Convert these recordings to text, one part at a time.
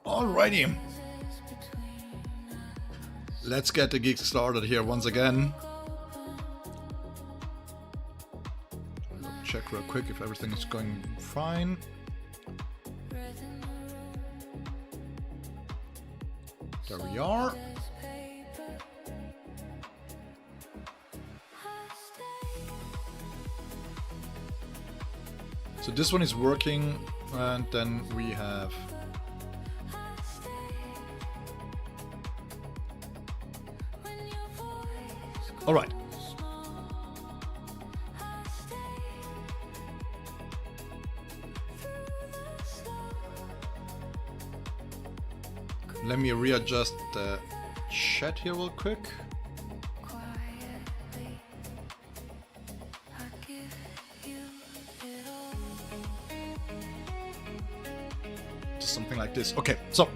Alrighty. Let's get the gig started here once again. I'll check real quick if everything is going fine. There we are. So this one is working, and then we have all right. Let me readjust the chat here real quick. Just something like this. Okay, so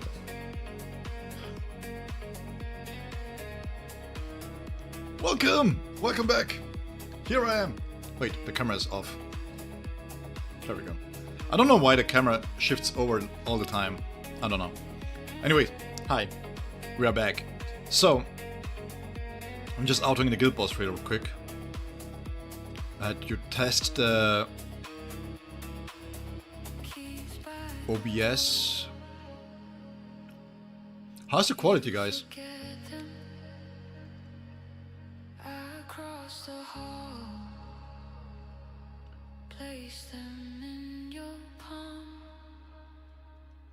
welcome back. Here I am. Wait, the camera is off. There we go. I don't know why the camera shifts over all the time. I don't know. Anyway, hi. We are back. So, I'm just outing the guild boss real quick. You test the OBS. How's the quality, guys?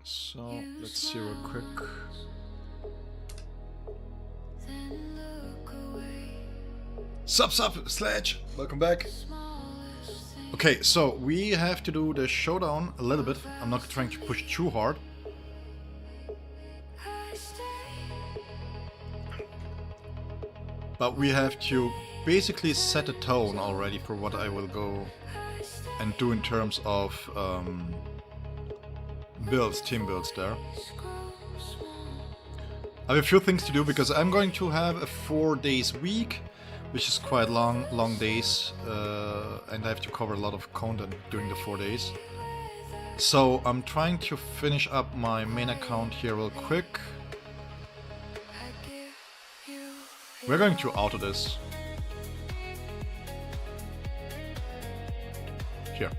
So, let's see real quick. Sup, Sledge! Welcome back. Okay, so we have to do the showdown a little bit. I'm not trying to push too hard. But we have to basically set a tone already for what I will go and do in terms of builds, team builds there. I have a few things to do because I'm going to have a 4 days week, which is quite long days, and I have to cover a lot of content during the 4 days. So I'm trying to finish up my main account here real quick. We're going to auto this. Here.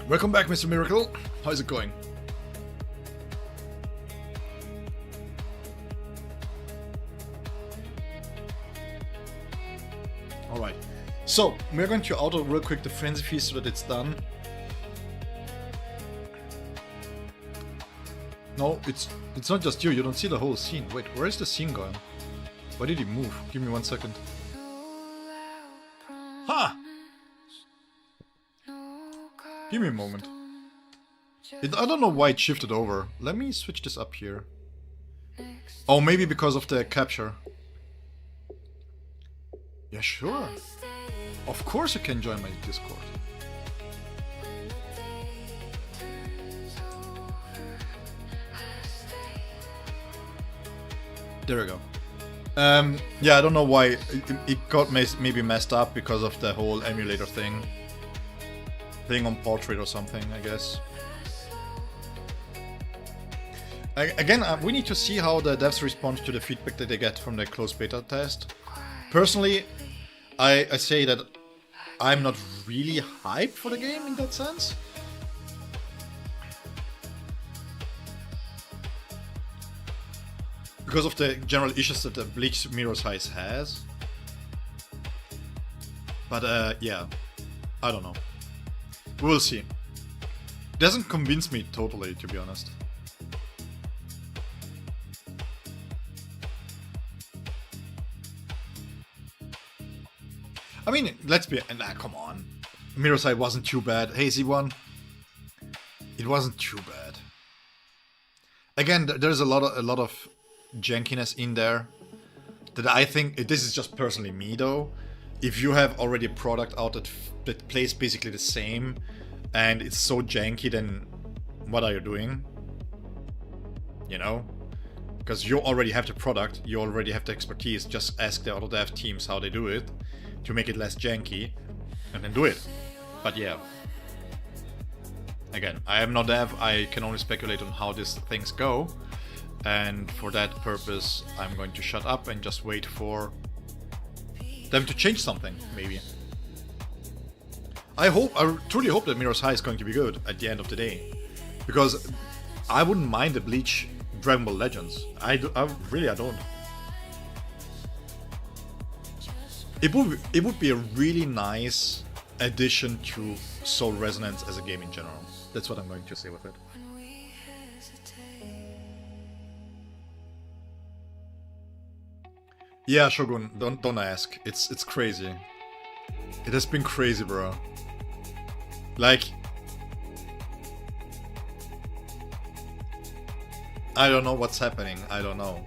Welcome back, Mr. Miracle. How's it going? Alright. So, we're going to auto real quick the frenzy feast so that it's done. No, it's not just you don't see the whole scene. Wait, where is the scene going? Why did he move? Give me 1 second. Ha! Give me a moment. I don't know why it shifted over. Let me switch this up here. Oh, maybe because of the capture. Yeah, sure. Of course you can join my Discord. There we go. Yeah, I don't know why it got maybe messed up because of the whole emulator thing. Playing on portrait or something, I guess. Again, we need to see how the devs respond to the feedback that they get from the closed beta test. Personally, I say that I'm not really hyped for the game in that sense. Because of the general issues that the Bleach Mirror Size has. But yeah, I don't know. We will see. Doesn't convince me totally, to be honest. I mean, let's be... Nah, come on. Mirror Side wasn't too bad. Hazy one. It wasn't too bad. Again, there's a lot of jankiness in there. That I think... This is just personally me, though. If you have already a product out that plays basically the same, and it's so janky, then what are you doing? You know? Because you already have the product, you already have the expertise. Just ask the other dev teams how they do it to make it less janky, and then do it. But yeah. Again, I am not dev, I can only speculate on how these things go. And for that purpose, I'm going to shut up and just wait for them to change something, maybe. I truly hope that Mirror's High is going to be good at the end of the day. Because I wouldn't mind the Bleach Dragon Ball Legends. I don't. It would be a really nice addition to Soul Resonance as a game in general. That's what I'm going to say with it. Yeah, Shogun, don't ask. It's crazy. It has been crazy, bro. Like, I don't know what's happening. I don't know.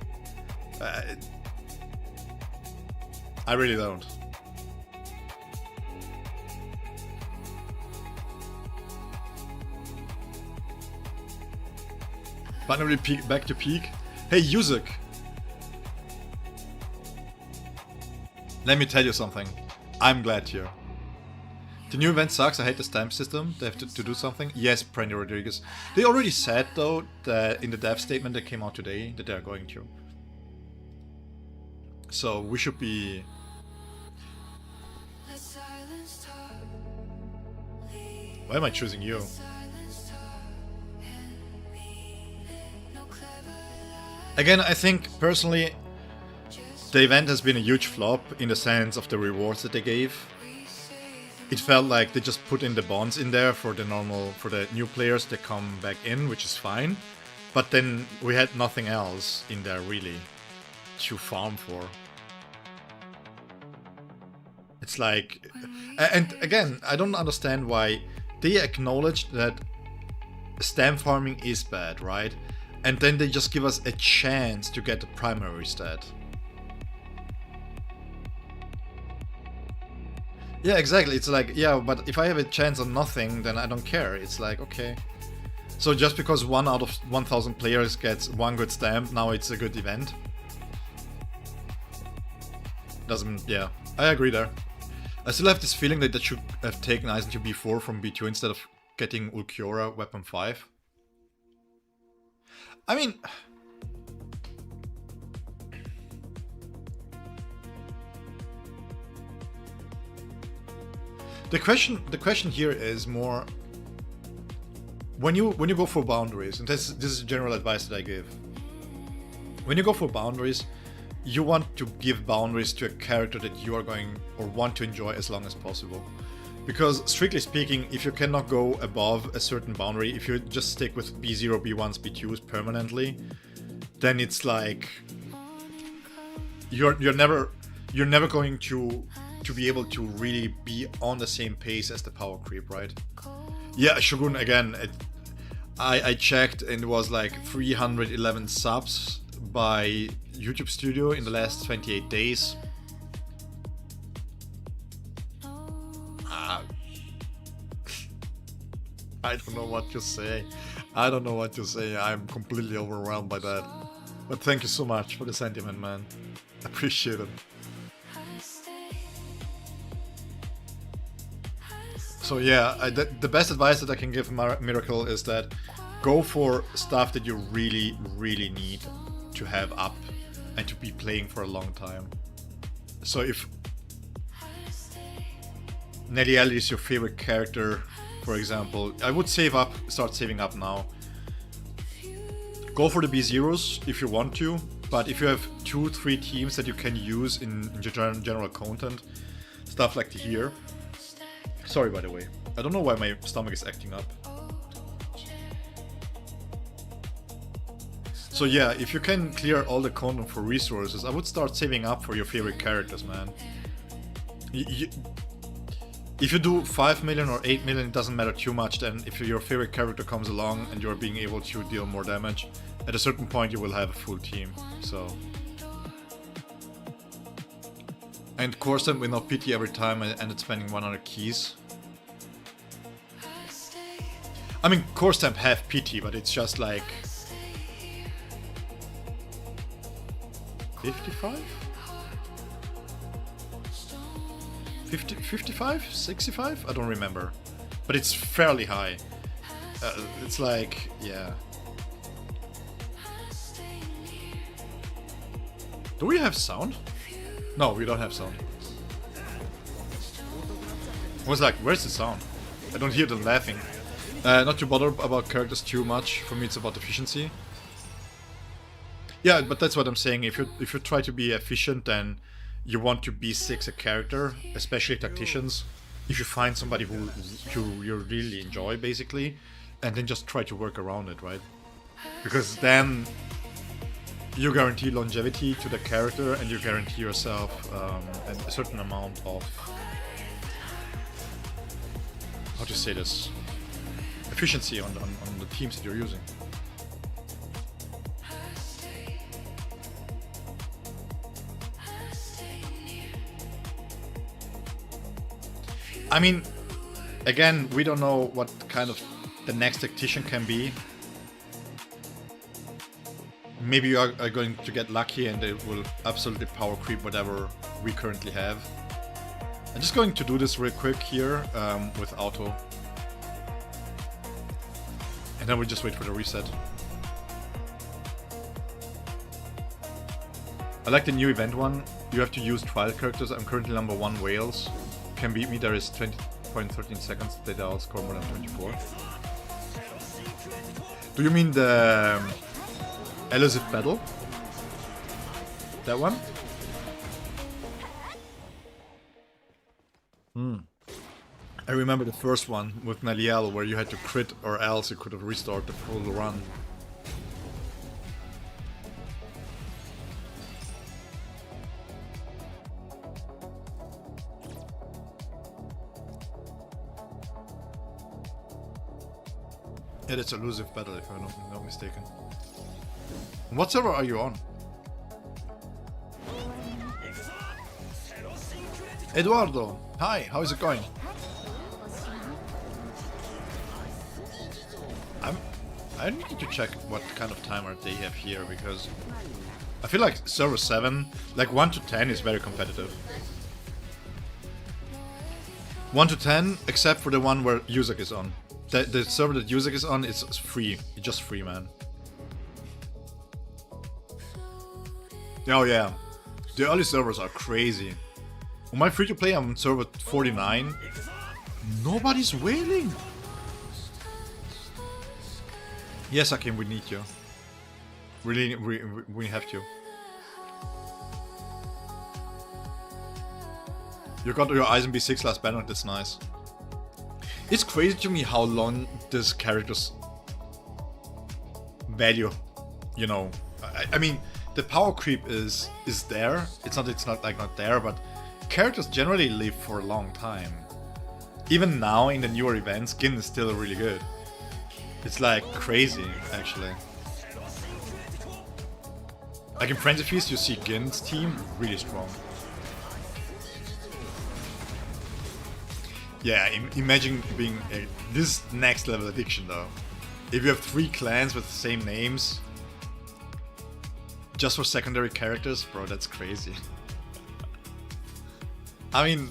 I really don't. Finally back to peak. Hey, Yuzuk. Let me tell you something. I'm glad here. The new event sucks. I hate the stamp system. They have to do something. Yes, Brandy Rodriguez. They already said, though, that in the dev statement that came out today, that they're going to. So we should be... Why am I choosing you? Again, I think, personally, the event has been a huge flop in the sense of the rewards that they gave. It felt like they just put in the bonds in there for the new players that come back in, which is fine. But then we had nothing else in there really to farm for. It's like... And again, I don't understand why they acknowledged that stamp farming is bad, right? And then they just give us a chance to get the primary stat. Yeah, exactly. It's like, yeah, but if I have a chance on nothing, then I don't care. It's like, okay. So just because 1 out of 1,000 players gets one good stamp, now it's a good event? Doesn't, yeah. I agree there. I still have this feeling that they should have taken Aizen to B4 from B2 instead of getting Ulquiorra Weapon 5. I mean... The question here is more... When you go for boundaries, and this is general advice that I give. When you go for boundaries, you want to give boundaries to a character that you are going or want to enjoy as long as possible. Because strictly speaking, if you cannot go above a certain boundary, if you just stick with B0, B1s, B2s permanently, then it's like you're never going to be able to really be on the same pace as the power creep, right? Yeah, Shogun again. I checked and it was like 311 subs by YouTube Studio in the last 28 days. I don't know what to say. I don't know what to say. I'm completely overwhelmed by that. But thank you so much for the sentiment, man. Appreciate it. So yeah, the best advice that I can give Miracle is that go for stuff that you really, really need to have up and to be playing for a long time. So if Nelly is your favorite character, for example, I would start saving up now. Go for the B0s if you want to, but if you have 2-3 teams that you can use in general content, stuff like here, Sorry, by the way. I don't know why my stomach is acting up. So yeah, if you can clear all the content for resources, I would start saving up for your favorite characters, man. If you do 5 million or 8 million, it doesn't matter too much. Then if your favorite character comes along and you're being able to deal more damage, at a certain point you will have a full team. So... And core stamp with no pity every time I ended spending 100 keys. I mean, core stamp have pity, but it's just like... 55? 50, 55? 65? I don't remember. But it's fairly high. It's like, yeah. Do we have sound? No, we don't have sound. I was like, where's the sound? I don't hear them laughing. Not to bother about characters too much. For me, it's about efficiency. Yeah, but that's what I'm saying. If you try to be efficient, then you want to B6 a character, especially tacticians. If you find somebody who you really enjoy, basically, and then just try to work around it, right? Because then you guarantee longevity to the character, and you guarantee yourself a certain amount of, how to say this, efficiency on the teams that you're using. I mean, again, we don't know what kind of the next tactician can be. Maybe you are going to get lucky and it will absolutely power creep whatever we currently have. I'm just going to do this real quick here with auto. And then we'll just wait for the reset. I like the new event one. You have to use trial characters. I'm currently number 1 Wales. Can beat me, there is 20.13 seconds, they all score more than 24. Do you mean the elusive battle? That one? I remember the first one with Naliel where you had to crit or else you could have restored the full run. Yeah, that's elusive battle if I'm not mistaken. What server are you on? Eduardo! Hi, how is it going? I need to check what kind of timer they have here, because I feel like server 7, like 1 to 10 is very competitive. 1 to 10, except for the one where Yuzak is on. The server that Yuzak is on is free. It's just free, man. Oh yeah. The early servers are crazy. On my free-to-play, I'm on server 49. Nobody's wailing! Yes, Akim, we need you. Really, we have to. You got your Eisen B6 last banner, that's nice. It's crazy to me how long this character's value, you know. I mean, the power creep is there. It's not like not there, but characters generally live for a long time. Even now in the newer events, Gin is still really good. It's like crazy, actually. Like in Frenzy Feast, you see Gin's team really strong. Yeah, imagine being this next level addiction though. If you have 3 clans with the same names, just for secondary characters, bro, that's crazy. I mean,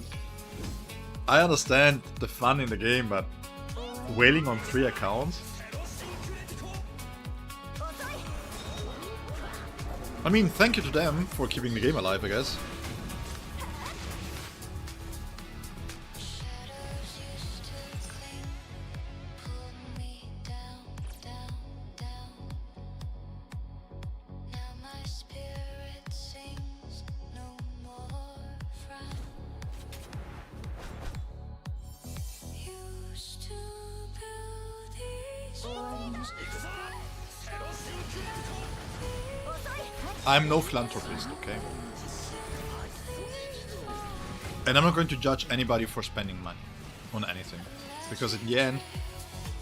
I understand the fun in the game, but whaling on 3 accounts? I mean, thank you to them for keeping the game alive, I guess. I'm no philanthropist, okay? And I'm not going to judge anybody for spending money on anything. Because in the end,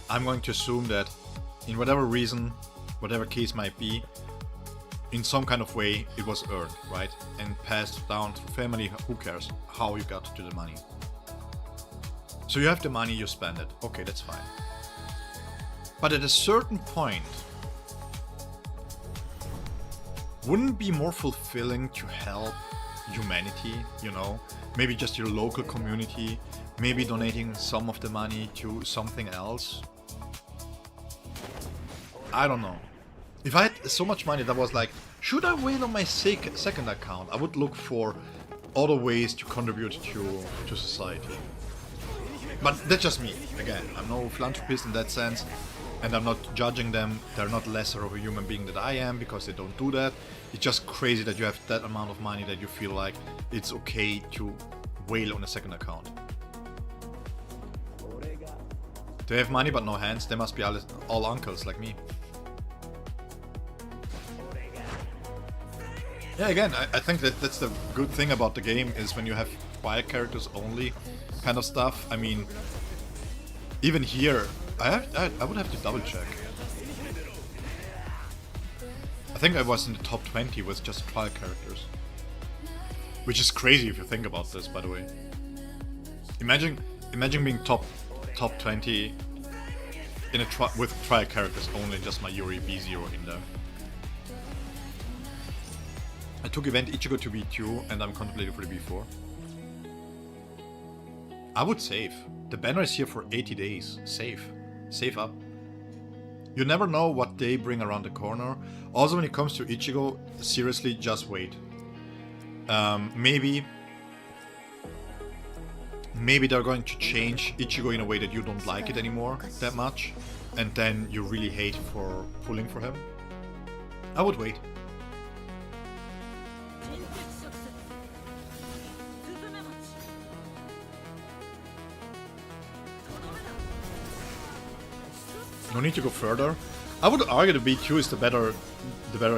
I'm going to assume that in whatever reason, whatever case might be, in some kind of way it was earned, right? And passed down through family, who cares how you got to the money. So you have the money, you spend it. Okay, that's fine. But at a certain point, wouldn't it be more fulfilling to help humanity, you know? Maybe just your local community, maybe donating some of the money to something else? I don't know. If I had so much money that was like, should I wait on my second account? I would look for other ways to contribute to society. But that's just me. Again, I'm no philanthropist in that sense, and I'm not judging them. They're not lesser of a human being than I am because they don't do that. It's just crazy that you have that amount of money that you feel like it's okay to wail on a second account. They have money but no hands. They must be all uncles like me. Yeah, again, I think that's the good thing about the game is when you have quiet characters only kind of stuff. I mean, even here, I would have to double check. I think I was in the top 20 with just trial characters. Which is crazy if you think about this, by the way. Imagine being top 20 in a with trial characters only, just my Yuri B0 in there. I took event Ichigo to B2 and I'm contemplating for the B4. I would save. The banner is here for 80 days. Save. Save up. You never know what they bring around the corner. Also when it comes to Ichigo, seriously, just wait. Maybe they're going to change Ichigo in a way that you don't like it anymore that much. And then you really hate for pulling for him. I would wait. No need to go further. I would argue the B2 is the better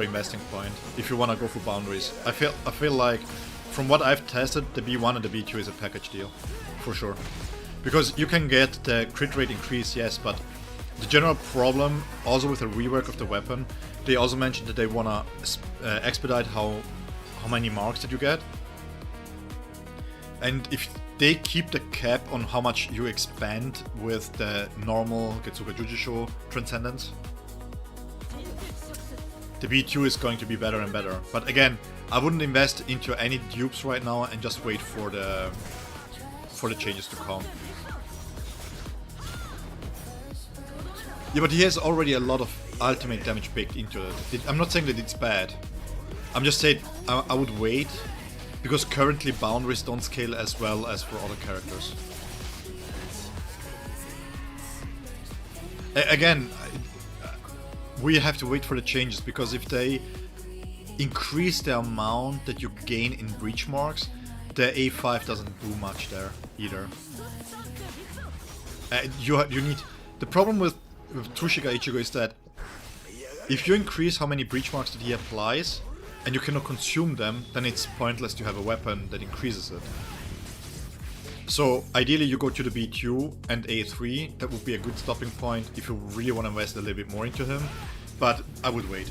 investing point if you want to go for boundaries. I feel like from what I've tested, the B1 and the B2 is a package deal for sure. Because you can get the crit rate increase, yes, but the general problem also with the rework of the weapon, they also mentioned that they want to expedite how many marks that you get. And if they keep the cap on how much you expand with the normal Getsuga Jujisho Transcendence, the B2 is going to be better and better. But again, I wouldn't invest into any dupes right now and just wait for the changes to come. Yeah, but he has already a lot of ultimate damage baked into it. I'm not saying that it's bad. I'm just saying I would wait. Because currently boundaries don't scale as well as for other characters. Again, we have to wait for the changes, because if they increase the amount that you gain in breach marks, the A5 doesn't do much there either. You need... The problem with Tsushika Ichigo is that if you increase how many breach marks that he applies, and you cannot consume them, then it's pointless to have a weapon that increases it. So ideally you go to the B2 and A3, that would be a good stopping point if you really want to invest a little bit more into him, but I would wait.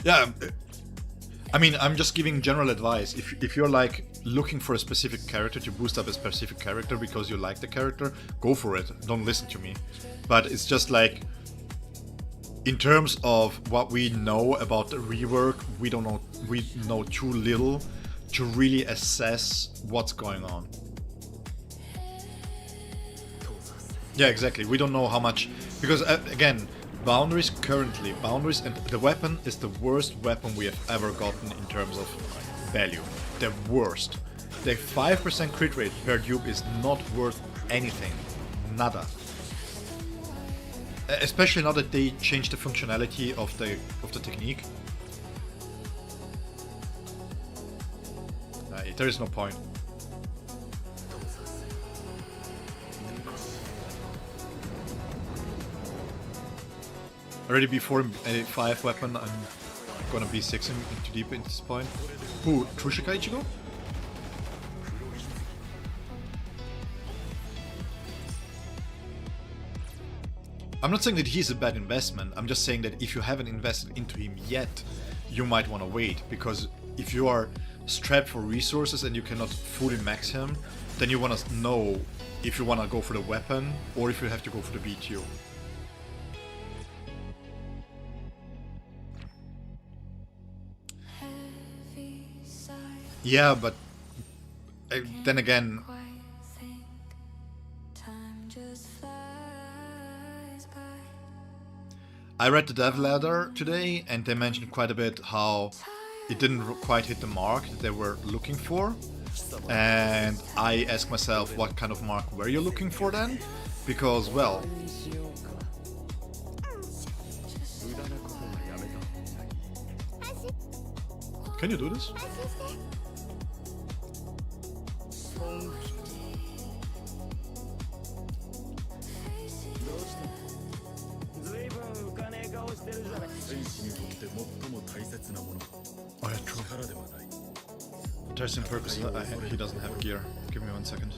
Yeah, I mean, I'm just giving general advice. If you're like looking for a specific character to boost up a specific character because you like the character, go for it. Don't listen to me. But it's just like, in terms of what we know about the rework, we know too little to really assess what's going on. Yeah, exactly. We don't know how much, because again, boundaries and the weapon is the worst weapon we have ever gotten in terms of value. The worst. The 5% crit rate per dupe is not worth anything. Nada. Especially now that they changed the functionality of the technique. There is no point. Already before a 5 weapon, I'm gonna be 6 into deep at this point. Ooh, Trushika Ichigo? I'm not saying that he's a bad investment, I'm just saying that if you haven't invested into him yet, you might want to wait, because if you are strapped for resources and you cannot fully max him, then you want to know if you want to go for the weapon or if you have to go for the BTO. Yeah, but then again, I read the dev ladder today and they mentioned quite a bit how it didn't quite hit the mark that they were looking for. And I asked myself, what kind of mark were you looking for then? Because, well, can you do this? Oh yeah, true. For testing purposes, he doesn't have gear. Give me 1 second.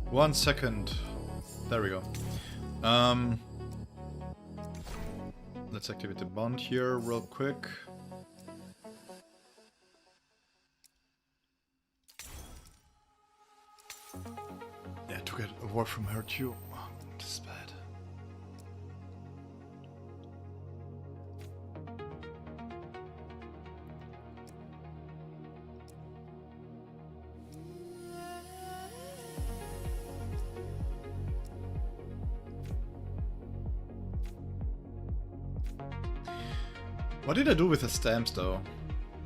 One second. There we go. Let's activate the bond here real quick. Yeah, to get a word from her too. Oh, this is bad. What did I do with the stamps though?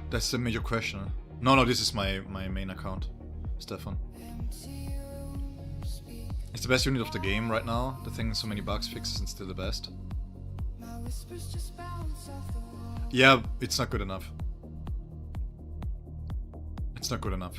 That's the major question. No, this is my main account, Stefan. It's the best unit of the game right now. The thing, so many bugs, fixes, and still the best. Yeah, it's not good enough. It's not good enough.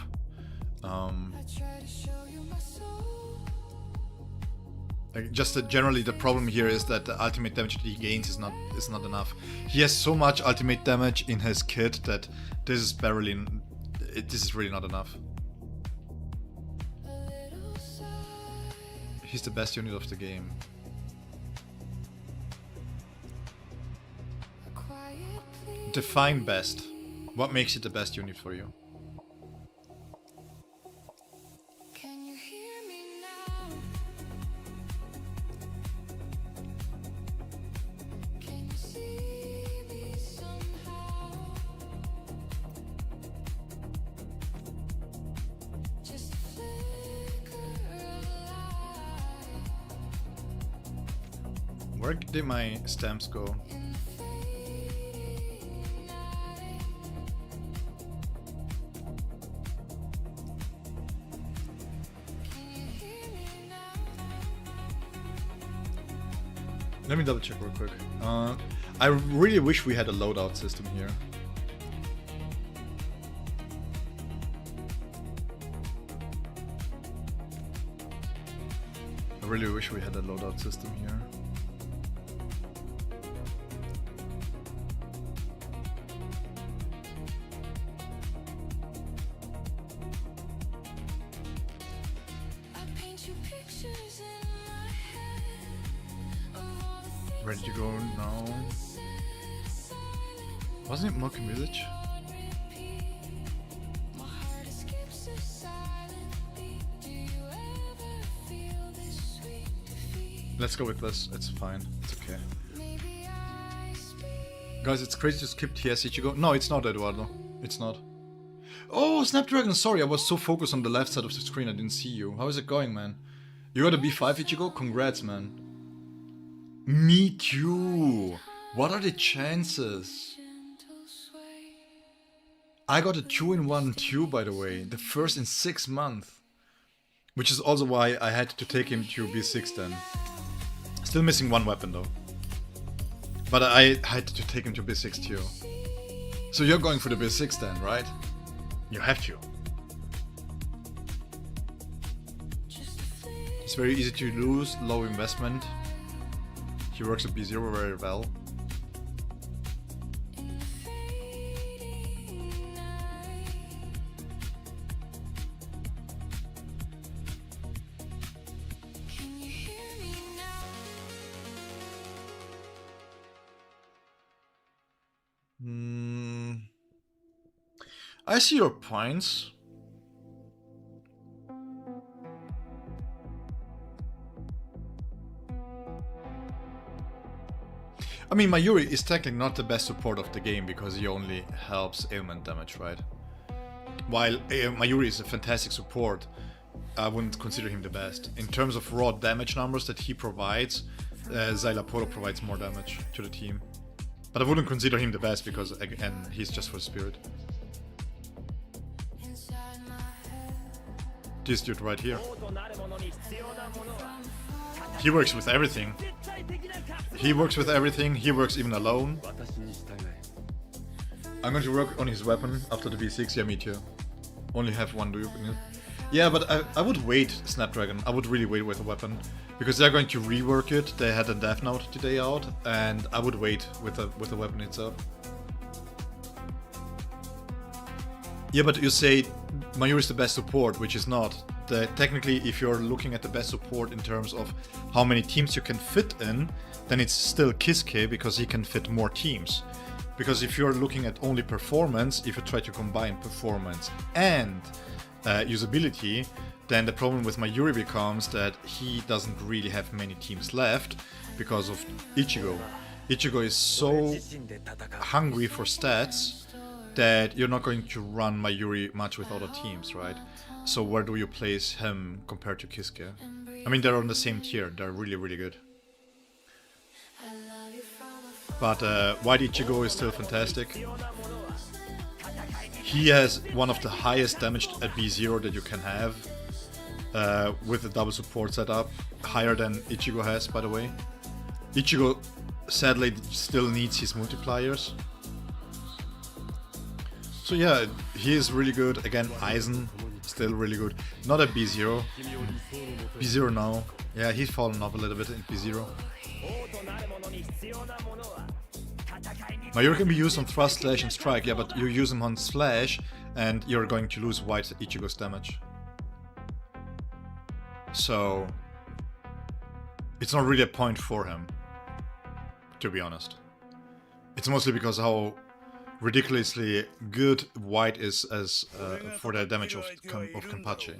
Just that generally the problem here is that the ultimate damage that he gains is not enough. He has so much ultimate damage in his kit that this is really not enough. He's the best unit of the game. Define best. What makes it the best unit for you? Where did my stamps go? Let me double check real quick. I really wish we had a loadout system here. I really wish we had a loadout system here. Ready to go now? Wasn't it Monkey Village? Let's go with this, it's fine, it's okay. Guys, it's crazy to skip TS Ichigo. No, it's not, Eduardo. It's not. Oh, Snapdragon, sorry, I was so focused on the left side of the screen I didn't see you. How is it going, man? You got a B5 Ichigo? Congrats, man. Me too! What are the chances? I got a 2-in-1 2, by the way. The first in 6 months. Which is also why I had to take him to B6 then. Still missing one weapon though. But I had to take him to B6 too. So you're going for the B6 then, right? You have to. It's very easy to lose, low investment. He works at B0 very well. I see your points. I mean, Mayuri is technically not the best support of the game because he only helps ailment damage, right? While Mayuri is a fantastic support, I wouldn't consider him the best. In terms of raw damage numbers that he provides, Xylaporo provides more damage to the team. But I wouldn't consider him the best because, again, he's just for spirit. This dude right here. He works with everything. He works with everything. He works even alone. I'm going to work on his weapon after the V6. Yeah, me too. Only have one dupe in it. Yeah, but I would wait, Snapdragon. I would really wait with the weapon. Because they're going to rework it. They had a Death Note today out. And I would wait with the weapon itself. Yeah, but you say Mayuri is the best support, which is not. Technically, if you're looking at the best support in terms of how many teams you can fit in, then it's still Kisuke because he can fit more teams. Because if you're looking at only performance, if you try to combine performance and usability, then the problem with Mayuri becomes that he doesn't really have many teams left because of Ichigo. Ichigo is so hungry for stats that you're not going to run Mayuri much with other teams, right? So where do you place him compared to Kisuke? I mean, they're on the same tier, they're really, really good. But White Ichigo is still fantastic. He has one of the highest damage at B0 that you can have, with the double support setup, higher than Ichigo has, by the way. Ichigo sadly still needs his multipliers. So yeah, he is really good. Again, Aizen, still really good. Not at B0. B0 now. Yeah, he's fallen off a little bit in B0. Mayuri can be used on Thrust, Slash and Strike. Yeah, but you use him on Slash and you're going to lose White Ichigo's damage. So it's not really a point for him, to be honest. It's mostly because how ridiculously good White is as for the damage of Kenpachi.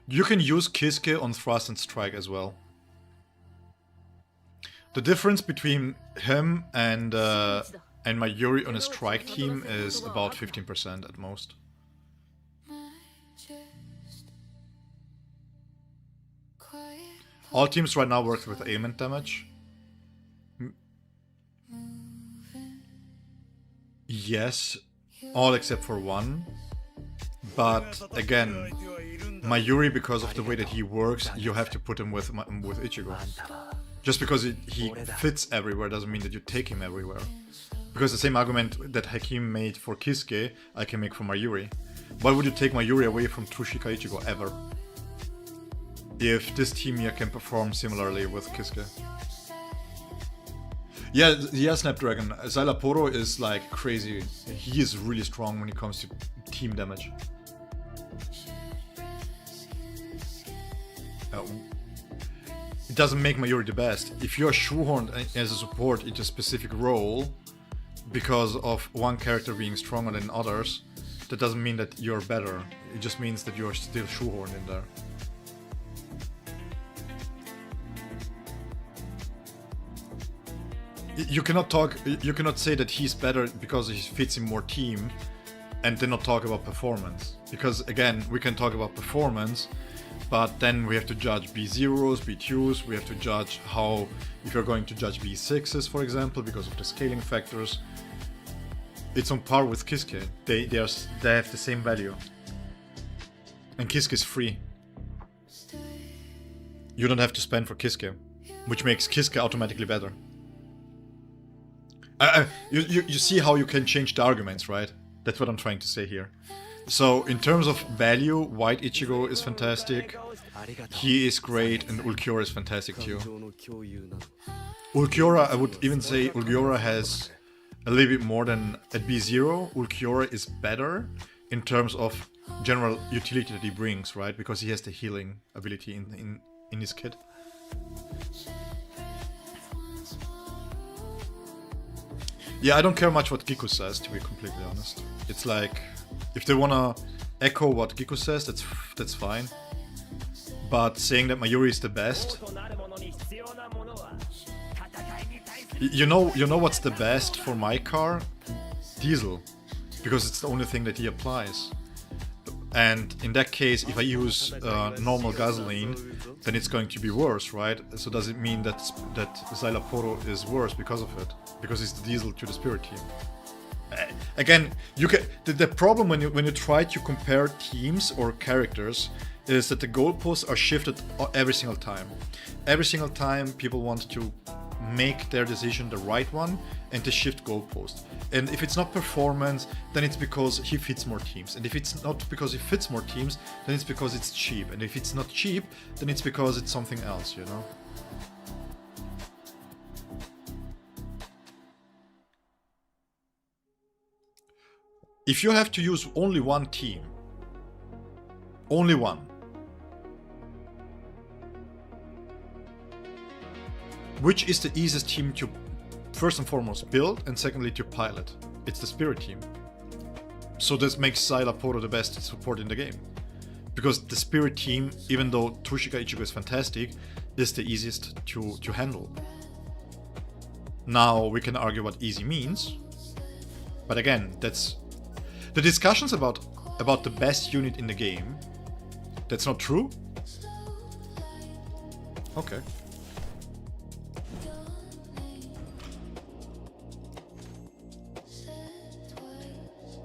You can use Kisuke on Thrust and Strike as well. The difference between him and Mayuri on a Strike team is about 15% at most. All teams right now work with ailment damage. Yes, all except for one. But again, Mayuri, because of the way that he works, you have to put him with Ichigo. Just because he fits everywhere doesn't mean that you take him everywhere. Because the same argument that Hakim made for Kisuke, I can make for Mayuri. Why would you take Mayuri away from Tsushika Ichigo ever? If this team here can perform similarly with Kisuke. Yeah, Snapdragon. Xylaporo is like crazy. He is really strong when it comes to team damage. It doesn't make Mayuri the best. If you're shoehorned as a support into a specific role because of one character being stronger than others, that doesn't mean that you're better. It just means that you're still shoehorned in there. You cannot say that he's better because he fits in more team and then not talk about performance. Because again, we can talk about performance, but then we have to judge B0s, B2s, we have to judge how, if you're going to judge B6s, for example, because of the scaling factors. It's on par with Kiske. They have the same value. And Kiske is free. You don't have to spend for Kiske, which makes Kiske automatically better. You see how you can change the arguments, right? That's what I'm trying to say here. So, in terms of value, White Ichigo is fantastic. He is great, and Ulquiorra is fantastic too. Ulquiorra, I would even say Ulquiorra has a little bit more than at B0. Ulquiorra is better in terms of general utility that he brings, right? Because he has the healing ability in his kit. Yeah, I don't care much what Giku says, to be completely honest. It's like, if they wanna echo what Giku says, that's fine. But saying that Mayuri is the best... You know what's the best for my car? Diesel. Because it's the only thing that he applies. And in that case, if I use normal gasoline, then it's going to be worse, right? So does it mean that Xylaporo is worse because of it? Because it's the diesel to the spirit team. Again, you can. The problem when you try to compare teams or characters is that the goalposts are shifted every single time. Every single time people want to make their decision the right one and to shift goalpost. And if it's not performance, then it's because he fits more teams. And if it's not because he fits more teams, then it's because it's cheap. And if it's not cheap, then it's because it's something else, you know? If you have to use only one team, only one, which is the easiest team to, first and foremost, build, and secondly to pilot? It's the Spirit team. So this makes Xylaporo the best support in the game. Because the Spirit team, even though Tushika Ichigo is fantastic, is the easiest to handle. Now, we can argue what easy means, but again, that's... The discussions about the best unit in the game, that's not true? Okay.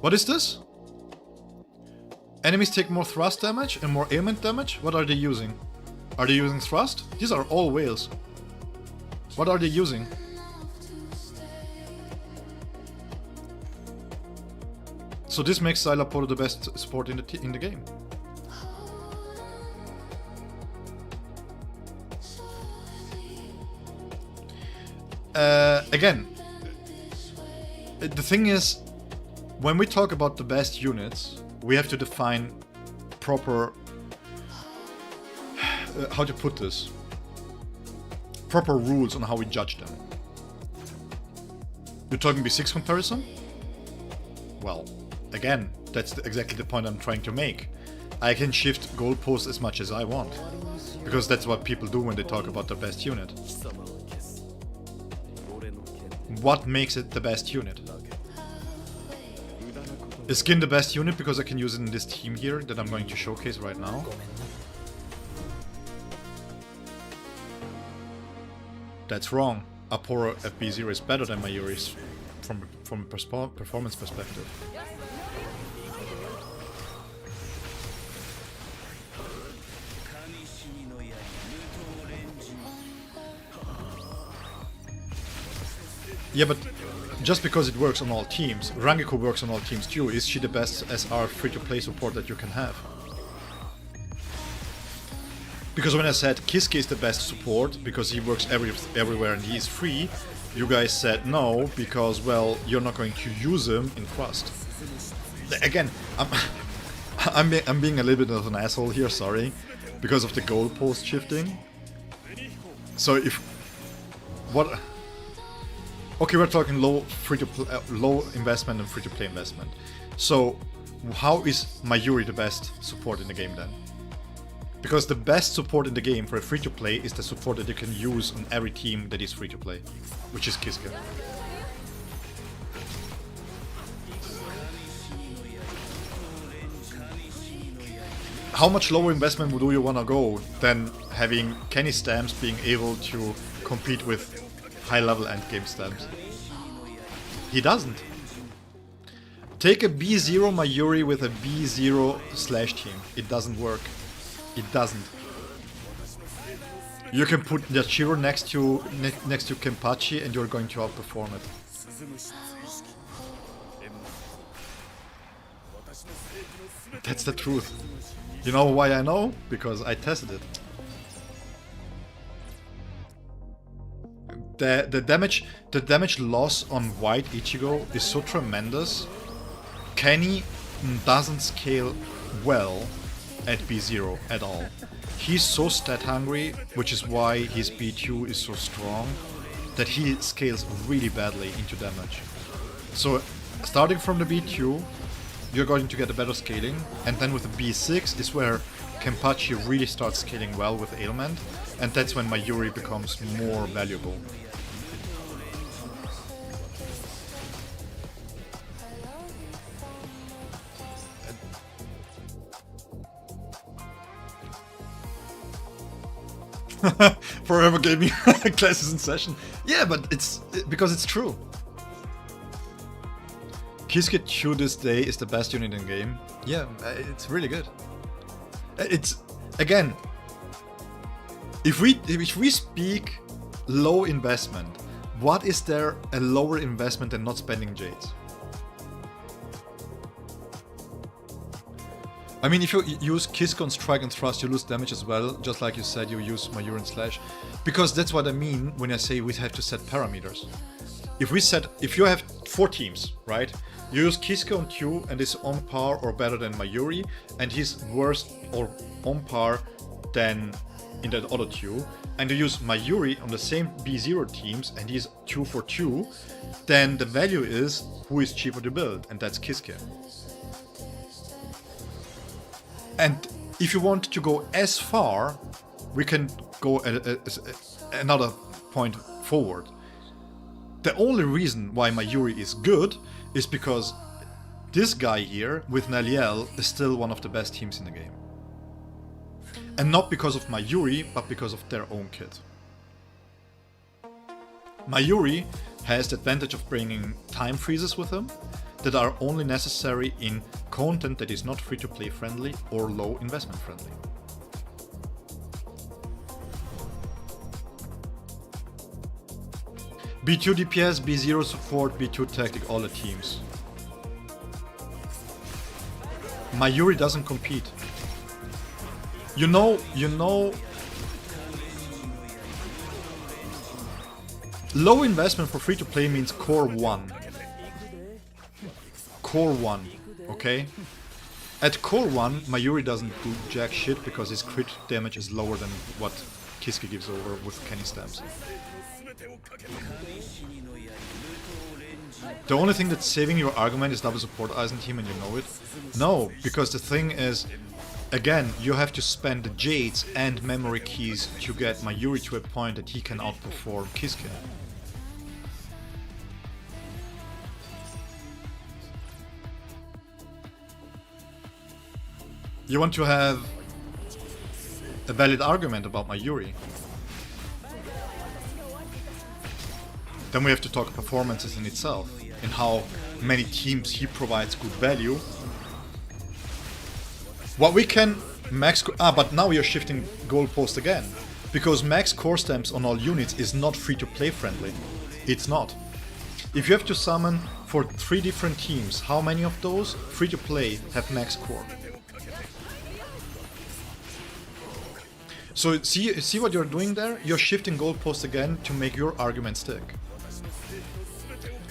What is this? Enemies take more thrust damage and more ailment damage? What are they using? Are they using thrust? These are all whales. What are they using? So this makes Xylaporo the best support in the game. Again, the thing is, when we talk about the best units, we have to define proper... how to put this? Proper rules on how we judge them. You're talking B6 comparison? Well, again, that's exactly the point I'm trying to make. I can shift goalposts as much as I want. Because that's what people do when they talk about the best unit. What makes it the best unit? Is Skin the best unit because I can use it in this team here that I'm going to showcase right now? That's wrong. Aporo FB0 is better than Mayuri's from a performance perspective. Yeah, but just because it works on all teams, Rangeko works on all teams too. Is she the best SR free-to-play support that you can have? Because when I said Kiske is the best support because he works everywhere and he is free, you guys said no because, well, you're not going to use him in Thrust. Again, I'm being a little bit of an asshole here, sorry, because of the goalpost shifting. So if what? Okay, we're talking low investment and free-to-play investment. So how is Mayuri the best support in the game then? Because the best support in the game for a free-to-play is the support that you can use on every team that is free-to-play, which is Kiske. how much lower investment do you want to go than having Kenny stamps being able to compete with high-level endgame stamps? He doesn't. Take a B0 Mayuri with a B0 slash team. It doesn't work. It doesn't. You can put Yachiro next to Kenpachi and you're going to outperform it. That's the truth. You know why I know? Because I tested it. The damage loss on white Ichigo is so tremendous. Kenny doesn't scale well at B0 at all. He's so stat hungry, which is why his B2 is so strong, that he scales really badly into damage. So starting from the B2, you're going to get a better scaling, and then with the B6 is where Kenpachi really starts scaling well with ailment, and that's when Mayuri becomes more valuable. Forever gaming classes in session. Yeah, but it's because it's true. Kisuke to this day is the best unit in the game. Yeah, it's really good. It's again, if we speak low investment, what is there a lower investment than not spending Jades? I mean, if you use Kisuke on Strike and Thrust, you lose damage as well, just like you said you use Mayuri and Slash. Because that's what I mean when I say we have to set parameters. If you have 4 teams, right? You use Kisuke on 2 and is on par or better than Mayuri, and he's worse or on par than in the other 2, and you use Mayuri on the same B0 teams and he's 2 for 2, then the value is who is cheaper to build, and that's Kisuke. And if you want to go as far, we can go another point forward. The only reason why Mayuri is good is because this guy here with Naliel is still one of the best teams in the game. And not because of Mayuri, but because of their own kit. Mayuri has the advantage of bringing time freezes with him that are only necessary in content that is not free-to-play friendly or low investment friendly. B2 DPS, B0 support, B2 tactic, all the teams. Mayuri doesn't compete. You know, low investment for free-to-play means core 1. Core 1, okay? At core 1, Mayuri doesn't do jack shit because his crit damage is lower than what Kisuke gives over with Kenny stamps. The only thing that's saving your argument is double support Eisen team and you know it. No, because the thing is, again, you have to spend the Jades and memory keys to get Mayuri to a point that he can outperform Kisuke. You want to have a valid argument about Mayuri. Then we have to talk performances in itself, and how many teams he provides good value. What we can max... but now we are shifting goalpost again. Because max core stamps on all units is not free-to-play friendly. It's not. If you have to summon for 3 different teams, how many of those free-to-play have max core? So see what you're doing there? You're shifting goalposts again to make your argument stick.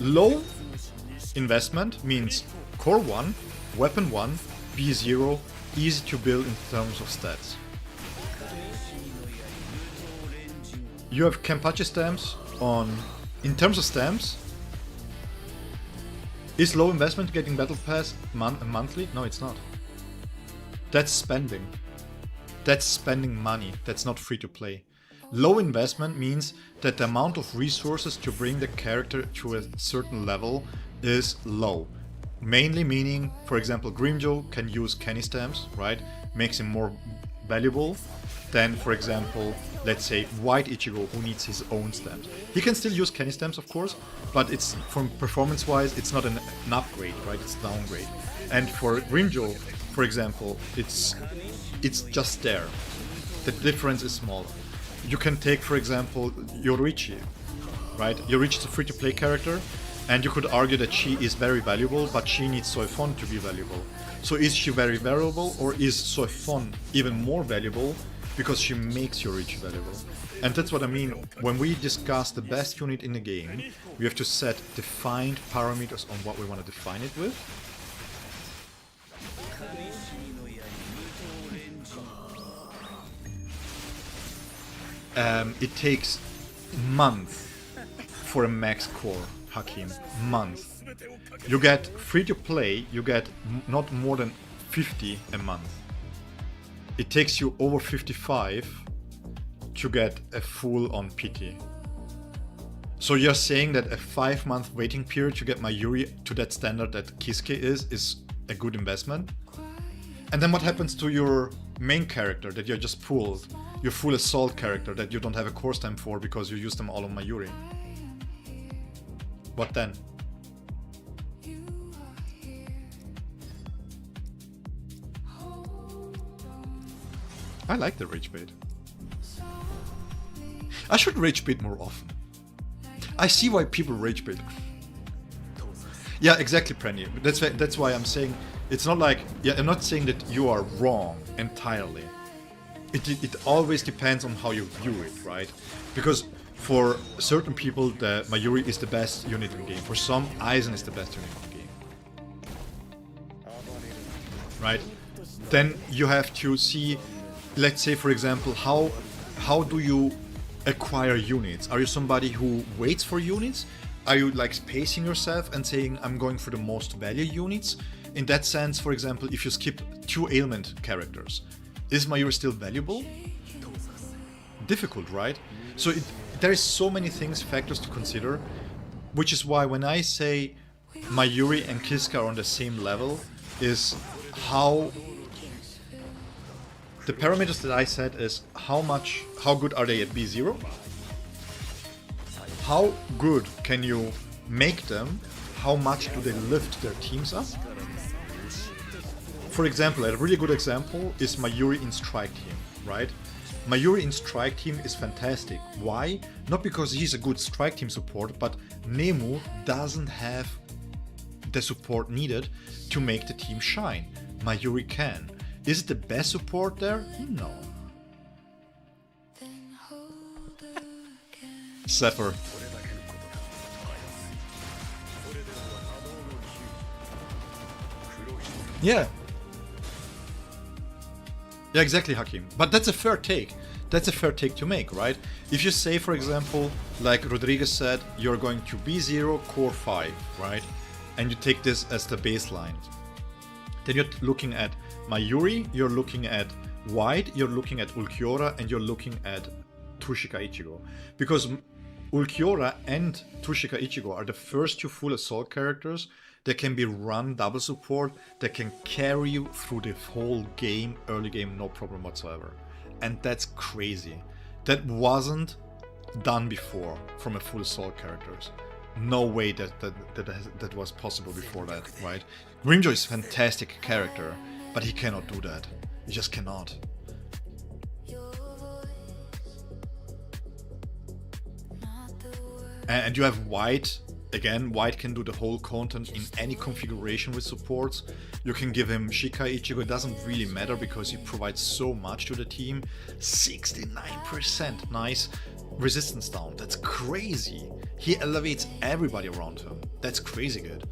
Low investment means core 1, weapon 1, B0, easy to build in terms of stats. You have Kenpachi stamps on... In terms of stamps, is low investment getting battle pass monthly? No, it's not. That's spending. That's spending money, that's not free to play. Low investment means that the amount of resources to bring the character to a certain level is low. Mainly meaning, for example, Grimjo can use Kenny stamps, right? makes him more valuable than, for example, let's say White Ichigo, who needs his own stamps. He can still use Kenny stamps, of course, but it's from performance-wise, it's not an upgrade, right? It's downgrade. And for Grimjo, for example, it's just there. The difference is small. You can take, for example, Yoruichi, right? Yoruichi is a free-to-play character, and you could argue that she is very valuable, but she needs Soifon to be valuable. So is she very valuable, or is Soifon even more valuable because she makes Yoruichi valuable? And that's what I mean. When we discuss the best unit in the game, we have to set defined parameters on what we want to define it with. It takes months for a max core, Hakim. Months. You get free to play, you get not more than 50 a month. It takes you over 55 to get a full on PT. So you're saying that a 5-month waiting period to get my Yuri to that standard that Kisuke is a good investment? And then what happens to your main character that you just pulled? Your full assault character that you don't have a course time for because you use them all on Mayuri. What then? I like the rage bait. I should rage bait more often. I see why people rage bait. Yeah, exactly, Prenny. That's why I'm saying it's not like, yeah, I'm not saying that you are wrong entirely. It always depends on how you view it, right? Because for certain people, the Mayuri is the best unit in the game. For some, Aizen is the best unit in the game. Right? Then you have to see, let's say for example, how do you acquire units? Are you somebody who waits for units? Are you like spacing yourself and saying I'm going for the most value units? In that sense, for example, if you skip 2 ailment characters, is Mayuri still valuable? Difficult, right? So there is so many factors to consider, which is why when I say Mayuri and Kiska are on the same level, is how the parameters that I set is how good are they at B0? How good can you make them? How much do they lift their teams up? For example, a really good example is Mayuri in Strike Team, right? Mayuri in Strike Team is fantastic. Why? Not because he's a good Strike Team support, but Nemu doesn't have the support needed to make the team shine. Mayuri can. Is it the best support there? No. Zephyr. Yeah. Yeah, exactly, Hakim. But that's a fair take. That's a fair take to make, right? If you say, for example, like Rodriguez said, you're going to B0, core 5, right? And you take this as the baseline. Then you're looking at Mayuri, you're looking at White, you're looking at Ulquiorra, and you're looking at Tushika Ichigo. Because Ulquiorra and Tushika Ichigo are the first 2 full assault characters that can be run double support, that can carry you through the whole game, early game, no problem whatsoever. And that's crazy. That wasn't done before from a full assault characters. No way that was possible before that, right? Grimjo is a fantastic character, but he cannot do that. He just cannot. And you have White. Again, White can do the whole content in any configuration with supports. You can give him Shika Ichigo, it doesn't really matter because he provides so much to the team. 69%, nice. Resistance down, that's crazy. He elevates everybody around him. That's crazy good.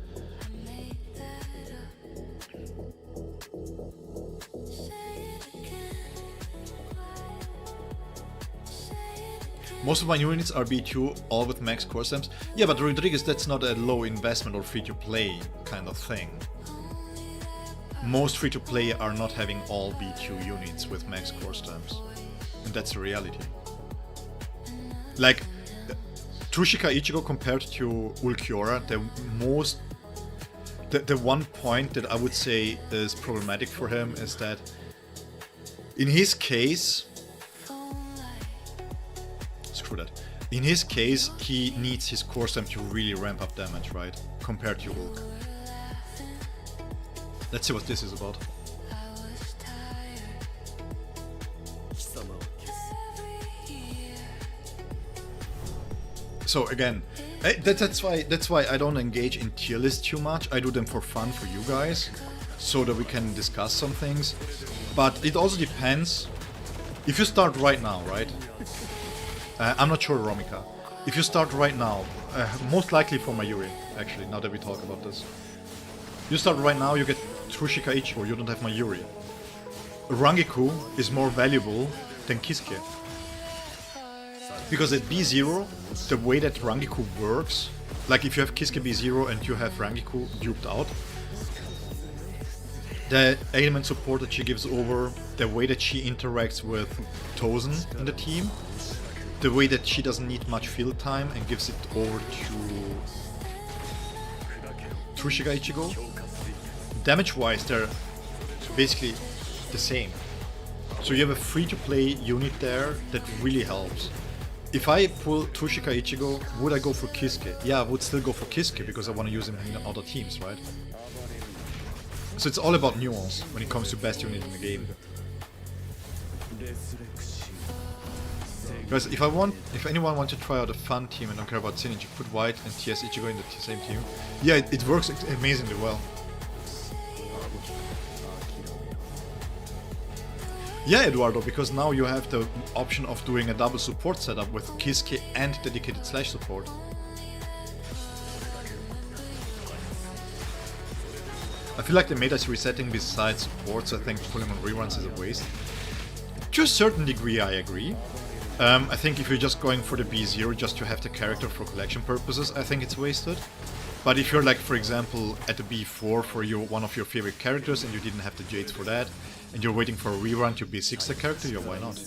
Most of my units are B2, all with max core stamps. Yeah, but Rodriguez, that's not a low investment or free-to-play kind of thing. Most free-to-play are not having all B2 units with max core stamps. And that's the reality. Like, Tushika Ichigo compared to Ulquiorra, the one point that I would say is problematic for him is that In his case, screw that. In his case, he needs his core stamp to really ramp up damage, right? Compared to Hulk. Let's see what this is about. So again, that's why I don't engage in tier lists too much. I do them for fun for you guys, so that we can discuss some things. But it also depends. If you start right now, right? I'm not sure, Romika. If you start right now, most likely for Mayuri, actually, now that we talk about this. You start right now, you get Tsushika Ichigo, you don't have Mayuri. Rangiku is more valuable than Kisuke. Because at B0, the way that Rangiku works, like if you have Kisuke B0 and you have Rangiku duped out, the ailment support that she gives over, the way that she interacts with Tozen in the team, the way that she doesn't need much field time and gives it over to Tsushika Ichigo, damage-wise they're basically the same. So you have a free-to-play unit there that really helps. If I pull Tsushika Ichigo, would I go for Kisuke? Yeah, I would still go for Kisuke because I want to use him in other teams, right? So it's all about nuance when it comes to best unit in the game. Guys, if anyone wants to try out a fun team and don't care about synergy, put White and TS Ichigo in the same team. Yeah, it works amazingly well. Yeah, Eduardo, because now you have the option of doing a double support setup with Kisuke and dedicated slash support. I feel like the meta is resetting besides supports. I think pulling on reruns is a waste. To a certain degree, I agree. I think if you're just going for the B0 just to have the character for collection purposes, I think it's wasted. But if you're like, for example, at the B4 for one of your favorite characters and you didn't have the Jades for that, and you're waiting for a rerun to B6 the character, yeah, why not?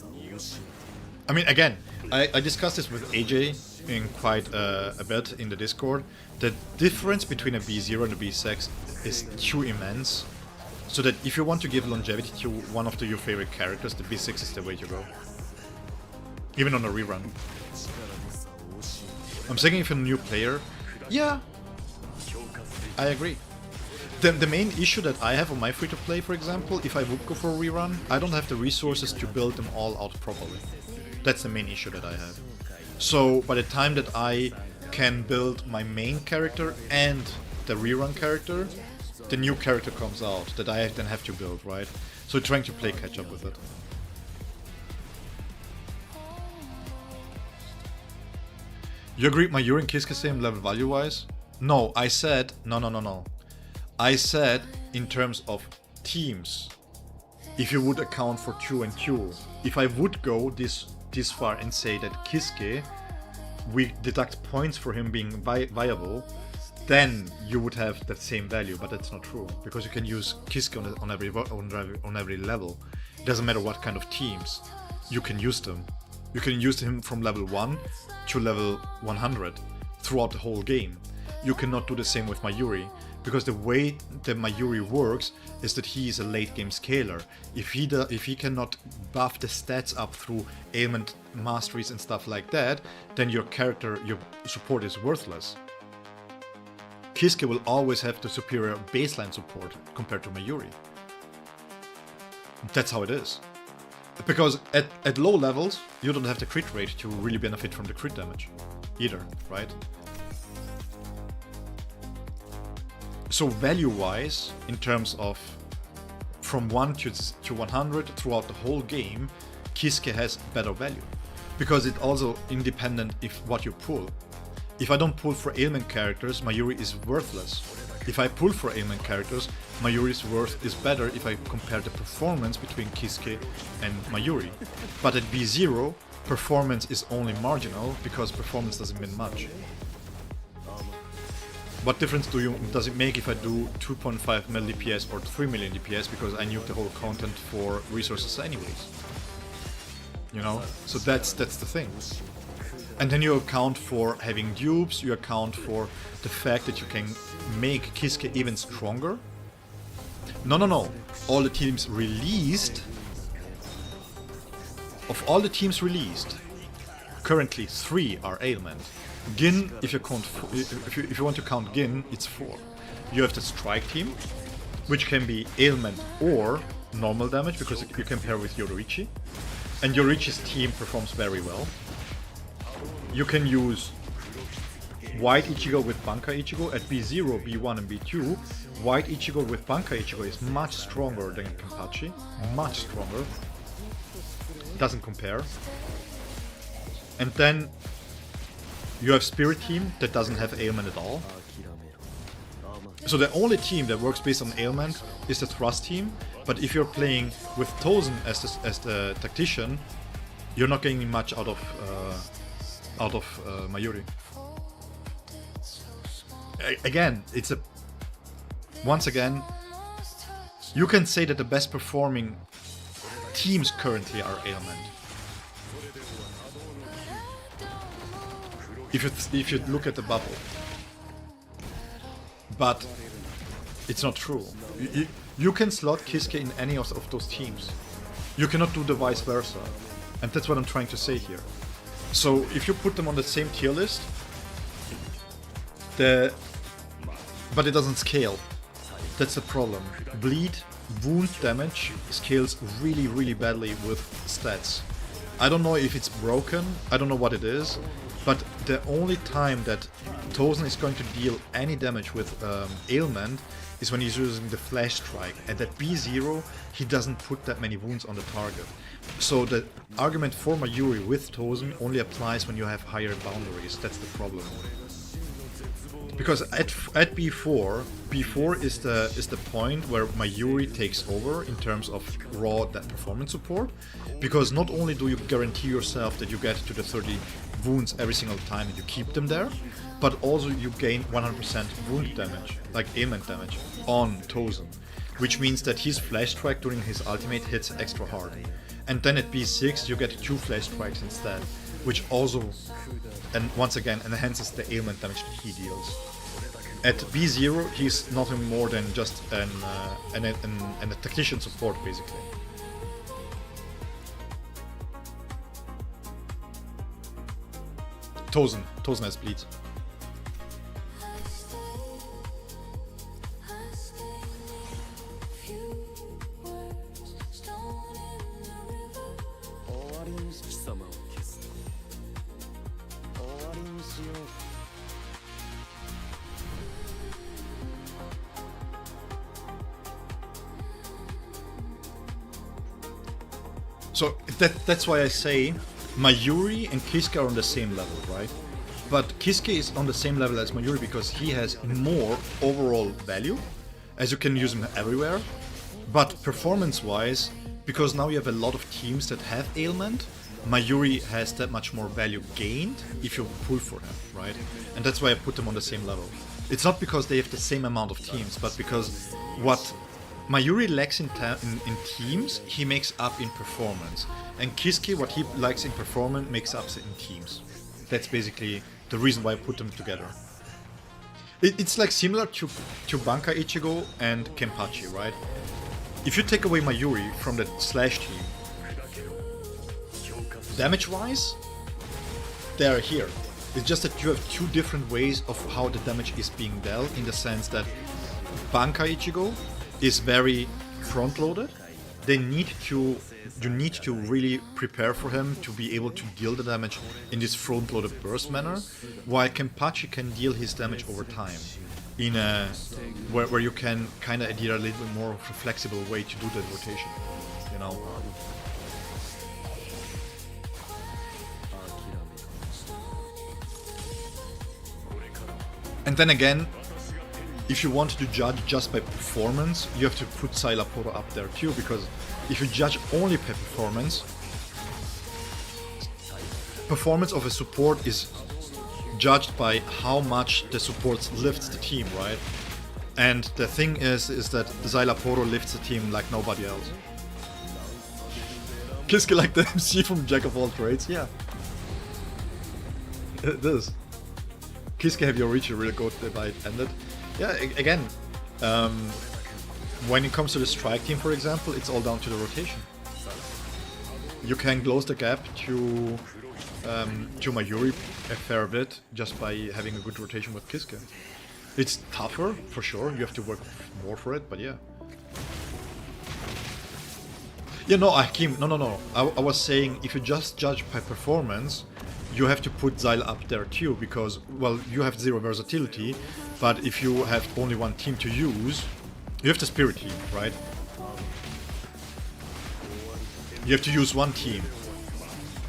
I mean, again, I discussed this with AJ in quite a bit in the Discord. The difference between a B0 and a B6 is too immense, so that if you want to give longevity to one of your favorite characters, the B6 is the way to go. Even on a rerun. I'm saying if you're a new player, yeah, I agree. The main issue that I have on my free-to-play, for example, if I would go for a rerun, I don't have the resources to build them all out properly. That's the main issue that I have. So by the time that I can build my main character and the rerun character, the new character comes out that I then have to build, right? So trying to play catch up with it. You agree Mayuri and Kisuke same level value-wise? No, I said... No. I said in terms of teams. If you would account for 2 and 2. If I would go this far and say that Kisuke, we deduct points for him being viable, then you would have that same value, but that's not true. Because you can use Kisuke on every level. It doesn't matter what kind of teams. You can use them. You can use him from level 1 to level 100 throughout the whole game. You cannot do the same with Mayuri, because the way that Mayuri works is that he is a late game scaler. If he cannot buff the stats up through ailment masteries and stuff like that, then your support is worthless. Kisuke will always have the superior baseline support compared to Mayuri. That's how it is. Because at low levels, you don't have the crit rate to really benefit from the crit damage either, right? So value-wise, in terms of from 1 to 100 throughout the whole game, Kisuke has better value. Because it's also independent if what you pull. If I don't pull for ailment characters, Mayuri is worthless. If I pull for ailment characters, Mayuri's worth is better if I compare the performance between Kisuke and Mayuri. But at B0, performance is only marginal, because performance doesn't mean much. What difference does it make if I do 2.5 mil DPS or 3 million DPS, because I nuke the whole content for resources anyways? You know? So that's the thing. And then you account for having dupes, you account for the fact that you can make Kisuke even stronger. No. All the teams released Of all the teams released, currently 3 are ailment. Gin, if you count, if you want to count Gin, it's 4. You have the strike team, which can be ailment or normal damage because you can pair with Yoruichi, and Yoruichi's team performs very well. You can use White Ichigo with Banka Ichigo at B0, B1 and B2. White Ichigo with Banka Ichigo is much stronger than Kenpachi, much stronger. Doesn't compare. And then you have Spirit team that doesn't have ailment at all. So the only team that works based on ailment is the Thrust team, but if you're playing with Tozen as the tactician, you're not getting much out of Mayuri. Again, once again, you can say that the best performing teams currently are ailment. If you look at the bubble. But it's not true. You can slot Kisuke in any of those teams. You cannot do the vice versa. And that's what I'm trying to say here. So if you put them on the same tier list, but it doesn't scale. That's the problem. Bleed, wound damage scales really, really badly with stats. I don't know if it's broken, I don't know what it is, but the only time that Tozen is going to deal any damage with ailment is when he's using the Flash Strike. And at B0, he doesn't put that many wounds on the target. So the argument for Mayuri with Tozen only applies when you have higher boundaries. That's the problem. Because at B4 is the point where Mayuri takes over in terms of raw performance support. Because not only do you guarantee yourself that you get to the 30 wounds every single time and you keep them there, but also you gain 100% wound damage, like ailment damage, on Tozen. Which means that his Flash Strike during his ultimate hits extra hard. And then at B6 you get 2 Flash Strikes instead, which also, and once again, enhances the ailment damage that he deals. At B0 he's nothing more than just a tactician support, basically. Tozen has Bleach. So that's why I say Mayuri and Kisuke are on the same level, right? But Kisuke is on the same level as Mayuri because he has more overall value, as you can use him everywhere. But performance-wise, because now you have a lot of teams that have ailment, Mayuri has that much more value gained if you pull for him, right? And that's why I put them on the same level. It's not because they have the same amount of teams, but because what Mayuri lacks in teams, he makes up in performance. And Kisuke, what he lacks in performance, makes up in teams. That's basically the reason why I put them together. It's like similar to Banka Ichigo and Kenpachi, right? If you take away Mayuri from the Slash team, damage-wise, they are here. It's just that you have 2 different ways of how the damage is being dealt, in the sense that Banka Ichigo is very front-loaded. You need to really prepare for him to be able to deal the damage in this front-loaded burst manner, while Kenpachi can deal his damage over time, in a where you can kind of adhere a little bit more of a flexible way to do the rotation, you know. And then again, if you want to judge just by performance, you have to put Sailaporo up there too, because if you judge only by performance of a support is judged by how much the support lifts the team, right? And the thing is that Sailaporo lifts the team like nobody else. Kisuke like the MC from Jack of All Trades, yeah. It is. Kisuke have your reach really good by it ended. Yeah, again, when it comes to the strike team, for example, it's all down to the rotation. You can close the gap to Mayuri a fair bit just by having a good rotation with Kiske. It's tougher, for sure, you have to work more for it, but yeah. Yeah, no, Hakim, no. I was saying, if you just judge by performance, you have to put Xyla up there too, because, well, you have zero versatility, but if you have only one team to use, you have the Spirit team, right? You have to use one team.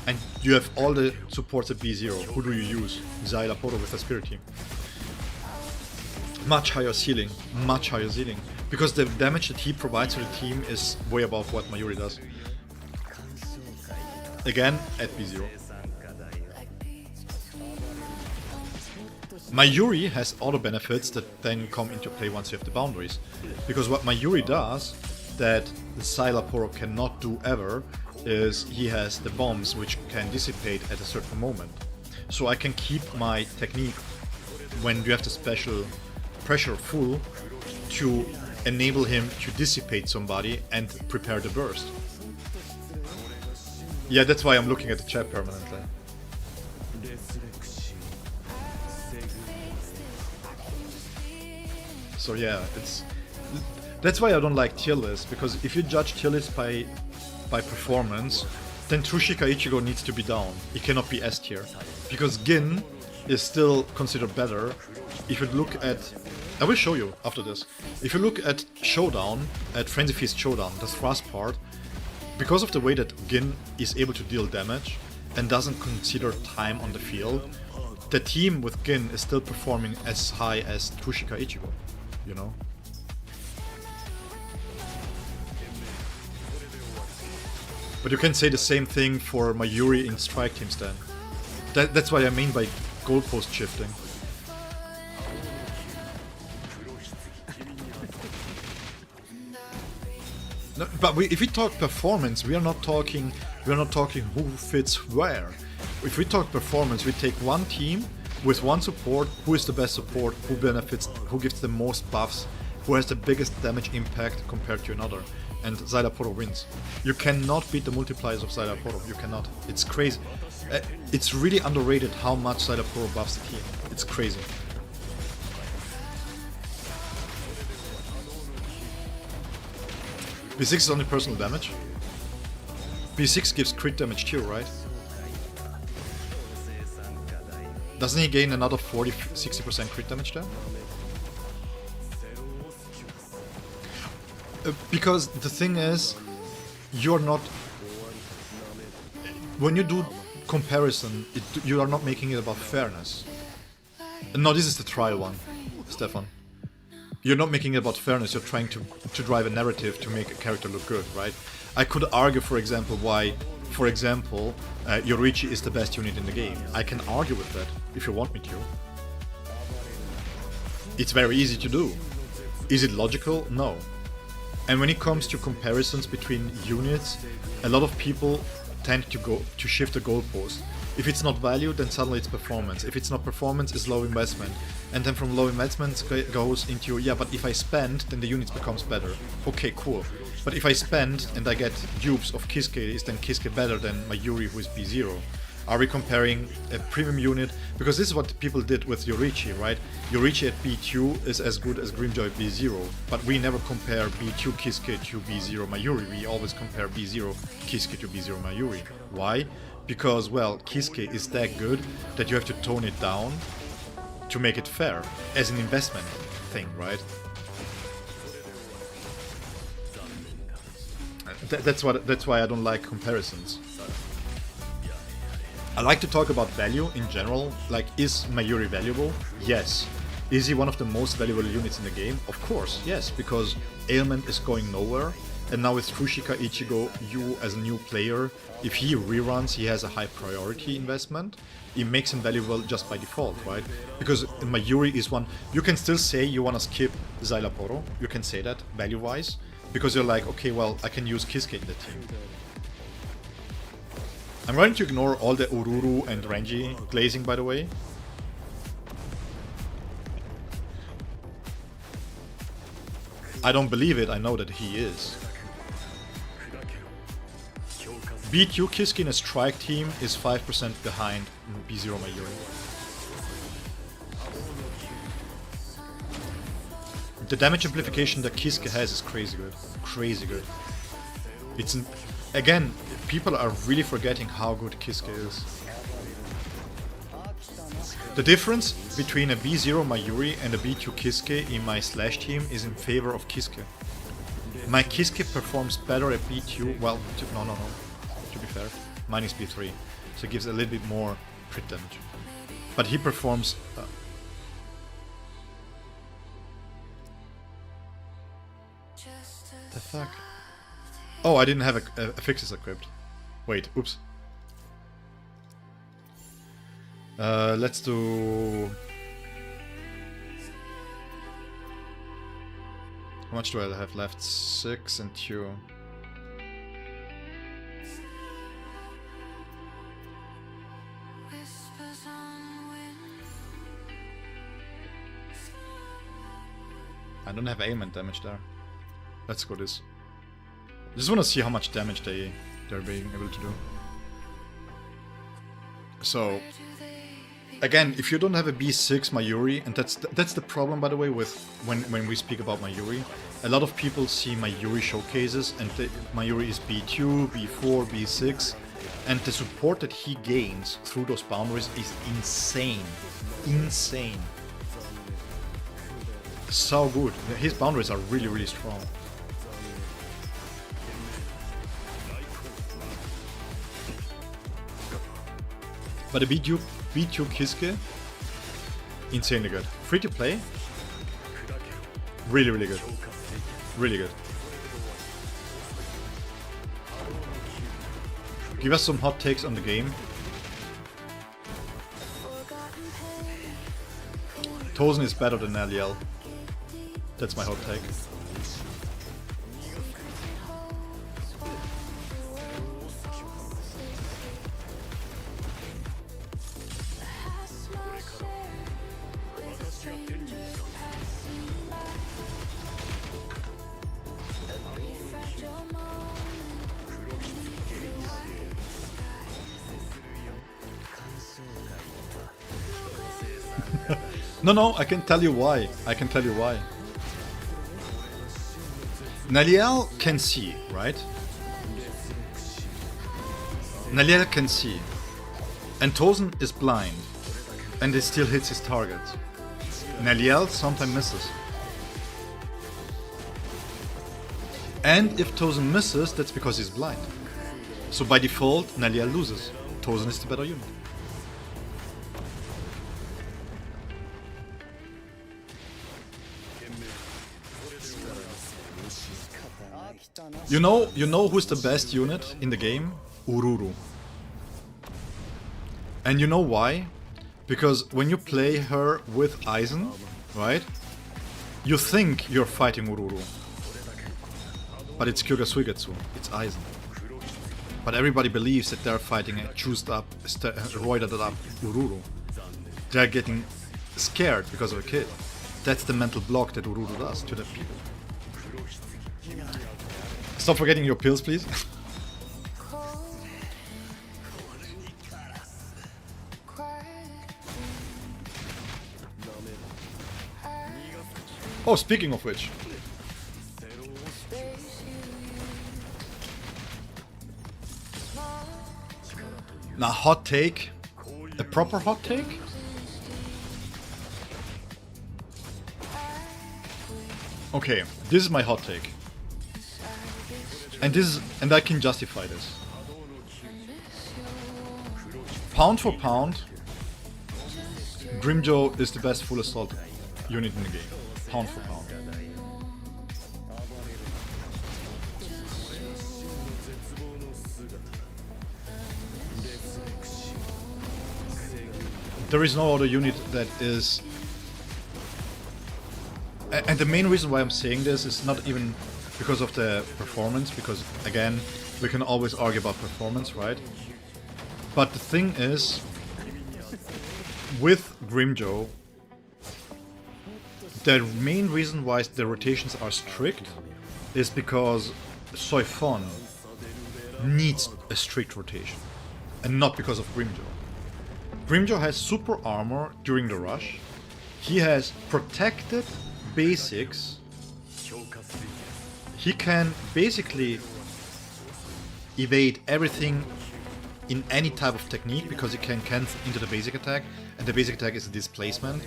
And you have all the supports at B0. Who do you use? Xyla Poro with the Spirit team. Much higher ceiling. Much higher ceiling. Because the damage that he provides to the team is way above what Mayuri does. Again, at B0. Mayuri has auto benefits that then come into play once you have the boundaries. Because what Mayuri does, that the Xyla Poro cannot do ever, is he has the bombs which can dissipate at a certain moment. So I can keep my technique when you have the special pressure full to enable him to dissipate somebody and prepare the burst. Yeah, that's why I'm looking at the chat permanently. So yeah, that's why I don't like tier lists, because if you judge tier lists by performance, then Tsushika Ichigo needs to be down. He cannot be S tier. Because Gin is still considered better. If you look at... I will show you after this. If you look at Showdown, at Frenzy Feast Showdown, the thrust part, because of the way that Gin is able to deal damage and doesn't consider time on the field, the team with Gin is still performing as high as Tsushika Ichigo, you know? But you can say the same thing for Mayuri in Strike Teams then. That's what I mean by goalpost shifting. No, but if we talk performance, we are not talking who fits where. If we talk performance, we take one team with one support, who is the best support, who benefits, who gives the most buffs, who has the biggest damage impact compared to another. And Xyla Poro wins. You cannot beat the multipliers of Xyla Poro. You cannot. It's crazy. It's really underrated how much Xyla Poro buffs the team. It's crazy. B6 is only personal damage. B6 gives crit damage too, right? Doesn't he gain another 40-60% crit damage there? Because the thing is, you're not... When you do comparison, you are not making it about fairness. No, this is the trial one, Stefan. You're not making it about fairness, you're trying to drive a narrative to make a character look good, right? I could argue, for example, why, for example, Yoruichi is the best unit in the game. I can argue with that, if you want me to. It's very easy to do. Is it logical? No. And when it comes to comparisons between units, a lot of people tend to shift the goalpost. If it's not value, then suddenly it's performance. If it's not performance, it's low investment. And then from low investment goes into, yeah, but if I spend, then the unit becomes better. Okay, cool. But if I spend and I get dupes of Kiske, is then Kiske better than Mayuri, who is B0? Are we comparing a premium unit? Because this is what people did with Yoruichi, right? Yoruichi at B2 is as good as Grimjoy B0, but we never compare B2 Kiske to B0 Mayuri. We always compare B0 Kiske to B0 Mayuri. Why? Because, well, Kiske is that good that you have to tone it down to make it fair, as an investment thing, right? That's why I don't like comparisons. I like to talk about value in general, like, is Mayuri valuable? Yes. Is he one of the most valuable units in the game? Of course, yes, because Ailment is going nowhere, and now with Tsushika Ichigo, you as a new player, if he reruns, he has a high priority investment. It makes him valuable just by default, right? Because Mayuri is one... You can still say you want to skip Xyla Poro, you can say that, value-wise, because you're like, okay, well, I can use Kiske in the team. I'm going to ignore all the Ururu and Renji glazing, by the way. I don't believe it, I know that he is. B2 Kiski in a strike team is 5% behind B0 Mayuri. The damage amplification that Kiske has is crazy good. Crazy good. It's again, people are really forgetting how good Kiske is. The difference between a B0 Mayuri and a B2 Kiske in my Slash team is in favor of Kiske. My Kiske performs better at B2, well, no, to be fair, mine is B3, so it gives a little bit more crit damage. But he performs... the fuck? Oh, I didn't have a fixes equipped. Wait, oops. Let's do... How much do I have left? 6 and 2. I don't have aim and damage there. Let's go this. I just want to see how much damage they're being able to do. So... Again, if you don't have a B6 Mayuri, and that's the problem, by the way, with when we speak about Mayuri. A lot of people see Mayuri showcases, and Mayuri is B2, B4, B6, and the support that he gains through those boundaries is insane. Insane. So good. His boundaries are really, really strong. But the B2 Kiske, insanely good. Free to play, really, really good. Really good. Give us some hot takes on the game. Tozen is better than Aliel. That's my hot take. No, I can tell you why. I can tell you why. Naliel can see, right? Naliel can see. And Tozen is blind. And it still hits his targets. Naliel sometimes misses. And if Tozen misses, that's because he's blind. So by default, Naliel loses. Tozen is the better unit. You know who's the best unit in the game? Ururu. And you know why? Because when you play her with Aizen, right? You think you're fighting Ururu. But it's Kyoga Suigetsu, it's Aizen. But everybody believes that they're fighting a juiced up, roided up Ururu. They're getting scared because of a kid. That's the mental block that Ururu does to the people. Stop forgetting your pills, please. Oh, speaking of which. Now, hot take. A proper hot take? Okay, this is my hot take. And I can justify this. Pound for pound, Grimjo is the best full assault unit in the game. Pound for pound. There is no other unit that is... And the main reason why I'm saying this is not even because of the performance, because again, we can always argue about performance, right? But the thing is, with Grimjo, the main reason why the rotations are strict is because Soifon needs a strict rotation. And not because of Grimjo. Grimjo has super armor during the rush. He has protected basics. He can basically evade everything in any type of technique because he can cancel into the basic attack, and the basic attack is a displacement.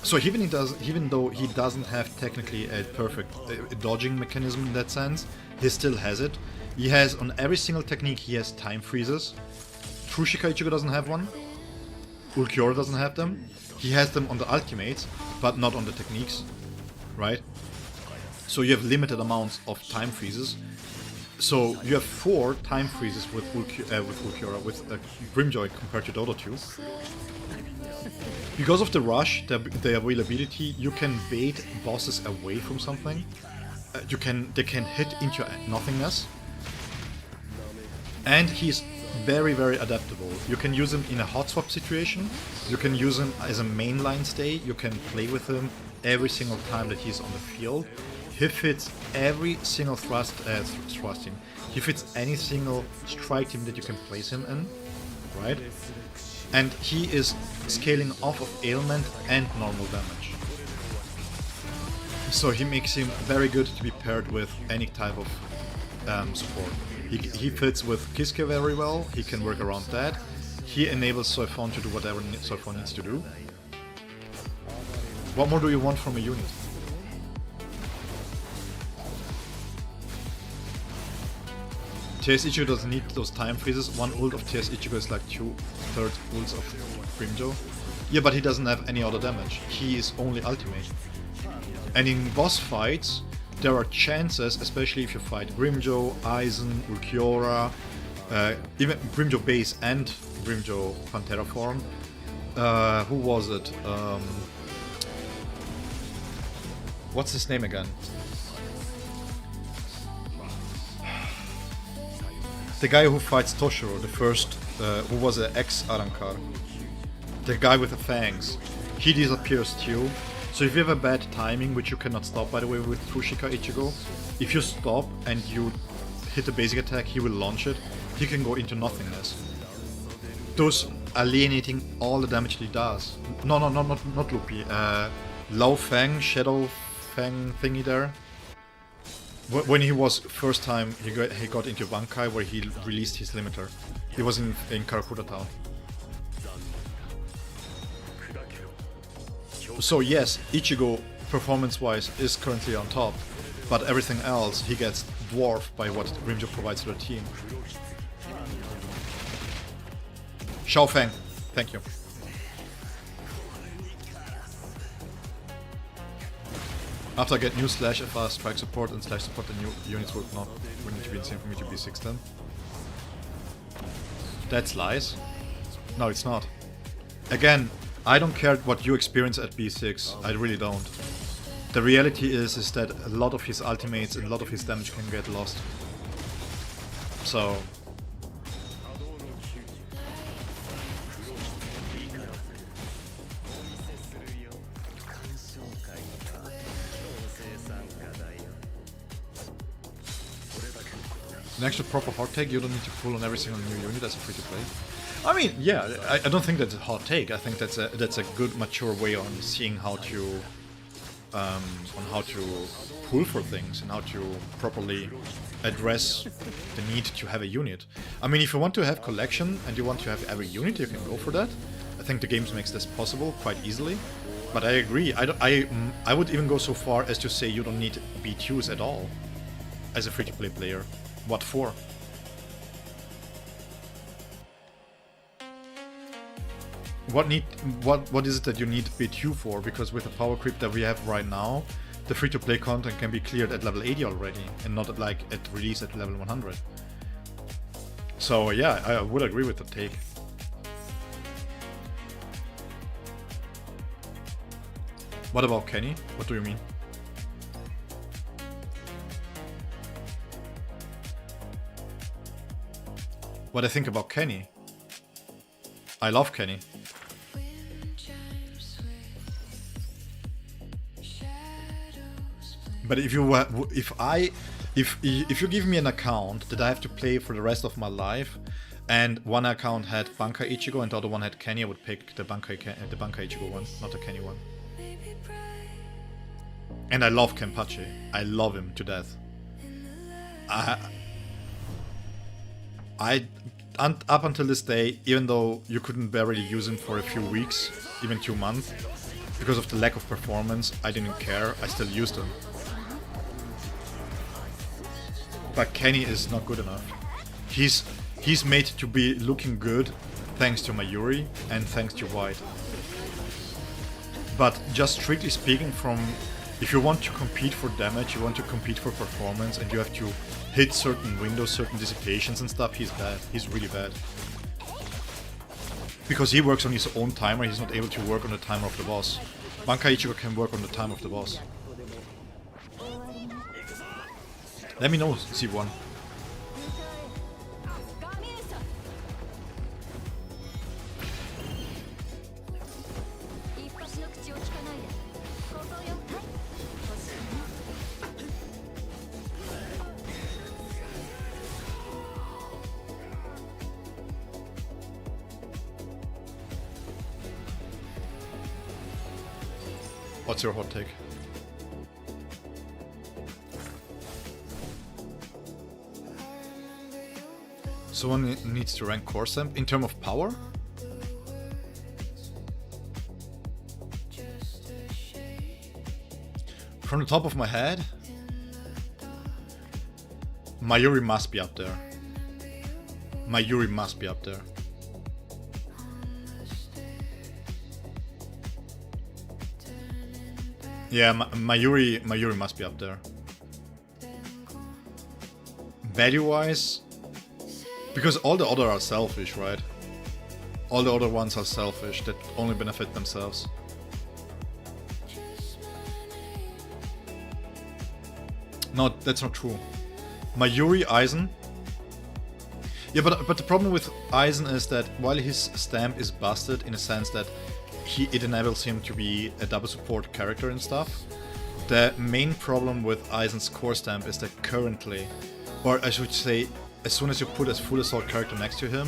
So even though he doesn't have technically a perfect dodging mechanism in that sense, he still has it. He has on every single technique he has time freezes. Tsushika Ichigo doesn't have one. Ulquiorra doesn't have them. He has them on the ultimates, but not on the techniques, right? So you have limited amounts of time freezes. So you have 4 time freezes with Ulquiorra, with Grimjoy compared to the other 2. Because of the rush, the availability, you can bait bosses away from something. They can hit into nothingness. And he's very, very adaptable. You can use him in a hot swap situation. You can use him as a mainline stay. You can play with him every single time that he's on the field. He fits every single thrusting. He fits any single strike team that you can place him in, right? And he is scaling off of ailment and normal damage. So he makes him very good to be paired with any type of support. He fits with Kiske very well, he can work around that. He enables Soifon to do whatever Soifon needs to do. What more do you want from a unit? TS Ichigo doesn't need those time freezes. One ult of TS Ichigo is like 2/3 ults of Grimjo. Yeah, but he doesn't have any other damage. He is only ultimate. And in boss fights, there are chances, especially if you fight Grimjo, Aizen, Ulquiorra, even Grimjo base and Grimjo Pantera form. Who was it? What's his name again? The guy who fights Toshiro, the first, who was an ex-Arankar. The guy with the fangs. He disappears too. So if you have a bad timing, which you cannot stop by the way with Tsushika Ichigo, if you stop and you hit the basic attack, he will launch it. He can go into nothingness. Thus alienating all the damage he does. No, not Lupi. Lao Fang, Shadow Fang thingy there. When he was first time, he got into Bankai where he released his limiter. He was in Karakuta Town. So yes, Ichigo performance-wise is currently on top, but everything else he gets dwarfed by what Grimjo provides to the team. Xiao Feng, thank you. After I get new slash FR strike support and slash support, the new units would need to be insane for me to be 6 then. That's lies. No, it's not. Again, I don't care what you experience at B6, I really don't. The reality is that a lot of his ultimates and a lot of his damage can get lost. So... an actual proper hot take, you don't need to pull on every single new unit as a free-to-play. I mean, yeah, I don't think that's a hot take. I think that's a good, mature way on seeing how to pull for things and how to properly address the need to have a unit. I mean, if you want to have collection and you want to have every unit, you can go for that. I think the games makes this possible quite easily. But I agree. I would even go so far as to say you don't need B2s at all as a free-to-play player. What for? What is it that you need B2 for? Because with the power creep that we have right now, the free-to-play content can be cleared at level 80 already, and not like at release at level 100. So yeah, I would agree with the take. What about Kenny? What do you mean? What I think about Kenny? I love Kenny. But if If you give me an account that I have to play for the rest of my life, and one account had Bankai Ichigo and the other one had Kenny, I would pick the Bankai Ichigo one, not the Kenny one. And I love Kenpachi. I love him to death. Up until this day, even though you couldn't barely use him for a few weeks, even 2 months, because of the lack of performance, I didn't care. I still used him. But Kenny is not good enough. He's made to be looking good thanks to Mayuri and thanks to White. But just strictly speaking, if you want to compete for damage, you want to compete for performance, and you have to hit certain windows, certain dissipations and stuff, he's bad. He's really bad. Because he works on his own timer, he's not able to work on the timer of the boss. Bankai Ichigo can work on the time of the boss. Let me know, C1. What's your hot take? Someone needs to rank Core Stamp in terms of power? From the top of my head, Mayuri must be up there. Mayuri must be up there. Yeah, Mayuri must be up there. Value-wise, because all the other are selfish, right? All the other ones are selfish, that only benefit themselves. No, that's not true. Mayuri, Aizen. Yeah, but the problem with Aizen is that while his stamp is busted in a sense that it enables him to be a double support character and stuff, the main problem with Aizen's core stamp is that currently, or I should say, as soon as you put a full assault character next to him,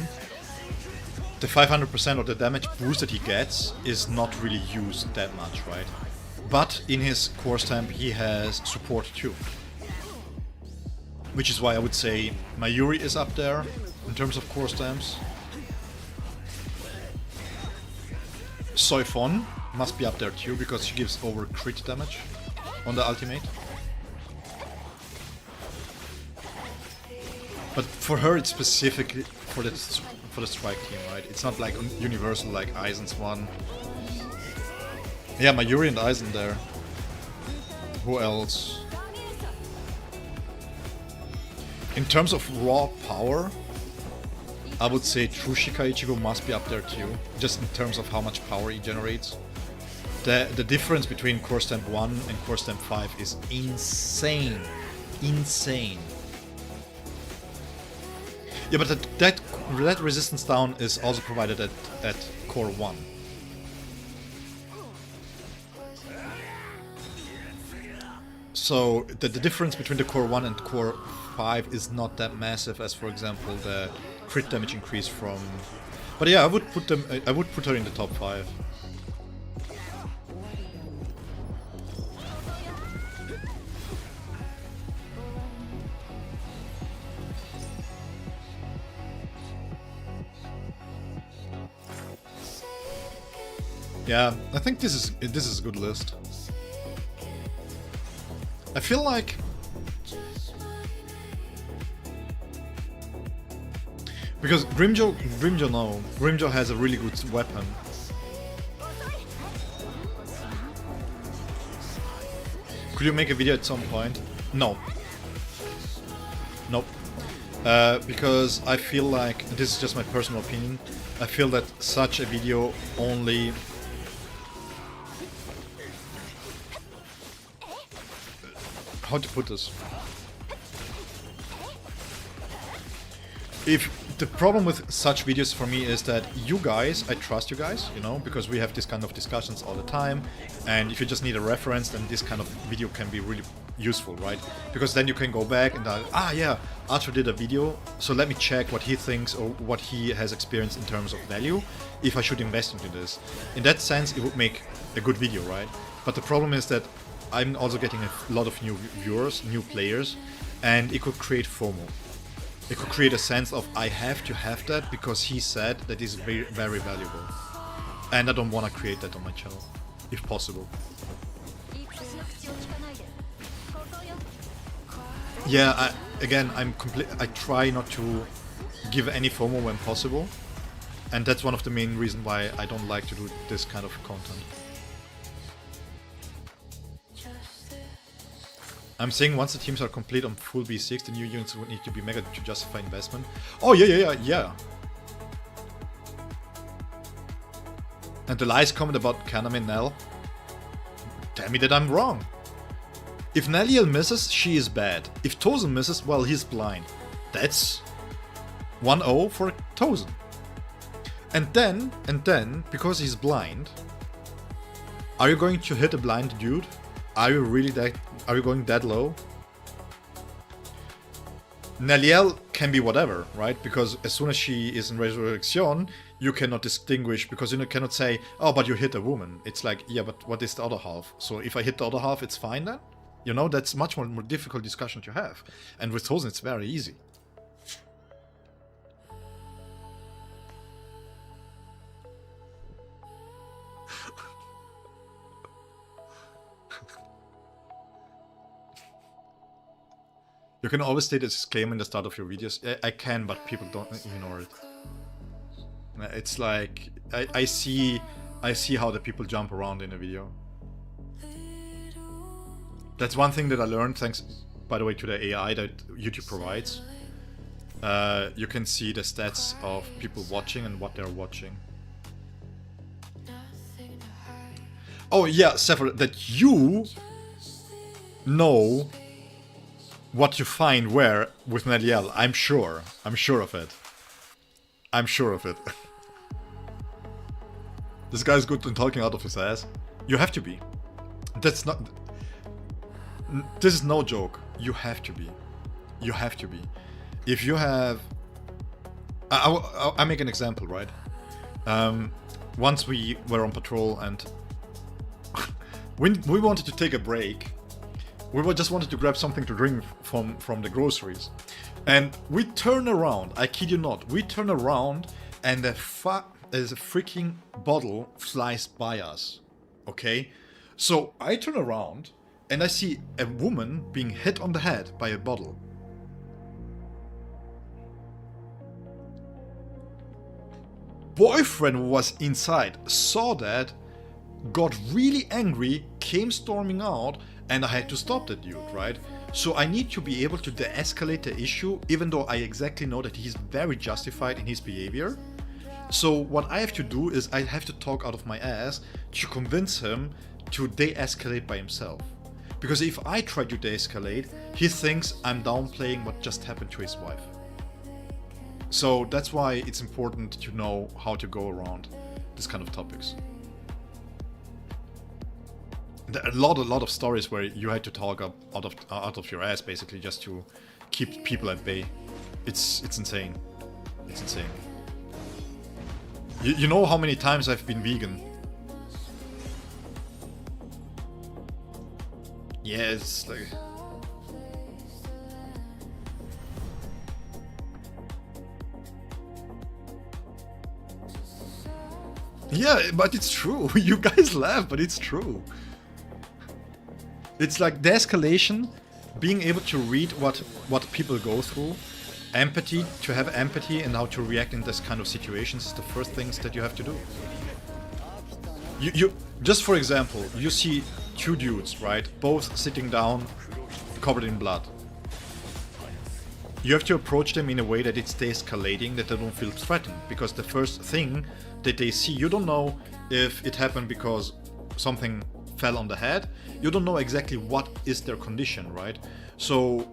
the 500% of the damage boost that he gets is not really used that much, right? But in his core stamp he has support too. Which is why I would say Mayuri is up there in terms of core stamps. Soifon must be up there too, because she gives over crit damage on the ultimate. But for her it's specifically for the strike team, right? It's not like universal like Aizen's one. Yeah, Mayuri and Aizen there. Who else? In terms of raw power, I would say Trushika Ichigo must be up there too, just in terms of how much power he generates. The difference between Core Stamp 1 and Core Stamp 5 is insane. Insane. Yeah, but that resistance down is also provided at Core 1. So the difference between the Core 1 and Core 5 is not that massive as, for example, the crit damage increase from... But yeah, I would put her in the top 5. Yeah, I think this is a good list. I feel like because Grimjo has a really good weapon. Could you make a video at some point? No. Nope. Because I feel like, this is just my personal opinion, I feel that such a video only... How to put this? The problem with such videos for me is that you guys, I trust you guys, you know, because we have this kind of discussions all the time, and if you just need a reference, then this kind of video can be really useful, right? Because then you can go back and yeah, Arthur did a video, so let me check what he thinks or what he has experienced in terms of value, if I should invest into this. In that sense, it would make a good video, right? But the problem is that I'm also getting a lot of new viewers, new players, and it could create FOMO. It could create a sense of, I have to have that because he said that is very, very valuable. And I don't want to create that on my channel, if possible. Yeah, I try not to give any FOMO when possible. And that's one of the main reasons why I don't like to do this kind of content. I'm saying once the teams are complete on full B6, the new units would need to be mega to justify investment. Oh, yeah. And the lies comment about Kaname Nell? Tell me that I'm wrong. If Neliel misses, she is bad. If Tozen misses, well, he's blind. That's 1-0 for Tozen. And then, because he's blind, are you going to hit a blind dude? Are you going that low? Neliel can be whatever, right? Because as soon as she is in Resurrection, you cannot distinguish, because you cannot say, oh, but you hit a woman. It's like, yeah, but what is the other half? So if I hit the other half, it's fine then? You know, that's much more difficult discussion to have. And with Tozen, it's very easy. You can always state a disclaimer in the start of your videos. I can, but people don't ignore it. It's like I see how the people jump around in a video. That's one thing that I learned, thanks, by the way, to the AI that YouTube provides. You can see the stats of people watching and what they're watching. Oh yeah, Sephiroth, that you know what you find where with Neliel. I'm sure. I'm sure of it. I'm sure of it. This guy's good in talking out of his ass. You have to be. That's not... This is no joke. You have to be. You have to be. If you have... I make an example, right? Once we were on patrol and... we wanted to take a break. We just wanted to grab something to drink from the groceries. And we turn around, I kid you not, we turn around and there's a freaking bottle flies by us. Okay? So I turn around and I see a woman being hit on the head by a bottle. Boyfriend was inside, saw that, got really angry, came storming out, and I had to stop that dude, right? So I need to be able to de-escalate the issue, even though I exactly know that he's very justified in his behavior. So what I have to do is I have to talk out of my ass to convince him to de-escalate by himself. Because if I try to de-escalate, he thinks I'm downplaying what just happened to his wife. So that's why it's important to know how to go around this kind of topics. There are a lot of stories where you had to talk out of your ass, basically, just to keep people at bay. It's insane. It's insane. You know how many times I've been vegan? Yeah, it's like... Yeah, but it's true. You guys laugh, but it's true. It's like de-escalation, being able to read what people go through, empathy, to have empathy and how to react in this kind of situations is the first things that you have to do. You just for example, you see two dudes, right? Both sitting down, covered in blood. You have to approach them in a way that it's de-escalating, that they don't feel threatened, because the first thing that they see, you don't know if it happened because something fell on the head, you don't know exactly what is their condition, right? So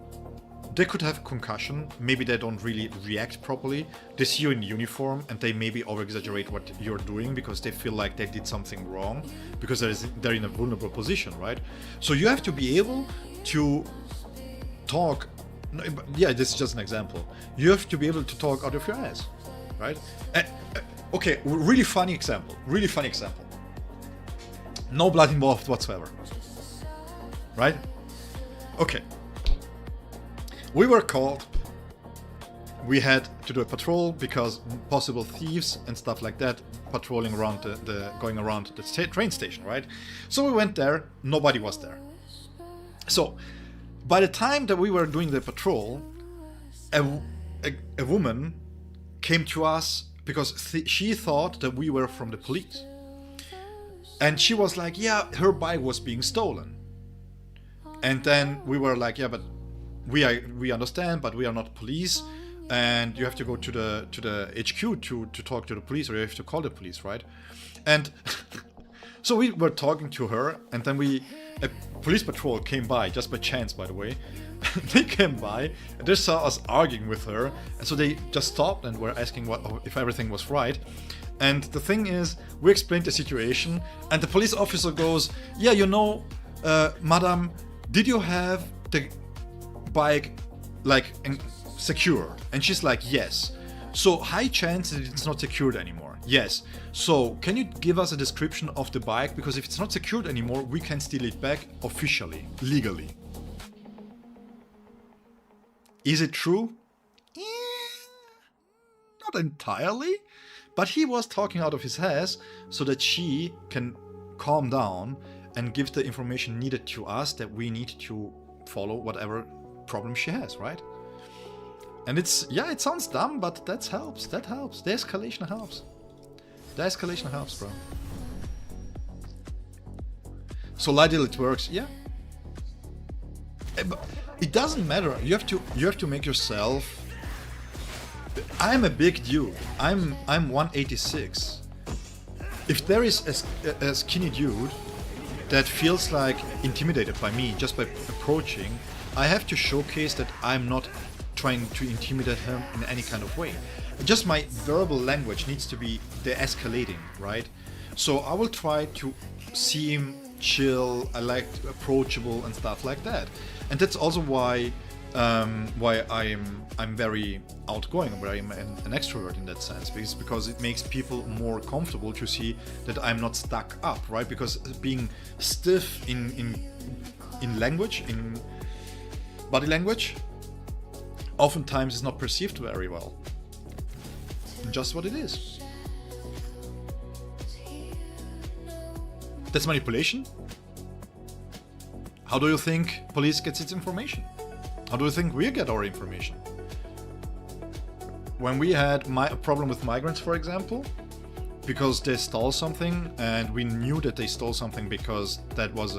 they could have concussion, maybe they don't really react properly, they see you in uniform and they maybe over-exaggerate what you're doing because they feel like they did something wrong, because they're in a vulnerable position, right? So you have to be able to talk. Yeah, this is just an example. You have to be able to talk out of your ass, right? Okay, really funny example. Really funny example. No blood involved whatsoever, right? Okay. We were called. We had to do a patrol because possible thieves and stuff like that patrolling around going around the train station, right? So we went there. Nobody was there. So by the time that we were doing the patrol, a woman came to us because she thought that we were from the police, and she was like, "Yeah, her bike was being stolen." And then we were like, "Yeah, but we understand, but we are not police, and you have to go to the HQ to talk to the police, or you have to call the police, right?" And so we were talking to her, and then a police patrol came by, just by chance, by the way. They came by and they saw us arguing with her, and so they just stopped and were asking if everything was right. And the thing is, we explained the situation, and the police officer goes, "Yeah, you know, madam, did you have the bike like secured?" And she's like, "Yes." "So high chance that it's not secured anymore." "Yes." "So can you give us a description of the bike, because if it's not secured anymore, we can steal it back officially, legally." Is it true? Not entirely, but he was talking out of his ass so that she can calm down and give the information needed to us that we need to follow whatever problem she has, right? And it sounds dumb, but that helps. That helps. The escalation helps. The escalation helps, bro. So Lidl, it works, yeah. But it doesn't matter. You have to make yourself. I'm a big dude. I'm 186. If there is a skinny dude that feels like intimidated by me just by approaching, I have to showcase that I'm not trying to intimidate him in any kind of way. Just my verbal language needs to be de-escalating, right? So I will try to seem chill, I like approachable and stuff like that. And that's also why I'm very outgoing, where I'm an extrovert in that sense, because it makes people more comfortable to see that I'm not stuck up, right? Because being stiff in language, in body language, oftentimes is not perceived very well. Just what it is. That's manipulation. How do you think police gets its information? How do you think we get our information? When we had a problem with migrants, for example, because they stole something, and we knew that they stole something because that was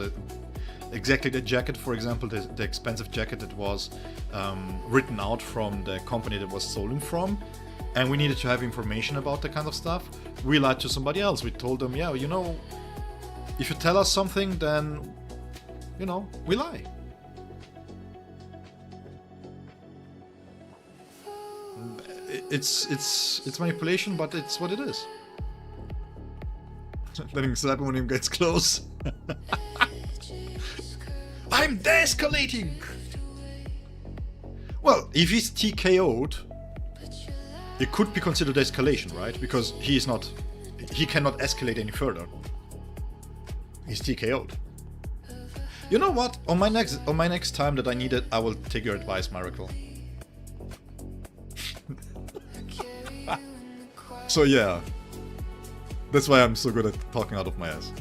exactly the jacket, for example, the expensive jacket that was written out from the company that was stolen from, and we needed to have information about that kind of stuff, we lied to somebody else. We told them, yeah, you know, if you tell us something, then, you know, we lie. It's manipulation, but it's what it is. Letting slap him when he gets close. I'm de-escalating! Well, if he's TKO'd, it could be considered escalation, right? Because he cannot escalate any further. He's TKO'd. You know what? On my next time that I need it, I will take your advice, Miracle. So yeah, that's why I'm so good at talking out of my ass.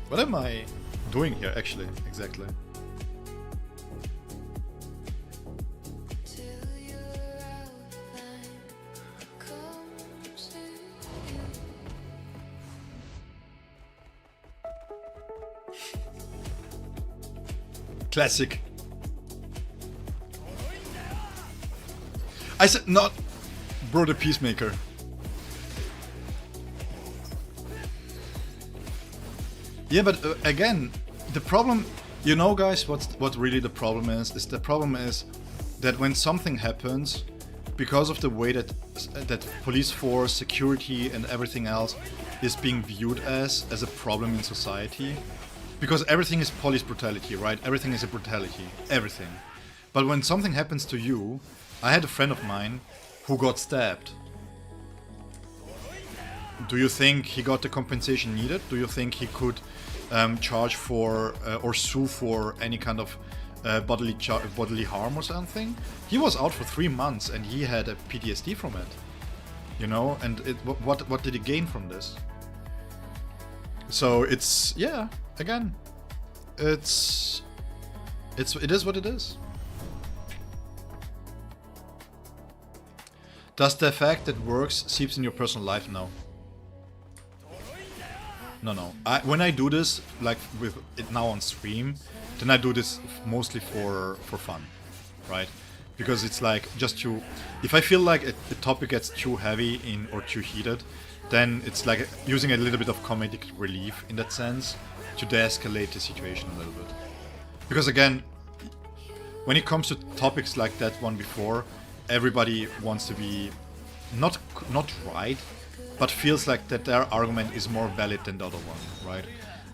What am I doing here, actually, exactly? Classic. I said not, bro, the Peacemaker. Yeah, but again, the problem, you know, guys, what really the problem is the problem is that when something happens, because of the way that police force, security, and everything else is being viewed as a problem in society, because everything is police brutality, right? Everything is a brutality, everything. But when something happens to you, I had a friend of mine who got stabbed. Do you think he got the compensation needed? Do you think he could charge for or sue for any kind of bodily harm or something? He was out for 3 months and he had a PTSD from it. You know, and what did he gain from this? So it's, yeah, again, it is what it is. Does the fact that works seeps in your personal life? No. No. When I do this, like with it now on stream, then I do this mostly for fun, right? Because it's like just to, if I feel like a topic gets too heavy or too heated, then it's like using a little bit of comedic relief in that sense to de-escalate the situation a little bit. Because again, when it comes to topics like that one before, everybody wants to be not right, but feels like that their argument is more valid than the other one, right?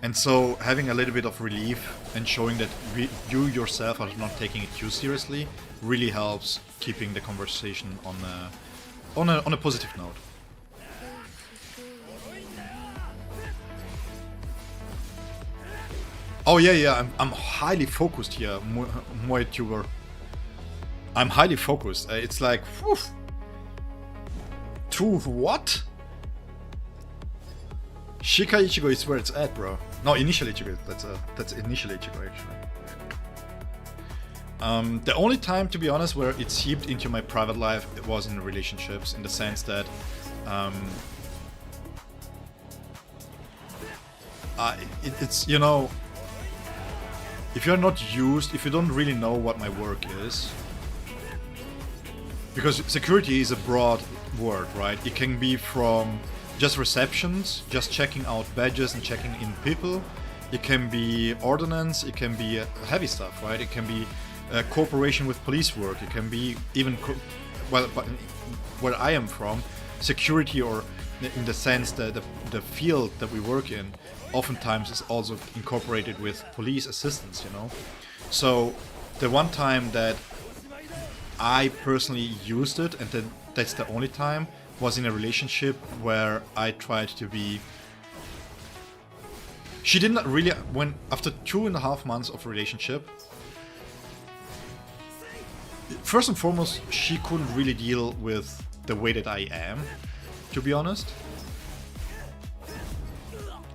And so having a little bit of relief and showing that you yourself are not taking it too seriously really helps keeping the conversation on a positive note. Oh yeah, I'm highly focused here, Muay Tuber. I'm highly focused. It's like, whew. To what? Shika Ichigo is where it's at, bro. No, initial Ichigo. That's initial Ichigo, actually. The only time, to be honest, where it seeped into my private life was in relationships, in the sense that it's, you know, if you're not used, if you don't really know what my work is, because security is a broad word, right? It can be from just receptions, just checking out badges and checking in people. It can be ordnance, it can be heavy stuff, right? It can be cooperation with police work. It can be even, well, where I am from, security, or in the sense that the field that we work in oftentimes is also incorporated with police assistance, you know? So the one time that I personally used it, and then that's the only time, was in a relationship where I tried to be... She didn't really... When after 2.5 months of relationship, first and foremost, she couldn't really deal with the way that I am, to be honest.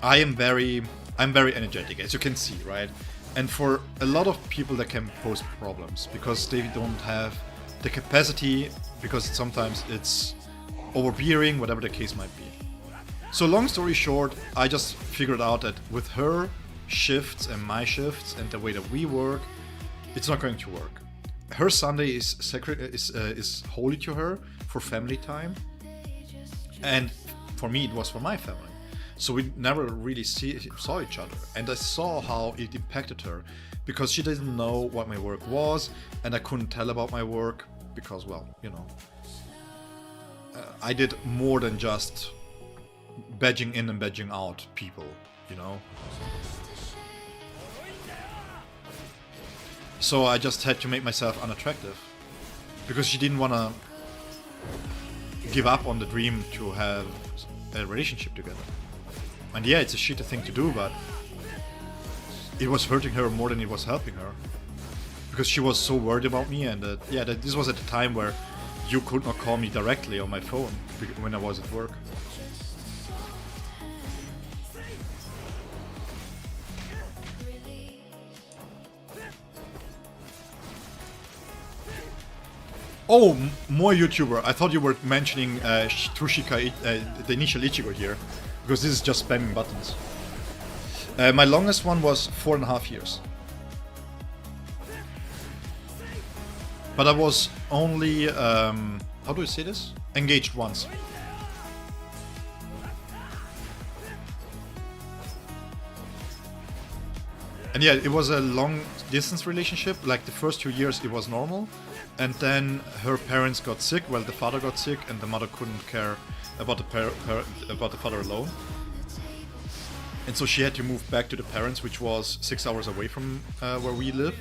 I'm very energetic, as you can see, right? And for a lot of people that can pose problems, because they don't have the capacity, because sometimes it's overbearing, whatever the case might be. So long story short, I just figured out that with her shifts and my shifts and the way that we work, it's not going to work. Her Sunday is sacred, is holy to her for family time, and for me it was for my family. So we never really saw each other, and I saw how it impacted her, because she didn't know what my work was, and I couldn't tell about my work because, well, you know, I did more than just badging in and badging out people, you know. So I just had to make myself unattractive, because she didn't want to give up on the dream to have a relationship together. And yeah, it's a shitty thing to do, but it was hurting her more than it was helping her, because she was so worried about me. And yeah, this was at the time where you could not call me directly on my phone when I was at work. Oh, more YouTuber. I thought you were mentioning Trushika, the initial Ichigo here, because this is just spamming buttons. My longest one was 4.5 years. But I was only, how do you say this? Engaged once. And yeah, it was a long distance relationship. Like the first 2 years it was normal. and then her parents got sick. Well, the father got sick, and the mother couldn't care about the father alone. And so she had to move back to the parents, which was 6 hours away from where we live.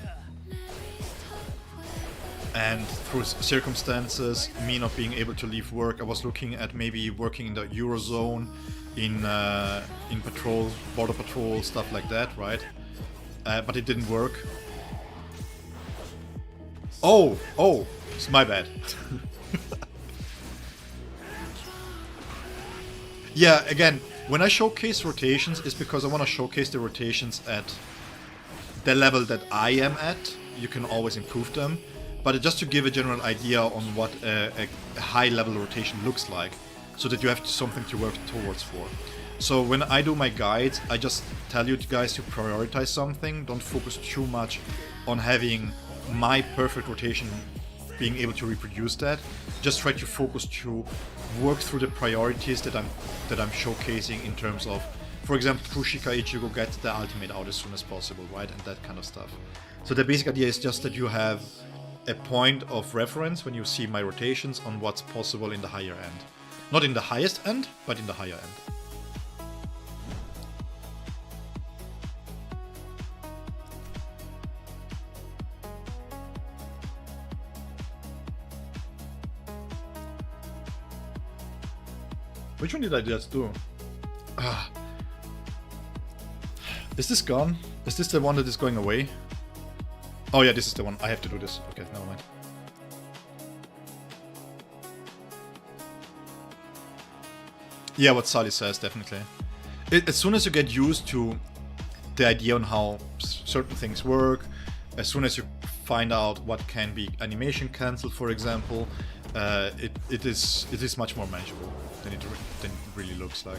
And through circumstances, me not being able to leave work, I was looking at maybe working in the Eurozone, in patrol, border patrol, stuff like that, right? But it didn't work. Oh, it's my bad. Yeah, again, when I showcase rotations, it's because I want to showcase the rotations at the level that I am at. You can always improve them, but just to give a general idea on what a high level rotation looks like, so that you have something to work towards for. So when I do my guides, I just tell you guys to prioritize something. Don't focus too much on having my perfect rotation, being able to reproduce that. Just try to focus to work through the priorities that I'm showcasing in terms of, for example, Kushika Ichigo get the ultimate out as soon as possible, right? And that kind of stuff. So the basic idea is just that you have a point of reference when you see my rotations on what's possible in the higher end. Not in the highest end, but in the higher end. Which one did I just do? Ah. Is this gone? Is this the one that is going away? Oh yeah, this is the one. I have to do this. Okay, never mind. Yeah, what Sally says, definitely. As soon as you get used to the idea on how certain things work, as soon as you find out what can be animation cancelled, for example, it is much more manageable than it really looks like.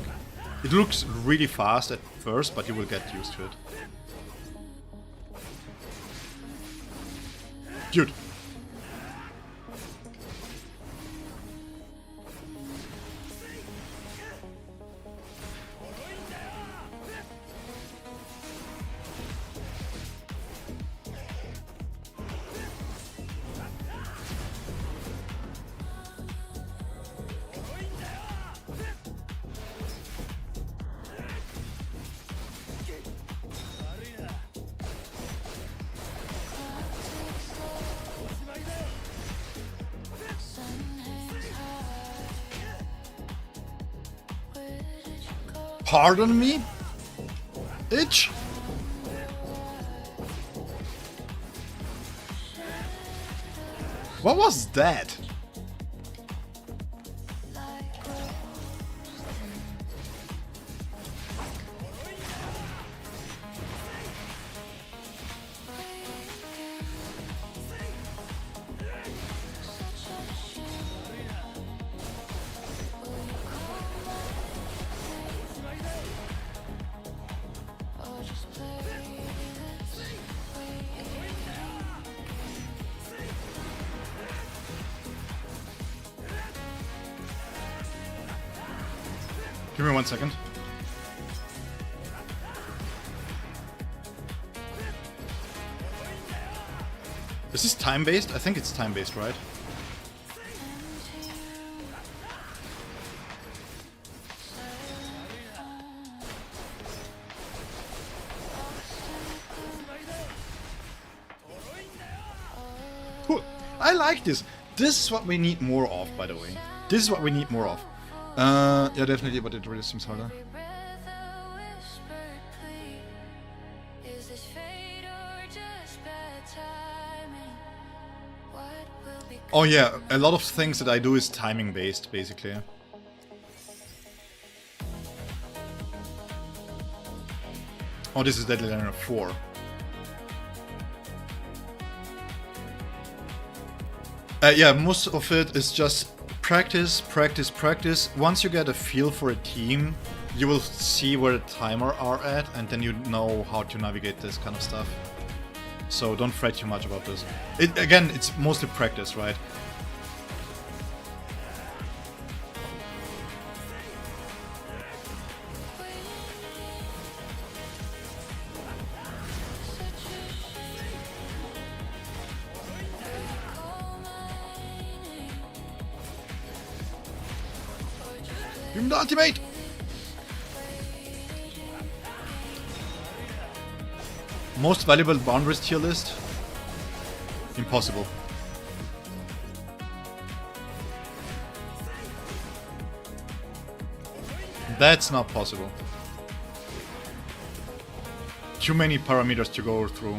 It looks really fast at first, but you will get used to it. Dude. Pardon me? Itch? What was that? Give me 1 second. Is this time-based? I think it's time-based, right? Cool. I like this. This is what we need more of, by the way. This is what we need more of. Yeah, definitely, but it really seems harder. Oh yeah, a lot of things that I do is timing based, basically. Oh, this is Deadly Liner 4. Yeah, most of it is just practice, practice, practice. Once you get a feel for a team, you will see where the timer are at, and then you know how to navigate this kind of stuff. So don't fret too much about this. Again, it's mostly practice, right? Give him the ultimate! Most valuable boundaries tier list? Impossible. That's not possible. Too many parameters to go through.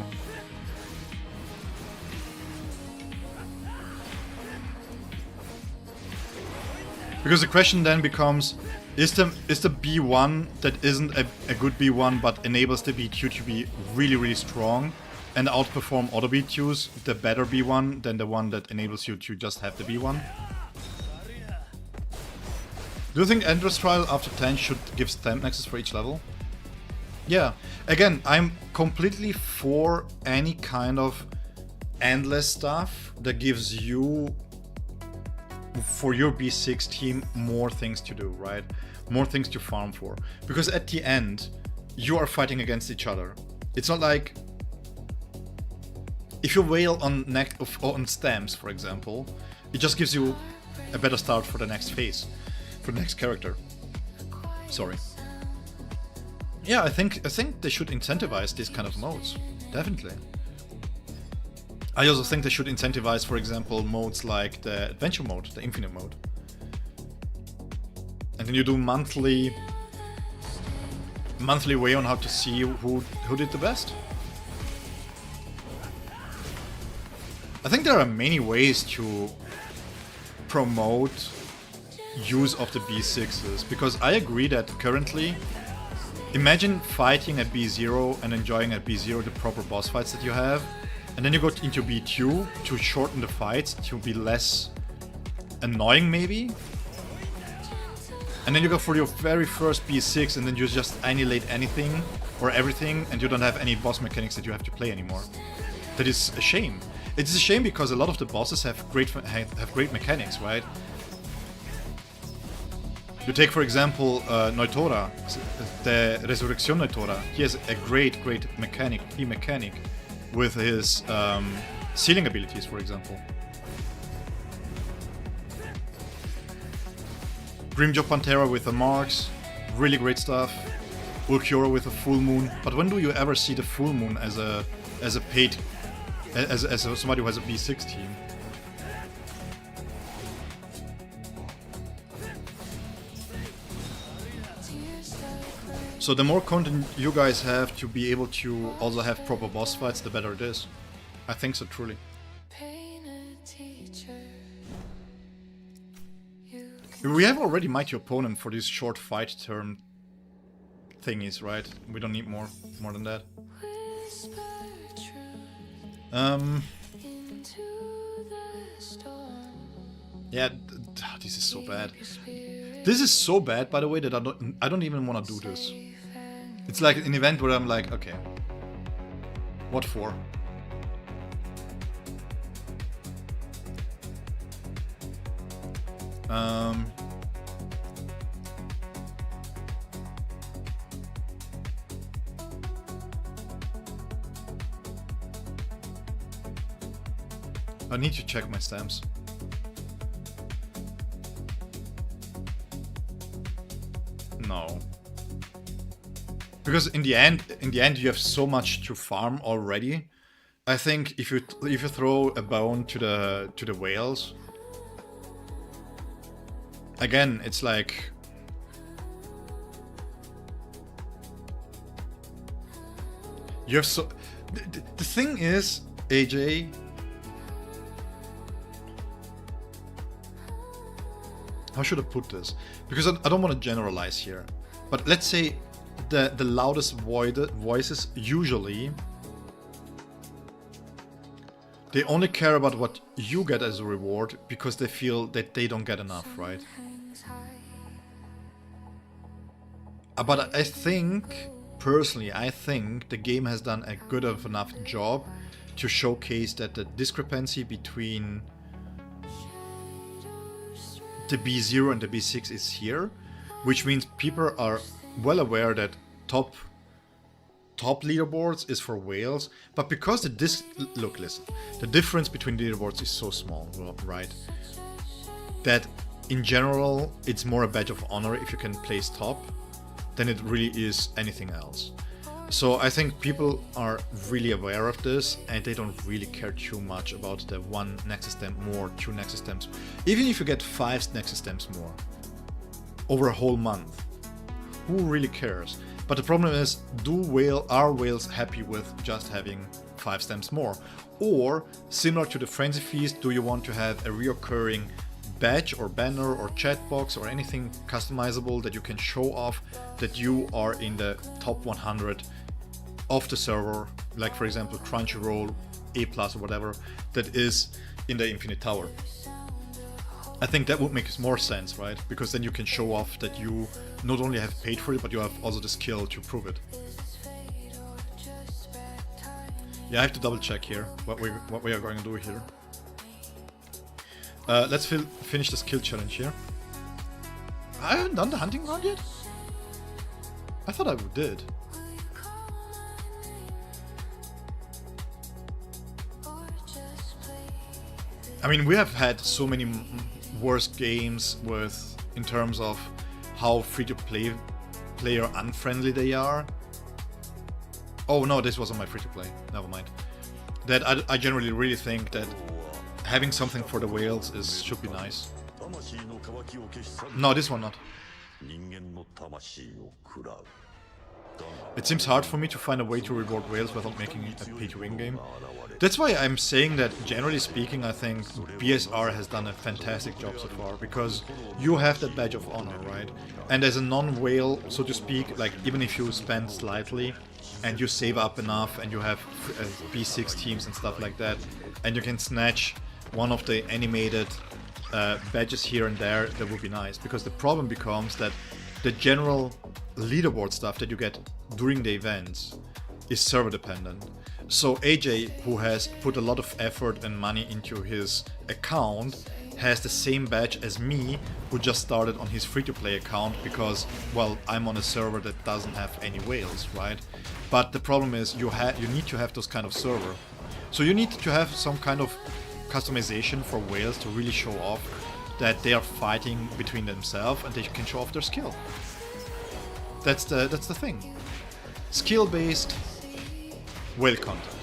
Because the question then becomes, is the B1 that isn't a good B1 but enables the B2 to be really, really strong and outperform other B2s, the better B1 than the one that enables you to just have the B1? Do you think Endless Trial after 10 should give stamp nexus for each level? Yeah. Again, I'm completely for any kind of endless stuff that gives you, for your B6 team, more things to do, right? More things to farm for. Because at the end, you are fighting against each other. It's not like... If you wail on stamps, for example, it just gives you a better start for the next phase. For the next character. Sorry. Yeah, I think they should incentivize these kind of modes. Definitely. I also think they should incentivize, for example, modes like the adventure mode, the infinite mode. And then you do monthly way on how to see who did the best. I think there are many ways to promote use of the B6s, because I agree that currently, imagine fighting at B0 and enjoying at B0 the proper boss fights that you have, and then you go into B2 to shorten the fights to be less annoying maybe, and then you go for your very first B6 and then you just annihilate anything or everything and you don't have any boss mechanics that you have to play anymore. That is a shame. It's a shame because a lot of the bosses have great mechanics, right? You take, for example, Noitora, the Resurrection Noitora. He has a great mechanic, mechanic, with his sealing abilities, for example. Grimjaw Pantera with the marks, really great stuff. Ulquiorra with a full moon. But when do you ever see the full moon as a paid, as somebody who has a B6 team? So the more content you guys have to be able to also have proper boss fights, the better it is. I think so, truly. We have already Mighty Opponent for these short fight term thingies, right? We don't need more than that. Yeah, this is so bad. This is so bad, by the way, that I don't even want to do this. It's like an event where I'm like, okay, what for? I need to check my stamps. No. Because in the end you have so much to farm already. I think if you throw a bone to the whales, again, it's like you have so the thing is, AJ, how should I put this? Because I don't want to generalize here, but let's say the loudest voices usually, they only care about what you get as a reward because they feel that they don't get enough, right? But I think, personally, I think the game has done a good enough job to showcase that the discrepancy between the B0 and the B6 is here, which means people are well aware that top leaderboards is for whales, but because the the difference between leaderboards is so small, right, that in general, it's more a badge of honor if you can place top than it really is anything else. So I think people are really aware of this and they don't really care too much about the 1 Nexus stamp more, 2 Nexus stamps. Even if you get 5 Nexus stamps more over a whole month, who really cares? But the problem is, are whales happy with just having 5 stamps more? Or, similar to the Frenzy Feast, do you want to have a reoccurring badge or banner or chat box or anything customizable that you can show off that you are in the top 100 of the server, like for example Crunchyroll, A+ or whatever, that is in the Infinite Tower? I think that would make more sense, right? Because then you can show off that you not only have paid for it, but you have also the skill to prove it. Yeah, I have to double check here what we are going to do here. Let's finish the skill challenge here. I haven't done the hunting round yet? I thought I did. I mean, we have had so many worse games in terms of how free-to-play player unfriendly they are. Oh no, this wasn't my free-to-play. Never mind. That I generally really think that having something for the whales should be nice. No, this one not. It seems hard for me to find a way to reward whales without making it a pay-to-win game. That's why I'm saying that, generally speaking, I think BSR has done a fantastic job so far, because you have that badge of honor, right? And as a non-whale, so to speak, like even if you spend slightly and you save up enough and you have B6 teams and stuff like that, and you can snatch one of the animated badges here and there, that would be nice. Because the problem becomes that the general leaderboard stuff that you get during the events is server dependent. So AJ, who has put a lot of effort and money into his account, has the same badge as me, who just started on his free-to-play account because, well, I'm on a server that doesn't have any whales, right? But the problem is you need to have those kind of server. So you need to have some kind of customization for whales to really show off that they are fighting between themselves and they can show off their skill. That's the thing. Skill-based whale content.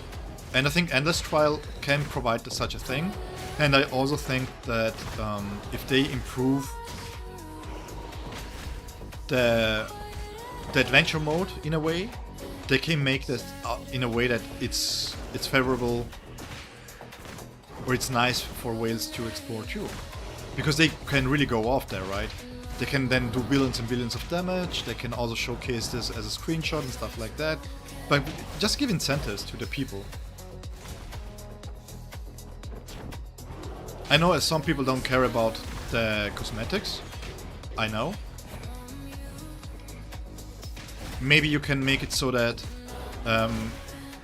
And I think Endless Trial can provide such a thing. And I also think that if they improve the adventure mode in a way, they can make this in a way that it's favorable, or it's nice for whales to explore too. Because they can really go off there, right? They can then do billions and billions of damage, they can also showcase this as a screenshot and stuff like that. But just give incentives to the people. I know some people don't care about the cosmetics, I know. Maybe you can make it so that,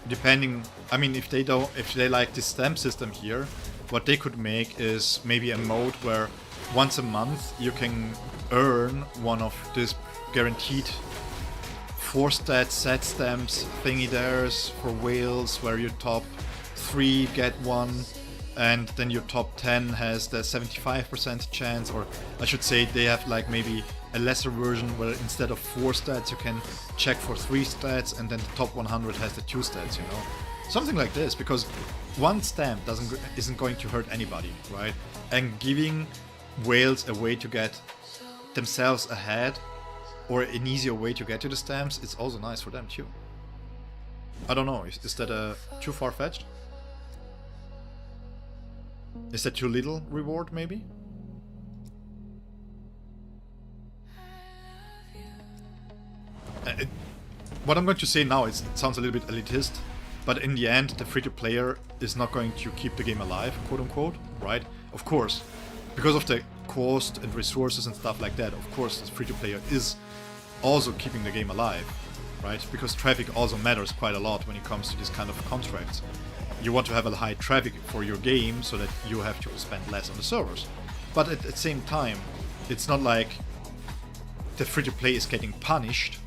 depending, I mean, if they like this stamp system here, what they could make is maybe a mode where once a month you can earn one of this guaranteed 4-stat set stamps thingy there's for whales, where your top 3 get one, and then your top 10 has the 75% chance, or I should say they have like maybe a lesser version where instead of 4 stats you can check for 3 stats, and then the top 100 has the 2 stats, you know? Something like this, because one stamp isn't going to hurt anybody, right? And giving whales a way to get themselves ahead, or an easier way to get to the stamps, it's also nice for them too. I don't know, is that too far-fetched? Is that too little reward, maybe? What I'm going to say now, it sounds a little bit elitist, but in the end, the free-to-player is not going to keep the game alive, quote-unquote, right? Of course, because of the cost and resources and stuff like that, of course, the free-to-player is also keeping the game alive, right? Because traffic also matters quite a lot when it comes to this kind of contracts. You want to have a high traffic for your game so that you have to spend less on the servers. But at the same time, it's not like the free-to-play is getting punished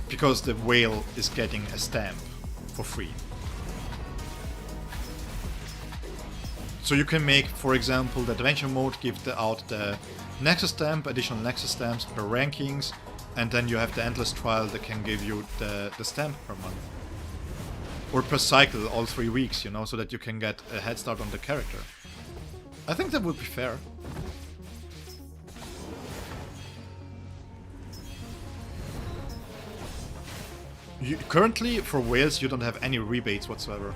because the whale is getting a stamp for free. So you can make, for example, the adventure mode give out the Nexus stamp, additional Nexus stamps per rankings, and then you have the endless trial that can give you the stamp per month. Or per cycle, all 3 weeks, you know, so that you can get a head start on the character. I think that would be fair. Currently, for whales, you don't have any rebates whatsoever.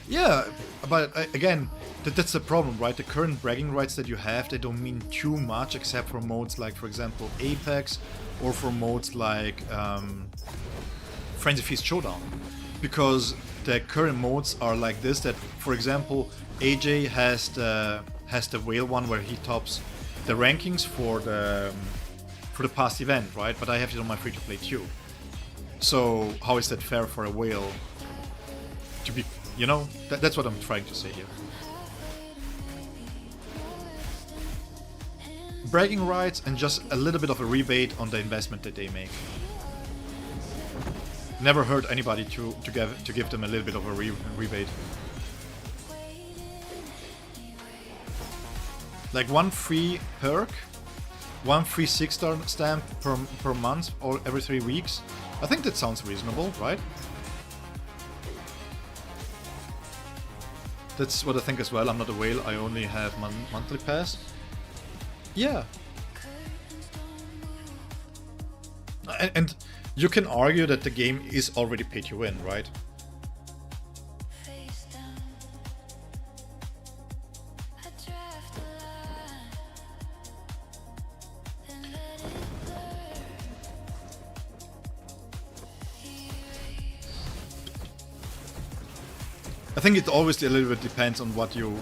Yeah, but again, that's the problem, right? The current bragging rights that you have, they don't mean too much, except for modes like, for example, Apex, or for modes like Frenzy Feast Showdown. Because the current modes are like this, that, for example, AJ has the whale one where he tops the rankings for the past event, right? But I have it on my free-to-play too. So how is that fair for a whale to be, you know? That's what I'm trying to say here. Bragging rights and just a little bit of a rebate on the investment that they make. Never hurt anybody to give them a little bit of a rebate. Like 1 free perk, 1 free 6-star stamp per month or every 3 weeks. I think that sounds reasonable, right? That's what I think as well. I'm not a whale, I only have monthly pass. Yeah. And you can argue that the game is already pay to win, right? I think it always a little bit depends on what you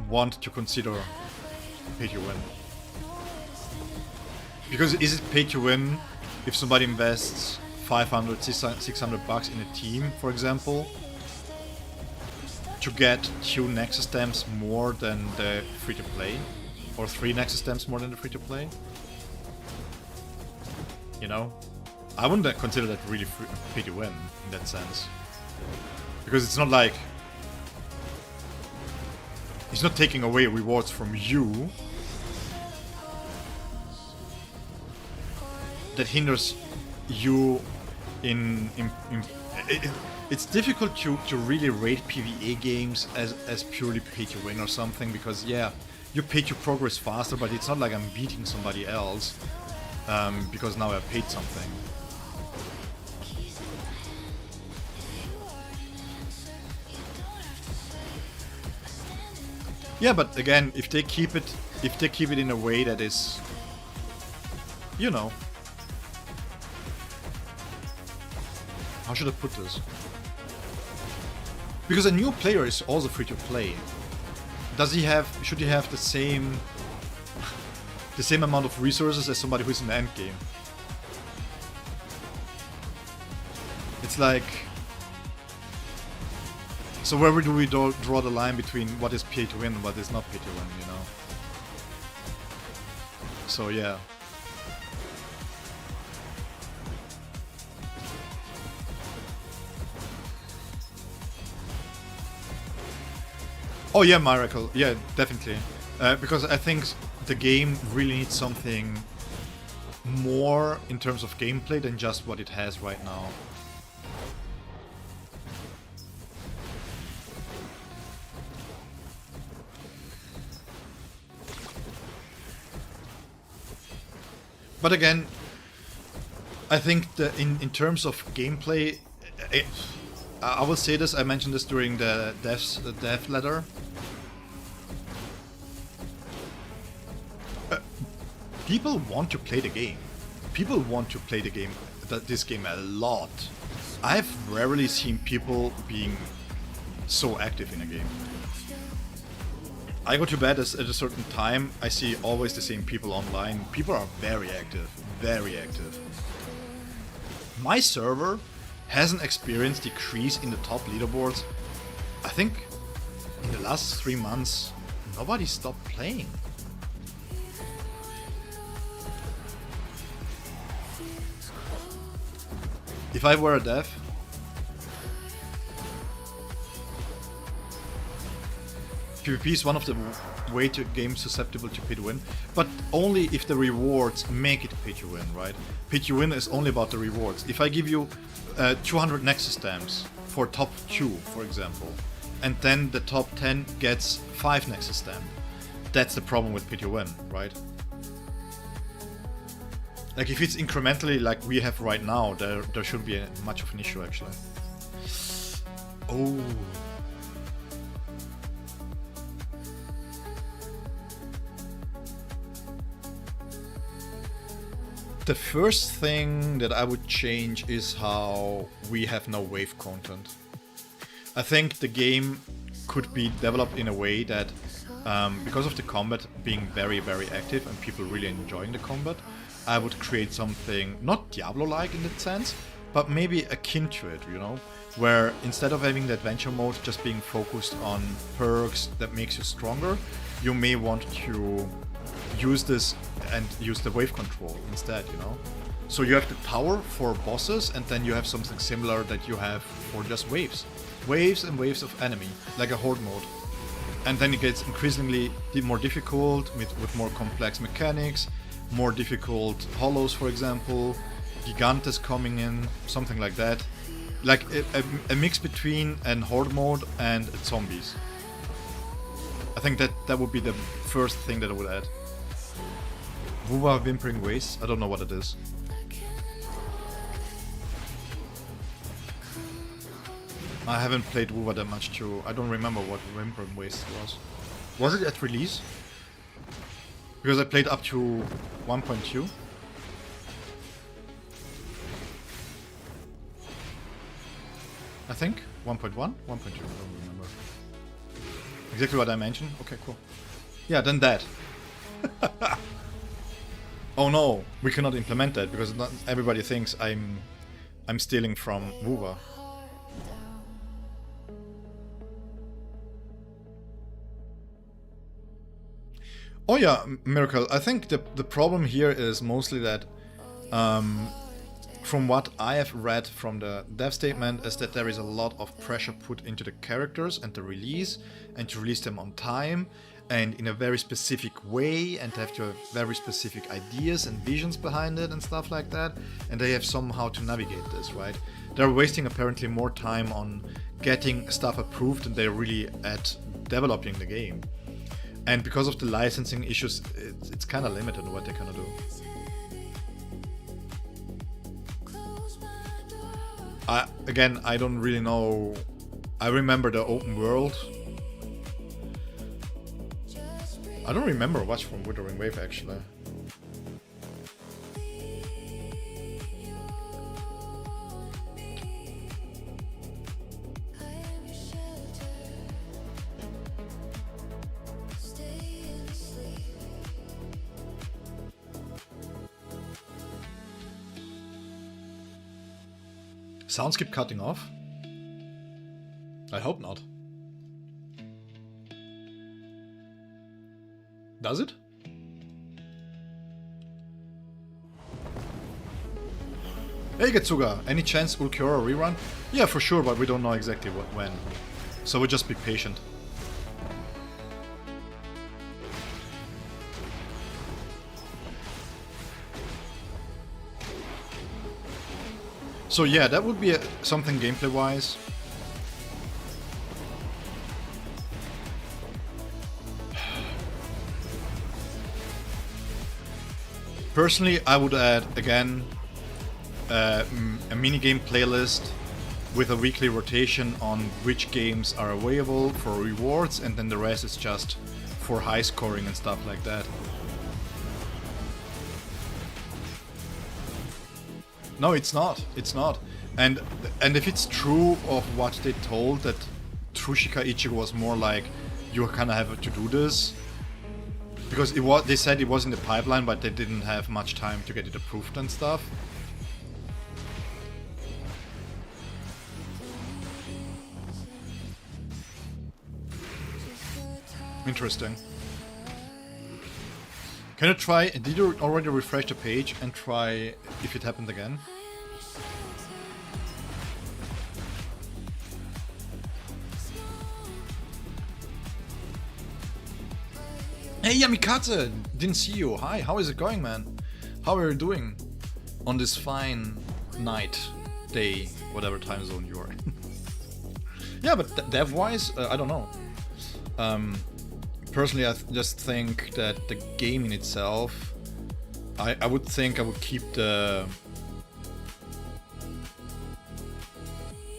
want to consider pay to win. Because is it pay to win if somebody invests 500, 600 bucks in a team, for example, to get 2 Nexus stamps more than the free-to-play? Or 3 Nexus stamps more than the free-to-play? You know? I wouldn't consider that really pay to win in that sense. Because it's not like... He's not taking away rewards from you that hinders you in it's difficult to really rate PvE games as purely pay to win or something, because yeah, you pay to progress faster, but it's not like I'm beating somebody else because now I paid something. Yeah, but again, if they keep it in a way that is, you know, how should I put this? Because a new player is also free to play. Should he have the same amount of resources as somebody who's in the end game? It's like, so where do we draw the line between what is pay to win and what is not pay to win, you know? So yeah. Oh yeah, Miracle. Yeah, definitely. Because I think the game really needs something more in terms of gameplay than just what it has right now. But again, I think that in terms of gameplay, I will say this, I mentioned this during the dev letter. People want to play the game. People want to play the game, this game a lot. I've rarely seen people being so active in a game. I go to bed at a certain time, I see always the same people online. People are very active, very active. My server hasn't experienced decrease in the top leaderboards. I think in the last 3 months, nobody stopped playing. If I were a dev, PvP is one of the way to games susceptible to pay to win, but only if the rewards make it pay to win, right? Pay to win is only about the rewards. If I give you 200 Nexus stamps for top 2, for example, and then the top 10 gets 5 Nexus stamp, that's the problem with pay to win, right? Like if it's incrementally like we have right now, there shouldn't be much of an issue actually. Oh. The first thing that I would change is how we have no wave content. I think the game could be developed in a way that, because of the combat being very, very active and people really enjoying the combat, I would create something not Diablo-like in that sense, but maybe akin to it, you know? Where instead of having the adventure mode just being focused on perks that makes you stronger, you may want to use this and use the wave control instead, you know? So you have the power for bosses and then you have something similar that you have for just waves. Waves and waves of enemy, like a horde mode. And then it gets increasingly more difficult with more complex mechanics, more difficult hollows, for example, Gigantes coming in, something like that. Like a mix between an horde mode and zombies. I think that would be the first thing that I would add. Wuva Whimpering Waste? I don't know what it is. I haven't played Wuva that much too. I don't remember what Whimpering Waste was. Was it at release? Because I played up to 1.2. I think 1.1? 1.2, I don't remember. Exactly what I mentioned? Okay, cool. Yeah, then that. Oh no, we cannot implement that because not everybody thinks I'm stealing from Wuva. Oh yeah, Miracle. I think the problem here is mostly that, from what I have read from the dev statement, is that there is a lot of pressure put into the characters and the release, and to release them on time, and in a very specific way, and have to have very specific ideas and visions behind it and stuff like that, and they have somehow to navigate this, right? They're wasting apparently more time on getting stuff approved than they're really at developing the game. And because of the licensing issues, it's kind of limited on what they can do. Again, I don't really know. I remember the open world. I don't remember much from Withering Wave actually. Sounds keep cutting off? I hope not. Does it? Hey Getsuga, any chance Ulquiorra rerun? Yeah, for sure, but we don't know exactly when. So we'll just be patient. So yeah, that would be something gameplay-wise. Personally, I would add, again, a minigame playlist with a weekly rotation on which games are available for rewards, and then the rest is just for high scoring and stuff like that. No, it's not. It's not. And if it's true of what they told, that Tsushika Ichigo was more like, you kind of have to do this, because they said it was in the pipeline, but they didn't have much time to get it approved and stuff. Interesting. Can you try, did you already refresh the page and try if it happened again? Hey Yamikaze! Didn't see you. Hi, how is it going, man? How are you doing on this fine night, day, whatever time zone you are in? Yeah, but dev-wise, I don't know. Personally, I just think that the game in itself, I would think I would keep the...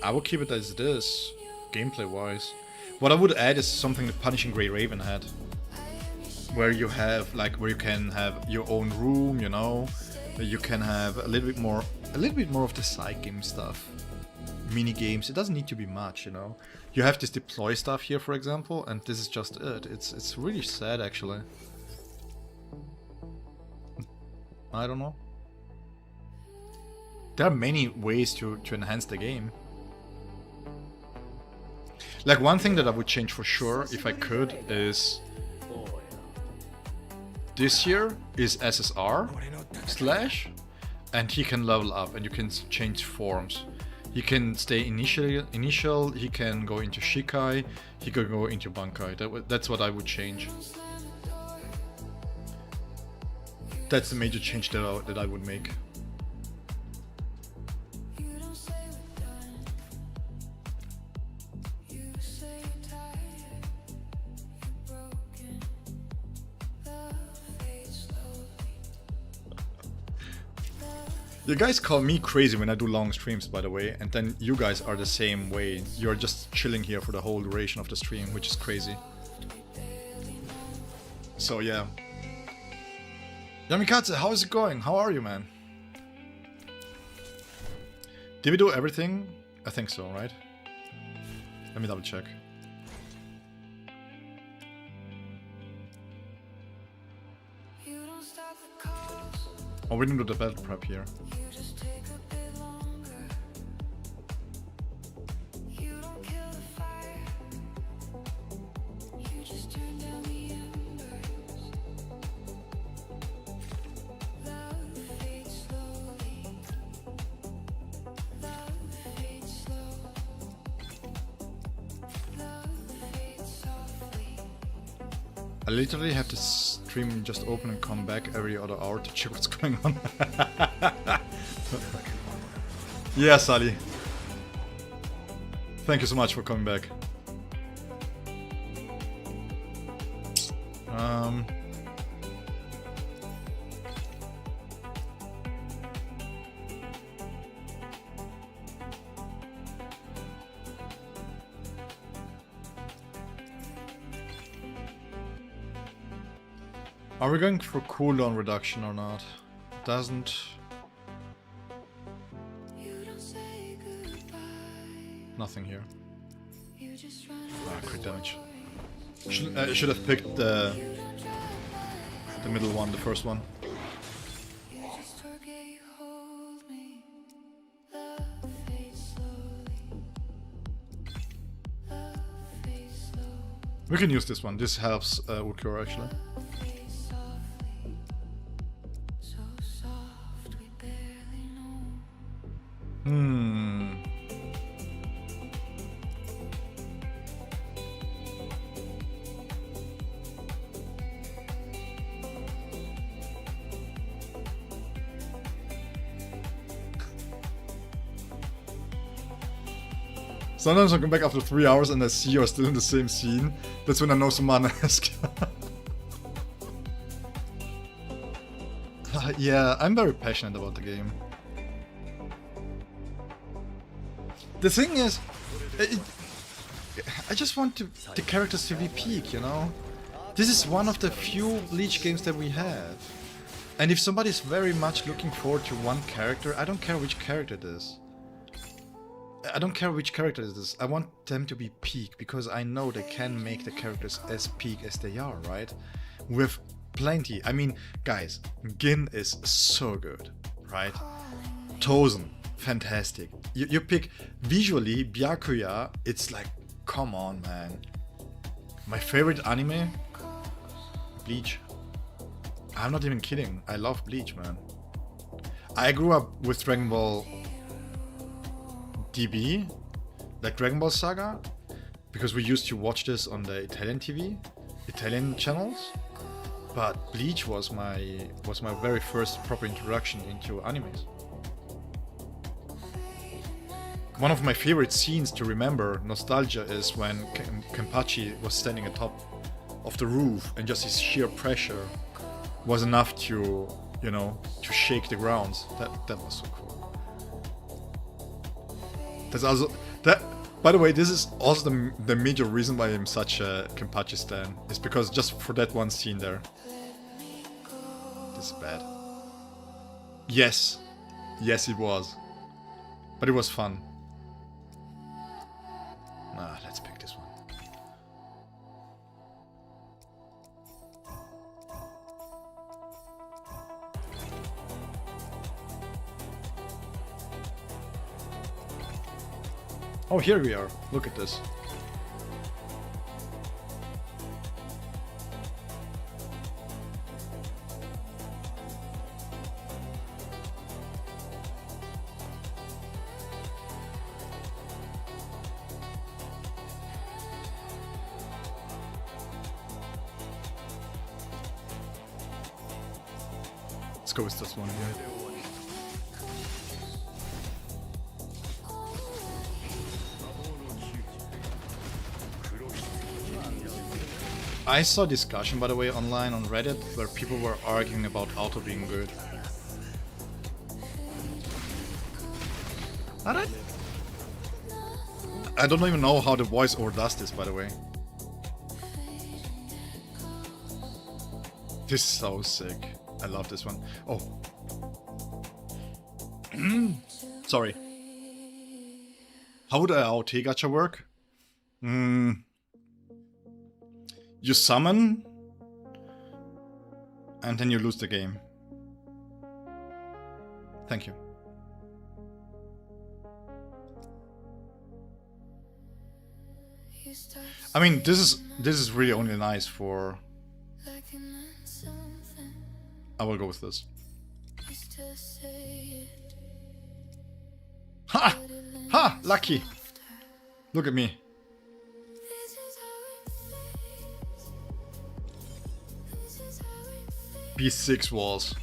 I would keep it as it is, gameplay-wise. What I would add is something that Punishing Grey Raven had. Where you have, like, where you can have your own room, you know? You can have a little bit more of the side game stuff. Mini games, it doesn't need to be much, you know? You have this deploy stuff here, for example, and this is just it. It's really sad, actually. I don't know. There are many ways to enhance the game. Like, one thing that I would change for sure, if I could, is... This here is SSR / and he can level up and you can change forms. He can stay initial, he can go into Shikai, he can go into Bankai. That's what I would change. That's the major change that I would make. You guys call me crazy when I do long streams, by the way, and then you guys are the same way. You're just chilling here for the whole duration of the stream, which is crazy. So yeah. Yamikaze, how is it going? How are you, man? Did we do everything? I think so, right? Let me double check. Oh, we didn't do the battle prep here. I literally have to stream just open and come back every other hour to check what's going on. Yeah, Sally. Thank you so much for coming back. Are we going for cooldown reduction or not? Doesn't... Nothing here. Ah, crit damage. Should have picked the middle one, the first one. We can use this one. This helps Ukura actually. Sometimes I come back after 3 hours and I see you're still in the same scene. That's when I know someone asked. Yeah, I'm very passionate about the game. The thing is, I just want the characters to be peak, you know? This is one of the few Bleach games that we have. And if somebody's very much looking forward to one character, I don't care which character it is. I don't care which character it is, I want them to be peak, because I know they can make the characters as peak as they are, right? With plenty. I mean, guys, Gin is so good, right? Tozen, fantastic. You pick visually Byakuya, it's like, come on, man. My favorite anime? Bleach. I'm not even kidding, I love Bleach, man. I grew up with Dragon Ball DB, like Dragon Ball Saga, because we used to watch this on the Italian TV, Italian channels. But Bleach was my very first proper introduction into animes. One of my favorite scenes to remember, nostalgia, is when Kenpachi was standing atop of the roof and just his sheer pressure was enough to, you know, to shake the grounds. That was so cool. That's also that. By the way, this is also the major reason why I'm such a Kenpachi stan. Is because just for that one scene there. This is bad. Yes, yes, it was, but it was fun. Let's pick this one. Oh, here we are. Look at this. Let's go with this one here. I saw discussion, by the way, online on Reddit where people were arguing about auto being good. I don't even know how the voiceover does this, by the way. This is so sick. I love this one. Oh. Sorry. How would a AOT gacha work? You summon, and then you lose the game. Thank you. I mean, this is really only nice for. I will go with this. Ha! Ha! Lucky! Look at me. B6 walls.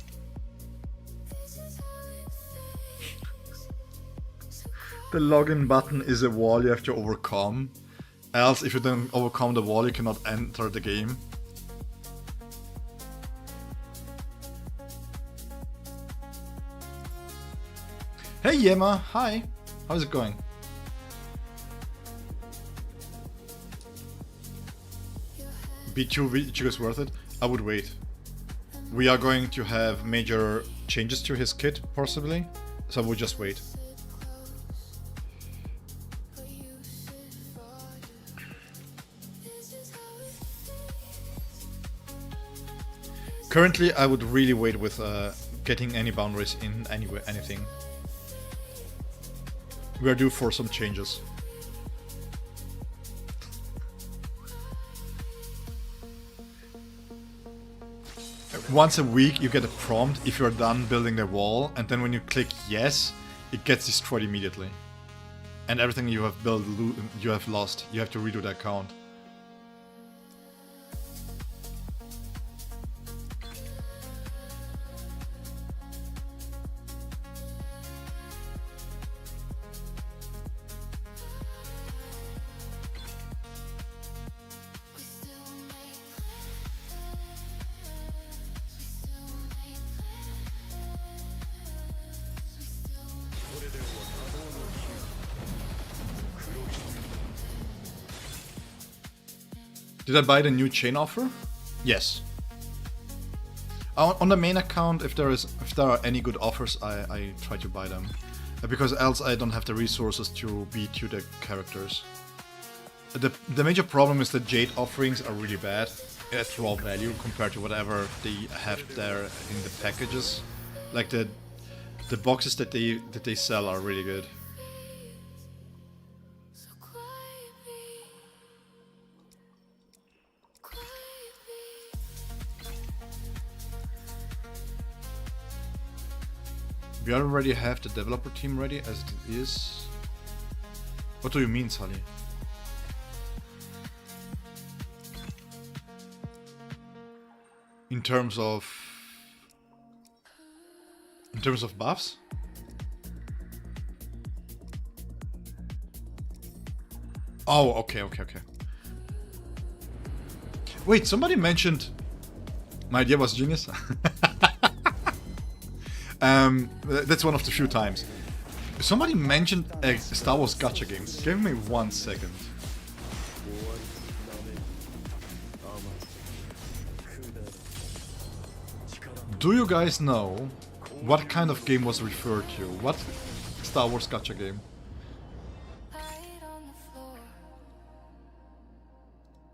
The login button is a wall you have to overcome. Else, if you don't overcome the wall, you cannot enter the game. Hey Yema, hi. How's it going? B2 is worth it? I would wait. We are going to have major changes to his kit, possibly, so we'll just wait. Currently, I would really wait with getting any boundaries in anything. We are due for some changes. Once a week you get a prompt if you're done building the wall, and then when you click yes, it gets destroyed immediately. And everything you have built, you have lost. You have to redo the account. Did I buy the new chain offer? Yes. On the main account, if there are any good offers, I try to buy them, because else I don't have the resources to beat to the characters. The major problem is that Jade offerings are really bad at raw value compared to whatever they have there in the packages. Like the boxes that they sell are really good. We already have the developer team ready as it is. What do you mean, Sally? In terms of buffs? Oh, okay. Wait, somebody mentioned my idea was genius. That's one of the few times. Somebody mentioned a Star Wars gacha game. Give me 1 second. Do you guys know what kind of game was referred to? What Star Wars gacha game?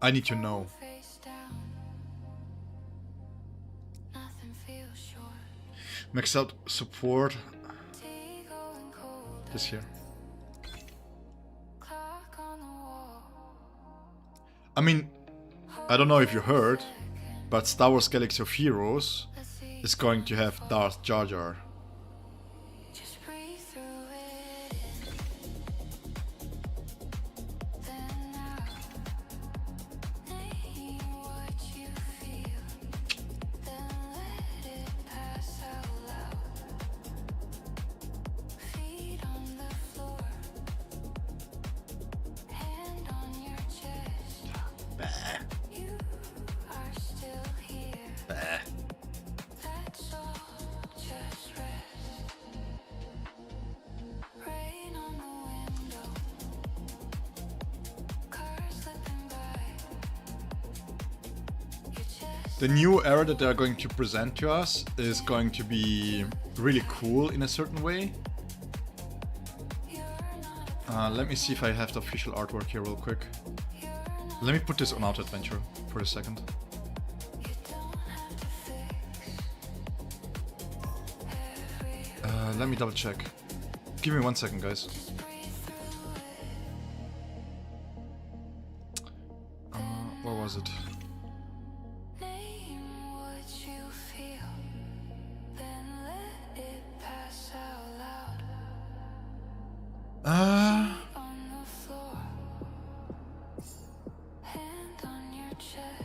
I need to know. Max out support this here. I mean, I don't know if you heard, but Star Wars Galaxy of Heroes is going to have Darth Jar Jar. The new era that they're going to present to us is going to be really cool in a certain way. Let me see if I have the official artwork here real quick. Let me put this on Out Adventure for a second. Let me double check. Give me 1 second, guys. Where was it?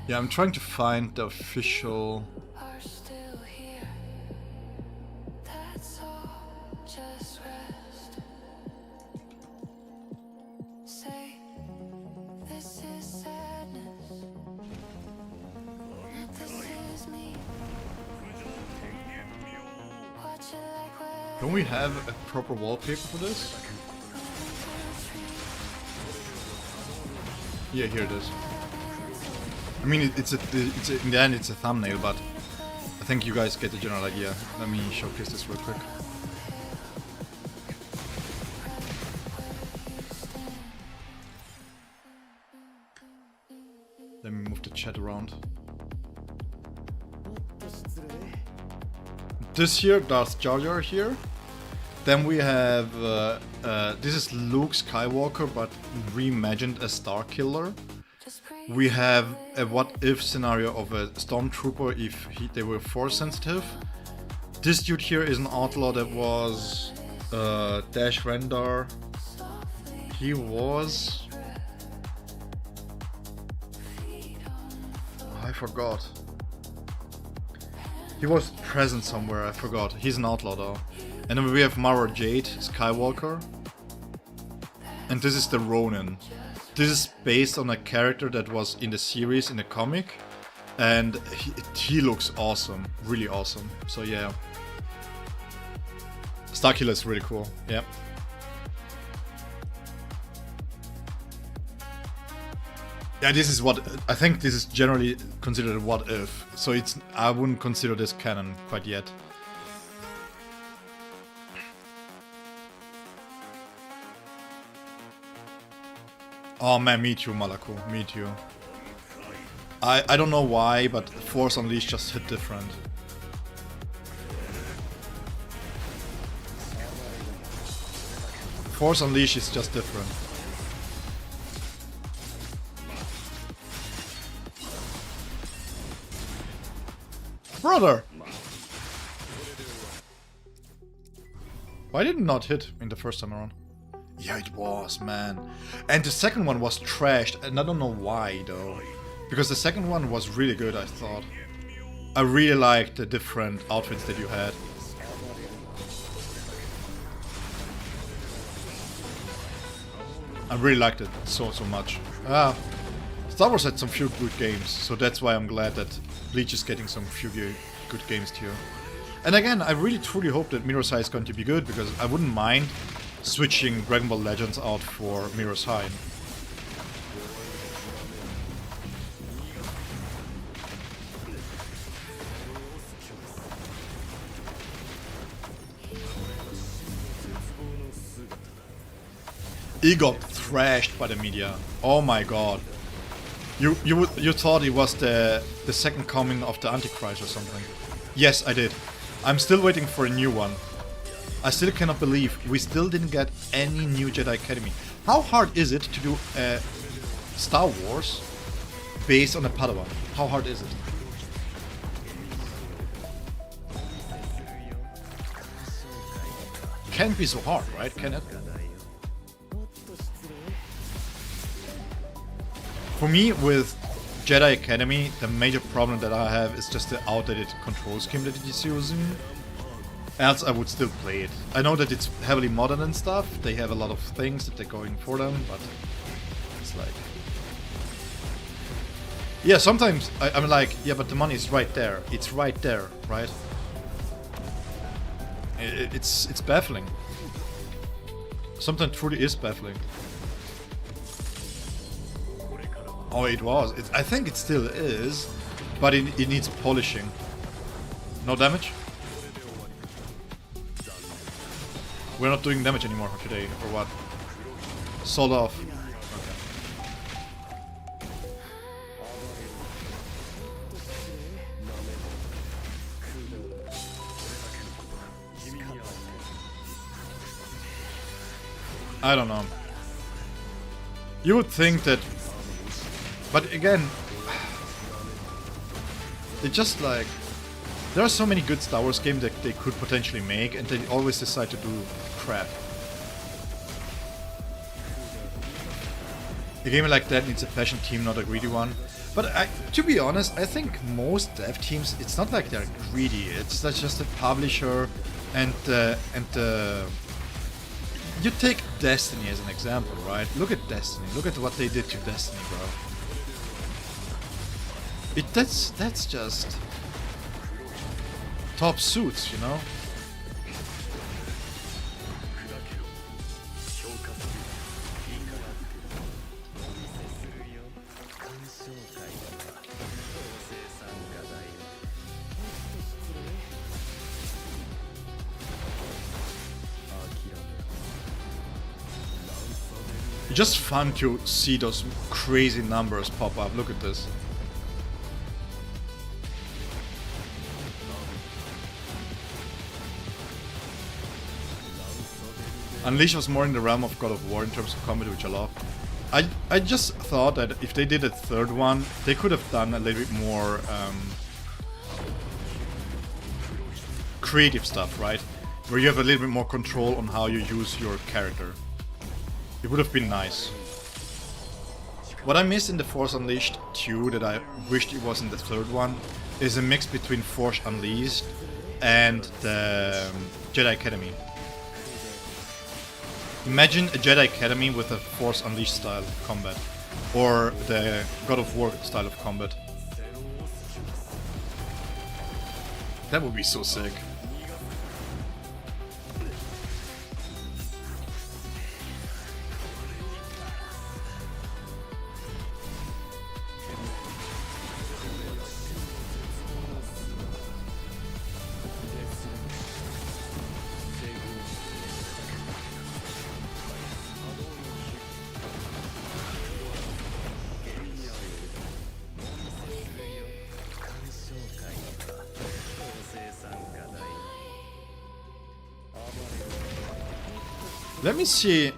Yeah, I'm trying to find the official... Don't we have a proper wallpaper for this? Yeah, here it is. I mean, it's in the end it's a thumbnail, but I think you guys get the general idea. Let me showcase this real quick. Let me move the chat around. This here, Darth Jar Jar here. Then we have, this is Luke Skywalker, but reimagined as Starkiller. We have a what-if scenario of a Stormtrooper if they were Force sensitive. This dude here is an outlaw that was Dash Rendar. He was... I forgot. He was present somewhere, I forgot. He's an outlaw though. And then we have Mara Jade Skywalker. And this is the Ronin. This is based on a character that was in the series, in the comic. And he looks awesome. Really awesome. So yeah. Starkiller is really cool. Yeah. Yeah, this is what... I think this is generally considered a what if. So it's... I wouldn't consider this canon quite yet. Oh man, me too, Malaku. Me too. I don't know why, but Force Unleashed just hit different. Force Unleashed is just different. Brother! Why did it not hit in the first time around? Yeah, it was, man. And the second one was trashed, and I don't know why, though. Because the second one was really good, I thought. I really like the different outfits that you had. I really liked it so much. Star Wars had some few good games, so that's why I'm glad that Bleach is getting some few good games too. And again, I really truly hope that Mirror's High is going to be good, because I wouldn't mind switching Dragon Ball Legends out for Mirror's High. He got thrashed by the media. Oh my god. You thought he was the second coming of the Antichrist or something. Yes, I did. I'm still waiting for a new one. I still cannot believe we still didn't get any new Jedi Academy. How hard is it to do a Star Wars based on a Padawan? How hard is it? Can't be so hard, right? Can it? For me, with Jedi Academy, the major problem that I have is just the outdated control scheme that it is using. Else I would still play it. I know that it's heavily modern and stuff, they have a lot of things that they're going for them, but it's like... Yeah, sometimes I'm like, yeah, but the money is right there. It's right there, right? It's baffling. Sometimes truly is baffling. Oh, it was. I think it still is, but it needs polishing. No damage? We're not doing damage anymore for today, or what? Sold off. Okay. I don't know. You would think that... But again, they just like... There are so many good Star Wars games that they could potentially make, and they always decide to do crap. A game like that needs a passion team, not a greedy one. But to be honest, I think most dev teams, it's not like they're greedy. It's just a publisher and you take Destiny as an example, right? Look at Destiny. Look at what they did to Destiny, bro. That's just top suits, you know? Just fun to see those crazy numbers pop up. Look at this. Unleash was more in the realm of God of War in terms of combat, which I love. I just thought that if they did a third one, they could have done a little bit more creative stuff, right? Where you have a little bit more control on how you use your character. It would have been nice. What I missed in the Force Unleashed 2 that I wished it was in the third one is a mix between Force Unleashed and the Jedi Academy. Imagine a Jedi Academy with a Force Unleashed style of combat, or the God of War style of combat. That would be so sick. Let me see.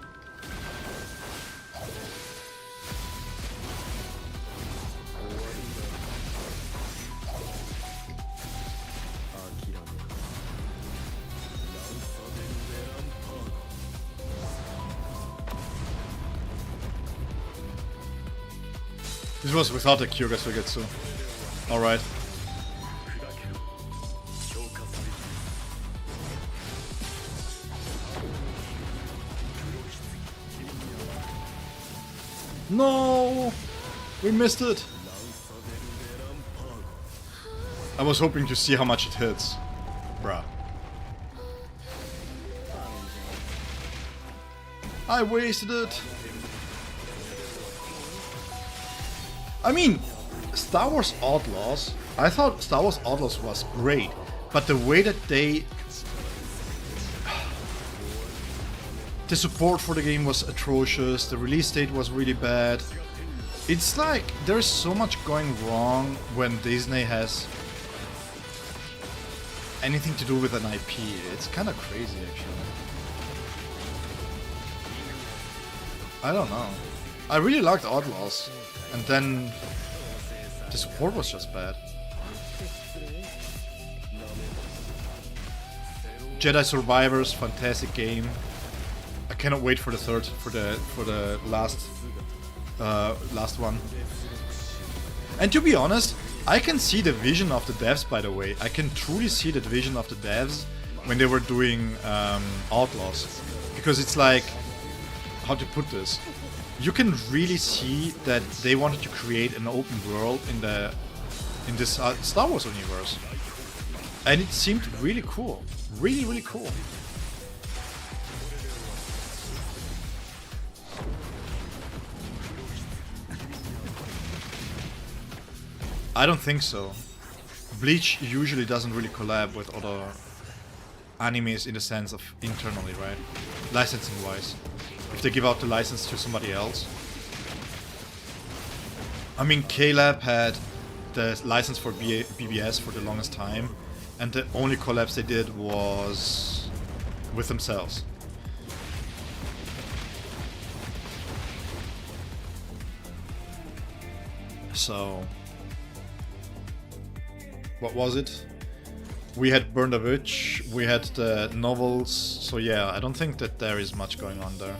This was without the Kyogre Suigetsu. Alright. No! We missed it! I was hoping to see how much it hits. Bruh. I wasted it! I mean, Star Wars Outlaws, I thought Star Wars Outlaws was great, but the way that the support for the game was atrocious, the release date was really bad. It's like there's so much going wrong when Disney has anything to do with an IP. It's kind of crazy, actually. I don't know. I really liked Outlaws, and then the support was just bad. Jedi Survivors, fantastic game. I cannot wait for the third, for the last one. And to be honest, I can see the vision of the devs. By the way, I can truly see the vision of the devs when they were doing Outlaws, because it's like, how to put this? You can really see that they wanted to create an open world in this Star Wars universe, and it seemed really cool, really cool. I don't think so. Bleach usually doesn't really collab with other animes in the sense of internally, right? Licensing wise. If they give out the license to somebody else. I mean, K-Lab had the license for BBS for the longest time, and the only collabs they did was with themselves. So, what was it? We had Burn the Witch, we had the novels, so yeah, I don't think that there is much going on there.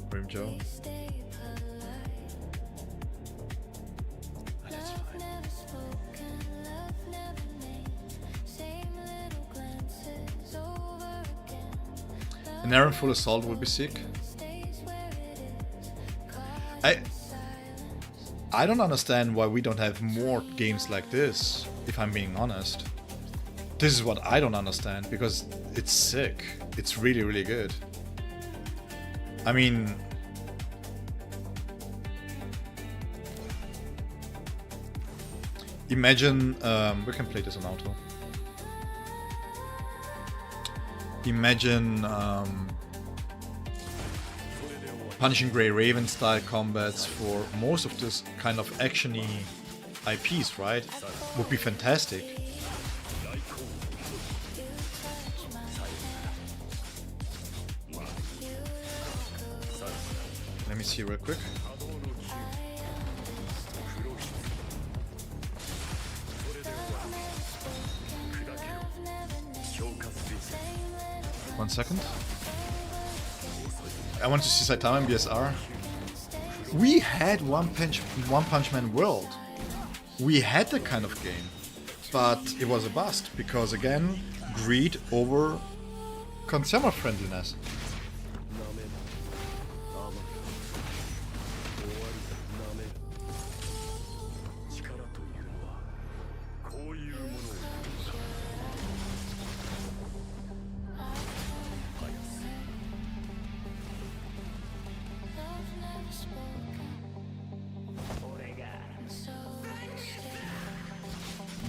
Grim Joe. That's fine. An errand full assault would be sick. I don't understand why we don't have more games like this, if I'm being honest. This is what I don't understand, because it's sick. It's really good. I mean, imagine, we can play this on auto. Imagine Punishing Grey Raven style combats for most of this kind of actiony IPs, right? Would be fantastic. Let me see real quick. One second. I want to see Saitama and BSR. We had One Punch Man World. We had that kind of game, but it was a bust because, again, greed over consumer friendliness.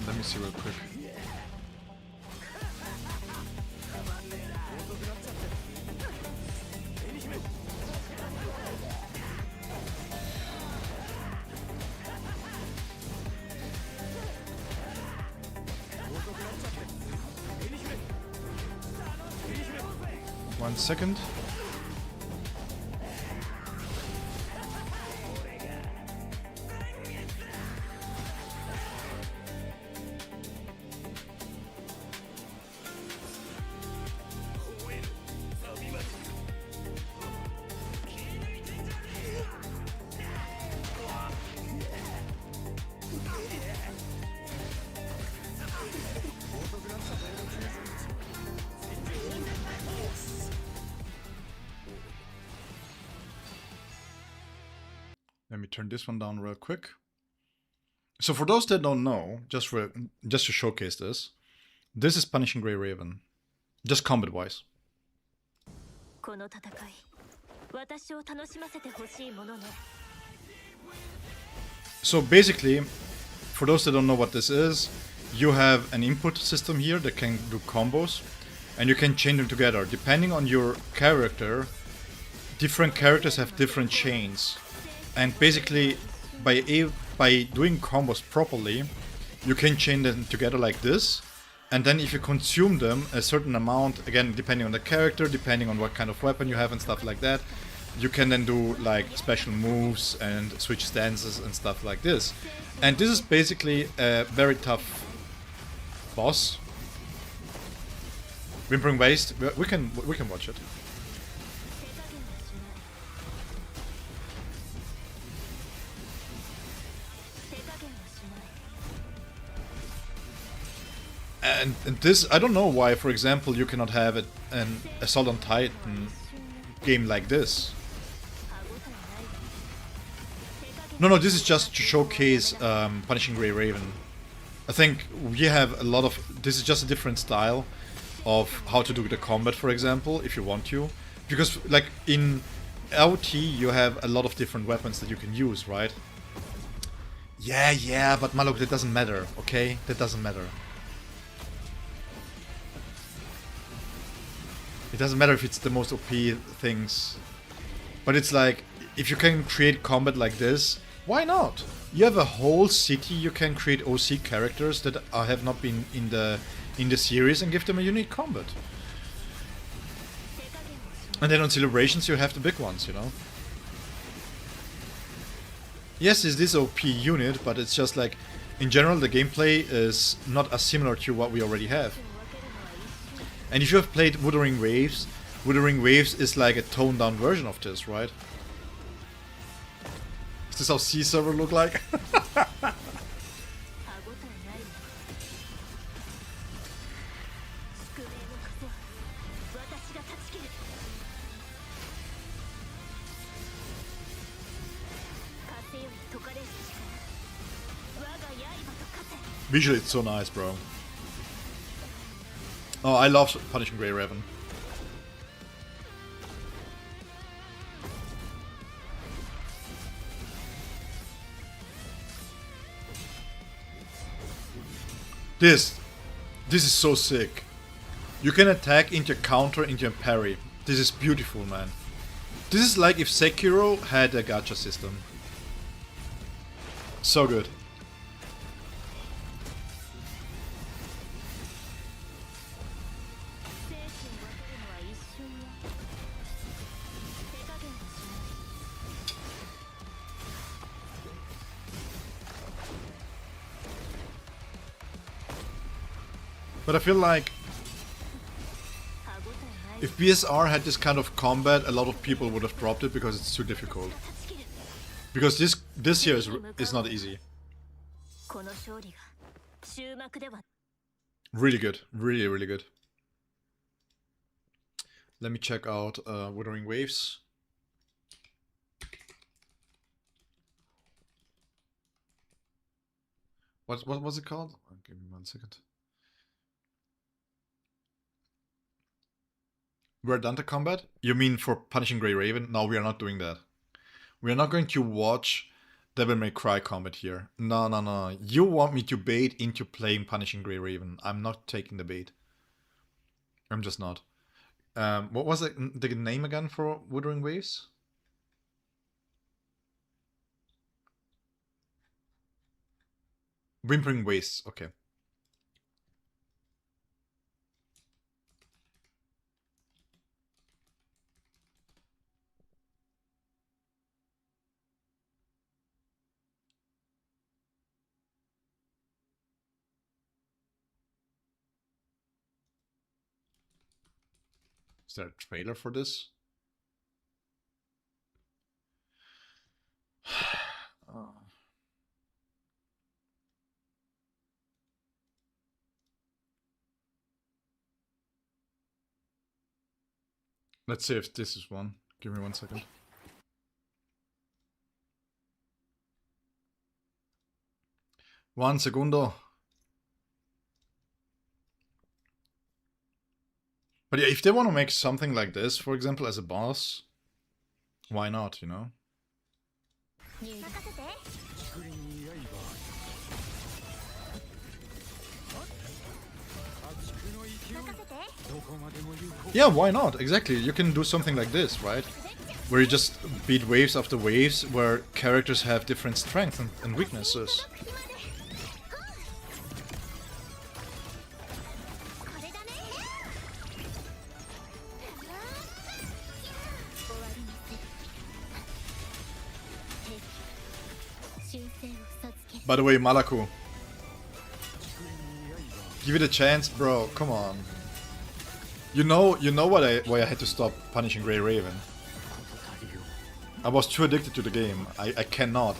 Let me see real quick. One second. me turn this one down real quick. So for those that don't know, just to showcase this is Punishing Grey Raven, just combat-wise. So basically, for those that don't know what this is, you have an input system here that can do combos, and you can chain them together. Depending on your character, different characters have different chains. And basically, by doing combos properly, you can chain them together like this. And then if you consume them a certain amount, again, depending on the character, depending on what kind of weapon you have and stuff like that, you can then do like special moves and switch stances and stuff like this. And this is basically a very tough boss. Whimpering Waste, we can watch it. And this, I don't know why, for example, you cannot have an Assault on Titan game like this. No, this is just to showcase Punishing Grey Raven. I think we have a lot of... This is just a different style of how to do the combat, for example, if you want to. Because, like, in LT, you have a lot of different weapons that you can use, right? Yeah, but Malok, that doesn't matter, okay? That doesn't matter. It doesn't matter if it's the most OP things. But it's like, if you can create combat like this, why not? You have a whole city, you can create OC characters that have not been in the series and give them a unique combat. And then on celebrations you have the big ones, you know? Yes, it's this OP unit, but it's just like, in general the gameplay is not as similar to what we already have. And if you have played Wuthering Waves is like a toned down version of this, right? Is this how C server look like? Visually it's so nice, bro. Oh, I love Punishing Grey Raven. This is so sick. You can attack into a counter, into a parry. This is beautiful, man. This is like if Sekiro had a gacha system. So good. But I feel like if BSR had this kind of combat, a lot of people would have dropped it because it's too difficult. Because this here is not easy. Really good, really good. Let me check out Wuthering Waves. What was it called? Give me 1 second. We're done to combat? You mean for Punishing Grey Raven? No, we are not doing that. We are not going to watch Devil May Cry combat here. No. You want me to bait into playing Punishing Grey Raven. I'm not taking the bait. I'm just not. What was the name again for Wuthering Waves? Whimpering Wastes, okay. Is there a trailer for this? Oh. Let's see if this is one. Give me 1 second. 1 segundo. But yeah, if they want to make something like this, for example, as a boss, why not, you know? Yeah, why not? Exactly. You can do something like this, right? Where you just beat waves after waves, where characters have different strengths and weaknesses. By the way, Malaku, give it a chance, bro. Come on. You know why I had to stop punishing Grey Raven. I was too addicted to the game. I cannot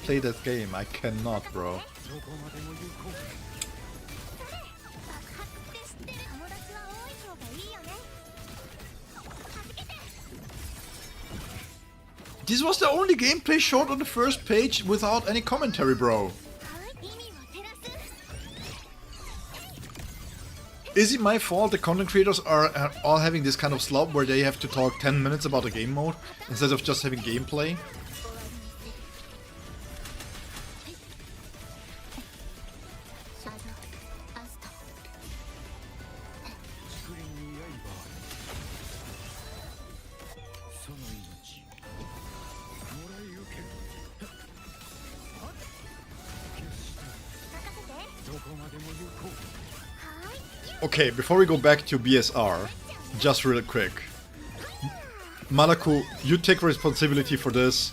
play that game. I cannot, bro. This was the only gameplay shot on the first page without any commentary, bro. Is it my fault the content creators are all having this kind of slop where they have to talk 10 minutes about a game mode instead of just having gameplay? Okay, before we go back to BSR, just real quick. Malaku, you take responsibility for this.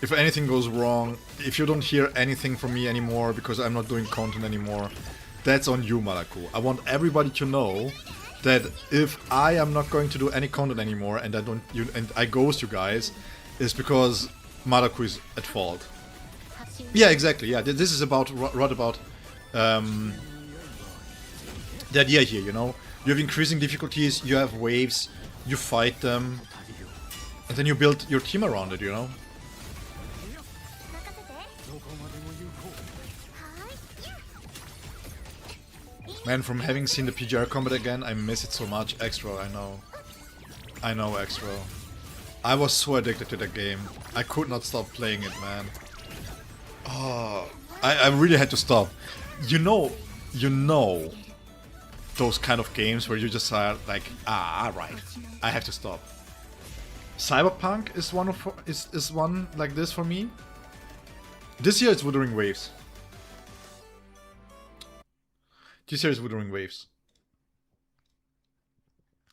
If anything goes wrong, if you don't hear anything from me anymore because I'm not doing content anymore, that's on you, Malaku. I want everybody to know that if I am not going to do any content anymore and I ghost you guys, it's because Malaku is at fault. Yeah, exactly. Yeah, this is about the idea here, you know? You have increasing difficulties, you have waves, you fight them, and then you build your team around it, you know? Man, from having seen the PGR combat again, I miss it so much. Extra, I know. I know, Extra. I was so addicted to that game. I could not stop playing it, man. Oh, I really had to stop. You know those kind of games where you just are like, right, I have to stop. Cyberpunk is one like this for me. This year it's Wuthering Waves. This year is Wuthering Waves.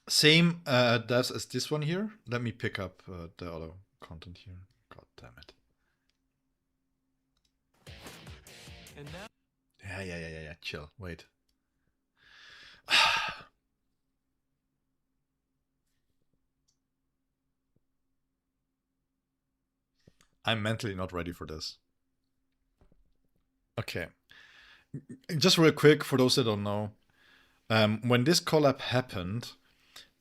Same devs as this one here. Let me pick up the other content here. God damn it. Yeah. Chill. Wait. I'm mentally not ready for this. Okay. Just real quick, for those that don't know, when this collab happened,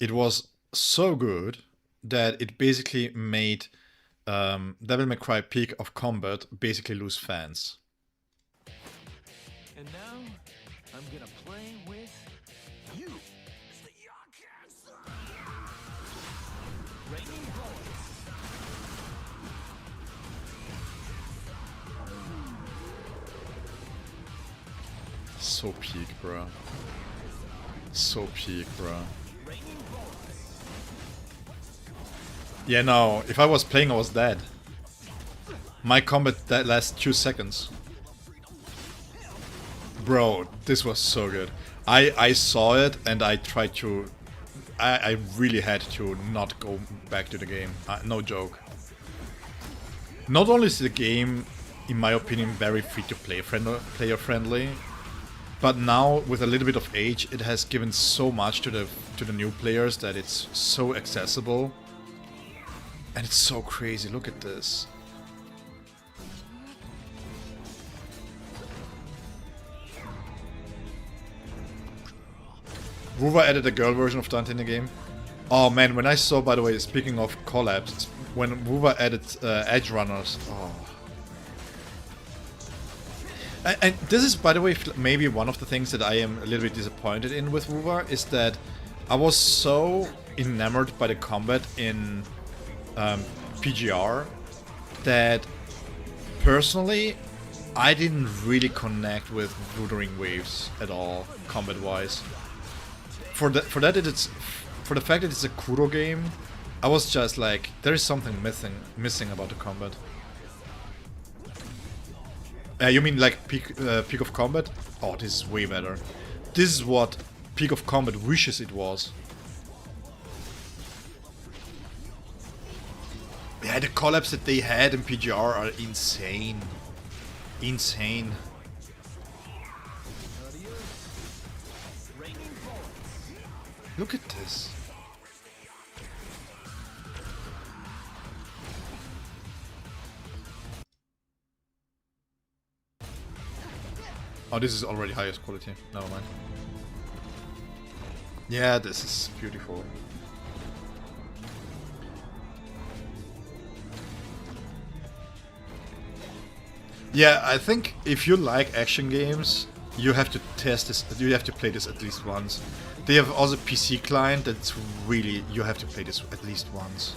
it was so good that it basically made Devil May Cry Peak of Combat basically lose fans. And now, I'm gonna play with you. Raining bullets. So peak, bro. So peak, bro. Yeah, no, if I was playing, I was dead. My combat that lasts 2 seconds. Bro, this was so good. I saw it and I tried to... I really had to not go back to the game. No joke. Not only is the game, in my opinion, very free-to-play player friendly, but now with a little bit of age, it has given so much to the new players that it's so accessible. And it's so crazy, look at this. Ruva added a girl version of Dante in the game. Oh man, when I saw, by the way, speaking of collabs, when Ruva added Edge Runners, oh. And this is, by the way, maybe one of the things that I am a little bit disappointed in with WoWar is that I was so enamored by the combat in PGR that personally I didn't really connect with Wuthering Waves at all, combat-wise. For the fact that it's a Kuro game, I was just like, there is something missing about the combat. You mean like Peak of Combat? Oh, this is way better. This is what Peak of Combat wishes it was. Yeah, the collabs that they had in PGR are insane. Insane. Look at this. Oh, this is already highest quality. Never mind. Yeah, this is beautiful. Yeah, I think if you like action games, you have to test this. You have to play this at least once. They have also PC client that's really, you have to play this at least once.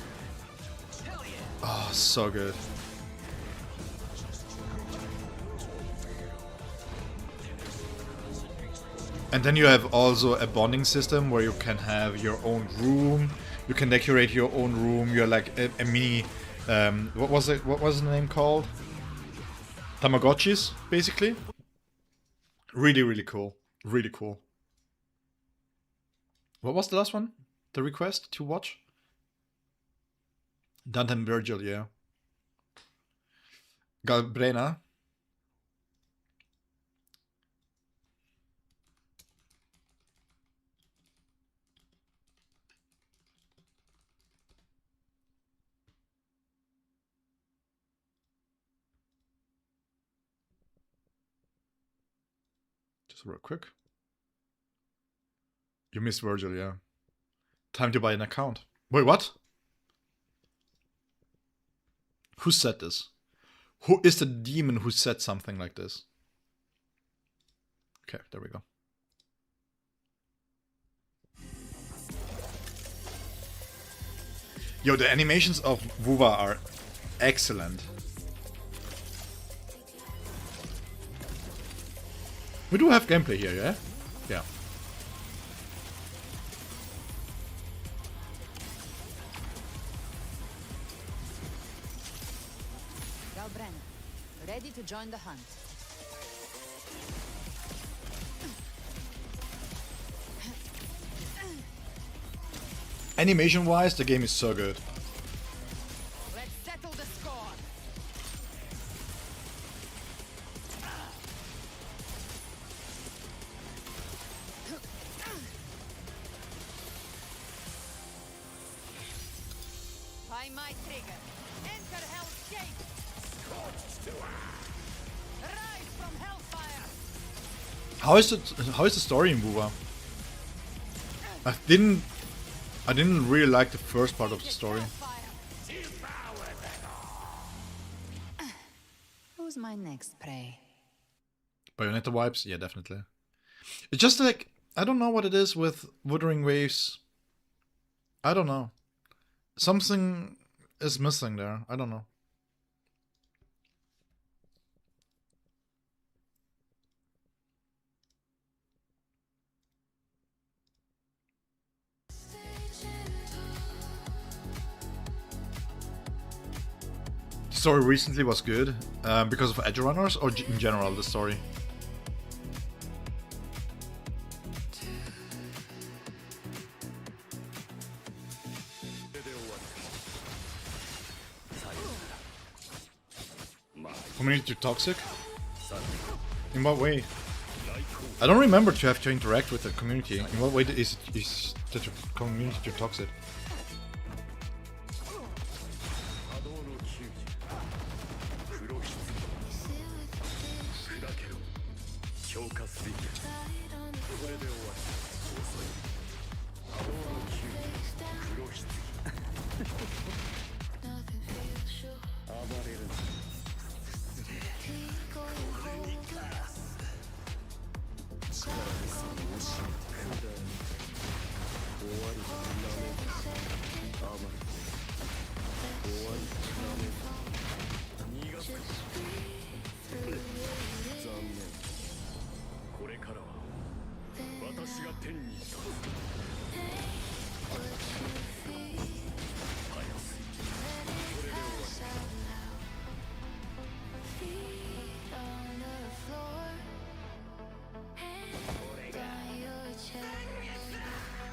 Oh, so good. And then you have also a bonding system where you can have your own room. You can decorate your own room. You're like a mini. What was it? What was the name called? Tamagotchis, basically. Really, really cool. Really cool. What was the last one? The request to watch? Dante and Virgil, yeah. Galbrena. Just real quick. You missed Virgil, yeah. Time to buy an account. Wait, what? Who said this? Who is the demon who said something like this? Okay, there we go. Yo, the animations of Wuva are excellent. We do have gameplay here, yeah? Yeah. Ready to join the hunt. Animation-wise, the game is so good. Let's settle the score. By my trigger, enter Hell's Gate. Rise from Hellfire. How is the story in Wuva? I didn't really like the first part of the story. Who's my next prey? Bayonetta vibes? Yeah, definitely. It's just like, I don't know what it is with Wuthering Waves. I don't know. Something is missing there. I don't know. The story recently was good because of Edge Runners, or in general the story. Community toxic? In what way? I don't remember to have to interact with the community. In what way is the community too toxic?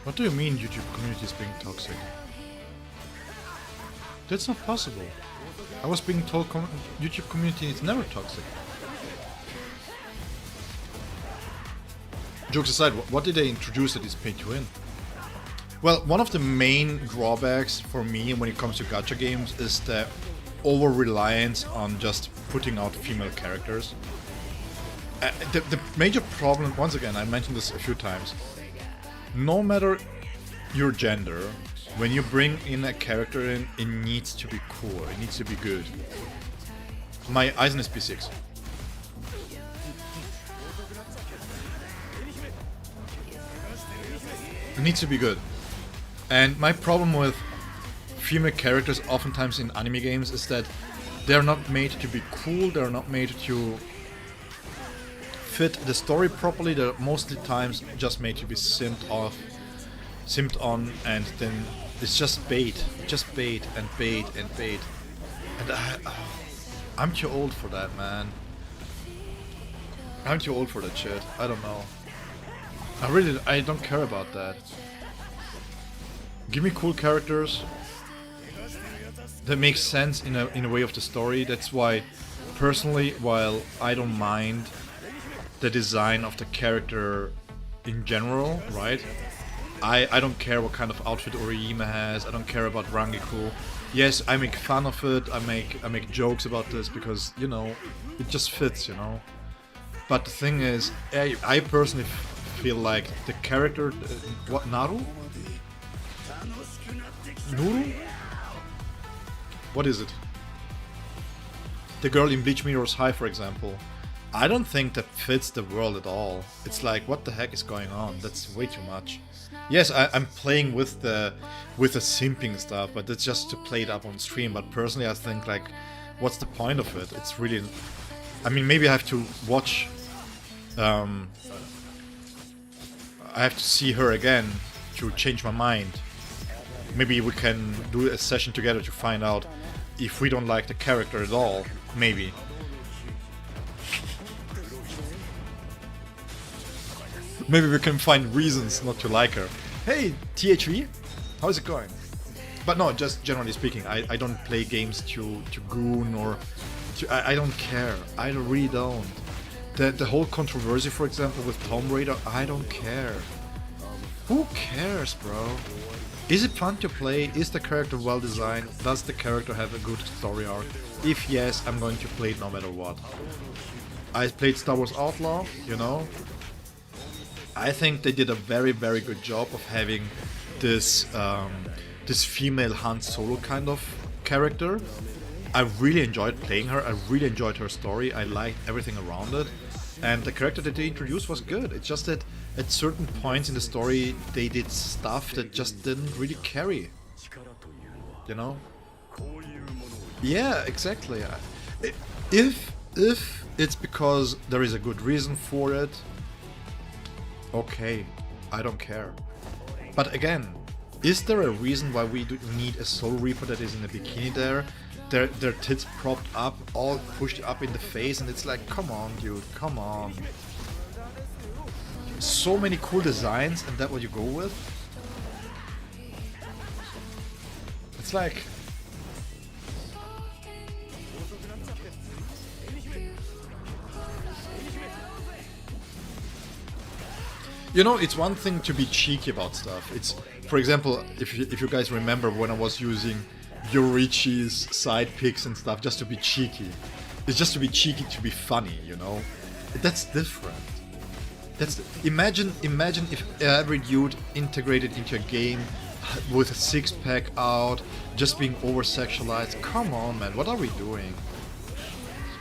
What do you mean YouTube community is being toxic? That's not possible. I was being told YouTube community is never toxic. Jokes aside, what did they introduce that is pay to win? Well, one of the main drawbacks for me when it comes to gacha games is the over-reliance on just putting out female characters. The major problem, once again, I mentioned this a few times, no matter your gender, when you bring in a character in, it needs to be cool, it needs to be good. My Aizen is P6. It needs to be good. And my problem with female characters oftentimes in anime games is that they're not made to be cool, they're not made to fit the story properly, they're mostly times just made to be simped on, and then it's just bait and bait and bait. And I'm too old for that, man. I'm too old for that shit. I don't know. I don't care about that. Give me cool characters that make sense in a way of the story. That's why, personally, while I don't mind the design of the character in general, right? I don't care what kind of outfit Orihime has. I don't care about Rangiku. Yes, I make fun of it. I make jokes about this because, you know, it just fits, you know. But the thing is, I personally feel like the character, what, Naru? Nuru? What is it? The girl in Bleach Mirror's High, for example. I don't think that fits the world at all. It's like, what the heck is going on? That's way too much. Yes, I'm playing with the simping stuff, but it's just to play it up on stream. But personally, I think, like, what's the point of it? It's really... I mean, maybe I have to watch... I have to see her again to change my mind. Maybe we can do a session together to find out if we don't like the character at all. Maybe. Maybe we can find reasons not to like her. Hey, THV, how's it going? But no, just generally speaking, I don't play games to goon or to, I don't care. I really don't. The whole controversy, for example, with Tomb Raider, I don't care. Who cares, bro? Is it fun to play? Is the character well designed? Does the character have a good story arc? If yes, I'm going to play it no matter what. I played Star Wars Outlaw, you know. I think they did a very, very good job of having this this female Han Solo kind of character. I really enjoyed playing her. I really enjoyed her story. I liked everything around it. And the character that they introduced was good. It's just that at certain points in the story they did stuff that just didn't really carry. You know? Yeah, exactly. If it's because there is a good reason for it, okay, I don't care. But again, is there a reason why we need a Soul Reaper that is in a bikini there? Their tits propped up, all pushed up in the face, and it's like, come on, dude, come on. So many cool designs, and that what you go with? It's like... You know, it's one thing to be cheeky about stuff. It's, for example, if you guys remember when I was using Yorichi's side picks and stuff just to be cheeky. It's just to be cheeky, to be funny, you know? That's different. Imagine if every dude integrated into a game with a six-pack out, just being over-sexualized. Come on, man, what are we doing?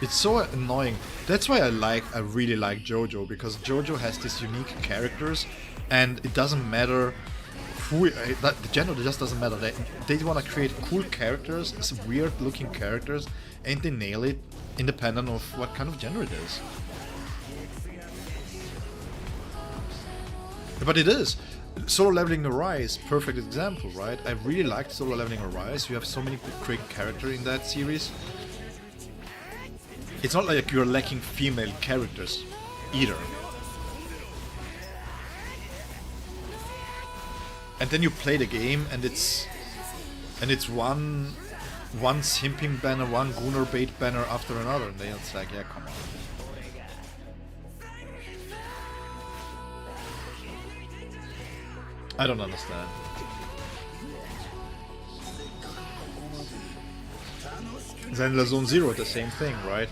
It's so annoying. That's why I really like JoJo, because JoJo has these unique characters, and it doesn't matter who, the gender just doesn't matter. They want to create cool characters, weird-looking characters, and they nail it, independent of what kind of gender it is. But it is. Solo Leveling Arise, perfect example, right? I really liked Solo Leveling Arise. You have so many great characters in that series. It's not like you're lacking female characters either. and then you play the game, and it's one simping banner, one Gunnar bait banner after another, and then it's like, yeah, come on. I don't understand. Then Zone Zero, the same thing, right?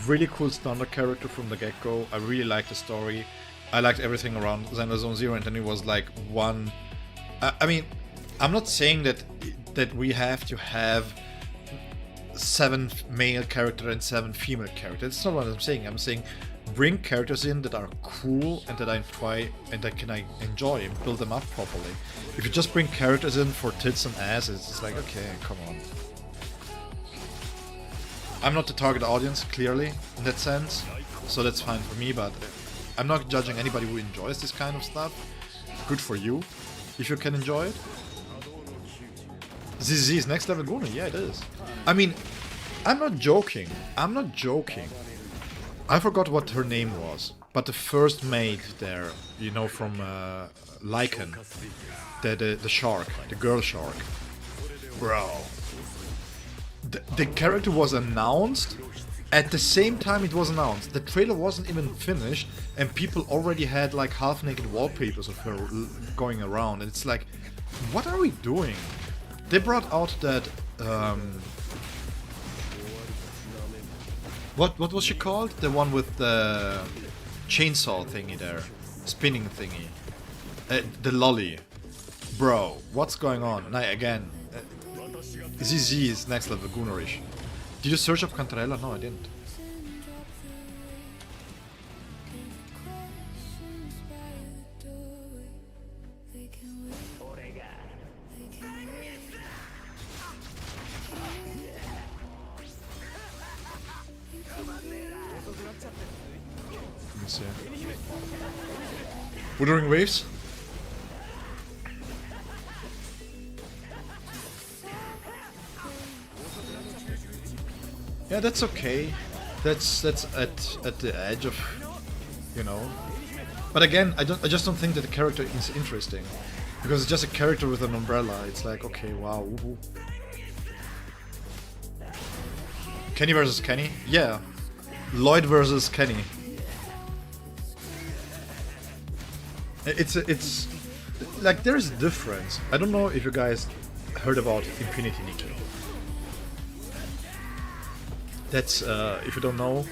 Really cool standard character from the get-go. I really liked the story. I liked everything around Xenoblade Zone Zero, and then it was like one. I mean, I'm not saying that we have to have 7 male characters and 7 female characters. That's not what I'm saying. I'm saying bring characters in that are cool and that I enjoy and build them up properly. If you just bring characters in for tits and ass, it's like, okay, come on. I'm not the target audience, clearly, in that sense, so that's fine for me, but I'm not judging anybody who enjoys this kind of stuff. Good for you, if you can enjoy it. ZZ is next level Guna, yeah it is. I mean, I'm not joking, I forgot what her name was, but the first maid there, you know, from Lycan, the shark, the girl shark. Bro. The character was announced at the same time it was announced. The trailer wasn't even finished and people already had like half-naked wallpapers of her going around, and it's like, what are we doing? They brought out that what was she called? The one with the chainsaw thingy there, spinning thingy, the lolly. Bro, what's going on? Now again. ZZ is next level Gunnarish. Did you search up Cantarella? No, I didn't. Let me see. Wuthering Waves? Yeah, that's okay. That's at the edge of, you know. But again, I just don't think that the character is interesting, because it's just a character with an umbrella. It's like, okay, wow. Woohoo. Kenny versus Kenny? Yeah. Lloyd versus Kenny. It's like there's a difference. I don't know if you guys heard about Infinity Nikki. That's, if you don't know,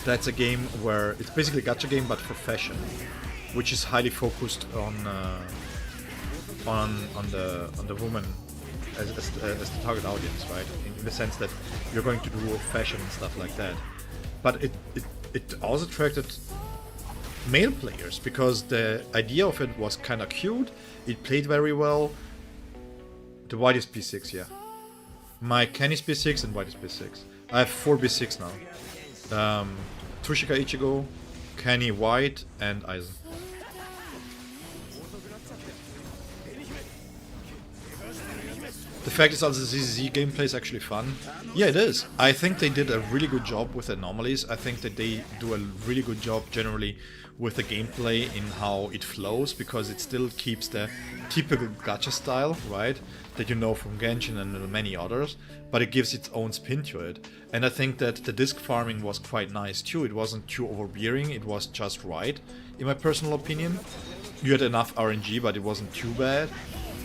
that's a game where it's basically a gacha game but for fashion, which is highly focused on the woman as the target audience, right? In the sense that you're going to do fashion and stuff like that. But it also attracted male players because the idea of it was kind of cute. It played very well. The white is P6, yeah. My Kenny's P6 and white is P6. I have 4 B6 now. Tushika Ichigo, Kenny White, and Aizen. The fact is also the ZZ gameplay is actually fun. Yeah, it is. I think they did a really good job with anomalies. I think that they do a really good job generally with the gameplay in how it flows, because it still keeps the typical gacha style, right? That you know from Genshin and many others, but it gives its own spin to it. And I think that the disc farming was quite nice too. It wasn't too overbearing, it was just right, in my personal opinion. You had enough RNG, but it wasn't too bad.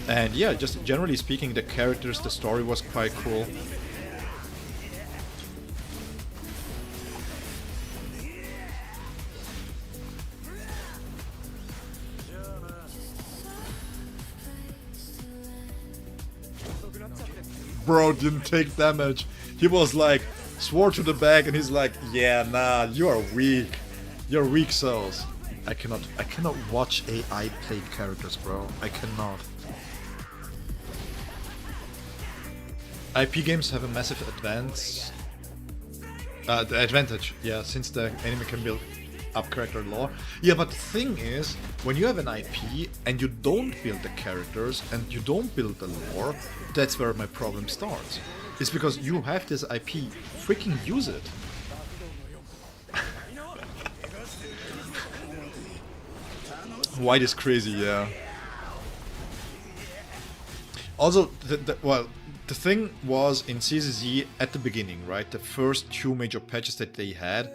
And yeah, just generally speaking, the characters, the story was quite cool. Bro didn't take damage. He was like, swore to the back, and he's like, yeah, nah, you are weak. You're weak souls. I cannot watch AI played characters, bro. I cannot. IP games have a massive advantage, yeah, since the anime can build up character lore. Yeah, but the thing is, when you have an IP and you don't build the characters and you don't build the lore, that's where my problem starts. It's because you have this IP, freaking use it. White is crazy, yeah. Also, the thing was in CZZ at the beginning, right? The first two major patches that they had,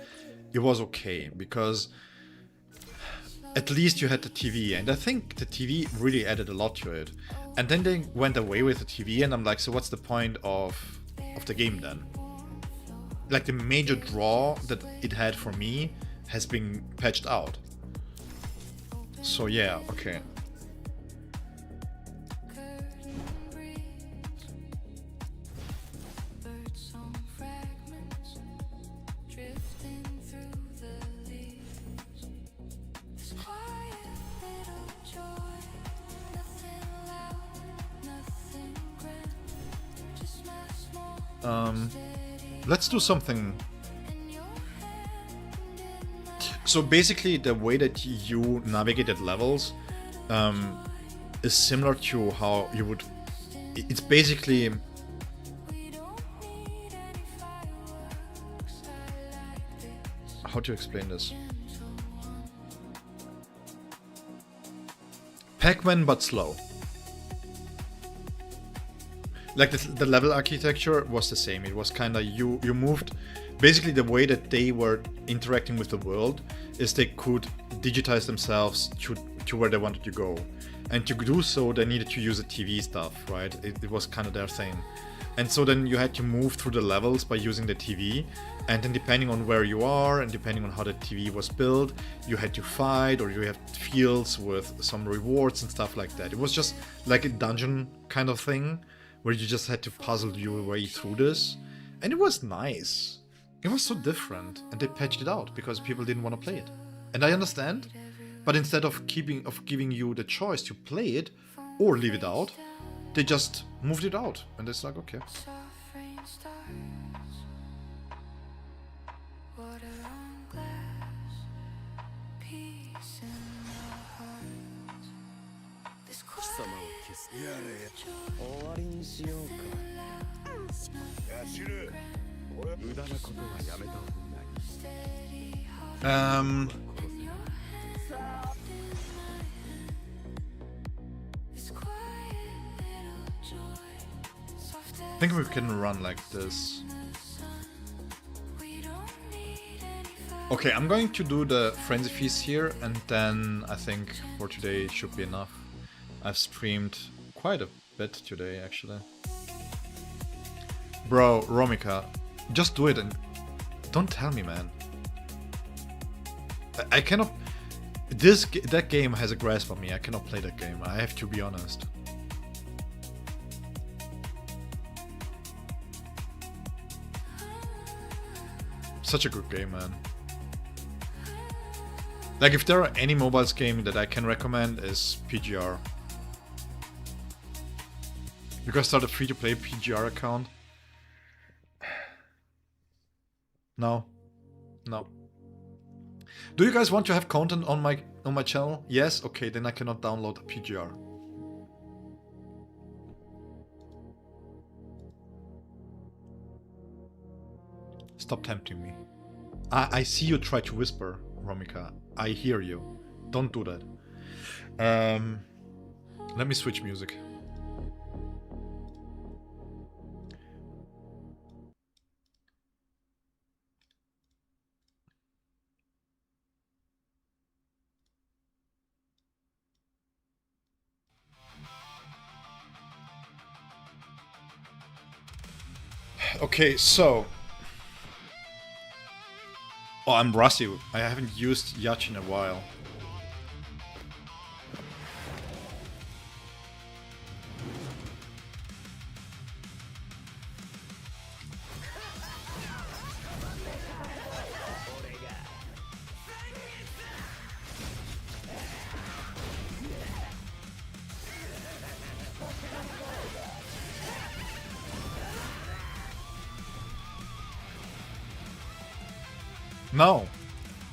it was okay because at least you had the TV, and I think the TV really added a lot to it. And then they went away with the TV, and I'm like, so what's the point of the game then? Like the major draw that it had for me has been patched out. So yeah, okay. Let's do something. So basically the way that you navigated levels is similar to how you would... It's basically... How to explain this? Pac-Man but slow. Like the level architecture was the same. It was kind of you moved. Basically, the way that they were interacting with the world is they could digitize themselves to where they wanted to go, and to do so, they needed to use the TV stuff, right? It was kind of their thing, and so then you had to move through the levels by using the TV, and then depending on where you are and depending on how the TV was built, you had to fight, or you have fields with some rewards and stuff like that. It was just like a dungeon kind of thing, where you just had to puzzle your way through this, and it was nice. It was so different, and they patched it out because people didn't want to play it. And I understand, but instead of giving you the choice to play it or leave it out, they just moved it out, and it's like, okay. I think we can run like this. Okay, I'm going to do the Frenzy Feast here, and then I think for today it should be enough. I've streamed quite a bit today, actually. Bro, Romika, just do it and don't tell me, man. I cannot... That game has a grasp on me. I cannot play that game. I have to be honest. Such a good game, man. Like, if there are any mobiles game that I can recommend, is PGR. You guys start a free-to-play PGR account? No. No. Do you guys want to have content on my channel? Yes? Okay, then I cannot download a PGR. Stop tempting me. I see you try to whisper, Romika. I hear you. Don't do that. Let me switch music. Okay, so... Oh, I'm rusty. I haven't used Yacht in a while. No.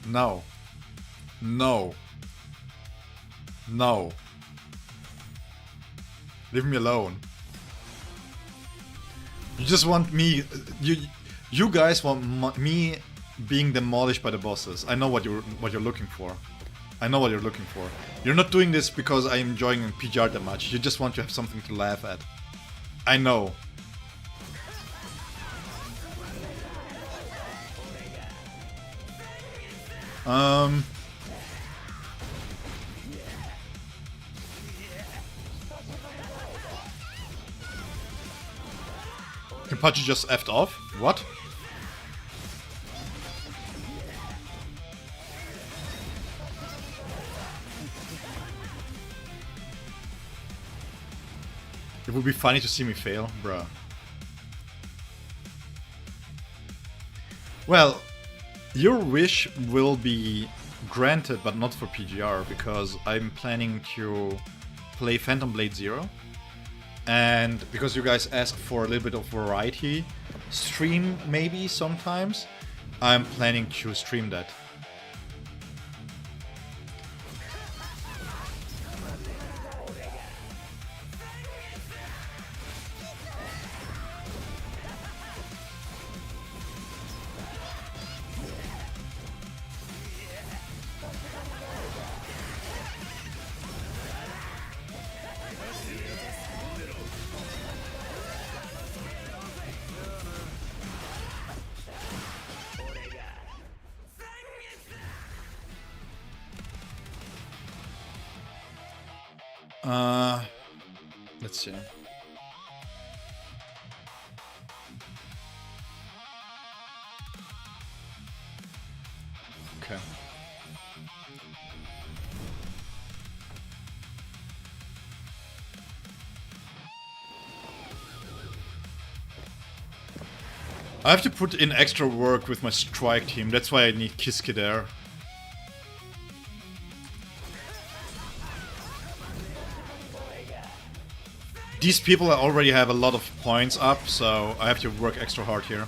No. No. No. Leave me alone. You just want me... You guys want me being demolished by the bosses. I know what you're looking for. I know what you're looking for. You're not doing this because I'm enjoying PGR that much. You just want to have something to laugh at. I know. Kenpachi just effed off? What? It would be funny to see me fail, bruh. Well, your wish will be granted, but not for PGR, because I'm planning to play Phantom Blade Zero. And because you guys asked for a little bit of variety, stream maybe sometimes, I'm planning to stream that. Let's see. Okay. I have to put in extra work with my strike team, that's why I need Kiske there. These people already have a lot of points up, so I have to work extra hard here.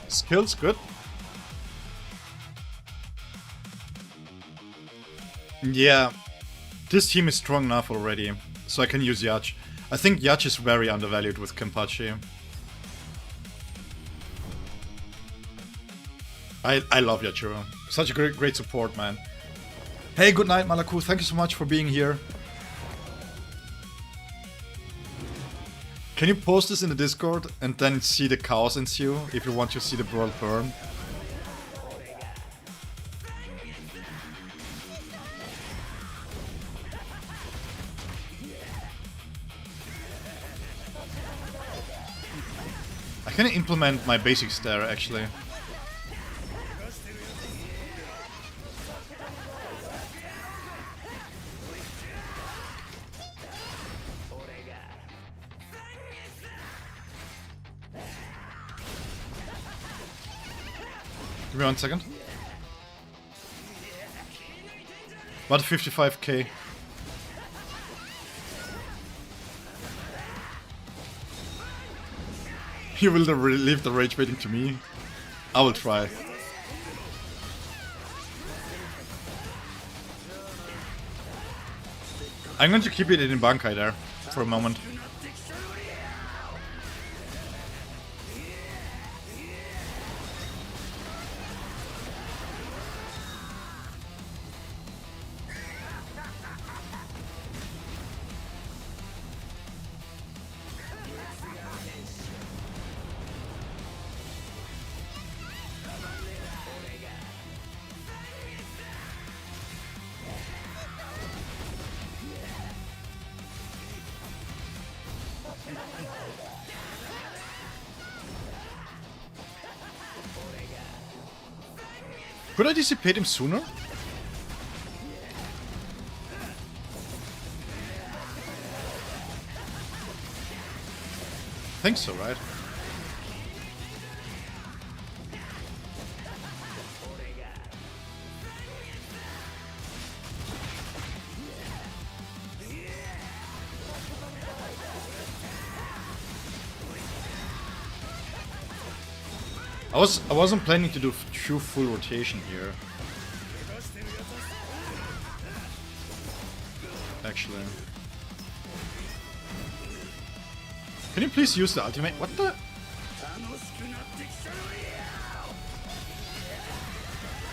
Skills good. Yeah, this team is strong enough already, so I can use Yacht. I think Yacht is very undervalued with Kenpachi. I love Yachiro. Such a great support, man. Hey, good night, Malaku. Thank you so much for being here. Can you post this in the Discord and then see the chaos ensue if you want to see the world burn? I can implement my basics there, actually. Give me 1 second. About 55k. You will leave the rage waiting to me? I will try. I'm going to keep it in Bankai there for a moment. Could I dissipate him sooner? think so, right? I wasn't planning to do true full rotation here. Actually. Can you please use the ultimate? What the?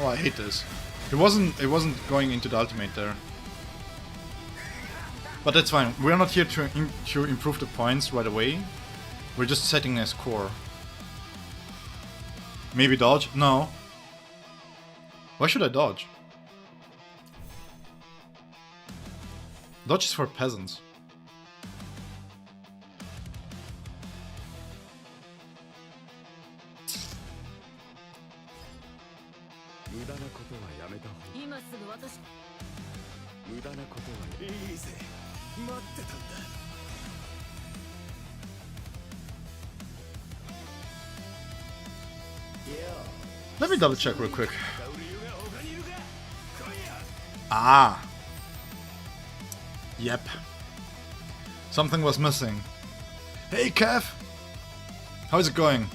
Oh, I hate this. It wasn't going into the ultimate there. But that's fine. We're not here to improve the points right away. We're just setting a score. Maybe dodge? No. Why should I dodge? Dodge is for peasants. Let me double check real quick. Ah. Yep. Something was missing. Hey Kev! How's it going?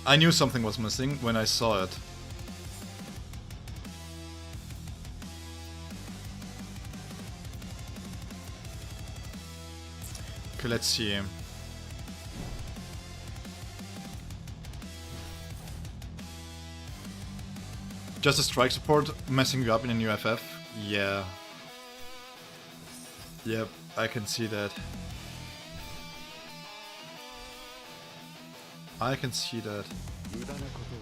I knew something was missing when I saw it. Okay, let's see. Just a strike support messing you up in a new FF? Yeah. Yep, I can see that. I can see that.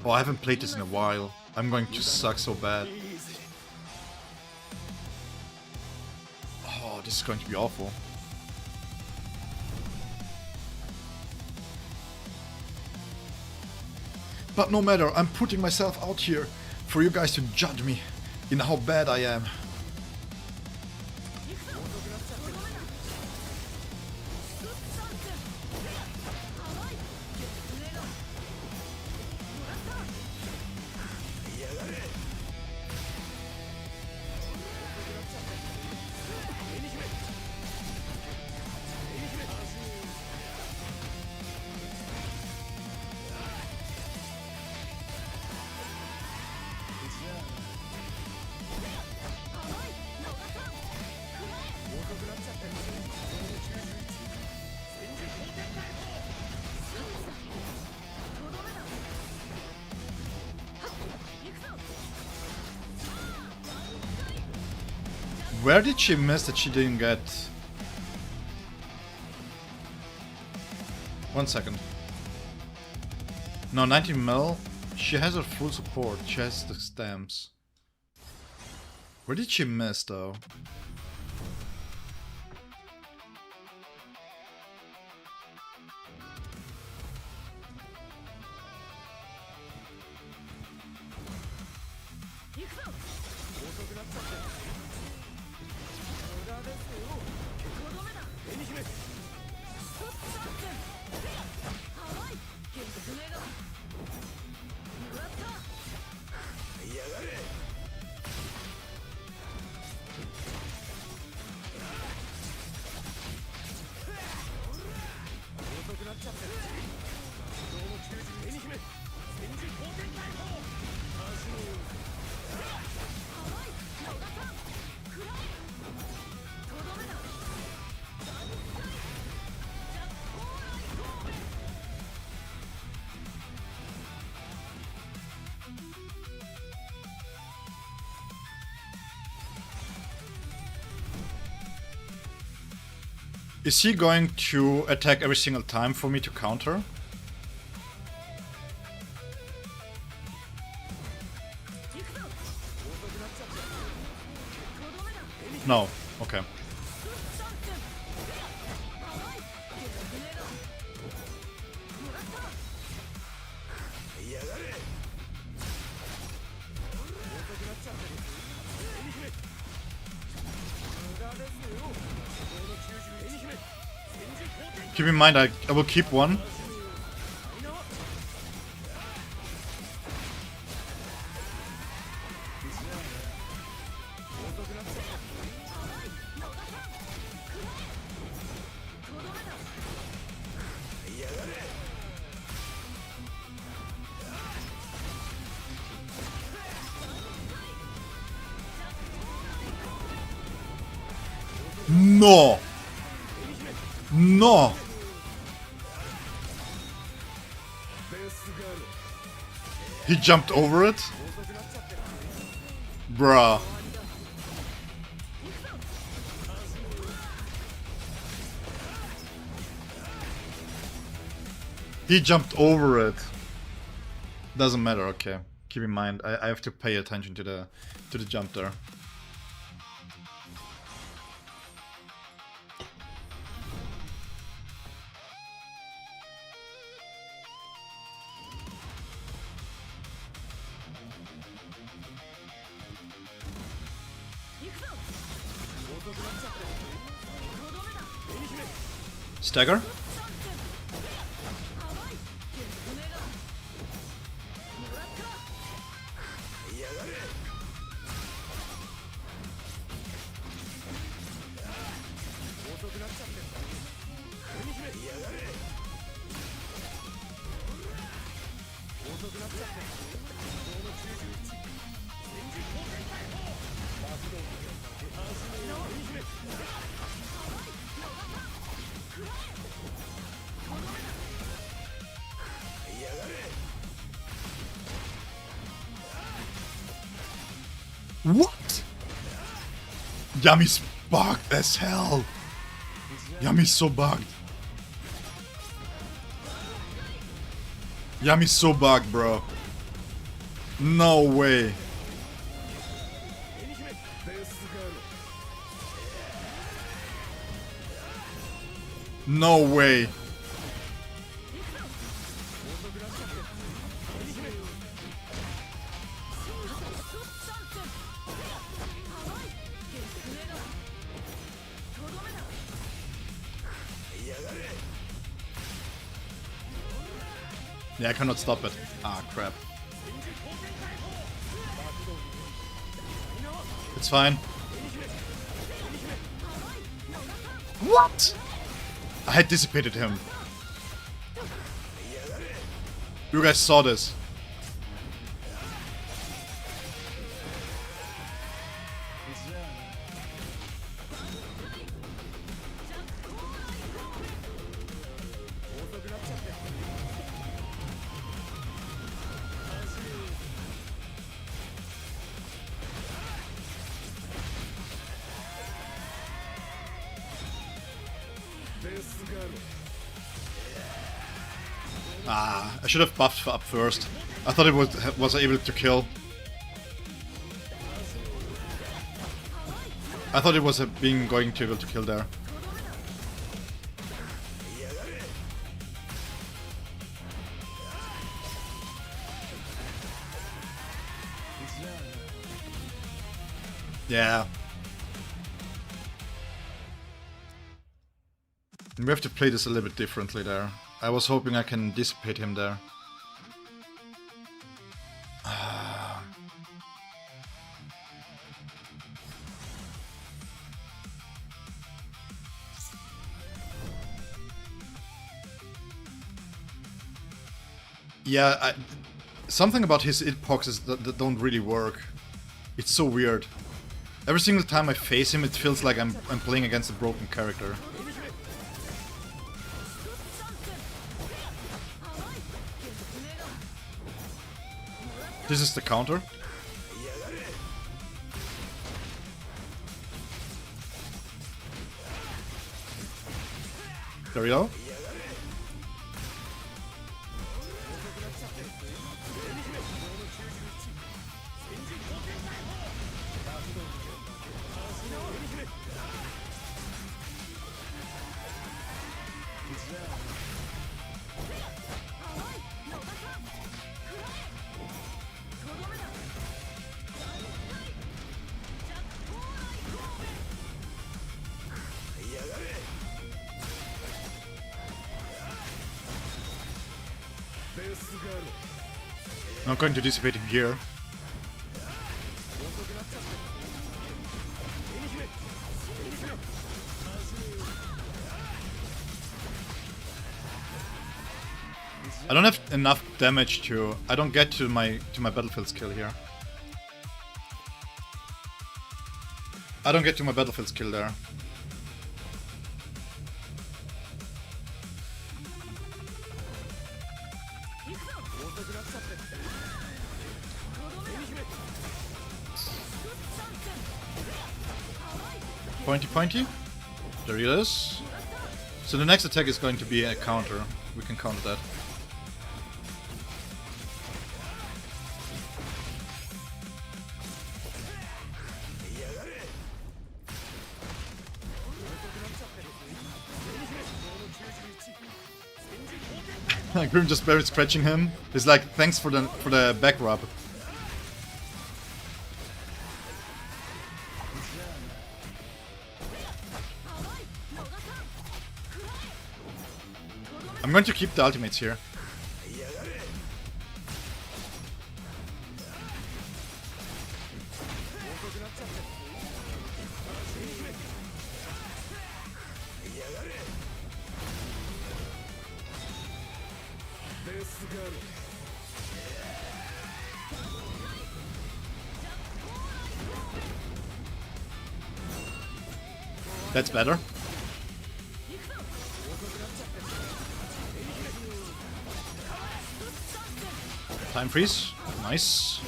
Oh, I haven't played this in a while. I'm going to suck so bad. Oh, this is going to be awful. But no matter, I'm putting myself out here for you guys to judge me in how bad I am. Where did she miss that she didn't get? 1 second. No, 19 mil. She has her full support. She has the stamps. Where did she miss though? Is he going to attack every single time for me to counter? No. Okay. Keep in mind, I will keep one. No! No! He jumped over it? Bruh. He jumped over it. Doesn't matter, okay. Keep in mind, I have to pay attention to the jump there. Stagger? What? Yami's bugged as hell. Yami's so bugged. Yami's so bugged, bro. No way. No way. Yeah, I cannot stop it. Ah, crap. It's fine. What? I had dissipated him. You guys saw this. Ah, I should have buffed up first. I thought it was able to kill. I thought it was going to able to kill there. Yeah. We have to play this a little bit differently there. I was hoping I can dissipate him there. Yeah, something about his hitboxes that don't really work. It's so weird. Every single time I face him, it feels like I'm playing against a broken character. This is the counter. There we go. I'm going to dissipate him here. I don't have enough damage to... I don't get to my battlefield skill here. I don't get to my battlefield skill there. Pointy pointy. There he is. So the next attack is going to be a counter. We can counter that. Grim just barely scratching him. He's like, thanks for the back rub. I'm going to keep the ultimates here. That's better. Time freeze. Nice.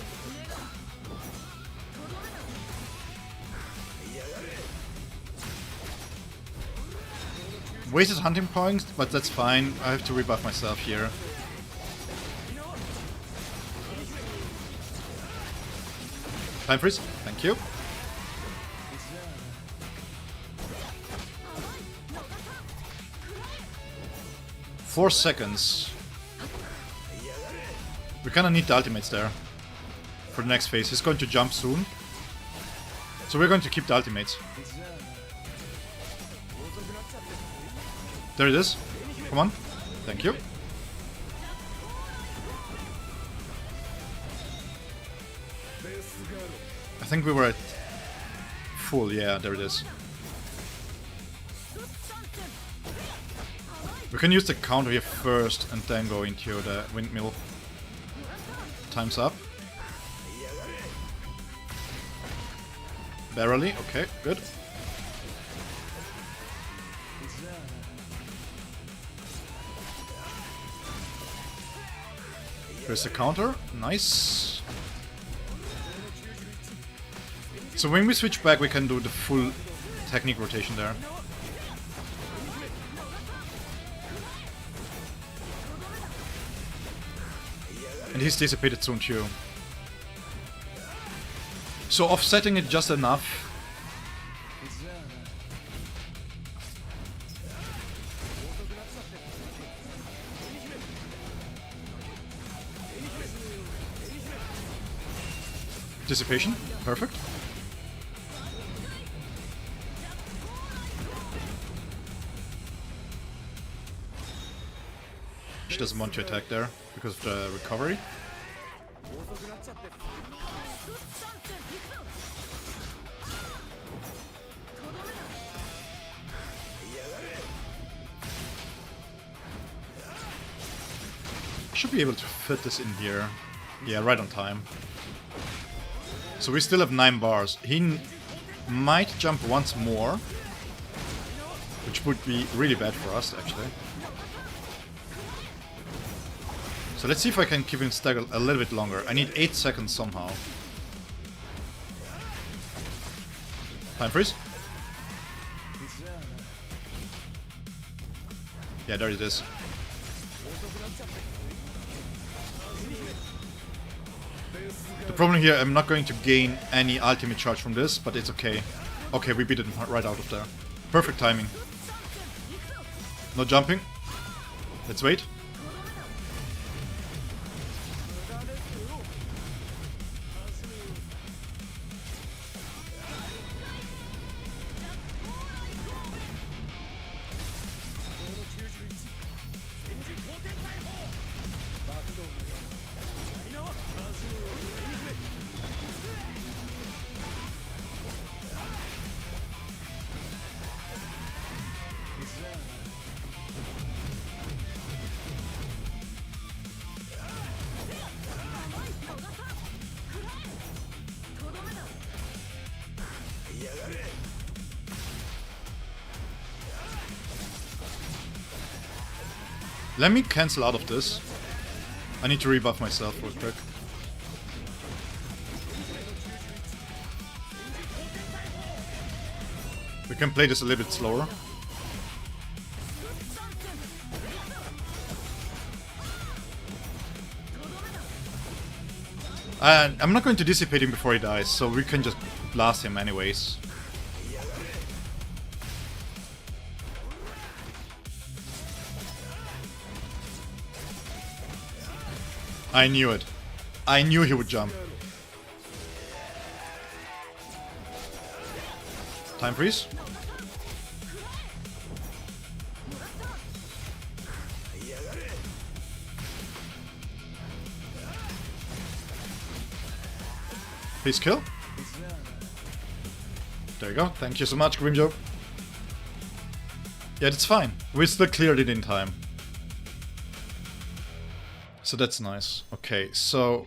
Wasted hunting points, but that's fine. I have to rebuff myself here. Time freeze. Thank you. 4 seconds. We kinda need the ultimates there for the next phase. He's going to jump soon. So we're going to keep the ultimates. There it is. Come on. Thank you. I think we were at full. Yeah, there it is. We can use the counter here first and then go into the windmill. Time's up. Barely, okay, good. Here's the counter, nice. So when we switch back we can do the full technique rotation there. And he's dissipated soon too. So offsetting it just enough. Dissipation, perfect. She doesn't want to attack there because of the recovery. Should be able to fit this in here. Yeah, right on time. So we still have 9 bars. He might jump once more, which would be really bad for us, actually. So let's see if I can keep him staggered a little bit longer. I need 8 seconds somehow. Time freeze. Yeah, there it is. The problem here, I'm not going to gain any ultimate charge from this, but it's okay. Okay, we beat it right out of there. Perfect timing. No jumping. Let's wait. Let me cancel out of this. I need to rebuff myself real quick. We can play this a little bit slower. I'm not going to dissipate him before he dies, so we can just blast him anyways. I knew it. I knew he would jump. Time freeze. Please kill. There you go. Thank you so much, Grimjoe. Yeah, that's fine. We still cleared it in time. So that's nice. Okay, so...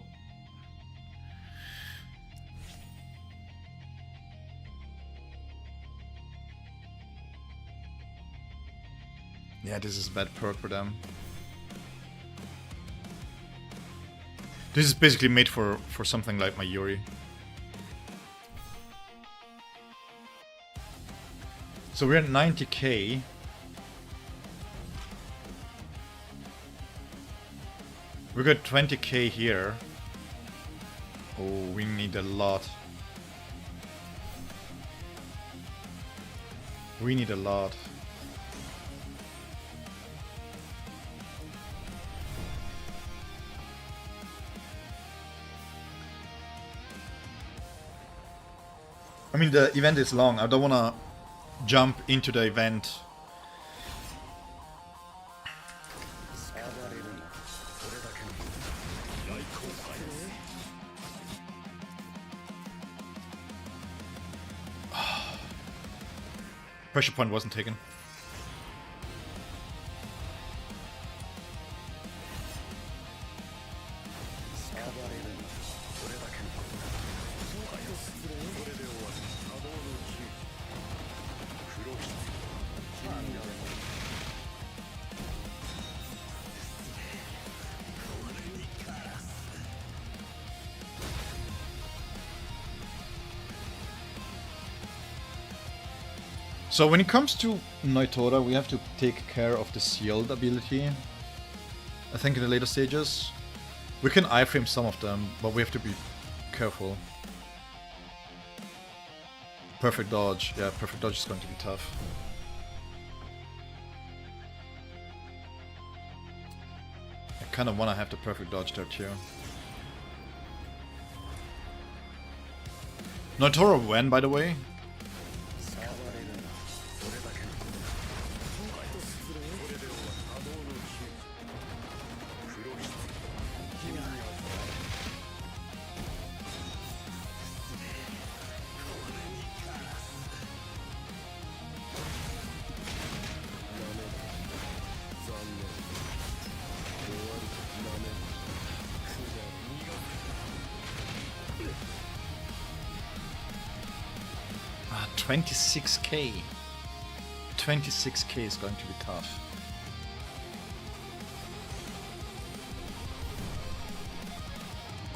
yeah, this is a bad perk for them. This is basically made for something like my Yuri. So we're at 90k. We got 20k here. Oh, we need a lot. We need a lot. I mean, the event is long. I don't want to jump into the event. Pressure point wasn't taken. So when it comes to Noitora, we have to take care of the sealed ability. I think in the later stages. We can iframe some of them, but we have to be careful. Perfect dodge. Yeah, perfect dodge is going to be tough. I kind of want to have the perfect dodge there too. Noitora when, by the way? Ah, 26k. 26k is going to be tough.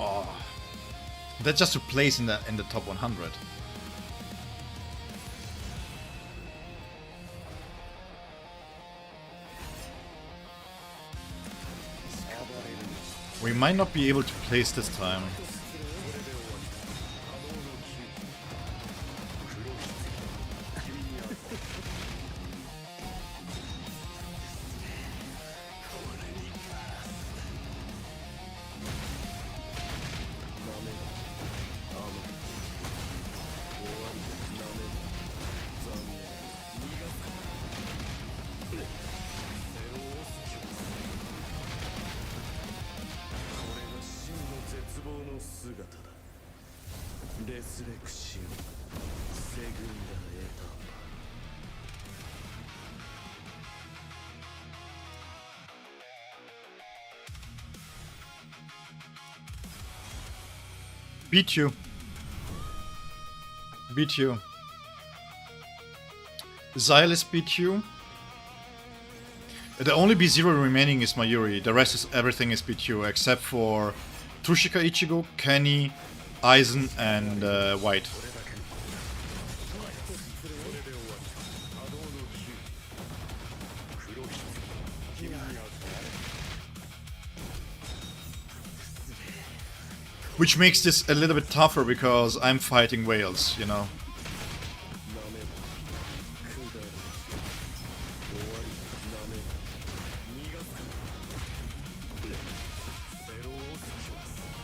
Oh, that's just to place in the top 100. We might not be able to place this time. Beat you. Beat you. Xylus beat you. The only B0 remaining is Mayuri. The rest is everything is beat you except for Tushika Ichigo, Kenny, Aizen, and White. Which makes this a little bit tougher because I'm fighting whales, you know.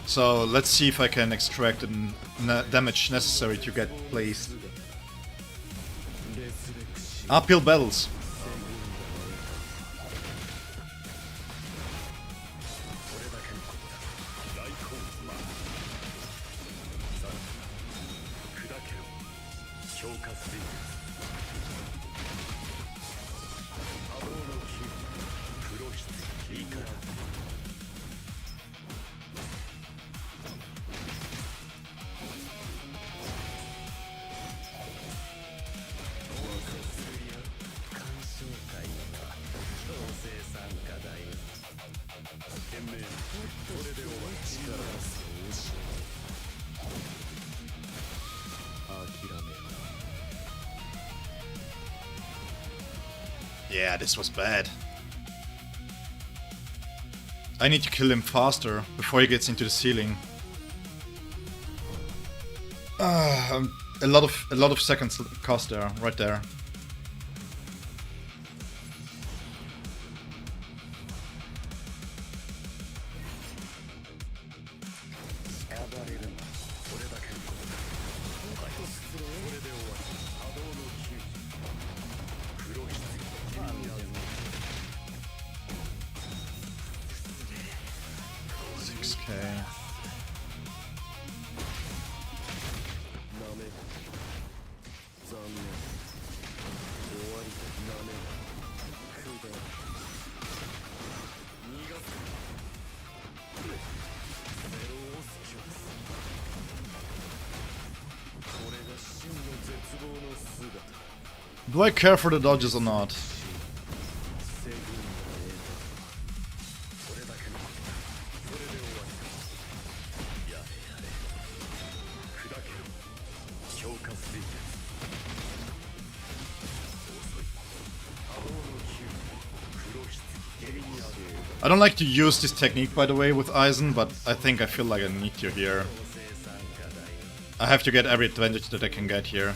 So let's see if I can extract the damage necessary to get placed. Uphill battles. Yeah, this was bad. I need to kill him faster before he gets into the ceiling. A lot of seconds cost there, right there. Do I care for the dodges or not? I don't like to use this technique, by the way, with Aizen, but I think I feel like I need to here. I have to get every advantage that I can get here.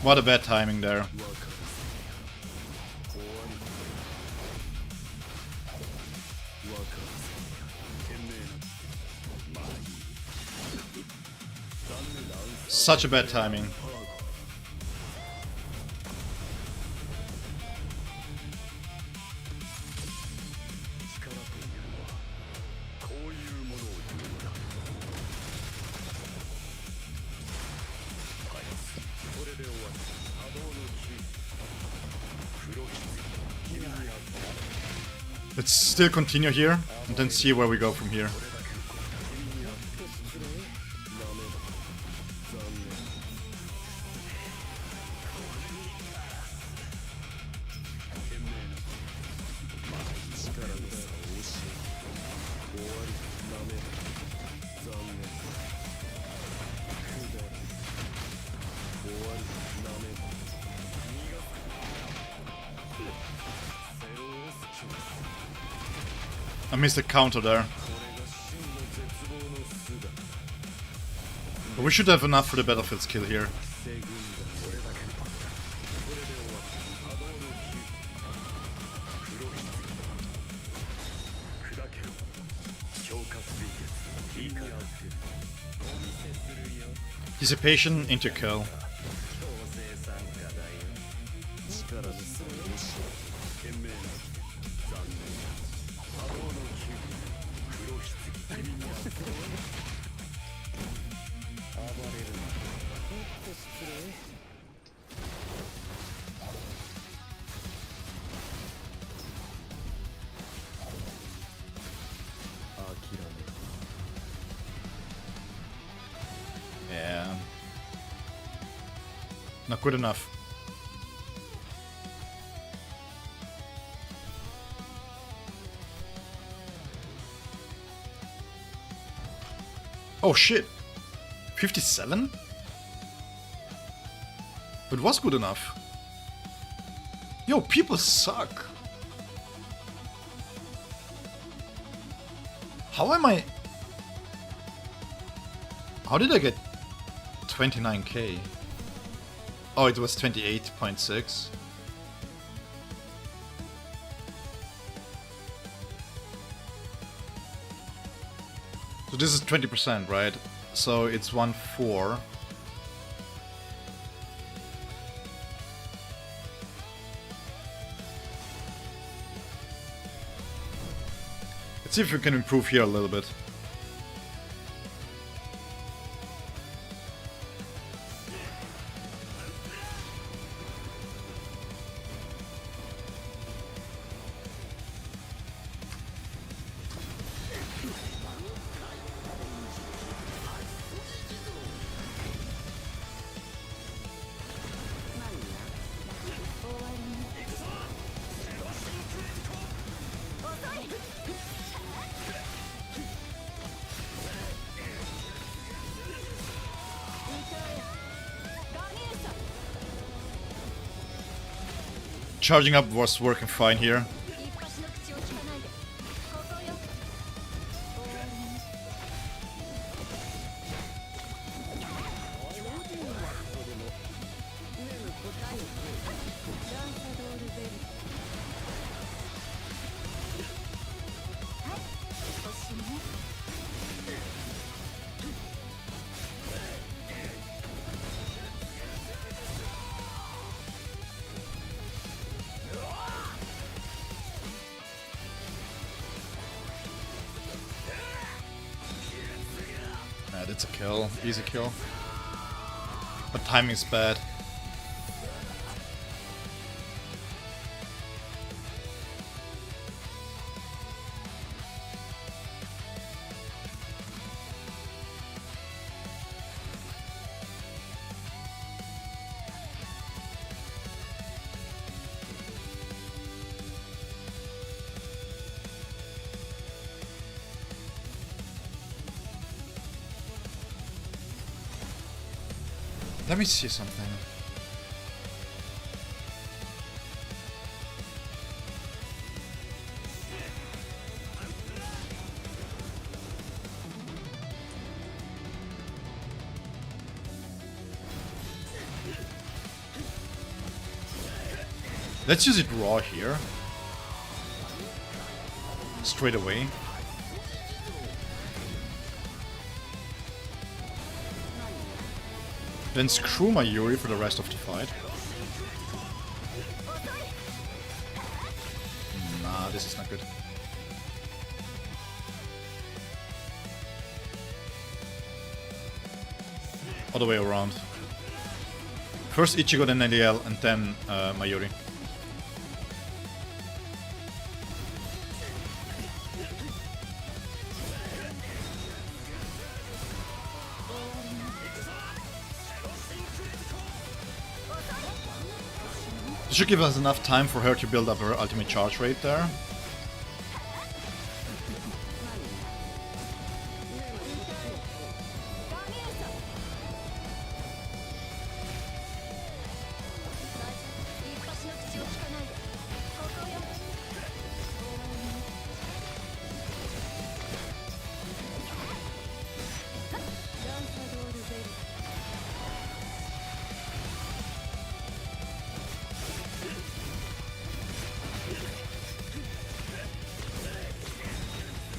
What a bad timing there. Such a bad timing. Let's still continue here and then see where we go from here. I missed the counter there. But we should have enough for the battlefield skill here. Dissipation into kill. Yeah. Not good enough. Oh shit! 57? It was good enough. Yo, people suck. How am I... How did I get 29k? Oh, it was 28.6. So this is 20%, right? So it's 1/4. Let's see if we can improve here a little bit. Charging up was working fine here. That's a kill, easy kill. But timing's bad. Let me see something. Let's use it raw here. Straight away. Then screw my Yuri for the rest of the fight. Nah, this is not good. Other way around. First Ichigo, then NDL, and then Mayuri. This should give us enough time for her to build up her ultimate charge rate there.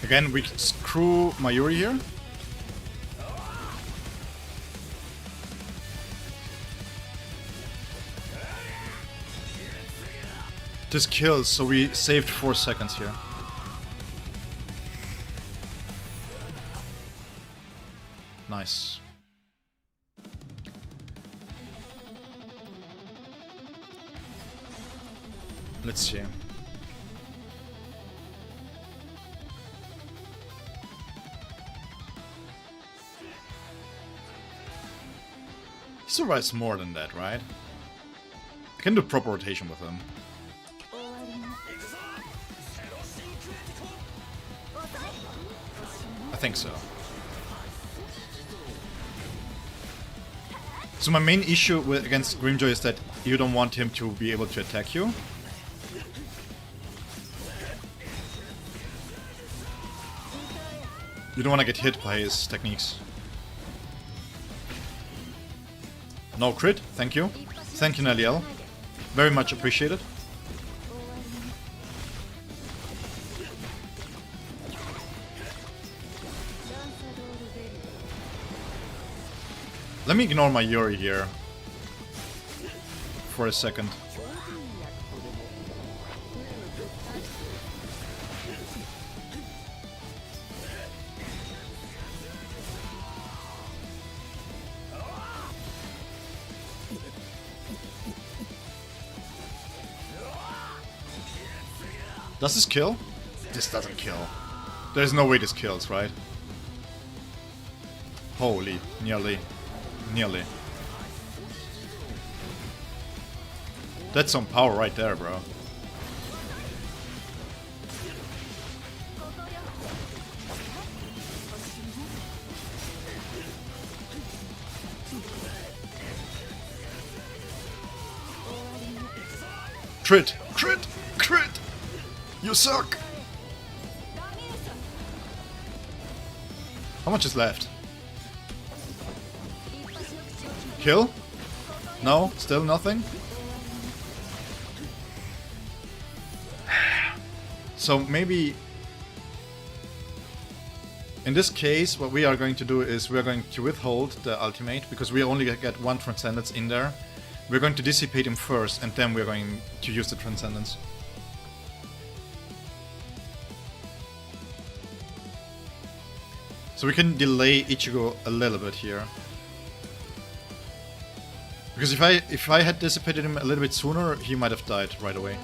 Again, we screw Mayuri here. This kills, so we saved 4 seconds here. Nice. Let's see. He survives more than that, right? I can do proper rotation with him. I think so. So my main issue against Grimjoy is that you don't want him to be able to attack you. You don't want to get hit by his techniques. No crit, thank you. Thank you, Naliel. Very much appreciated. Let me ignore my Yuri here for a second. Does this kill? This doesn't kill. There's no way this kills, right? Holy, nearly. Nearly. That's some power right there, bro. Crit! Crit! Crit! You suck! How much is left? Kill? No? Still nothing? So maybe... in this case, what we are going to do is we're going to withhold the ultimate, because we only get one Transcendence in there. We're going to dissipate him first, and then we're going to use the Transcendence. So we can delay Ichigo a little bit here. Because if I had dissipated him a little bit sooner, he might have died right away.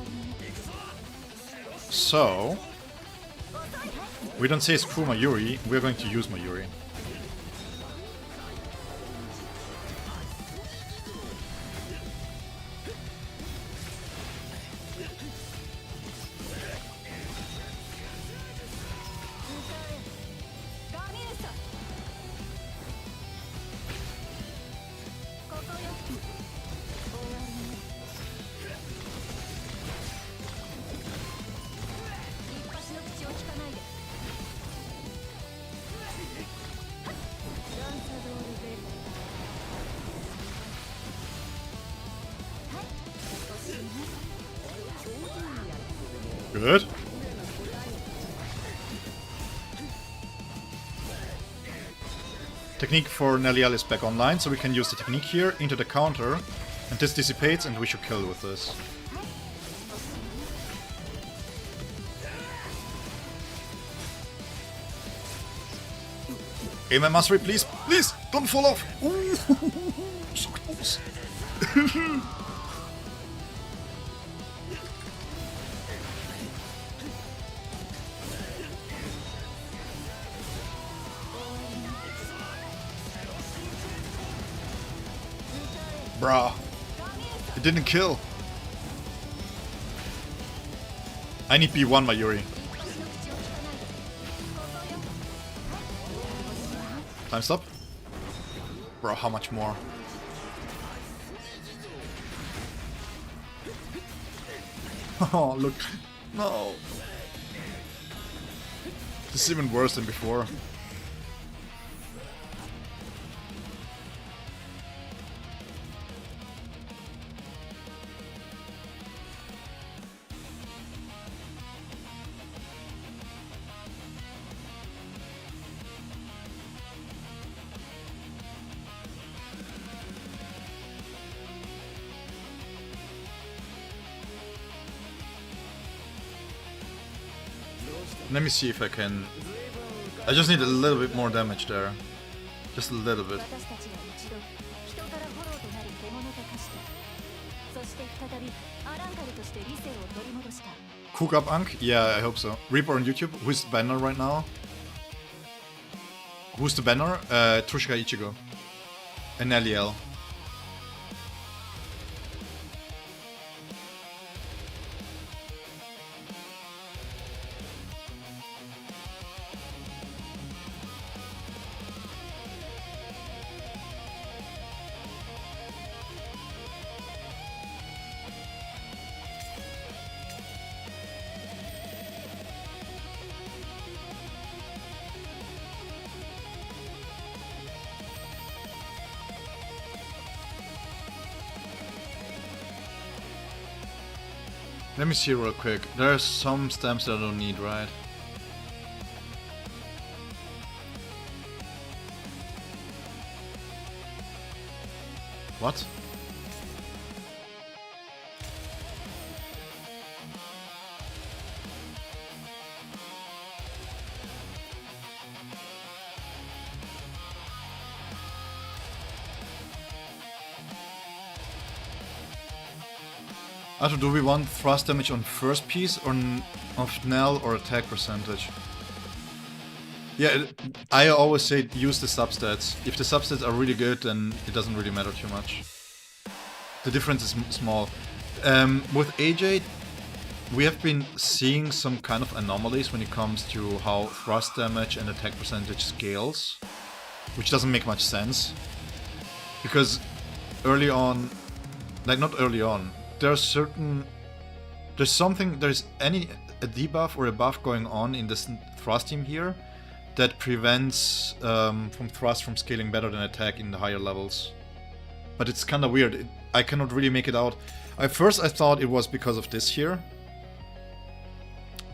So... we don't say screw Mayuri, we're going to use Mayuri. Good. Technique for Nelial is back online, so we can use the technique here into the counter, and this dissipates, and we should kill with this. Aim my mastery, please! Please! Don't fall off! Ooh, so close! Bruh. It didn't kill. I need B1, Mayuri. Time stop. Bro, how much more? Oh, look. No. This is even worse than before. Let me see if I can... I just need a little bit more damage there. Just a little bit. 私たちは一度人からフォローとなり獣と化した。そして再びアランカルとして理性を取り戻した。 Cook up Ankh? Yeah, I hope so. Reaper on YouTube? Who's the banner right now? Who's the banner? Trushika Ichigo. And Neliel. Let me see real quick. There are some stamps that I don't need, right? What? Arthur, do we want thrust damage on first piece or of Nell or attack percentage? Yeah, I always say use the substats. If the substats are really good, then it doesn't really matter too much. The difference is small. With AJ, we have been seeing some kind of anomalies when it comes to how thrust damage and attack percentage scales, which doesn't make much sense. Because early on, like not early on, there's a debuff or a buff going on in this thrust team here that prevents from thrust from scaling better than attack in the higher levels. But it's kind of weird. I cannot really make it out. At first I thought it was because of this here.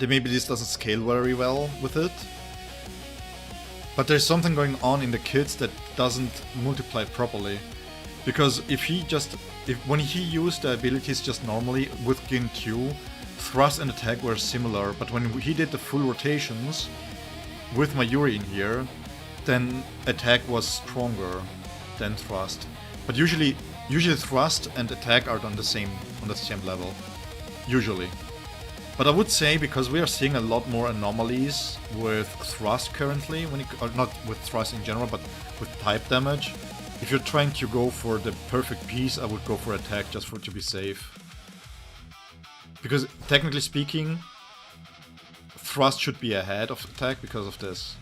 That maybe this doesn't scale very well with it. But there's something going on in the kits that doesn't multiply properly. Because when he used the abilities just normally with Gin Q, thrust and attack were similar, but when he did the full rotations with Mayuri in here, then attack was stronger than thrust. But usually thrust and attack are on the same level. Usually. But I would say, because we are seeing a lot more anomalies with thrust currently, or not with thrust in general, but with type damage. If you're trying to go for the perfect piece, I would go for attack just to be safe. Because technically speaking, thrust should be ahead of attack because of this.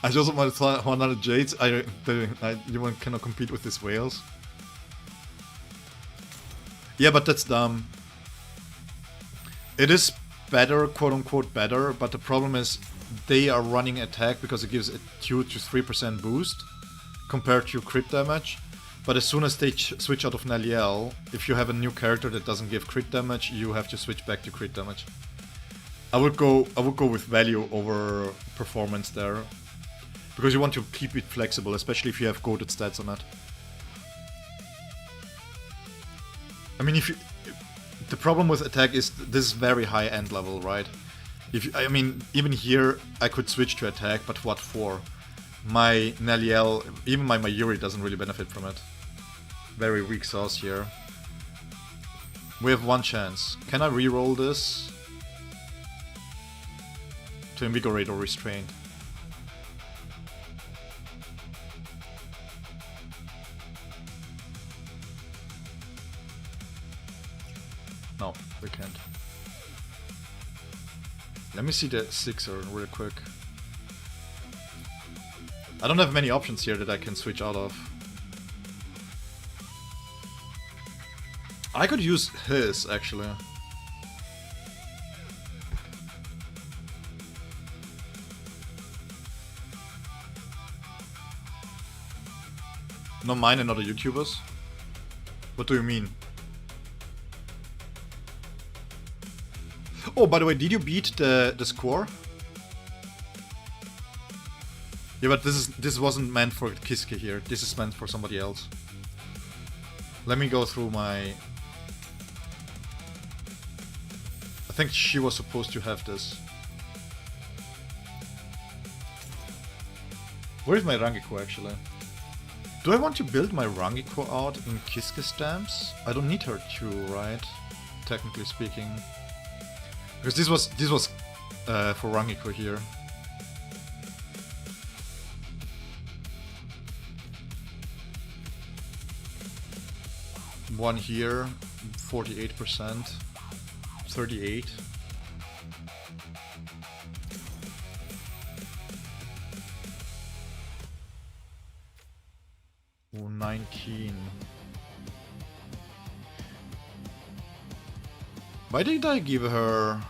I just want to 100 jades. You cannot compete with these whales. Yeah, but that's dumb. It is better, quote unquote better, but the problem is they are running attack because it gives a 2 to 3% boost compared to crit damage. But as soon as they switch out of Neliel, if you have a new character that doesn't give crit damage, you have to switch back to crit damage. I would go with value over performance there, because you want to keep it flexible, especially if you have goated stats on it. I mean, the problem with attack is this is very high end level, right? I mean, even here I could switch to attack, but what for? My Neliel, even my Mayuri doesn't really benefit from it. Very weak sauce here. We have one chance. Can I reroll this? To invigorate or restrain. No, we can't. Let me see the 6er real quick. I don't have many options here that I can switch out of. I could use his, actually. Not mine and other YouTubers? What do you mean? Oh, by the way, did you beat the score? Yeah, but this wasn't meant for Kiske here. This is meant for somebody else. Let me go through my think she was supposed to have this. Where is my Rangiko actually? Do I want to build my Rangiko out in Kiske stamps? I don't need her to, right? Technically speaking. Because this was for Rangiko here. One here, 48%, 38. Oh, 19. Why did I give her...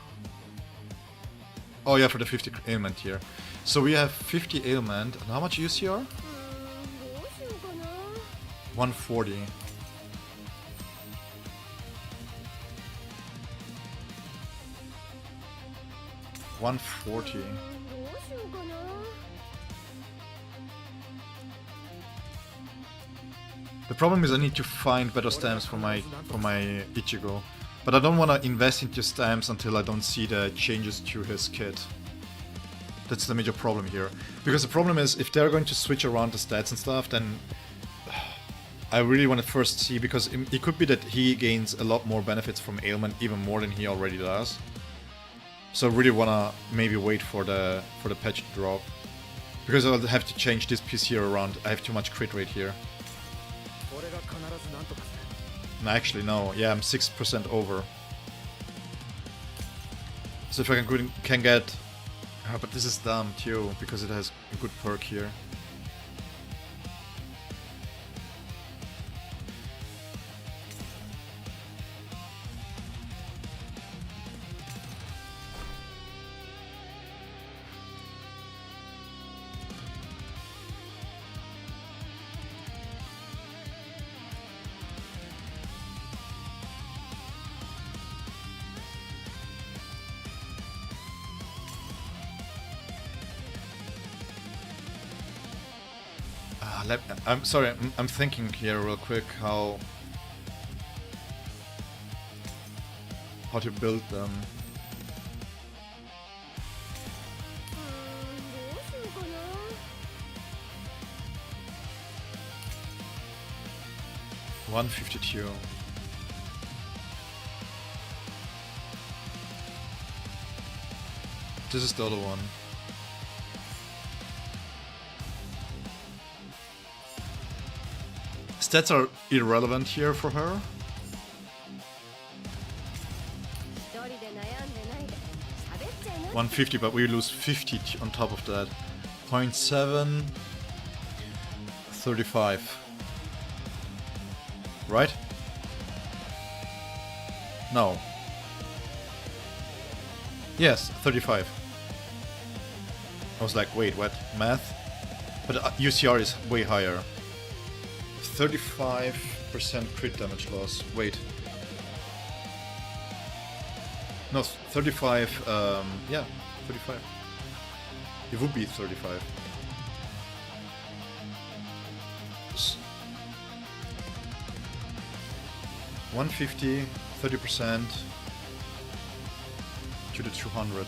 Oh yeah, for the 50 ailment here. So we have 50 ailment, and how much UCR? 140. 140. The problem is I need to find better stamps for my Ichigo. But I don't want to invest into stamps until I don't see the changes to his kit. That's the major problem here. Because the problem is, if they're going to switch around the stats and stuff, then I really want to first see, because it could be that he gains a lot more benefits from ailment, even more than he already does. So I really want to maybe wait for the patch to drop. Because I'll have to change this piece here around. I have too much crit rate here. No, actually no. Yeah, I'm 6% over. So if I can get... but this is dumb too, because it has a good perk here. I'm sorry, I'm thinking here real quick how to build them. $152. This is the other one. Stats are irrelevant here for her. 150, but we lose 50 on top of that. 0.7, 35. Right? No. Yes, 35. I was like, wait, what? Math? But UCR is way higher. 35% crit damage loss. Wait. No, 35. Yeah, 35. It would be 35. 150, 30% to the 200.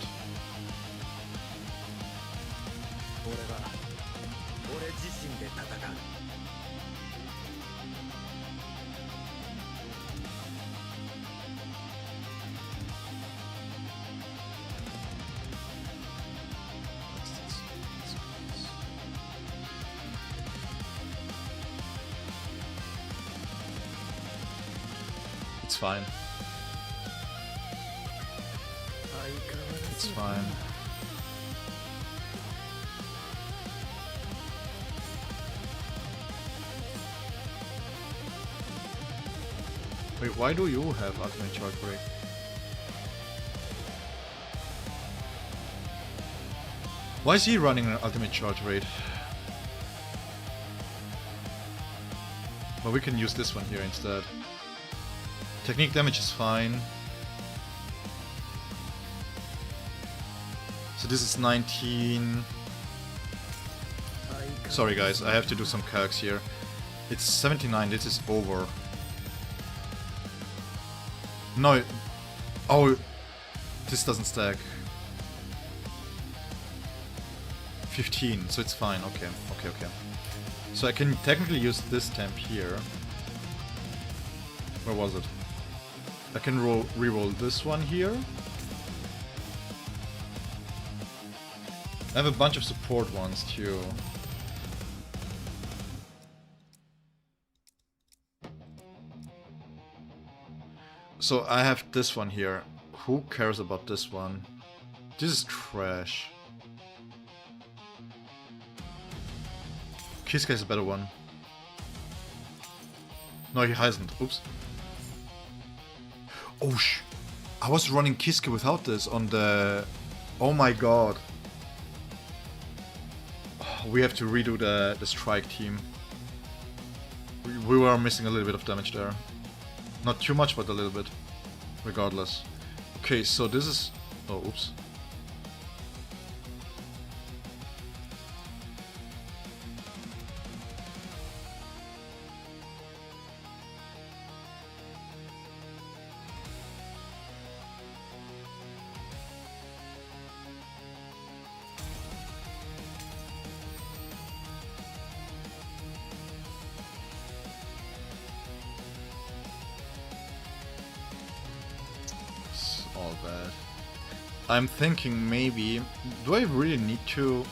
It's fine. It's fine. Wait, why do you have ultimate charge break? Why is he running an ultimate charge rate? Well, we can use this one here instead. Technique damage is fine. So this is 19. Sorry guys, I have to do some calcs here. It's 79, this is over. No. Oh. This doesn't stack. 15, so it's fine. Okay, okay, okay. So I can technically use this temp here. Where was it? I can re-roll this one here. I have a bunch of support ones too. So I have this one here. Who cares about this one? This is trash. Kiska is a better one. No, he hasn't. Oops. Oh I was running Kiska without this on the... Oh my god. We have to redo the strike team. We were missing a little bit of damage there. Not too much, but a little bit. Regardless. Okay, so this is... Oh, oops. All bad. I'm thinking maybe... Do I really need to...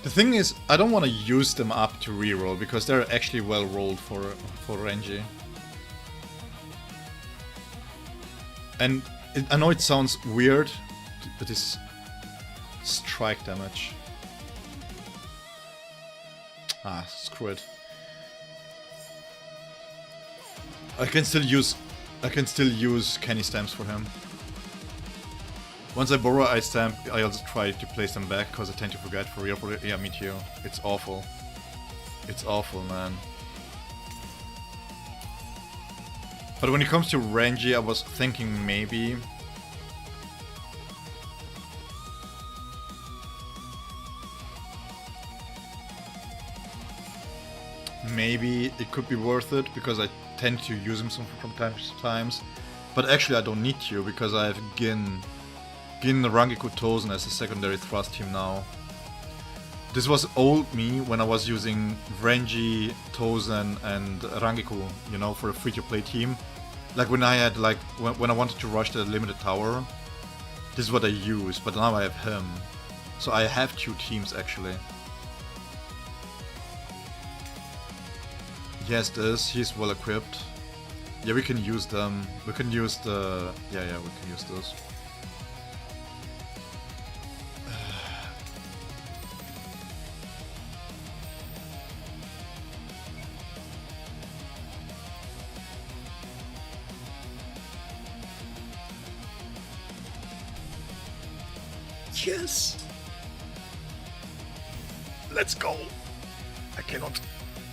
The thing is, I don't want to use them up to reroll because they're actually well rolled for Renji. And I know it sounds weird, but this strike damage. Ah, screw it. I can still use Kenny stamps for him. Once I borrow ice stamp, I also try to place them back because I tend to forget for real. Yeah, me too. It's awful. It's awful, man. But when it comes to Renji, I was thinking maybe... Maybe it could be worth it because I tend to use him from time to times. But actually I don't need to because I have Gin Rangiku Tozen as a secondary thrust team now. This was old me when I was using Renji, Tozen and Rangiku, you know, for a free-to-play team. Like when I had when I wanted to rush the limited tower, this is what I used, but now I have him. So I have two teams actually. Yes, he's well equipped. Yeah, we can use them. We can use the... Yeah, we can use those. Yes! Let's go! I cannot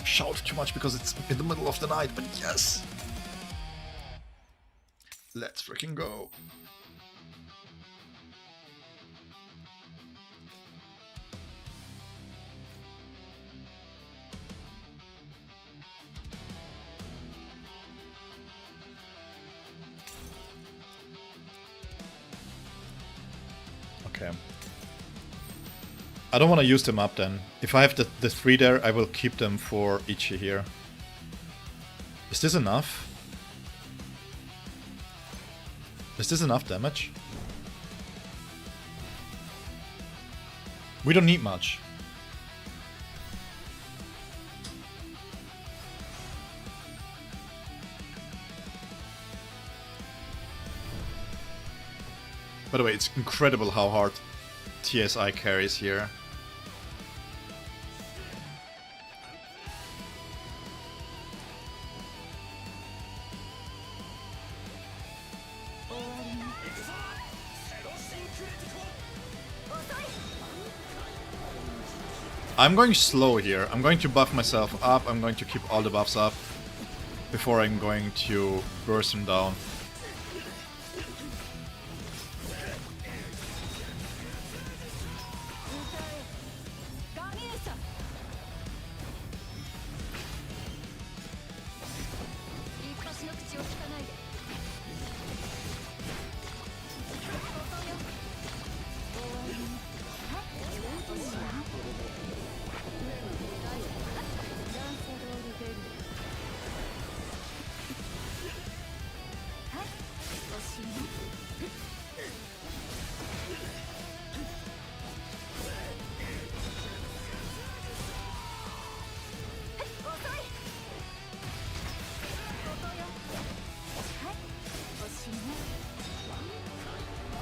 shout too much because it's in the middle of the night, but yes! Let's freaking go! Okay. I don't want to use them up then. If I have the 3 there, I will keep them for Ichi here. Is this enough? Is this enough damage? We don't need much. By the way, it's incredible how hard TSI carries here. I'm going slow here. I'm going to buff myself up. I'm going to keep all the buffs up before I'm going to burst him down.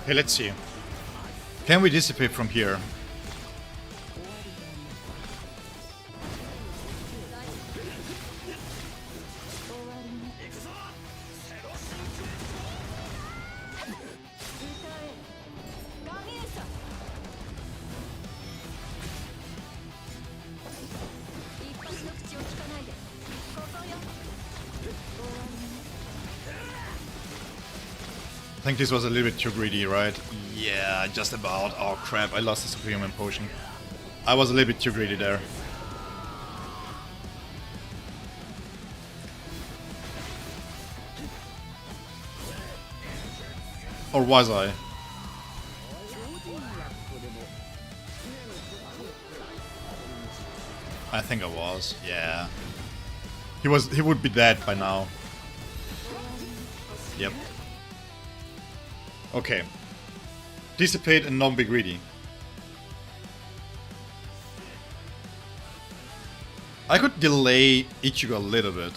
Okay, let's see. Can we dissipate from here? I think this was a little bit too greedy, right? Yeah, just about. Oh crap, I lost the superhuman potion. I was a little bit too greedy there. Or was I? I think I was, yeah. He would be dead by now. Yep. Okay. Dissipate and not be greedy. I could delay Ichigo a little bit.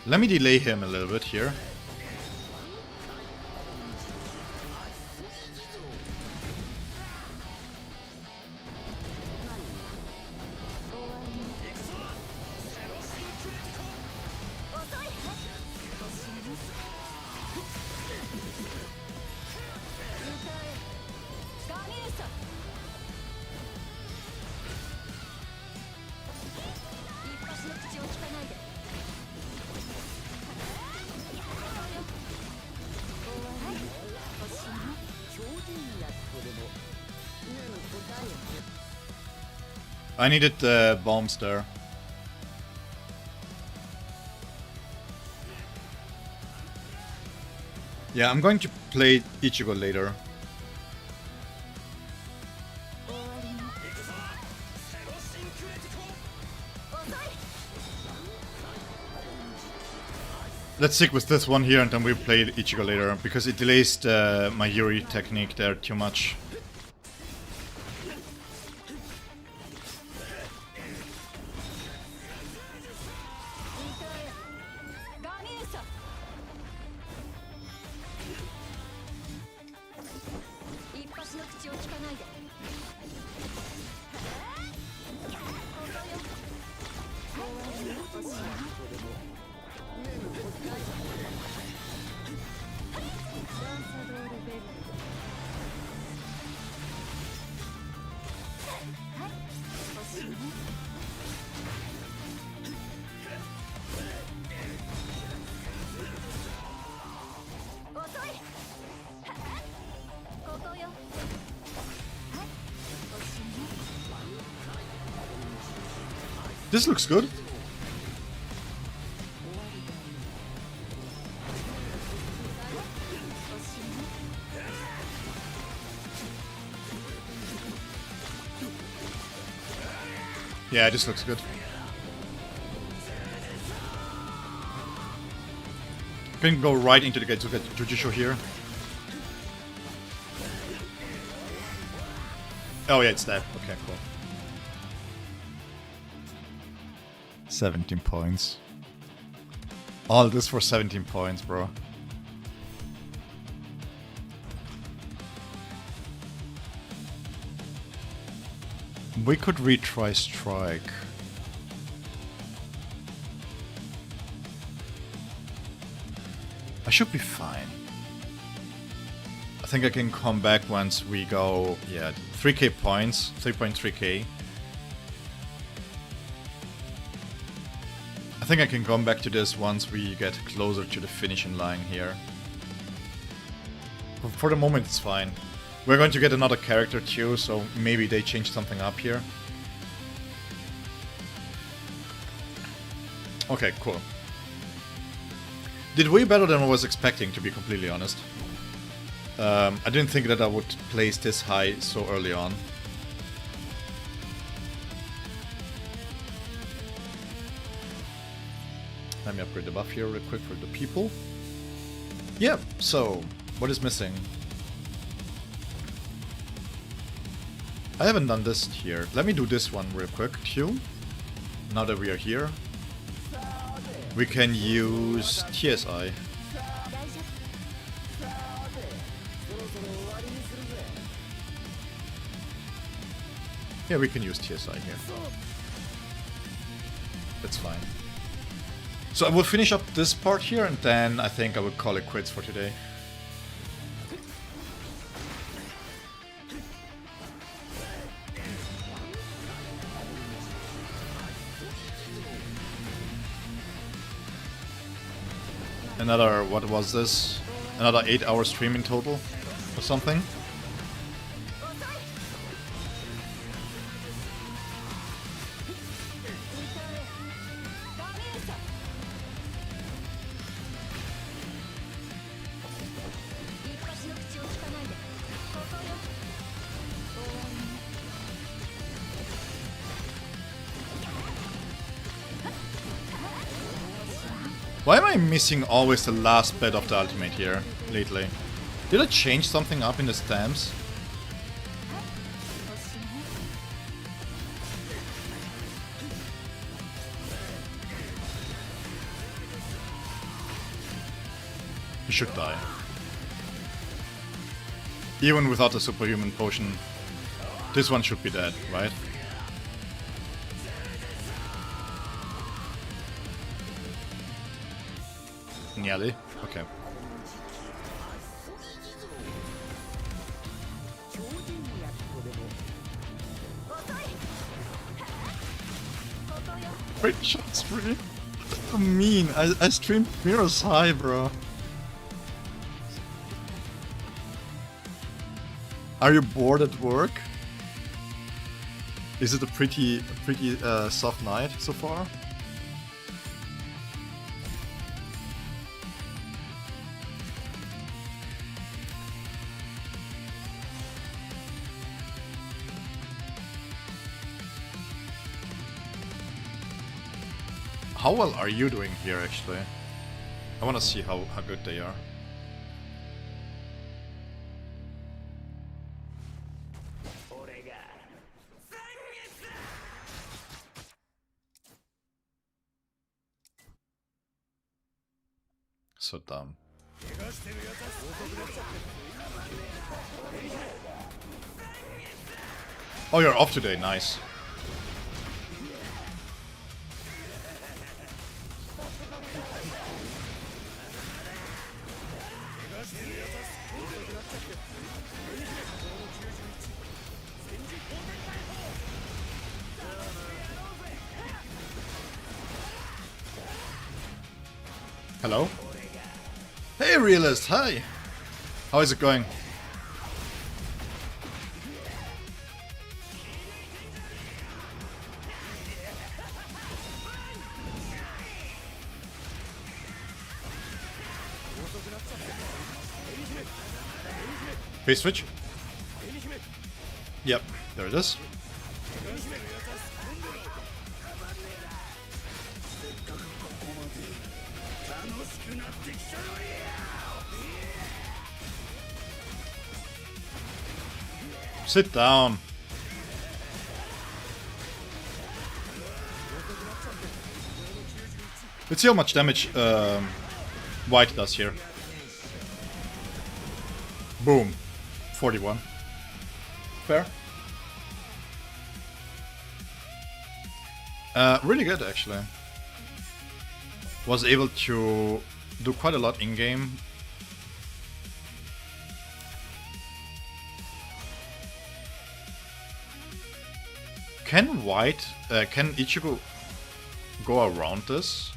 Let me delay him a little bit here. I needed bombs there. Yeah, I'm going to play Ichigo later. Let's stick with this one here and then we'll play Ichigo later, because it delays my Yuri technique there too much. This looks good. Yeah, this looks good. Can go right into the gate to get Jujutsu here. Oh yeah, it's that. Okay, cool. 17 points. All this for 17 points, bro. We could retry strike. I should be fine. I think I can come back once we go, yeah, 3k points, 3.3k. I think I can come back to this once we get closer to the finishing line here. But for the moment it's fine. We're going to get another character too, so maybe they change something up here. Okay, cool. Did way better than I was expecting, to be completely honest. I didn't think that I would place this high so early on. Let me upgrade the buff here real quick for the people. Yeah, so, what is missing? I haven't done this here. Let me do this one real quick, too. Now that we are here. We can use TSI. Yeah, we can use TSI here. That's fine. So I will finish up this part here and then I think I will call it quits for today. Another, what was this? Another 8-hour stream in total or something? Why am I missing always the last bit of the ultimate here lately? Did I change something up in the stamps? He should die. Even without the superhuman potion, this one should be dead, right? Nearly. Okay. Great shots, really. So mean. I streamed Mirror's High, bro. Are you bored at work? Is it a pretty soft night so far? How well are you doing here, actually? I want to see how good they are. So dumb. Oh, you're off today, nice. Hello? Hey Realist, hi! How is it going? Phase switch? Yep, there it is. Sit down. Let's see how much damage White does here. Boom. 41. Fair. Really good, actually. Was able to do quite a lot in-game. Can White, can Ichigo go around this?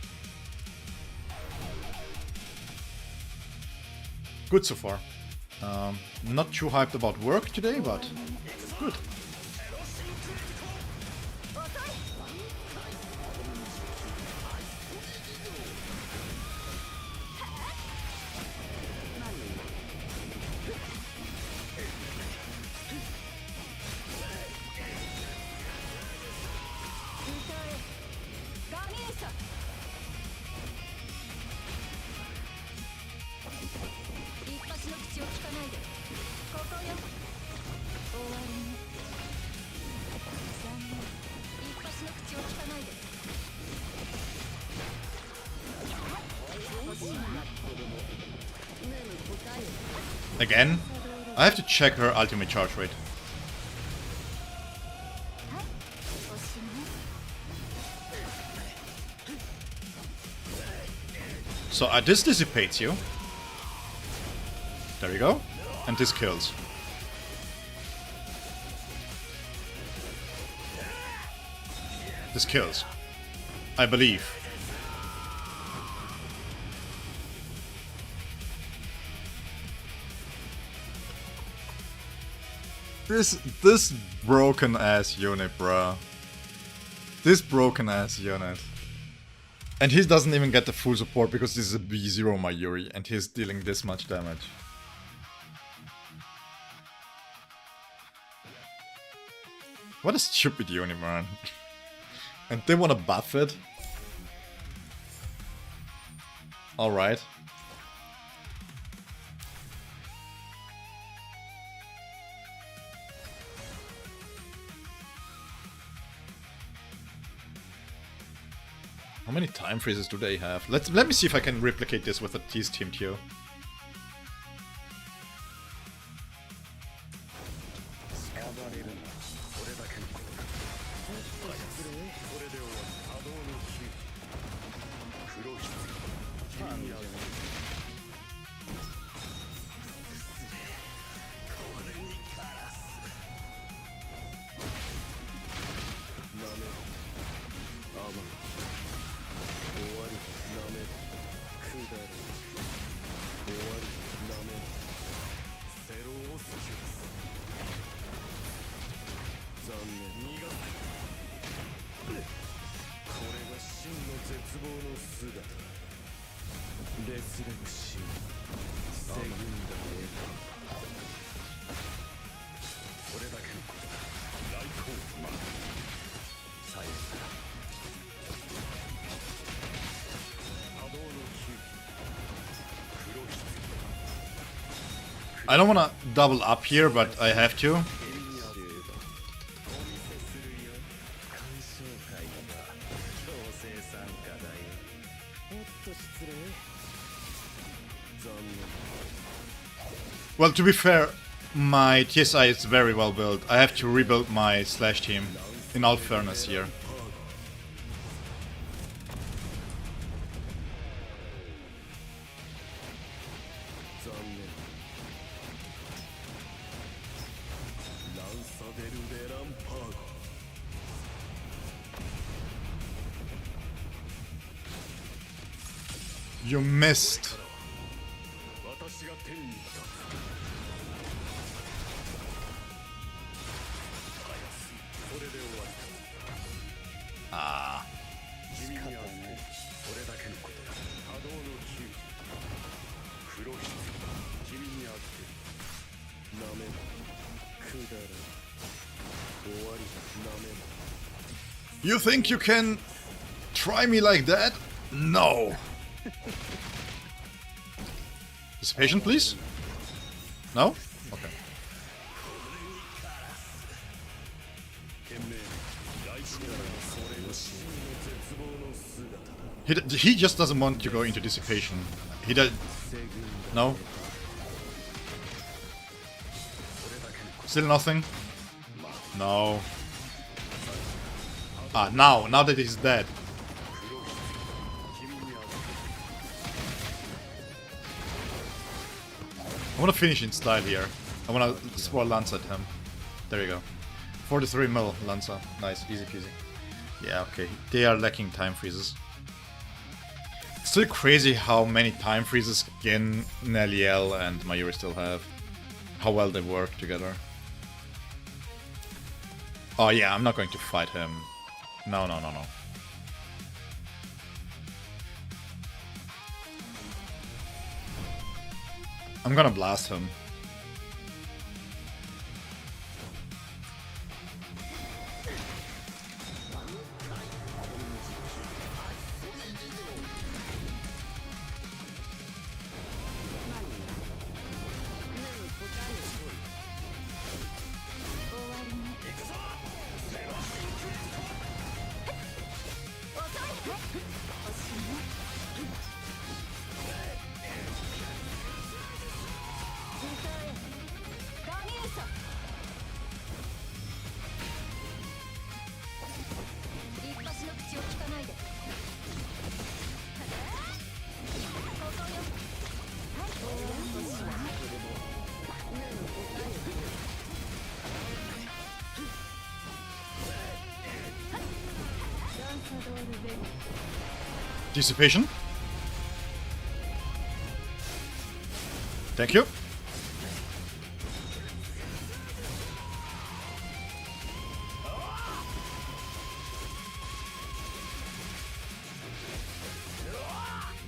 Good so far. Not too hyped about work today, but good. Again? I have to check her ultimate charge rate. So this dissipates you. There you go. And this kills. This kills. I believe. This broken ass unit, bruh. This broken ass unit. And he doesn't even get the full support because this is a B0 Mayuri and he's dealing this much damage. What a stupid unit, man. And they wanna buff it? Alright. How many time freezes do they have? Let me see if I can replicate this with a T's team too. I don't wanna double up here, but I have to. Well, to be fair, my TSI is very well built. I have to rebuild my Slash team, in all fairness here. You missed. Ah. You think you can try me like that? No. Dissipation, please? No? Okay. He just doesn't want to go into dissipation. He does. No? Still nothing? No. Ah, now that he's dead. I want to finish in style here. I want to spoil Lanza at him. There you go. 43 mil Lanza. Nice, easy peasy. Yeah, okay. They are lacking time freezes. Still crazy how many time freezes Gin, Neliel, and Mayuri still have. How well they work together. Oh yeah, I'm not going to fight him. No. I'm gonna blast him. Dissipation. Thank you.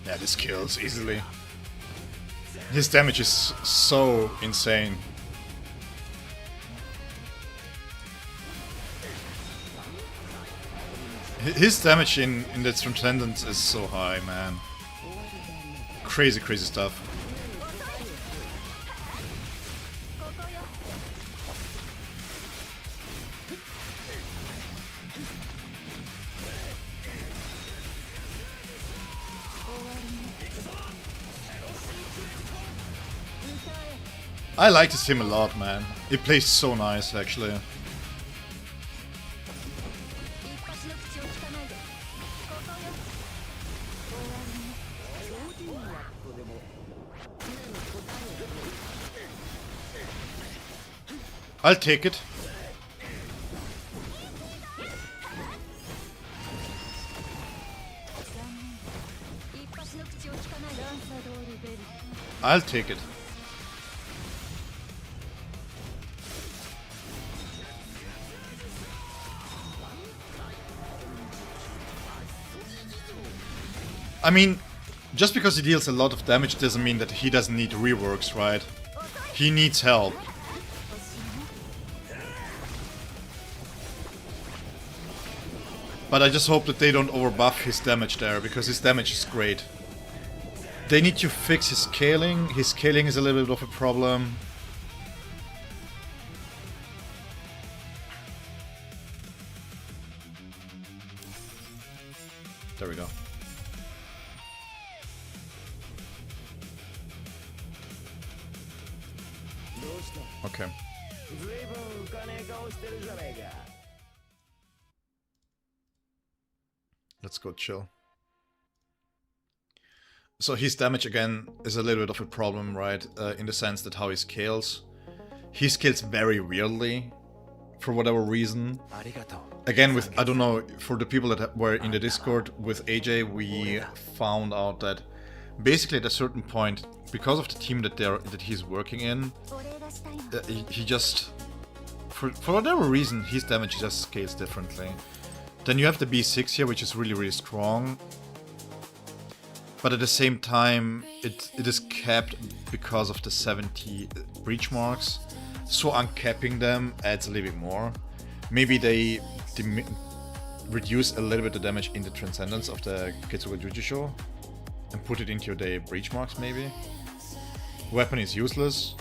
Yeah, this kills easily. His damage is so insane. His damage in the Transcendence is so high, man. Crazy, crazy stuff. I like this team a lot, man. It plays so nice, actually. I'll take it. I'll take it. I mean, just because he deals a lot of damage doesn't mean that he doesn't need reworks, right? He needs help. But I just hope that they don't overbuff his damage there, because his damage is great. They need to fix his scaling. His scaling is a little bit of a problem. There we go. Okay. Let's go chill. So his damage again is a little bit of a problem, right? In the sense that how he scales. He scales very weirdly, for whatever reason. Again, with, I don't know, for the people that were in the Discord with AJ, we found out that basically at a certain point, because of the team that he's working in, he just, for whatever reason, his damage just scales differently. Then you have the B6 here, which is really, really strong. But at the same time, it is capped because of the 70 breach marks. So uncapping them adds a little bit more. Maybe they reduce a little bit the damage in the Transcendence of the Ketsuga Jujusho and put it into the breach marks, maybe. Weapon is useless.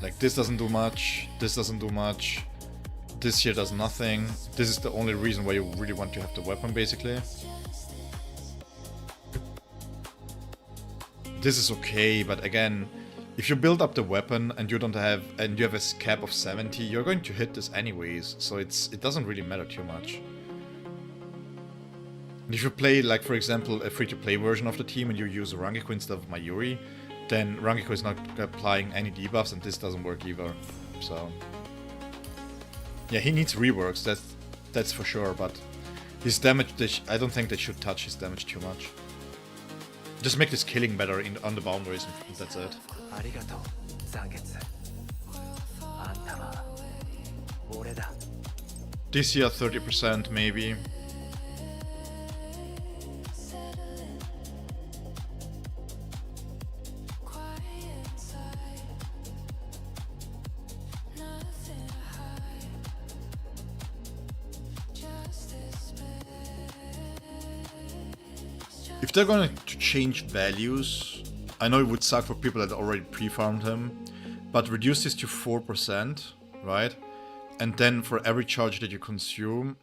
Like, this doesn't do much, this doesn't do much. This here does nothing. This is the only reason why you really want to have the weapon, basically. This is okay, but again, if you build up the weapon and you don't have and you have a cap of 70, you're going to hit this anyways, so it doesn't really matter too much. And if you play, like, for example, a free-to-play version of the team and you use Rangeko instead of Mayuri, then Rangeko is not applying any debuffs and this doesn't work either. So yeah, he needs reworks, that's for sure, but his damage, I don't think they should touch his damage too much. Just make this killing better on the boundaries, and that's it. This year 30% maybe. If they're going to change values, I know it would suck for people that already pre-farmed him, but reduce this to 4%, right? And then for every charge that you consume,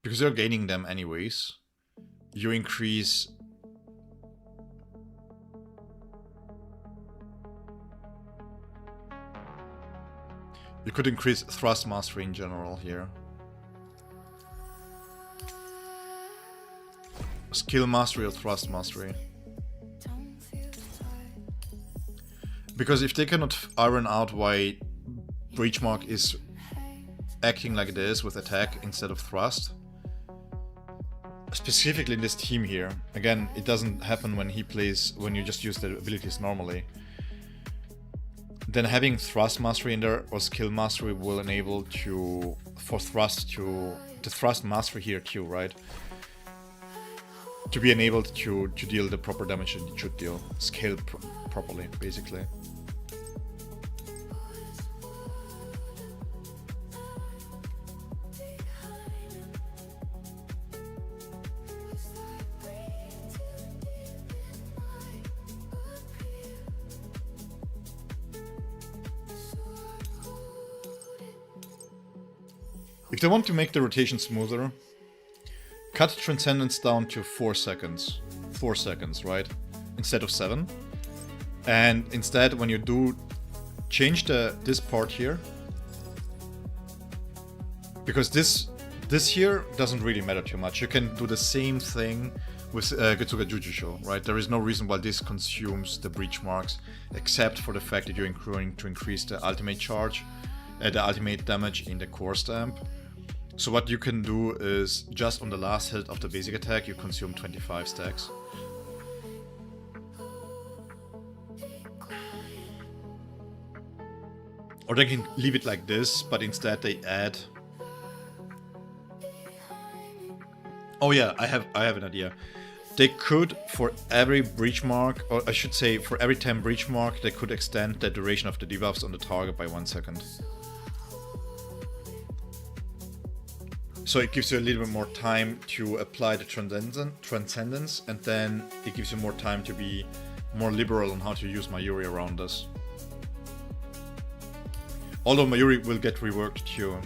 because you're gaining them anyways, you increase... You could increase thrust mastery in general here. Skill mastery or thrust mastery. Because if they cannot iron out why Breachmark is acting like it is with attack instead of thrust, specifically in this team here, again, it doesn't happen when he plays, when you just use the abilities normally, then having thrust mastery in there or skill mastery will enable to, for thrust to, the thrust mastery here too, right? To be enabled to deal the proper damage that it should deal, scale properly, basically. If they want to make the rotation smoother, cut Transcendence down to 4 seconds. 4 seconds, right? Instead of 7. And instead, when you do change this part here, because this here doesn't really matter too much. You can do the same thing with Getsuga Jujusho, right? There is no reason why this consumes the breach marks, except for the fact that you're going to increase the ultimate charge, the ultimate damage in the core stamp. So what you can do is, just on the last hit of the basic attack, you consume 25 stacks. Or they can leave it like this, but instead they add... Oh yeah, I have an idea. They could, for every breach mark, or I should say for every 10 breach mark, they could extend the duration of the debuffs on the target by 1 second. So it gives you a little bit more time to apply the Transcendence, and then it gives you more time to be more liberal on how to use Mayuri around this. Although Mayuri will get reworked too.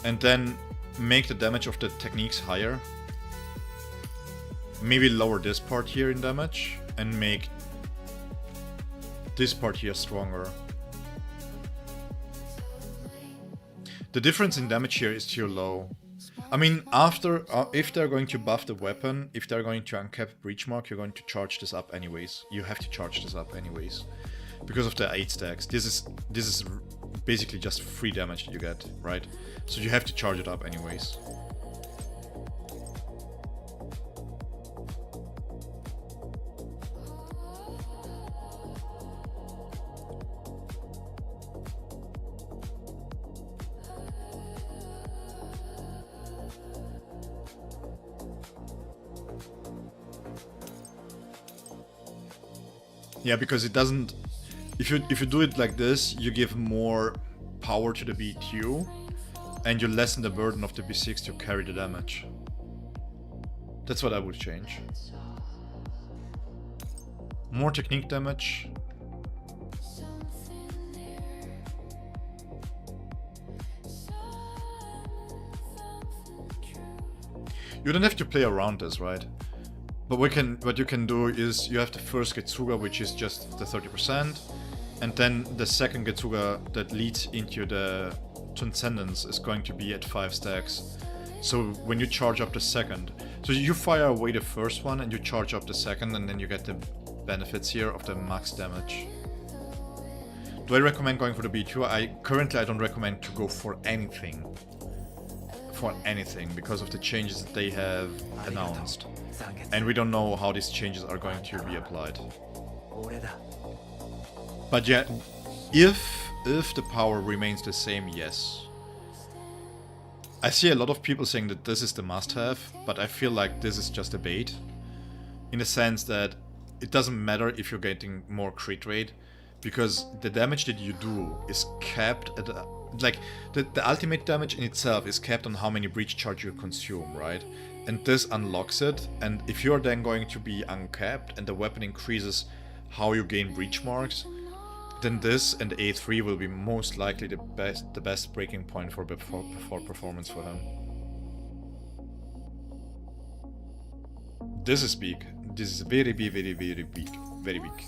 And then make the damage of the techniques higher. Maybe lower this part here in damage, and make this part here stronger. The difference in damage here is too low. I mean, after if they're going to buff the weapon, if they're going to uncap breach mark, you're going to charge this up anyways. You have to charge this up anyways, because of the 8 stacks. This is basically just free damage that you get, right? So you have to charge it up anyways. Yeah, because it doesn't... If you do it like this, you give more power to the B2, and you lessen the burden of the B6 to carry the damage. That's what I would change. More technique damage. You don't have to play around this, right? But what you can do is you have the first Getsuga, which is just the 30%, and then the second Getsuga that leads into the Transcendence is going to be at 5 stacks. So when you charge up the second, so you fire away the first one and you charge up the second, and then you get the benefits here of the max damage. Do I recommend going for the B2? Currently I don't recommend to go for anything. Because of the changes that they have announced. And we don't know how these changes are going to be applied. But yeah, if the power remains the same, yes. I see a lot of people saying that this is the must-have, but I feel like this is just a bait. In the sense that it doesn't matter if you're getting more crit rate, because the damage that you do is capped at the ultimate damage in itself is capped on how many breach charge you consume, right? And this unlocks it, and if you're then going to be uncapped and the weapon increases how you gain breach marks, then this and A3 will be most likely the best breaking point for performance for him. This is big. This is very big. Very big.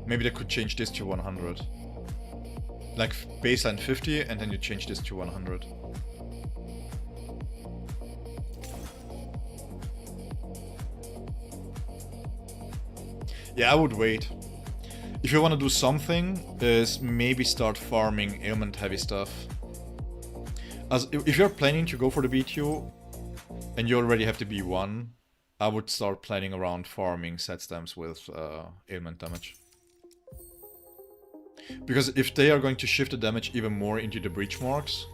Maybe they could change this to 100. Like baseline 50 and then you change this to 100. Yeah, I would wait. If you want to do something, is maybe start farming ailment heavy stuff. As if you're planning to go for the B2 and you already have the B1, I would start planning around farming set stamps with ailment damage. Because if they are going to shift the damage even more into the breach marks,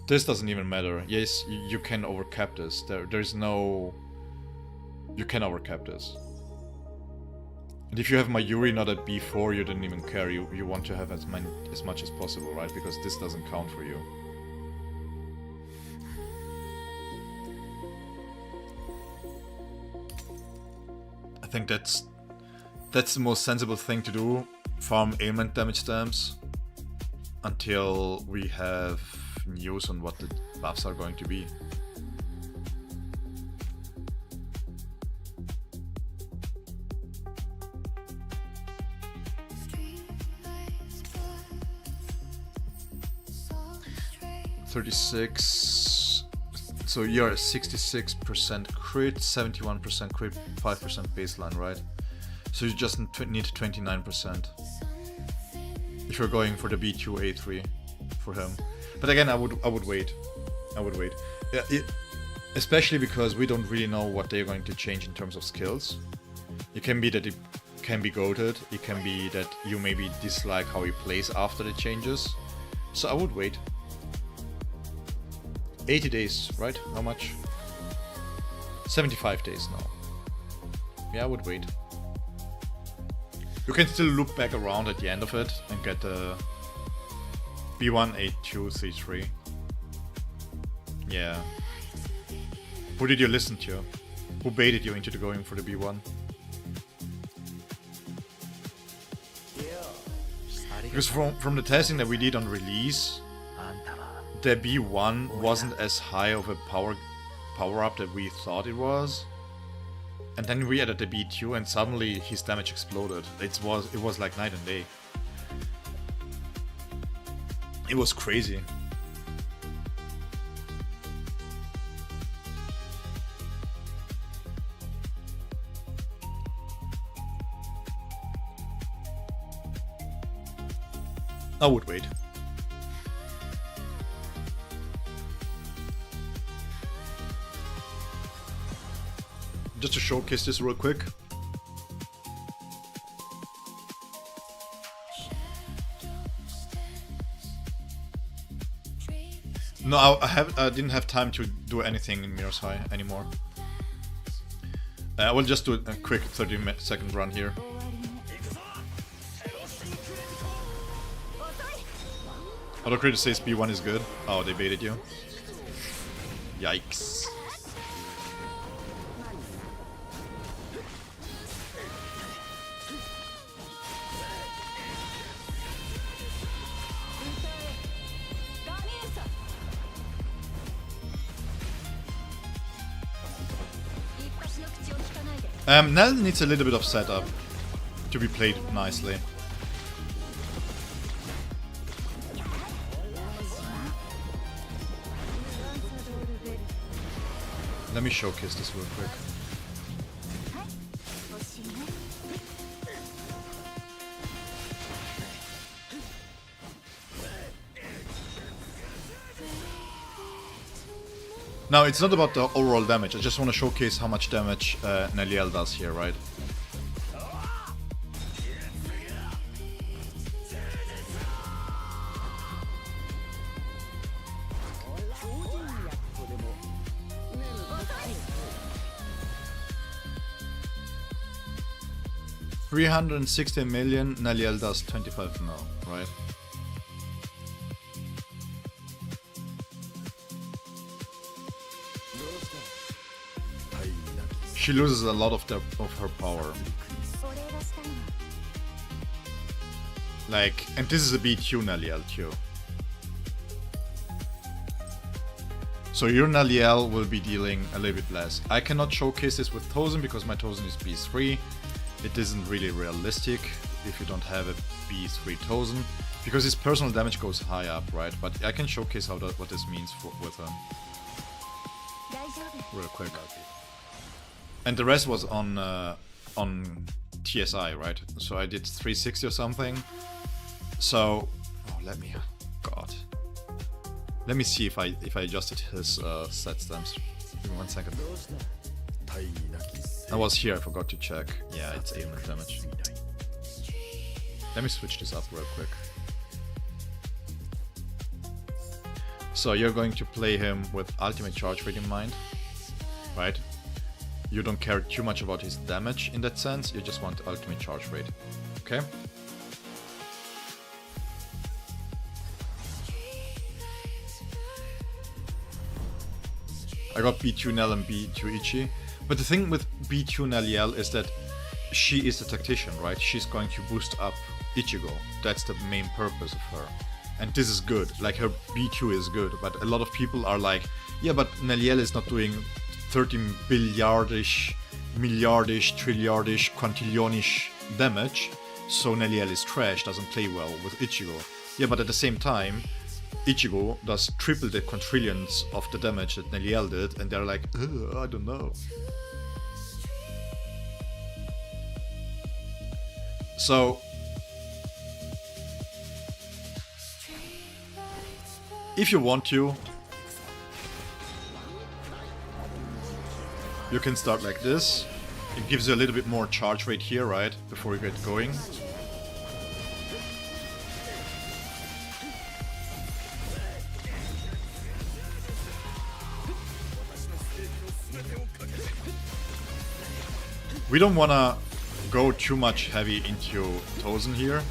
this doesn't even matter. Yes, you can overcap this. There's no... You can overcap this. And if you have Mayuri not at B4, you didn't even care. You want to have as much as possible, right? Because this doesn't count for you. I think that's the most sensible thing to do. Farm ailment damage stamps until we have news on what the buffs are going to be. $36. So you're 66% crit, 71% crit, 5% baseline, right? So you just need 29% if you're going for the B2 A3 for him. But again, I would wait. I would wait. Yeah, especially because we don't really know what they're going to change in terms of skills. It can be that it can be goated. It can be that you maybe dislike how he plays after the changes. So I would wait. 80 days, right? How much? 75 days now. Yeah, I would wait. You can still loop back around at the end of it and get the B1, A2, C3. Yeah. Who did you listen to? Who baited you into going for the B1? Because from the testing that we did on release, the B1 wasn't as high of a power up that we thought it was. And then we added the B2 and suddenly his damage exploded. It was like night and day. It was crazy. I would wait. Just to showcase this real quick. No, I didn't have time to do anything in Mirror's High anymore. I will just do a quick 30-second run here. Autocritic says B1 is good. Oh, they baited you. Yikes. Nell needs a little bit of setup to be played nicely. Let me showcase this real quick. Now, it's not about the overall damage, I just want to showcase how much damage Neliel does here, right? $360 million, Neliel does 25 now, right? She loses a lot of her power. Like, and this is a B2 Neliel too. So your Neliel will be dealing a little bit less. I cannot showcase this with Tozen because my Tozen is B3. It isn't really realistic if you don't have a B3 Tozen, because his personal damage goes high up, right? But I can showcase what this means with him real quick. And the rest was on TSI, right? So I did 360 or something. So, oh, God. Let me see if I adjusted his set stamps. Give me 1 second. I was here, I forgot to check. Yeah, it's 800 damage. Let me switch this up real quick. So you're going to play him with ultimate charge rate in mind, right? You don't care too much about his damage in that sense, you just want the ultimate charge rate, okay? I got B2 Nell and B2 Ichi, but the thing with B2 Nell is that she is a tactician, right? She's going to boost up Ichigo, that's the main purpose of her. And this is good, like her B2 is good, but a lot of people are like, yeah, but Neliel is not doing 13 billiardish, milliardish, trilliardish, quintillionish damage, so Neliel is trash, doesn't play well with Ichigo. Yeah, but at the same time, Ichigo does triple the quintillions of the damage that Neliel did, and they're like, I don't know. So, if you want to, you can start like this. It gives you a little bit more charge rate here, right? Before you get going. We don't wanna go too much heavy into Tozen here.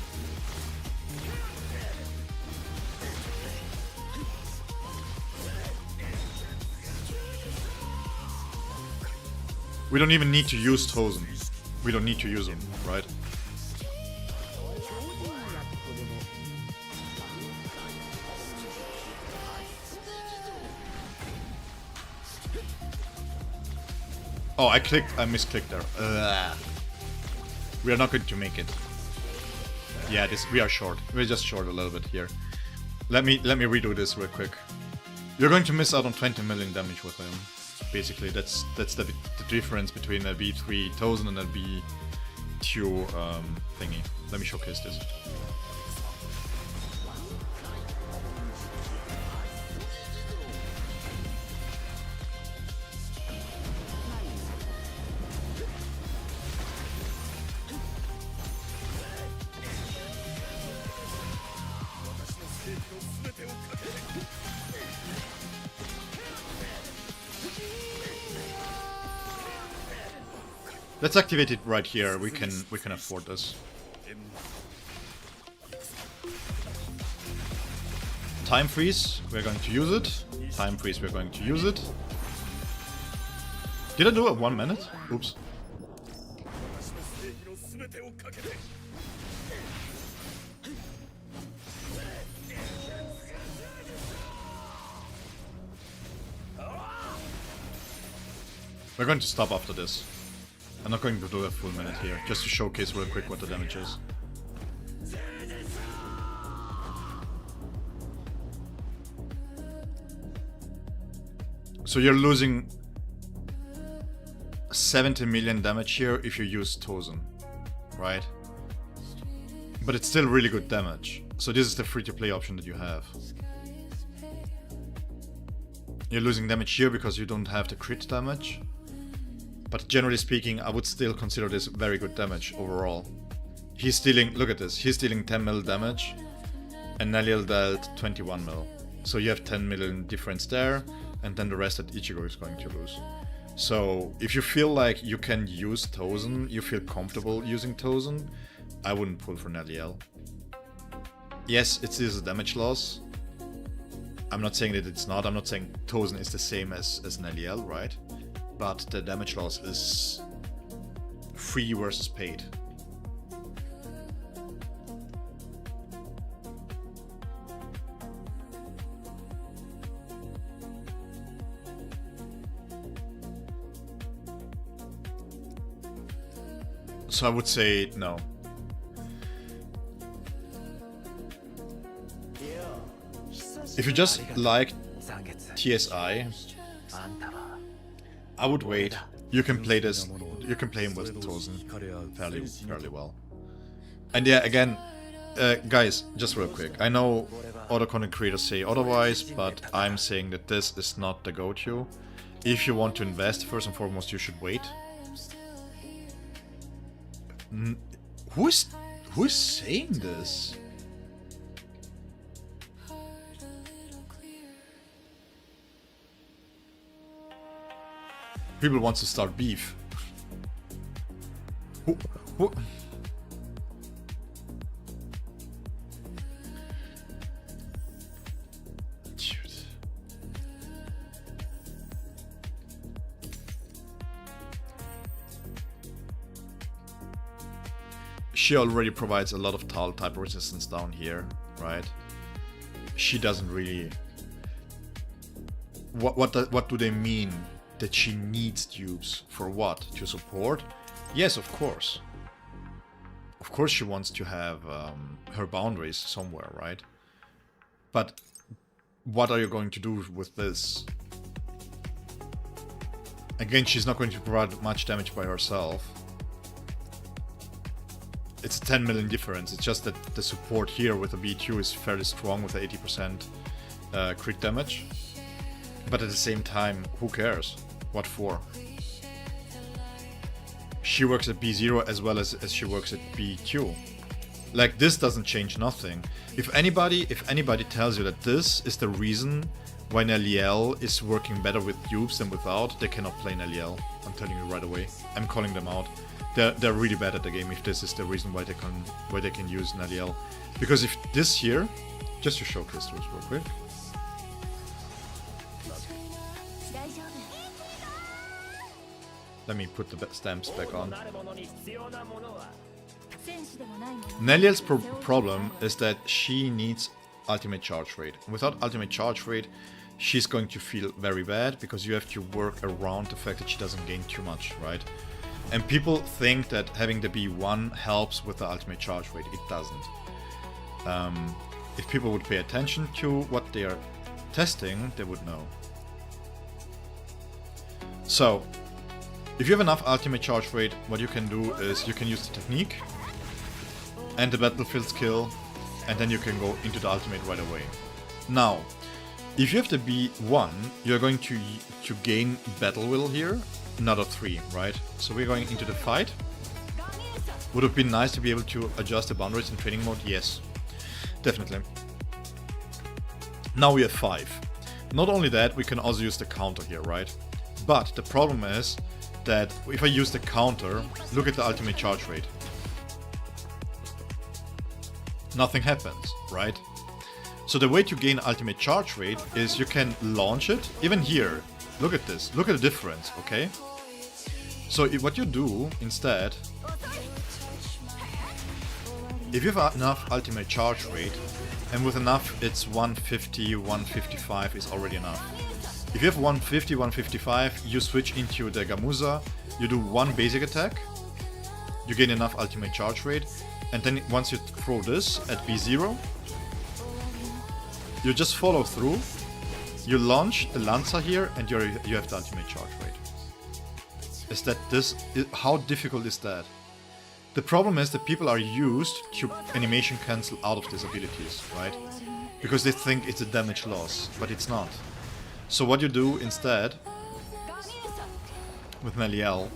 We don't even need to use Tozen. We don't need to use them, right? Oh, I misclicked there. We are not going to make it. Yeah, we are short. We're just short a little bit here. Let me redo this real quick. You're going to miss out on 20 million damage with him. Basically, that's the difference between a B3 Tozen and a B2 thingy. Let me showcase this. Let's activate it right here. We can afford this. Time freeze, we're going to use it. Time freeze, we're going to use it. Did I do it 1 minute? Oops. We're going to stop after this. I'm not going to do a full minute here, just to showcase real quick what the damage is. So you're losing 70 million damage here if you use Tozen, right? But it's still really good damage. So this is the free-to-play option that you have. You're losing damage here because you don't have the crit damage. But generally speaking, I would still consider this very good damage overall. He's dealing, look at this, he's dealing 10 mil damage, and Neliel dealt 21 mil. So you have 10 million difference there, and then the rest that Ichigo is going to lose. So if you feel like you can use Tozen, you feel comfortable using Tozen, I wouldn't pull for Neliel. Yes, it is a damage loss. I'm not saying that it's not, I'm not saying Tozen is the same as Neliel, right? But the damage loss is free versus paid. So I would say no. If you just like TSI, I would wait. You can play this. you can play him with Tozen fairly well. And yeah, again, guys, just real quick. I know other content creators say otherwise, but I'm saying that this is not the go-to. If you want to invest, first and foremost, you should wait. Who is saying this? People want to start beef. Who? Dude. She already provides a lot of tile type resistance down here, right? She doesn't really. What do they mean? That she needs tubes for what? To support? Yes, of course. Of course she wants to have her boundaries somewhere, right? But what are you going to do with this? Again, she's not going to provide much damage by herself. It's a 10 million difference. It's just that the support here with the B2 is fairly strong with 80% crit damage. But at the same time, who cares? What for? She works at B0 as well as she works at B2. Like, this doesn't change nothing. If anybody tells you that this is the reason why Neliel is working better with dupes than without, they cannot play Neliel. I'm telling you right away. I'm calling them out. They're really bad at the game if this is the reason why they can use Neliel. Because if this here, just to show crystals real quick. Let me put the stamps back on. Neliel's problem is that she needs ultimate charge rate. Without ultimate charge rate, she's going to feel very bad because you have to work around the fact that she doesn't gain too much, right? And people think that having the B1 helps with the ultimate charge rate. It doesn't. If people would pay attention to what they are testing, they would know. So, if you have enough ultimate charge rate, what you can do is you can use the technique and the battlefield skill, and then you can go into the ultimate right away. Now, if you have the B1, you're going to gain battle will here, another 3, right? So we're going into the fight. Would have been nice to be able to adjust the boundaries in training mode? Yes, definitely. Now we have 5. Not only that, we can also use the counter here, right? But the problem is that if I use the counter, look at the ultimate charge rate. Nothing happens, right? So the way to gain ultimate charge rate is you can launch it, even here. Look at this, look at the difference, okay? So what you do instead, if you have enough ultimate charge rate, and with enough it's 150, 155 is already enough. If you have 150, 155, you switch into the Gamuza, you do one basic attack, you gain enough ultimate charge rate, and then once you throw this at B0, you just follow through, you launch the Lancer here, and you have the ultimate charge rate. How difficult is that? The problem is that people are used to animation cancel out of these abilities, right? Because they think it's a damage loss, but it's not. So what you do instead with Neliel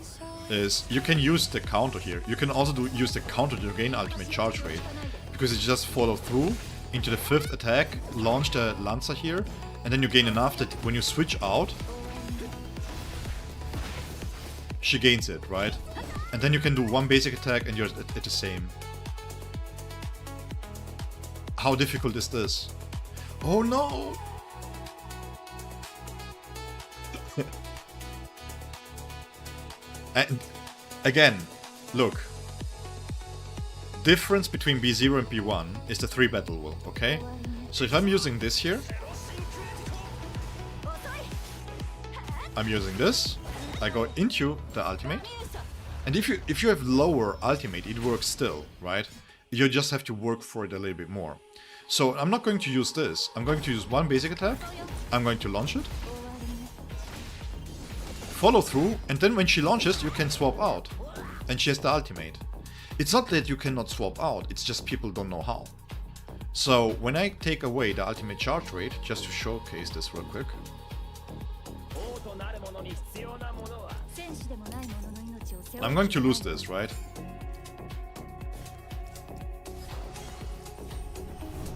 is you can use the counter here. You can also use the counter to gain ultimate charge rate, because you just follow through into the 5th attack, launch the Lancer here, and then you gain enough that when you switch out, she gains it, right? And then you can do one basic attack and you're at the same. How difficult is this? Oh no! And again, look. Difference between B0 and B1 is the 3 battle will, okay? So if I'm using this here, I'm using this, I go into the ultimate, and if you have lower ultimate, it works still, right? You just have to work for it a little bit more. So I'm not going to use this, I'm going to use one basic attack, I'm going to launch it, follow through, and then when she launches, you can swap out. And she has the ultimate. It's not that you cannot swap out, it's just people don't know how. So when I take away the ultimate charge rate, just to showcase this real quick. I'm going to lose this, right?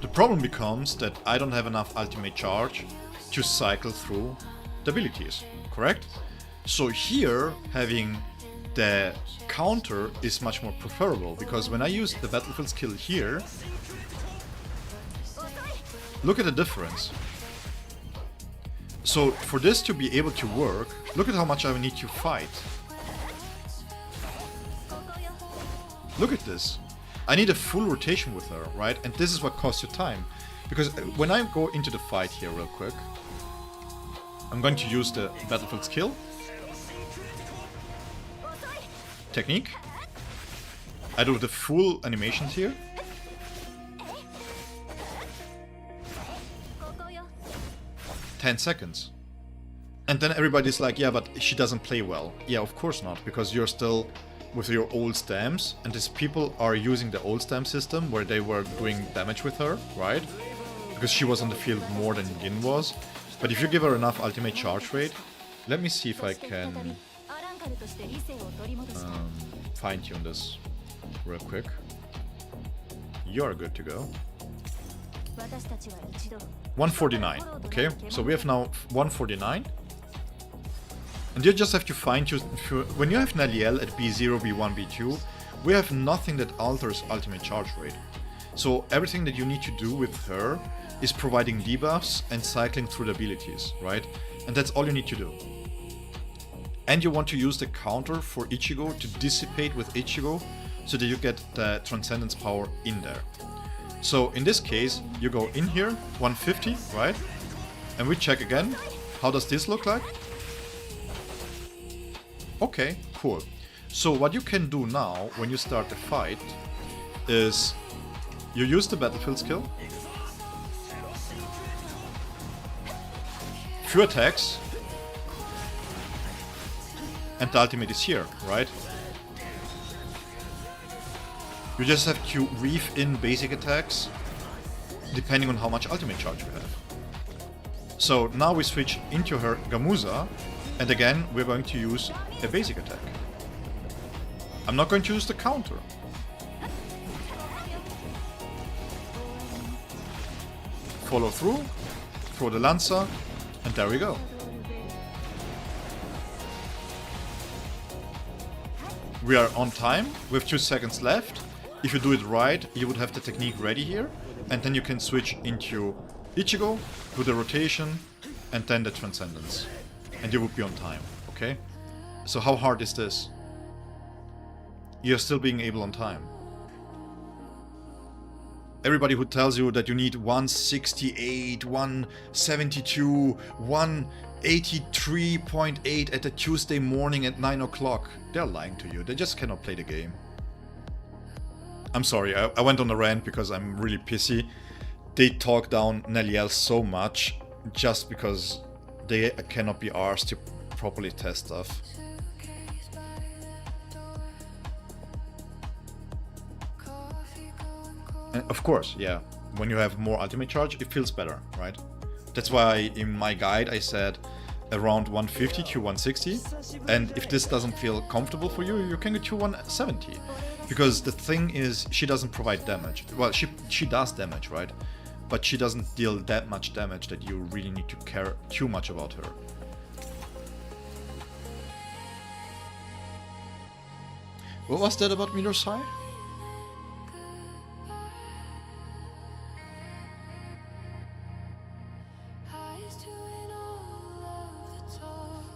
The problem becomes that I don't have enough ultimate charge to cycle through the abilities, correct? So here, having the counter is much more preferable, because when I use the battlefield skill here, look at the difference. So for this to be able to work, look at how much I need to fight. Look at this. I need a full rotation with her, right? And this is what costs you time. Because when I go into the fight here real quick, I'm going to use the battlefield skill. Technique. I do the full animations here. 10 seconds. And then everybody's like, yeah, but she doesn't play well. Yeah, of course not, because you're still with your old stamps, and these people are using the old stamp system where they were doing damage with her, right? Because she was on the field more than Yin was. But if you give her enough ultimate charge rate, let me see if I can fine-tune this real quick. You're good to go. 149, okay? So we have now 149. And you just have to fine-tune. When you have Naliel at B0, B1, B2, we have nothing that alters ultimate charge rate. So everything that you need to do with her is providing debuffs and cycling through the abilities, right? And that's all you need to do. And you want to use the counter for Ichigo to dissipate with Ichigo so that you get the Transcendence power in there. So in this case, you go in here, 150, right? And we check again. How does this look like? Okay, cool. So what you can do now, when you start the fight, is you use the battlefield skill. Few attacks. And the ultimate is here, right? You just have to weave in basic attacks, depending on how much ultimate charge you have. So now we switch into her Gamuza, and again we're going to use a basic attack. I'm not going to use the counter. Follow through, throw the Lancer, and there we go. We are on time, we have 2 seconds left. If you do it right, you would have the technique ready here, and then you can switch into Ichigo, do the rotation, and then the Transcendence. And you would be on time, okay? So how hard is this? You're still being able on time. Everybody who tells you that you need 168, 172, 183.8 at a Tuesday morning at 9 o'clock, they're lying to you. They just cannot play the game. I'm sorry, I went on a rant because I'm really pissy. They talk down Naliel so much just because they cannot be arsed to properly test stuff. And of course, yeah, when you have more ultimate charge, it feels better, right? That's why in my guide I said around 150 to 160, and if this doesn't feel comfortable for you, you can go to 170. Because the thing is, she doesn't provide damage. Well, she does damage, right? But she doesn't deal that much damage that you really need to care too much about her. What was that about Midosai?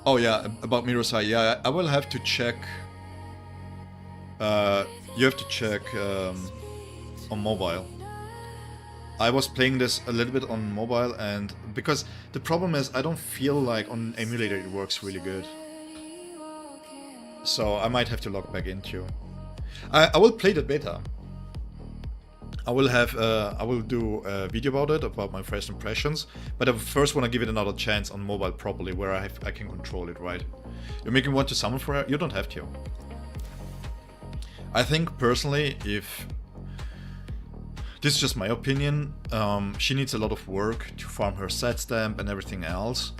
Oh yeah, about Mirosai, yeah, I will have to check. You have to check on mobile. I was playing this a little bit on mobile, and because the problem is I don't feel like on emulator it works really good. So I might have to log back into. I will play the beta. I will do a video about it, about my first impressions, but I first want to give it another chance on mobile properly, where I can control it, right? You're making one to summon for her? You don't have to. I think personally, if this is just my opinion, she needs a lot of work to farm her set stamp and everything else.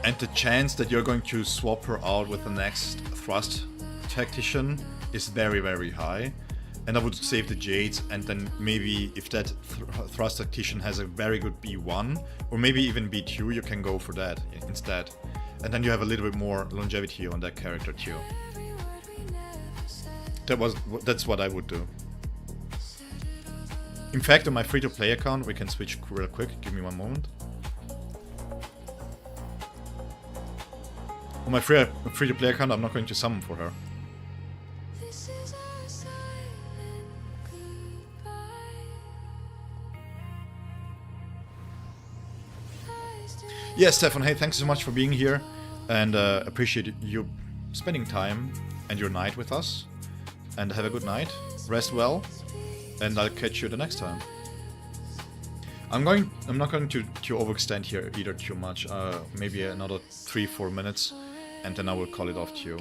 And the chance that you're going to swap her out with the next thrust tactician is very, very high. And I would save the Jades, and then maybe if that thrust tactician has a very good B1, or maybe even B2, you can go for that instead. And then you have a little bit more longevity on that character too. That's what I would do. In fact, on my free-to-play account, we can switch real quick. Give me one moment. On my free-to-play account, I'm not going to summon for her. Yes, Stefan, hey, thanks so much for being here, and appreciate you spending time and your night with us. And have a good night, rest well, and I'll catch you the next time. I'm not going to overextend here either too much, maybe another 3-4 minutes, and then I will call it off to you.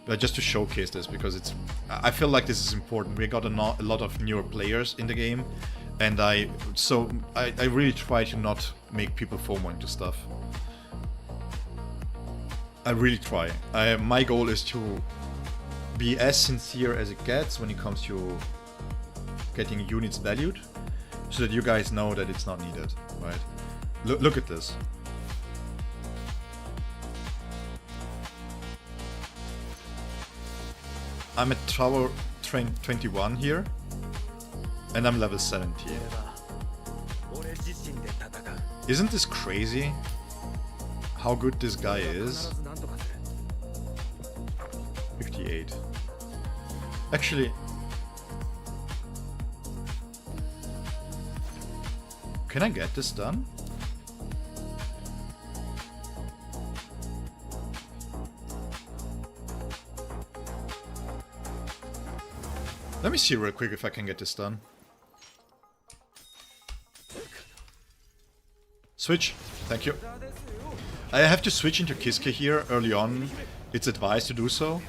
But just to showcase this, because I feel like this is important. We got a lot of newer players in the game, and I really try to not make people FOMO into stuff. I really try. My goal is to be as sincere as it gets when it comes to getting units valued, so that you guys know that it's not needed, right? Look at this. I'm at Tower 21 here, and I'm level 70. Isn't this crazy? How good this guy is? 58. Actually, can I get this done? Let me see real quick if I can get this done. Switch. Thank you. I have to switch into Kiske here early on. It's advised to do so,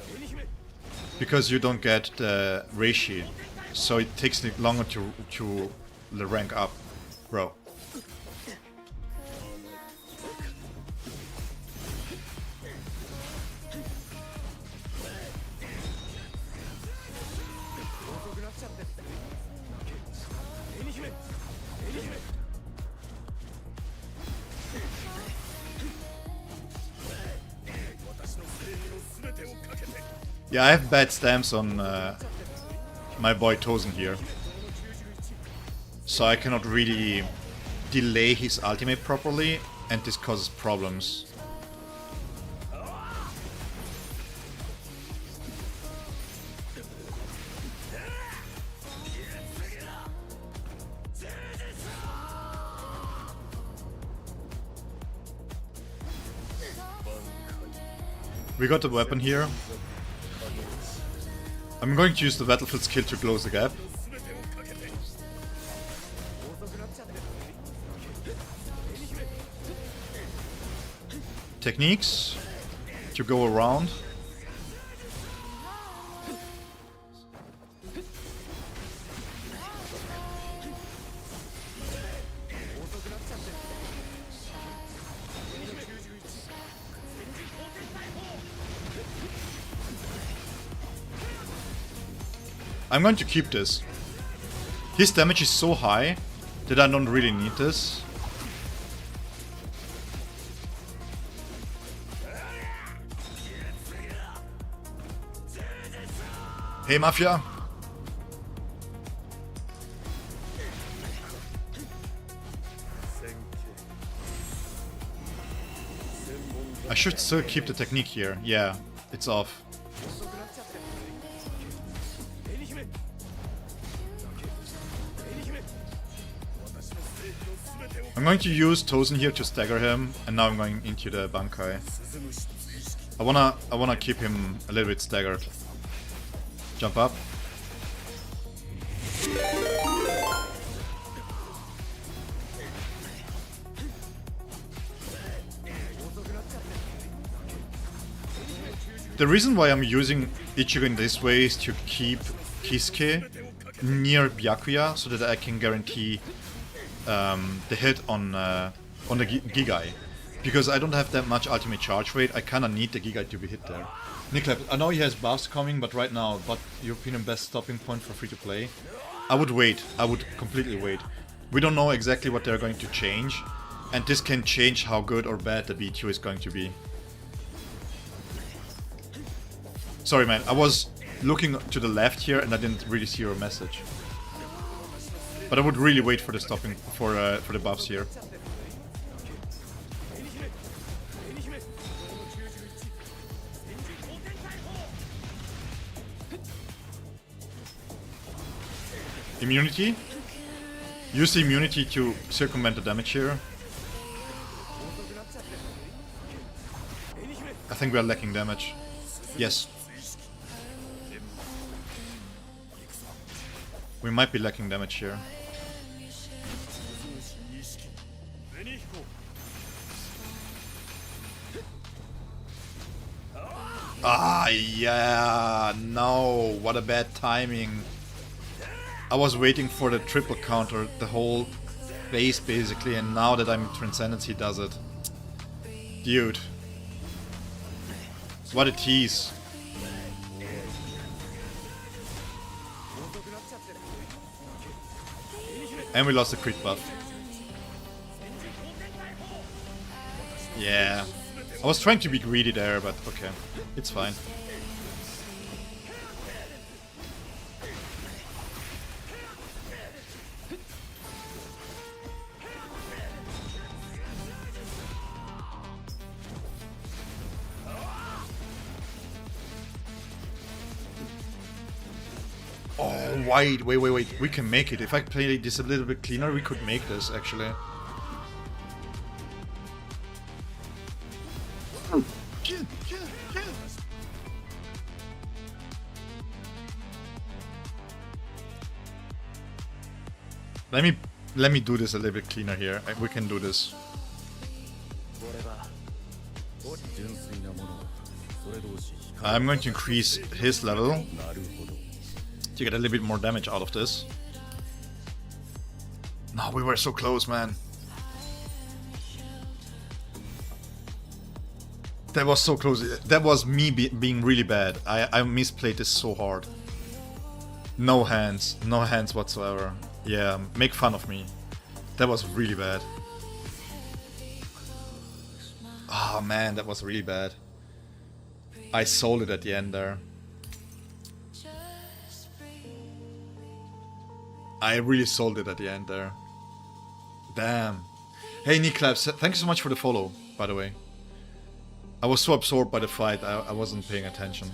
because you don't get the Reishi, so it takes longer to rank up, bro. Yeah, I have bad stamps on my boy Tozen here, so I cannot really delay his ultimate properly, and this causes problems. We got the weapon here. I'm going to use the battlefield skill to close the gap. Techniques to go around. I'm going to keep this. His damage is so high that I don't really need this. Hey Mafia! I should still keep the technique here. Yeah, it's off. I'm going to use Tozen here to stagger him, and now I'm going into the Bankai. I wanna keep him a little bit staggered. Jump up. The reason why I'm using Ichigo in this way is to keep Kisuke near Byakuya so that I can guarantee the hit on the Gigai. Because I don't have that much ultimate charge rate, I kinda need the Gigai to be hit there. Niklap, I know he has buffs coming, but right now, your opinion best stopping point for free to play? I would wait, I would completely wait. We don't know exactly what they're going to change, and this can change how good or bad the B2 is going to be. Sorry man, I was looking to the left here and I didn't really see your message. But I would really wait for the stopping, for the buffs here. Immunity? Use the immunity to circumvent the damage here. I think we are lacking damage. Yes. We might be lacking damage here. Ah, yeah, no, what a bad timing. I was waiting for the triple counter the whole base basically, and now that I'm in Transcendence he does it. Dude. What a tease. And we lost the crit buff. Yeah. I was trying to be greedy there, but okay. It's fine. Oh, wait. We can make it. If I play this a little bit cleaner, we could make this, actually. Let me do this a little bit cleaner here. We can do this. I'm going to increase his level to get a little bit more damage out of this. No, we were so close, man. That was so close. That was me being really bad. I misplayed this so hard. No hands whatsoever. Yeah, make fun of me. That was really bad. Oh man, that was really bad. I sold it at the end there. I really sold it at the end there. Damn. Hey Niklaps, thank you so much for the follow, by the way. I was so absorbed by the fight, I wasn't paying attention.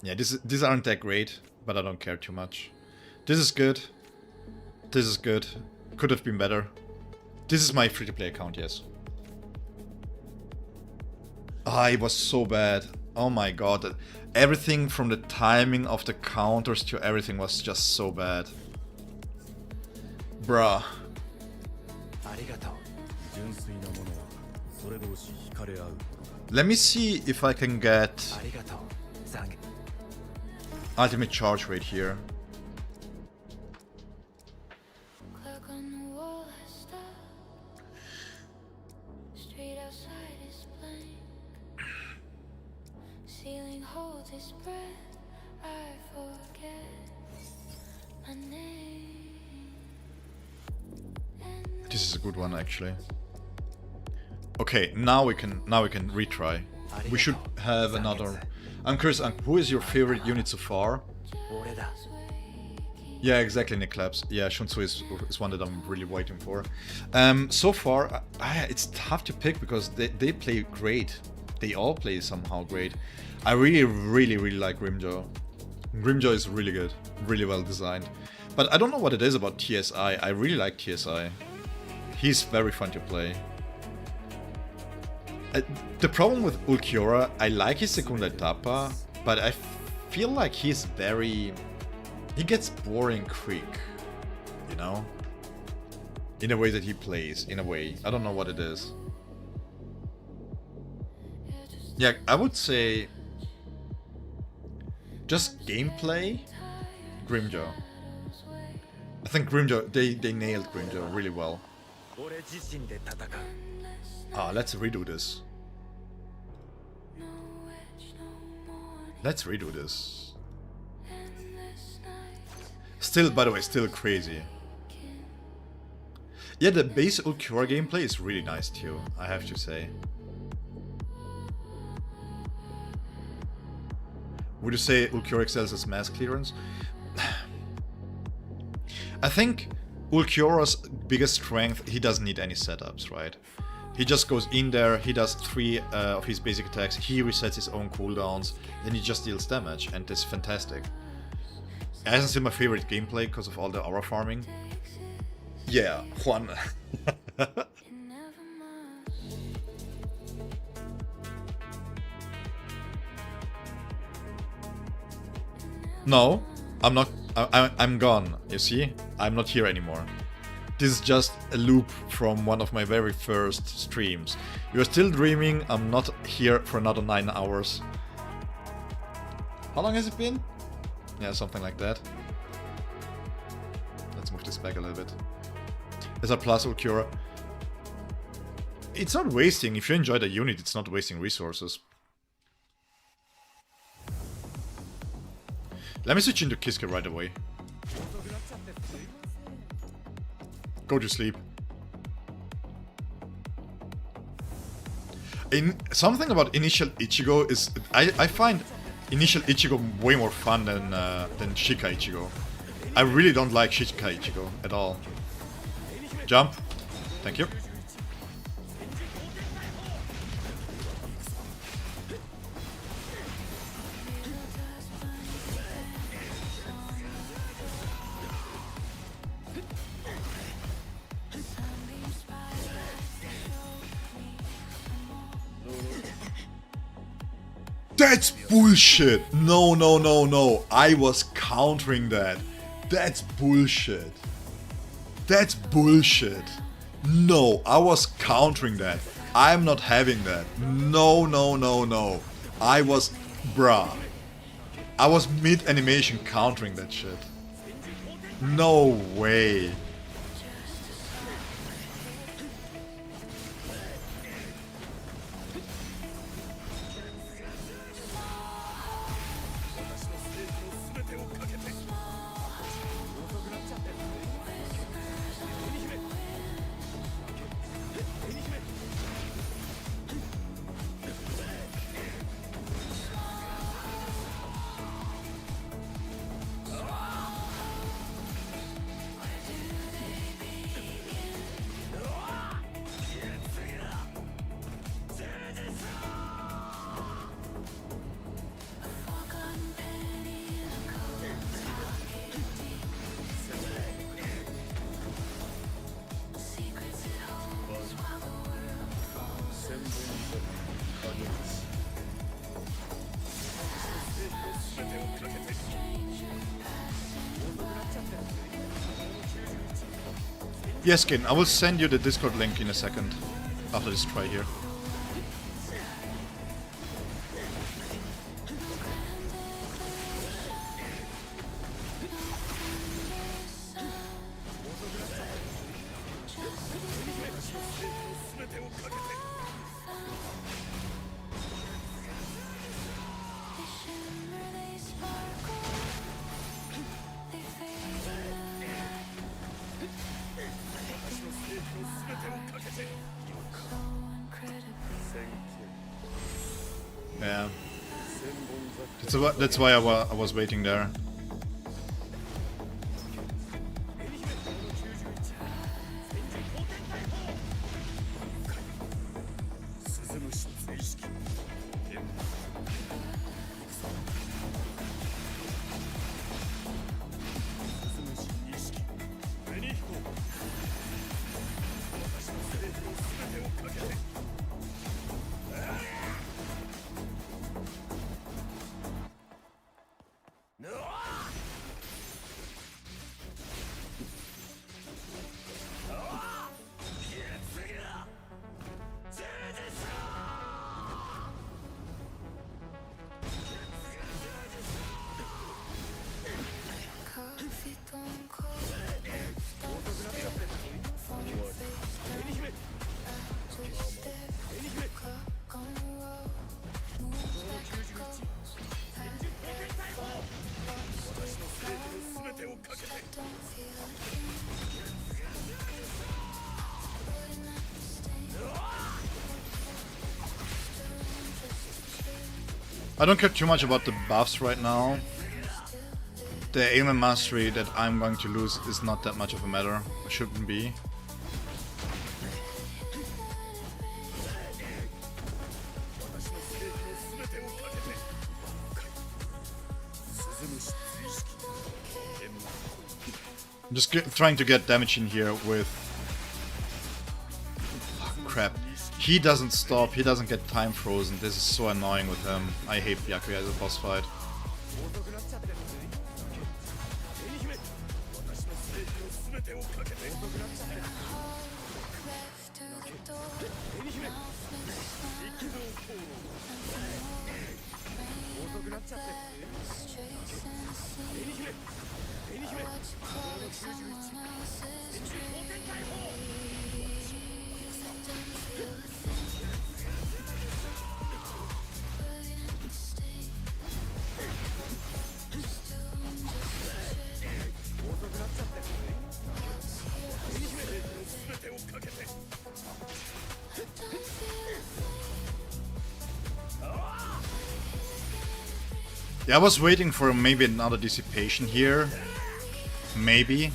Yeah, these aren't that great, but I don't care too much. This is good. This is good. Could have been better. This is my free-to-play account, yes. Ah, it was so bad. Oh my god. Everything from the timing of the counters to everything was just so bad. Bruh. Let me see if I can get ultimate charge rate here. This is a good one actually. Okay, now we can retry. We should have another. I'm curious, who is your favorite unit so far? Yeah, exactly, Niklaps. Yeah, Shunsu is one that I'm really waiting for. So far, it's tough to pick because they play great. They all play somehow great. I really like Grimjaw. Grimjaw is really good, really well designed. But I don't know what it is about TSI. I really like TSI. He's very fun to play. The problem with Ulquiorra, I like his segunda etapa, but I feel like he's very... He gets boring quick, you know? In the way that he plays, in a way. I don't know what it is. Yeah, I would say... Just gameplay, Grimjaw. I think Grimjaw, they nailed Grimjaw really well. Ah, let's redo this. Let's redo this. Still, by the way, still crazy. Yeah, the base Ulquiorra gameplay is really nice too, I have to say. Would you say Ulquiorra excels as mass clearance? I think Ulquiorra's biggest strength, he doesn't need any setups, right? He just goes in there, he does 3 of his basic attacks, he resets his own cooldowns, then he just deals damage, and that's fantastic. It hasn't been my favorite gameplay because of all the aura farming. Yeah, Juan. No, I'm not. I'm gone. You see, I'm not here anymore. This is just a loop from one of my very first streams. You're still dreaming. I'm not here for another 9 hours. How long has it been? Yeah, something like that. Let's move this back a little bit. As a plus Ulquiorra. It's not wasting. If you enjoy the unit, it's not wasting resources. Let me switch into Kiske right away. Go to sleep. Something about initial Ichigo is... I find initial Ichigo way more fun than Shika Ichigo. I really don't like Shika Ichigo at all. Jump. Thank you. That's bullshit! No, no, no, no. I was countering that. That's bullshit. That's bullshit. No, I was countering that. I'm not having that. No, no, no, no. I was... Bruh. I was mid-animation countering that shit. No way. Yes, Skin, I will send you the Discord link in a second, after this try here. Yeah. That's why I was waiting there. I don't care too much about the buffs right now. The aim and mastery that I'm going to lose is not that much of a matter. It shouldn't be. I'm just trying to get damage in here with... Oh, crap. He doesn't stop, he doesn't get time frozen. This is so annoying with him. I hate Byakuya as a boss fight. Yeah, I was waiting for maybe another dissipation here. Maybe.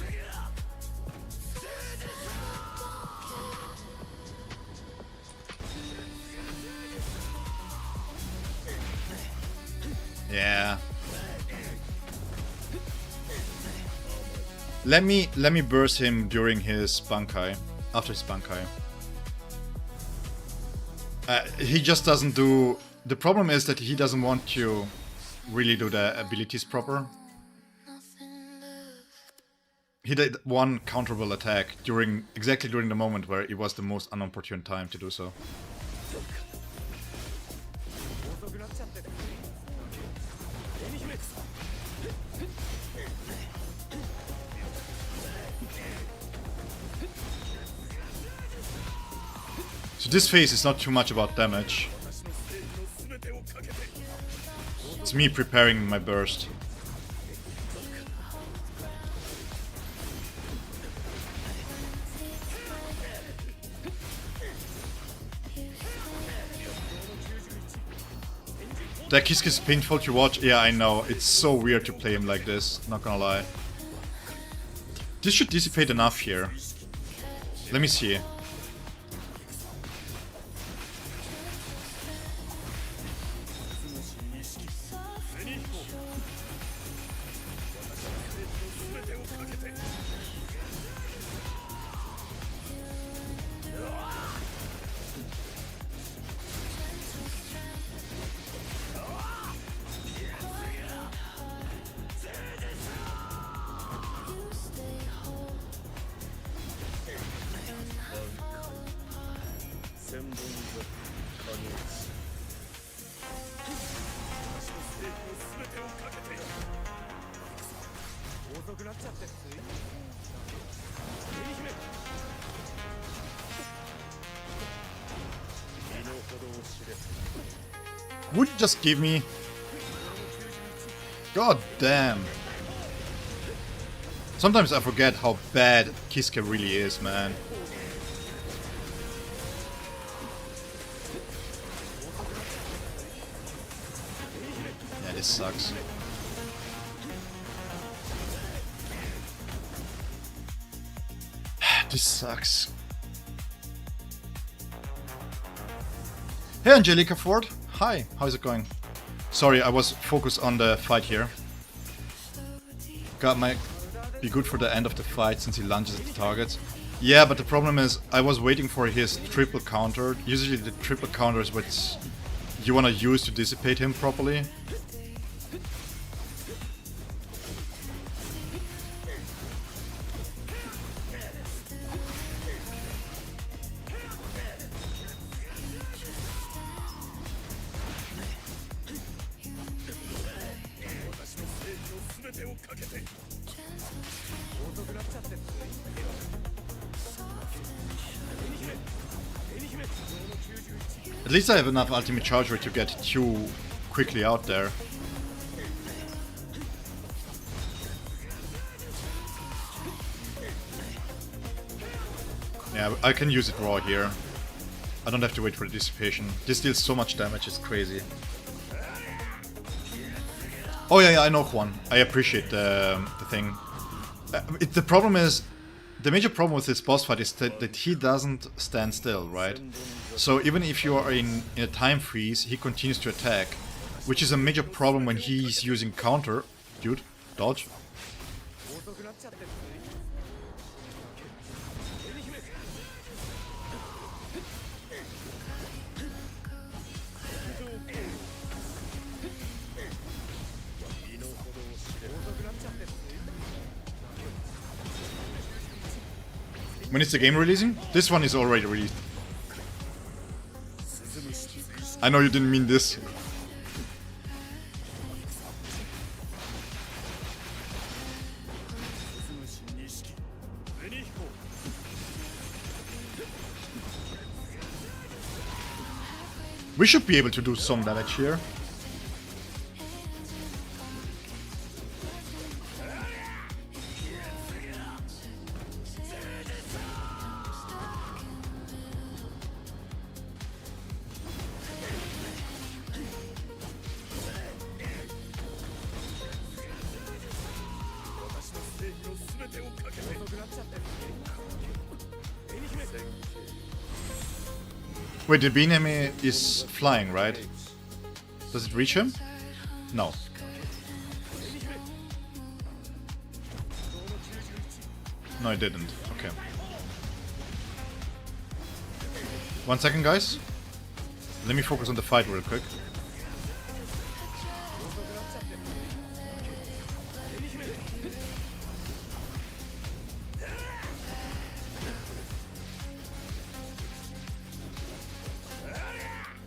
Yeah. Let me burst him during his Bankai. After his Bankai. He just doesn't do... The problem is that he doesn't want to really do the abilities proper. He did one counterable attack exactly during the moment where it was the most unopportune time to do so. So this phase is not too much about damage. It's me preparing my burst. That Kiske is painful to watch. Yeah, I know. It's so weird to play him like this. Not gonna lie. This should dissipate enough here. Let me see. Would you just give me... God damn. Sometimes I forget how bad Kiske really is, man. Yeah, this sucks. This sucks. Hey Angelica Ford, hi, how's it going? Sorry, I was focused on the fight here. God, might be good for the end of the fight since he lunges at the targets. Yeah, but the problem is I was waiting for his triple counter. Usually the triple counter is what you want to use to dissipate him properly. At least I have enough ultimate charge rate to get too quickly out there. Yeah, I can use it raw here. I don't have to wait for the dissipation. This deals so much damage, it's crazy. Oh yeah, I know Juan. I appreciate the thing. The problem is, the major problem with this boss fight is that he doesn't stand still, right? So even if you are in a time freeze, he continues to attack, which is a major problem when he's using counter. Dude, dodge. When is the game releasing? This one is already released. I know you didn't mean this. We should be able to do some damage here. Wait, the beam enemy is flying, right? Does it reach him? No. No, it didn't. Okay. 1 second, guys. Let me focus on the fight real quick.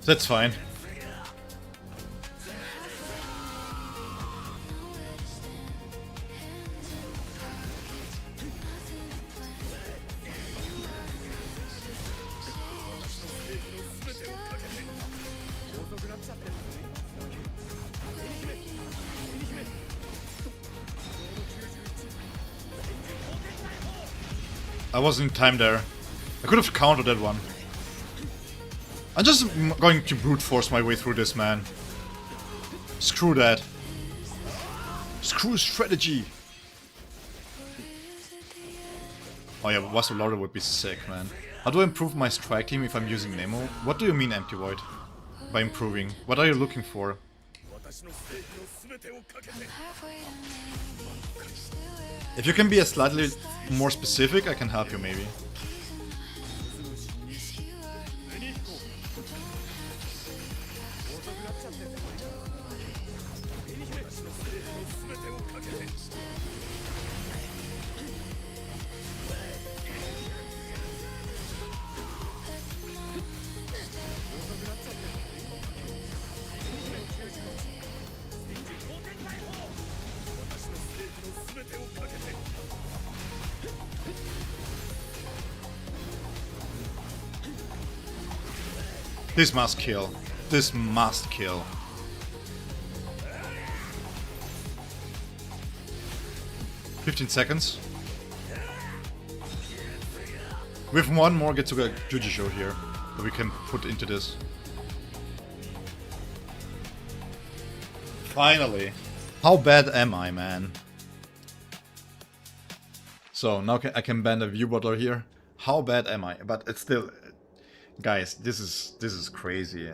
That's fine. I wasn't in time there. I could have countered that one. I'm just going to brute force my way through this, man. Screw that. Screw strategy. Oh yeah, Vasolorda would be sick, man. How do I improve my strike team if I'm using Nemo? What do you mean, Empty Void? By improving? What are you looking for? If you can be a slightly more specific, I can help you maybe. This must kill. This must kill. "15 seconds. We have one more Getsuga Juji show here that we can put into this. Finally. How bad am I, man? So now I can ban the view bottler here. How bad am I? But it's still... Guys, this is crazy.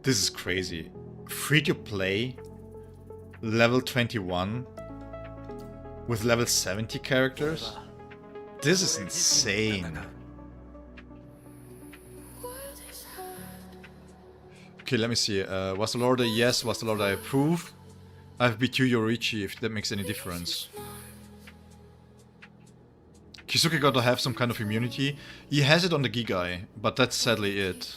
This is crazy. Free to play, level 21, with level 70 characters? This is insane. Okay, let me see. Vasolorda, yes. Vasolorda, I approve. I have beat you, Yorichi, if that makes any difference. Kisuke gotta have some kind of immunity. He has it on the Gigai, but that's sadly it.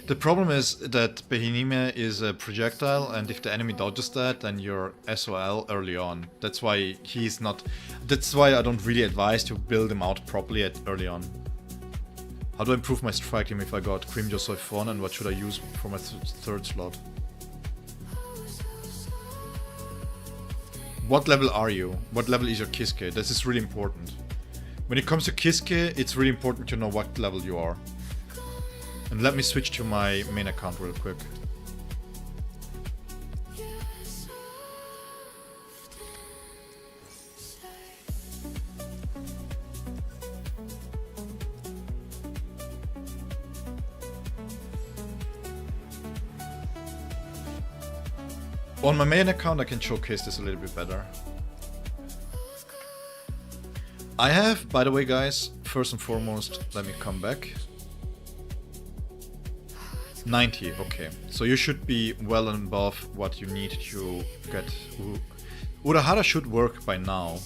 The problem is that Behinime is a projectile, and if the enemy dodges that, then you're SOL early on. That's why he's not... That's why I don't really advise to build him out properly early on. How do I improve my strike team if I got Cream Josoifon, and what should I use for my third slot? What level are you? What level is your Kisuke? This is really important. When it comes to Kisuke, it's really important to know what level you are. And let me switch to my main account real quick. On my main account I can showcase this a little bit better. I have, by the way guys, first and foremost, let me come back. 90, okay. So you should be well above what you need to get. Urahara should work by now.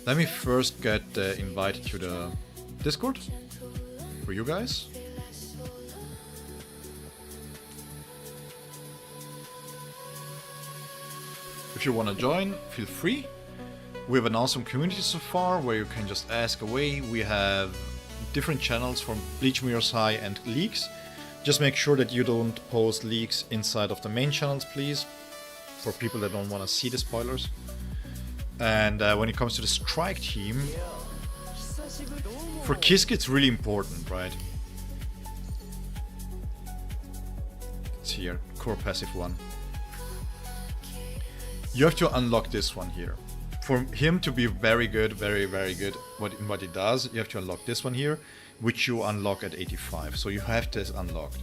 Let me first get the invite to the Discord for you guys. If you want to join, feel free. We have an awesome community so far where you can just ask away. We have different channels from Bleach, Mirror's High and leaks. Just make sure that you don't post leaks inside of the main channels, please, for people that don't want to see the spoilers. And when it comes to the strike team, for Kiske it's really important, right? It's here, core passive one. You have to unlock this one here. For him to be very good, very good in what he does, you have to unlock this one here, which you unlock at 85. So you have this unlocked.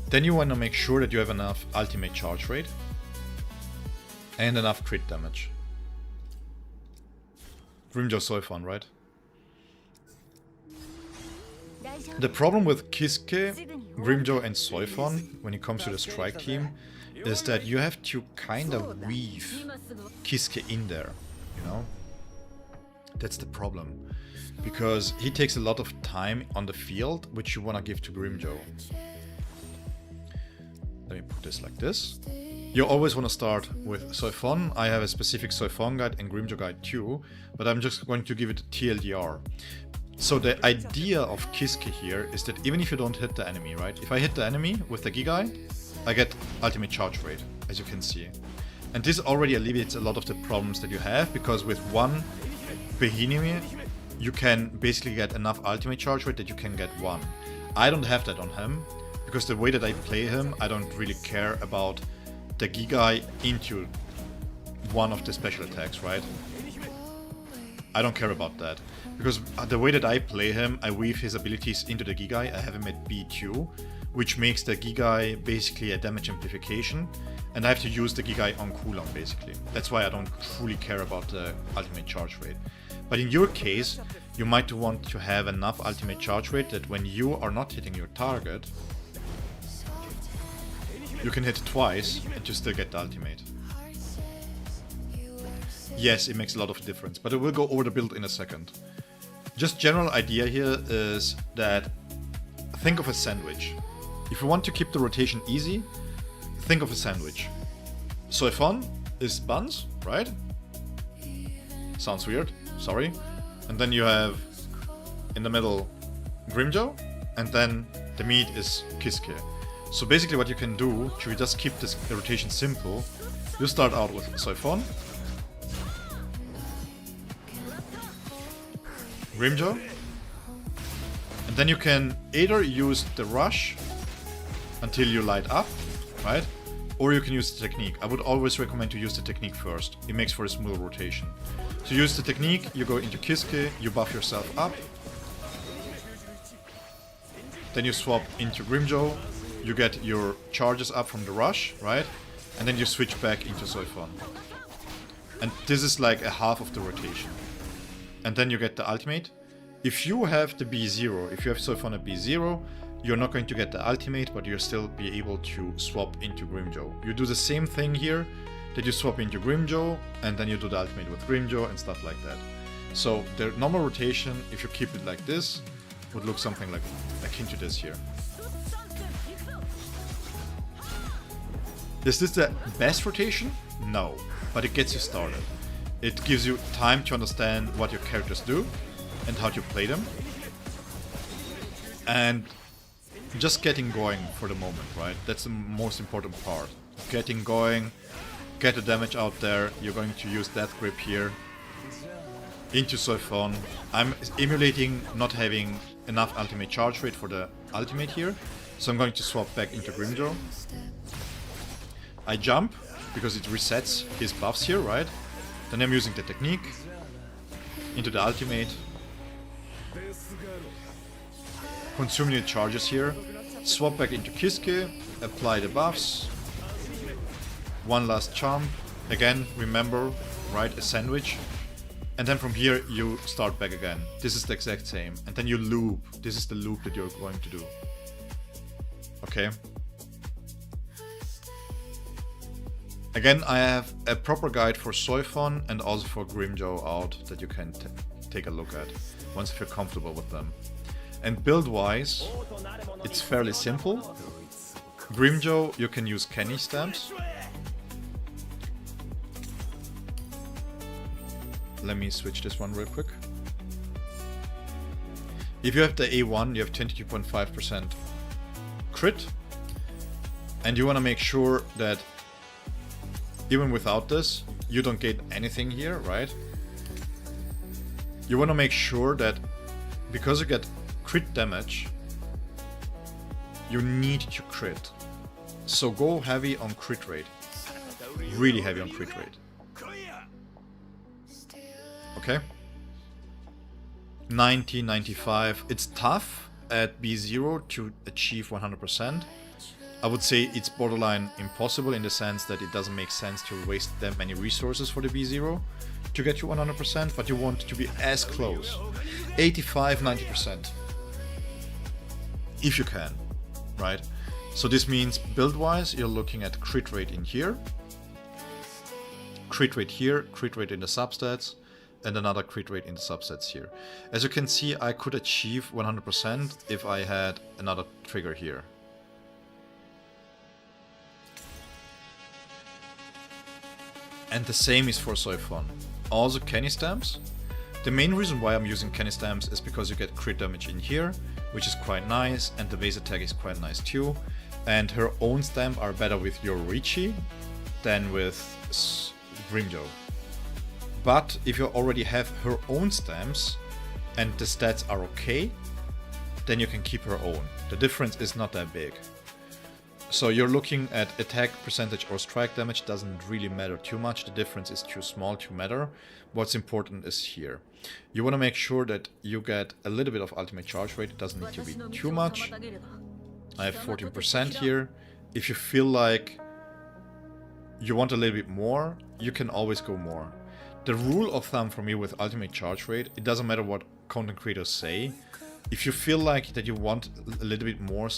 Then you want to make sure that you have enough ultimate charge rate and enough crit damage. Grimjo Soifon, right? The problem with Kiske, Grimjo and Soifon when it comes to the strike team is that you have to kind of weave Kiske in there, you know? That's the problem. Because he takes a lot of time on the field, which you want to give to Grimjo. Let me put this like this. You always want to start with Soifon. I have a specific Soifon guide and Grimjo guide too, but I'm just going to give it a TLDR. So the idea of Kiske here is that even if you don't hit the enemy, right? If I hit the enemy with the Gigai, I get ultimate charge rate, as you can see. And this already alleviates a lot of the problems that you have, because with one Behenemy, you can basically get enough ultimate charge rate that you can get one. I don't have that on him, because the way that I play him, I don't really care about the Gigai into one of the special attacks, right? I don't care about that. Because the way that I play him, I weave his abilities into the Gigai. I have him at B2, which makes the Gigai basically a damage amplification, and I have to use the Gigai on cooldown basically. That's why I don't truly care about the ultimate charge rate. But in your case, you might want to have enough ultimate charge rate that when you are not hitting your target, you can hit it twice and you still get the ultimate. Yes, it makes a lot of difference, but I will go over the build in a second. Just general idea here is that think of a sandwich. If you want to keep the rotation easy, think of a sandwich. Soifon is buns, right? Sounds weird, sorry. And then you have in the middle Grimjo, and then the meat is Kiske. So basically what you can do, to just keep this rotation simple, you start out with Soifon, Grimjo, and then you can either use the rush until you light up, right? Or you can use the technique. I would always recommend to use the technique first. It makes for a smooth rotation. To use the technique, you go into Kiske, you buff yourself up, then you swap into Grimjo, you get your charges up from the rush, right? And then you switch back into Soifon. And this is like a half of the rotation. And then you get the ultimate. If you have the B0, if you have Soifon at B0, you're not going to get the ultimate, but you'll still be able to swap into Grimjo. You do the same thing here, that you swap into Grimjo, and then you do the ultimate with Grimjo and stuff like that. So the normal rotation, if you keep it like this, would look something like akin to this here. Is this the best rotation? No, but it gets you started. It gives you time to understand what your characters do and how to play them. And just getting going for the moment, right? That's the most important part. Getting going, get the damage out there. You're going to use Death Grip here into Soifon. I'm emulating not having enough ultimate charge rate for the ultimate here, so I'm going to swap back into Grimjo. I jump because it resets his buffs here, right? Then I'm using the technique into the ultimate, consuming the charges here, swap back into Kiske, apply the buffs, one last jump. Again, remember, right, a sandwich. And then from here you start back again. This is the exact same. And then you loop. This is the loop that you're going to do. Okay. Again, I have a proper guide for Soifon and also for Grimjow out that you can take a look at once you feel comfortable with them. And build-wise, it's fairly simple. Grimjow, you can use Kenny stamps. Let me switch this one real quick. If you have the A1, you have 22.5% crit. And you want to make sure that even without this, you don't get anything here, right? You want to make sure that because you get crit damage, you need to crit. So go heavy on crit rate. Really heavy on crit rate. Okay? 90, 95. It's tough at B0 to achieve 100%. I would say it's borderline impossible in the sense that it doesn't make sense to waste that many resources for the B0 to get you 100%, but you want to be as close. 85, 90%. If you can, right? So this means build-wise, you're looking at crit rate in here, crit rate here, crit rate in the substats, and another crit rate in the subsets here. As you can see, I could achieve 100% if I had another trigger here. And the same is for Soifon. Also Kenny stamps. The main reason why I'm using Kenny stamps is because you get crit damage in here, which is quite nice, and the base attack is quite nice too. And her own stamp are better with Yorichi than with Grimjow. But if you already have her own stamps and the stats are okay, then you can keep her own. The difference is not that big. So you're looking at attack percentage or strike damage, doesn't really matter too much. The difference is too small to matter. What's important is here. You want to make sure that you get a little bit of ultimate charge rate. It doesn't need to be too much. I have 14% here. If you feel like you want a little bit more, you can always go more. The rule of thumb for me with ultimate charge rate, it doesn't matter what content creators say. If you feel like that you want a little bit more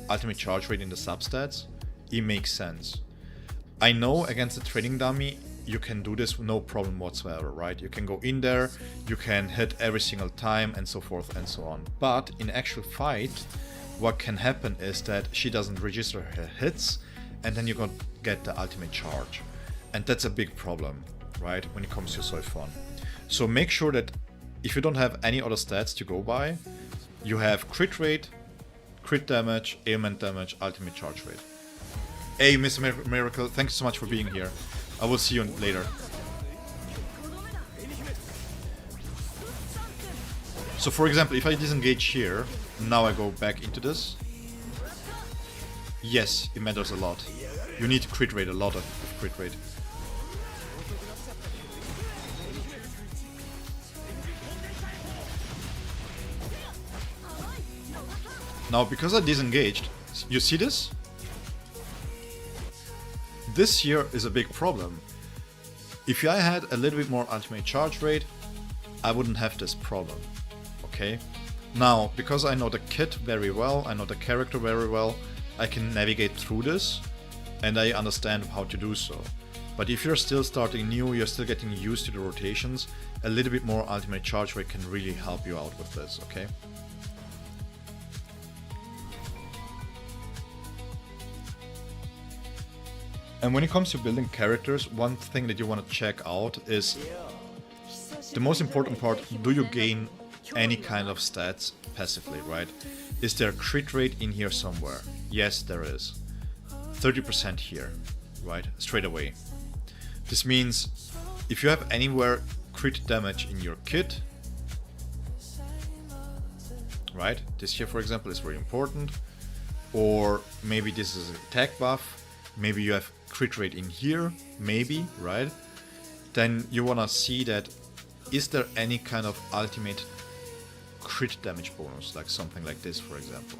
ultimate charge rate in the substats, it makes sense. I know against the training dummy you can do this no problem whatsoever, right? You can go in there, you can hit every single time and so forth and so on. But in actual fight, what can happen is that she doesn't register her hits and then you can get the ultimate charge. And that's a big problem, right, when it comes to Soifon. So make sure that if you don't have any other stats to go by, you have crit rate, crit damage, ailment damage, ultimate charge rate. Hey, Mr. Miracle, thanks so much for being here. I will see you later. So for example, if I disengage here, now I go back into this. Yes, it matters a lot. You need crit rate, a lot of crit rate. Now, because I disengaged, you see this? This here is a big problem. If I had a little bit more ultimate charge rate, I wouldn't have this problem. Okay? Now, because I know the kit very well, I know the character very well, I can navigate through this and I understand how to do so. But if you're still starting new, you're still getting used to the rotations, a little bit more ultimate charge rate can really help you out with this, okay? And when it comes to building characters, one thing that you want to check out is the most important part. Do you gain any kind of stats passively, right? Is there crit rate in here somewhere? Yes, there is. 30% here, right? Straight away. This means if you have anywhere crit damage in your kit, right? This here, for example, is very important. Or maybe this is an attack buff. Maybe you have crit rate in here, maybe, right? Then you wanna see that, is there any kind of ultimate crit damage bonus, like something like this, for example.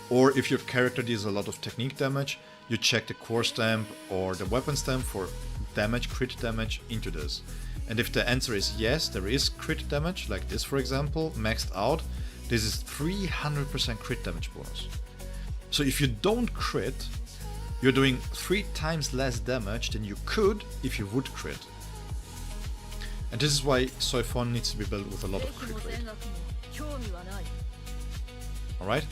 Or if your character deals a lot of technique damage, you check the core stamp or the weapon stamp for damage, crit damage into this. And if the answer is yes, there is crit damage, like this for example, maxed out, this is 300% crit damage bonus. So if you don't crit, you're doing 3 times less damage than you could if you would crit. And this is why Soifon needs to be built with a lot of crit rate. Alright?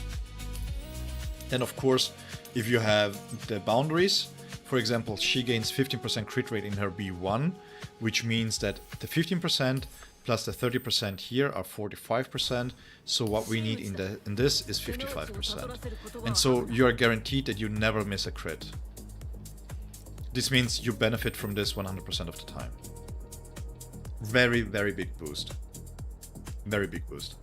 Then of course, if you have the boundaries, for example, she gains 15% crit rate in her B1, which means that the 15% plus the 30% here are 45%, so what we need in this is 55%. And so you are guaranteed that you never miss a crit. This means you benefit from this 100% of the time. Very, very big boost. Very big boost.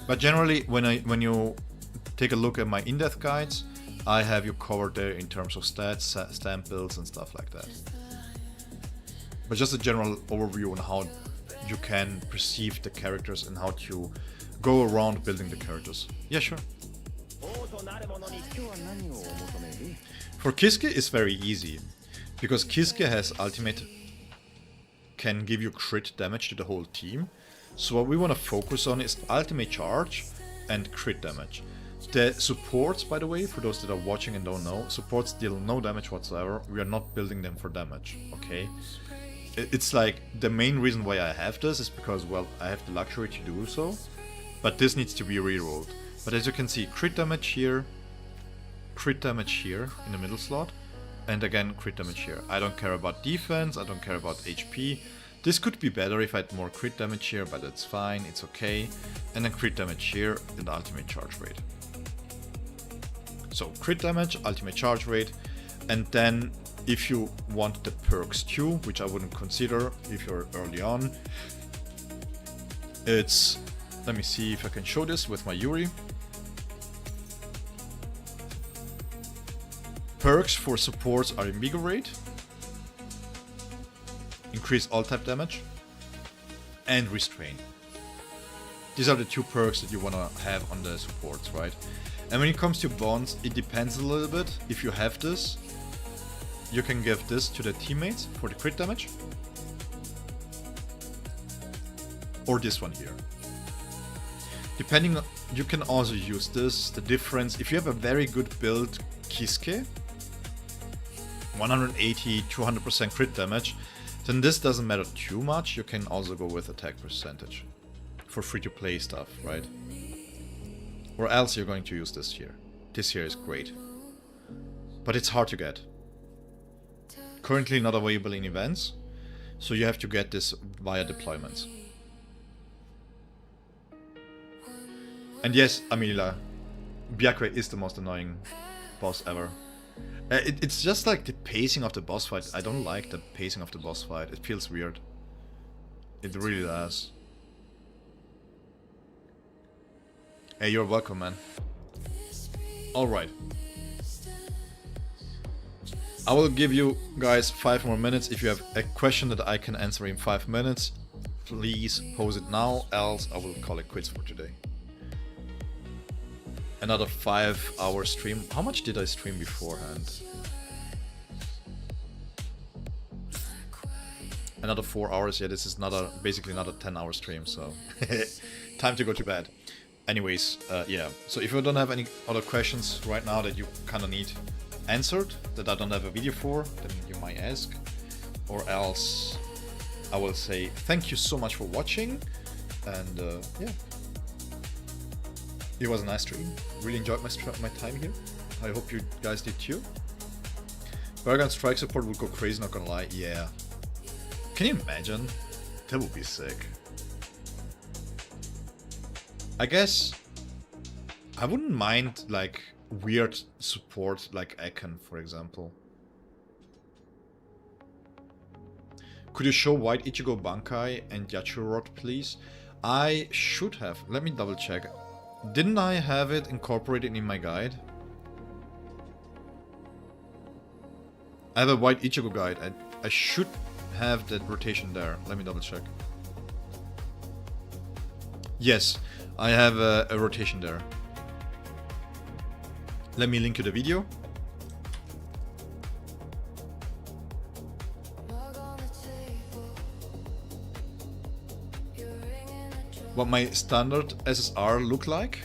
But generally, when you take a look at my in-depth guides, I have you covered there in terms of stats, stamp builds and stuff like that. But just a general overview on how you can perceive the characters and how to go around building the characters. Yeah, sure. For Kisuke it's very easy, because Kisuke has ultimate, can give you crit damage to the whole team. So what we want to focus on is ultimate charge and crit damage. The supports, by the way, for those that are watching and don't know, supports deal no damage whatsoever. We are not building them for damage, okay? It's like, the main reason why I have this is because, well, I have the luxury to do so, but this needs to be rerolled. But as you can see, crit damage here in the middle slot, and again crit damage here. I don't care about defense, I don't care about HP. This could be better if I had more crit damage here, but that's fine, it's okay. And then crit damage here and the ultimate charge rate. So crit damage, ultimate charge rate, and then if you want the perks too, which I wouldn't consider if you're early on, it's, let me see if I can show this with my Yuri. Perks for supports are Invigorate, increase all type damage, and Restrain. These are the 2 perks that you want to have on the supports, right? And when it comes to bonds, it depends a little bit. If you have this, you can give this to the teammates for the crit damage, or this one here. Depending on, you can also use this. The difference, if you have a very good build Kisuke, 180, 200% crit damage, then this doesn't matter too much. You can also go with attack percentage for free-to-play stuff, right? Or else you're going to use this here. This here is great, but it's hard to get. Currently not available in events, so you have to get this via deployments. And yes, Amila, Byakuya is the most annoying boss ever. It's just like the pacing of the boss fight. I don't like the pacing of the boss fight. It feels weird. It really does. Hey, you're welcome, man. Alright. I will give you guys 5 more minutes. If you have a question that I can answer in 5 minutes, please pose it now, else I will call it quits for today. Another 5-hour stream. How much did I stream beforehand? Another 4 hours. Yeah, this is basically another 10-hour stream, so time to go to bed. Anyways, yeah. So if you don't have any other questions right now that you kind of need answered, that I don't have a video for, then you might ask. Or else I will say thank you so much for watching, and yeah. It was a nice stream. Really enjoyed my time here. I hope you guys did too. Bergan strike support would go crazy, not gonna lie. Yeah. Can you imagine? That would be sick. I guess I wouldn't mind like weird support like Eken, for example. Could you show White Ichigo Bankai and Yachiro Rod, please? I should have. Let me double check. Didn't I have it incorporated in my guide? I have a White Ichigo guide. I should have that rotation there. Let me double check. Yes, I have a rotation there. Let me link you the video. What my standard SSR look like.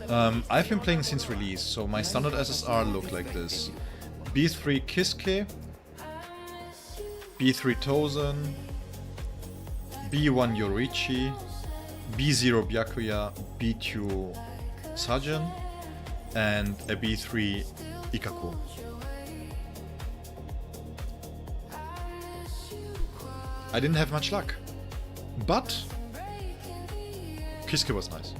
I've been playing since release, so my standard SSR look like this. B3 Kisuke, B3000, B1 Yorichi, B0 Byakuya, B2 Sajin, and a B3 Ikaku. I didn't have much luck, but Kisuke was nice.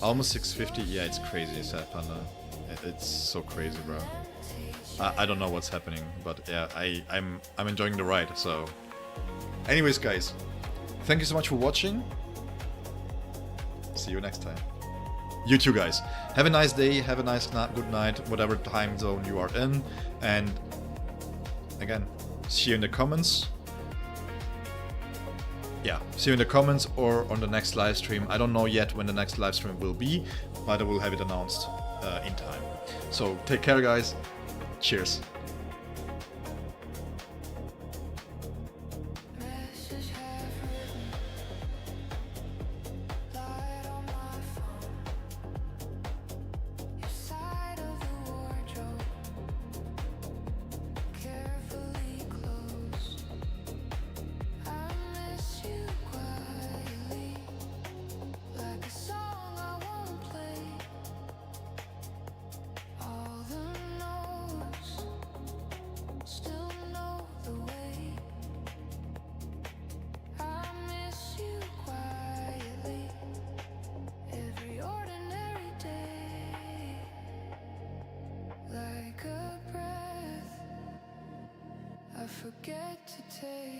Almost 650, yeah, it's crazy, Sad Panda. It's so crazy, bro. I don't know what's happening, but yeah, I'm enjoying the ride, so... Anyways, guys, thank you so much for watching. See you next time. You too, guys. Have a nice day, have a nice good night, whatever time zone you are in. And again, see you in the comments. Yeah, see you in the comments or on the next live stream. I don't know yet when the next live stream will be, but I will have it announced in time. So take care, guys. Cheers. Forget to take